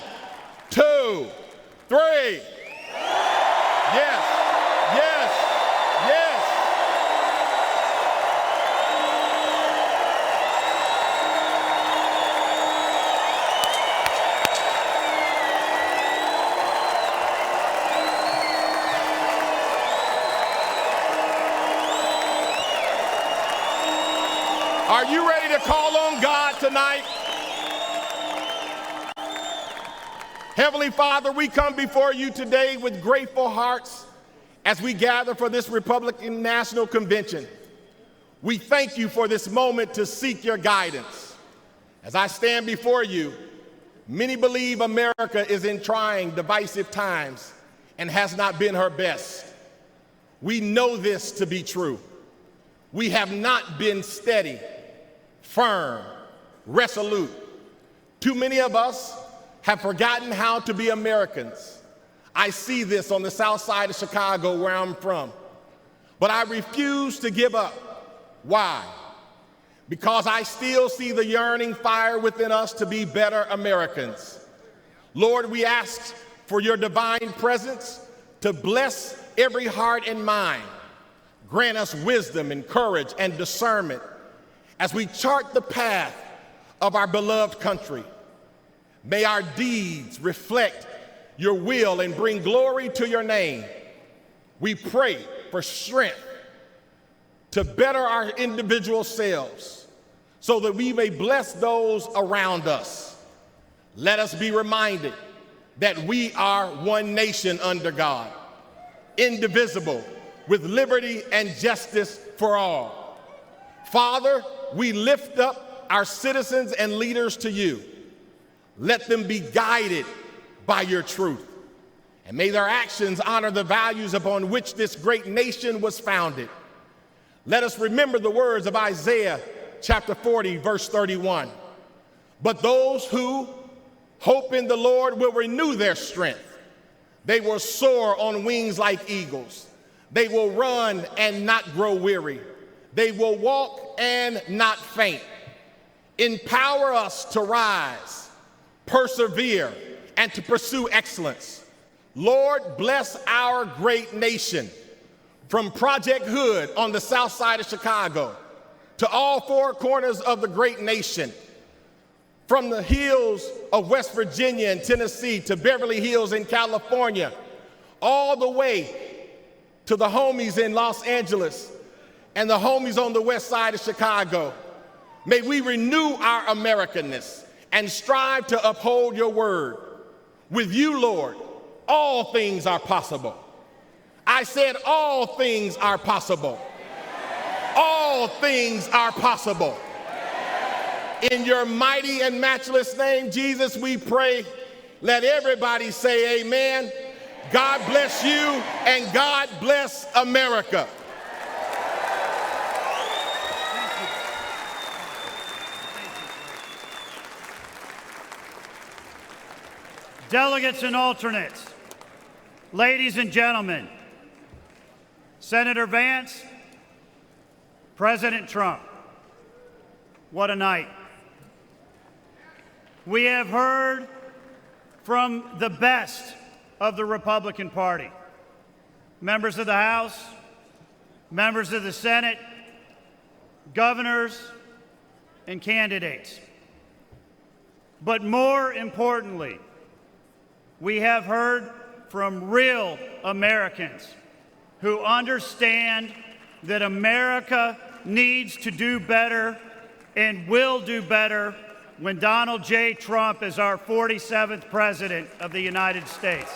2, 3. Yes, yes, yes. Are you ready to call on God tonight? Heavenly Father, we come before you today with grateful hearts as we gather for this Republican National Convention. We thank you for this moment to seek your guidance. As I stand before you, many believe America is in trying, divisive times and has not been her best. We know this to be true. We have not been steady, firm, resolute. Too many of us have forgotten how to be Americans. I see this on the south side of Chicago where I'm from. But I refuse to give up. Why? Because I still see the yearning fire within us to be better Americans. Lord, we ask for your divine presence to bless every heart and mind. Grant us wisdom and courage and discernment as we chart the path of our beloved country. May our deeds reflect your will and bring glory to your name. We pray for strength to better our individual selves so that we may bless those around us. Let us be reminded that we are one nation under God, indivisible, with liberty and justice for all. Father, we lift up our citizens and leaders to you. Let them be guided by your truth. And may their actions honor the values upon which this great nation was founded. Let us remember the words of Isaiah chapter 40, verse 31. But those who hope in the Lord will renew their strength. They will soar on wings like eagles. They will run and not grow weary. They will walk and not faint. Empower us to rise, persevere, and to pursue excellence. Lord, bless our great nation, from Project Hood on the south side of Chicago to all four corners of the great nation, from the hills of West Virginia and Tennessee to Beverly Hills in California, all the way to the homies in Los Angeles and the homies on the west side of Chicago. May we renew our Americanness and strive to uphold your word. With you, Lord, all things are possible. I said all things are possible. All things are possible. In your mighty and matchless name, Jesus, we pray. Let everybody say amen. God bless you and God bless America. Delegates and alternates, ladies and gentlemen, Senator Vance, President Trump, what a night. We have heard from the best of the Republican Party, members of the House, members of the Senate, governors, and candidates. But more importantly, we have heard from real Americans who understand that America needs to do better and will do better when Donald J. Trump is our 47th President of the United States.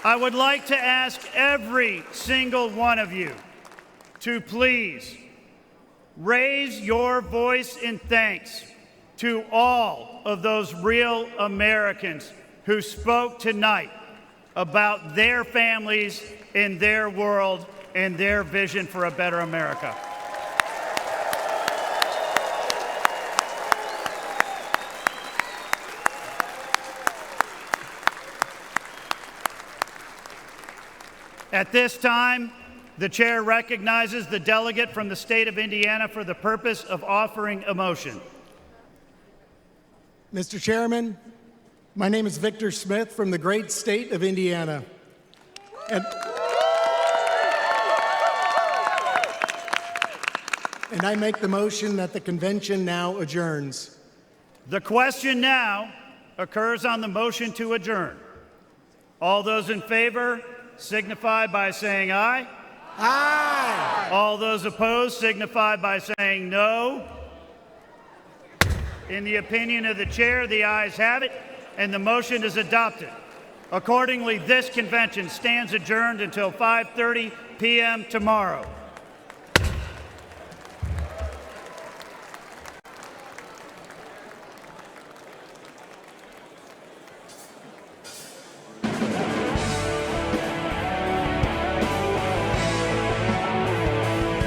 I would like to ask every single one of you to please raise your voice in thanks to all of those real Americans who spoke tonight about their families and their world and their vision for a better America. At this time, the chair recognizes the delegate from the state of Indiana for the purpose of offering a motion. Mr. Chairman, my name is Victor Smith from the great state of Indiana. And I make the motion that the convention now adjourns. The question now occurs on the motion to adjourn. All those in favor signify by saying aye. Aye. All those opposed signify by saying no. In the opinion of the chair, the ayes have it, and the motion is adopted. Accordingly, this convention stands adjourned until 5:30 p.m. tomorrow.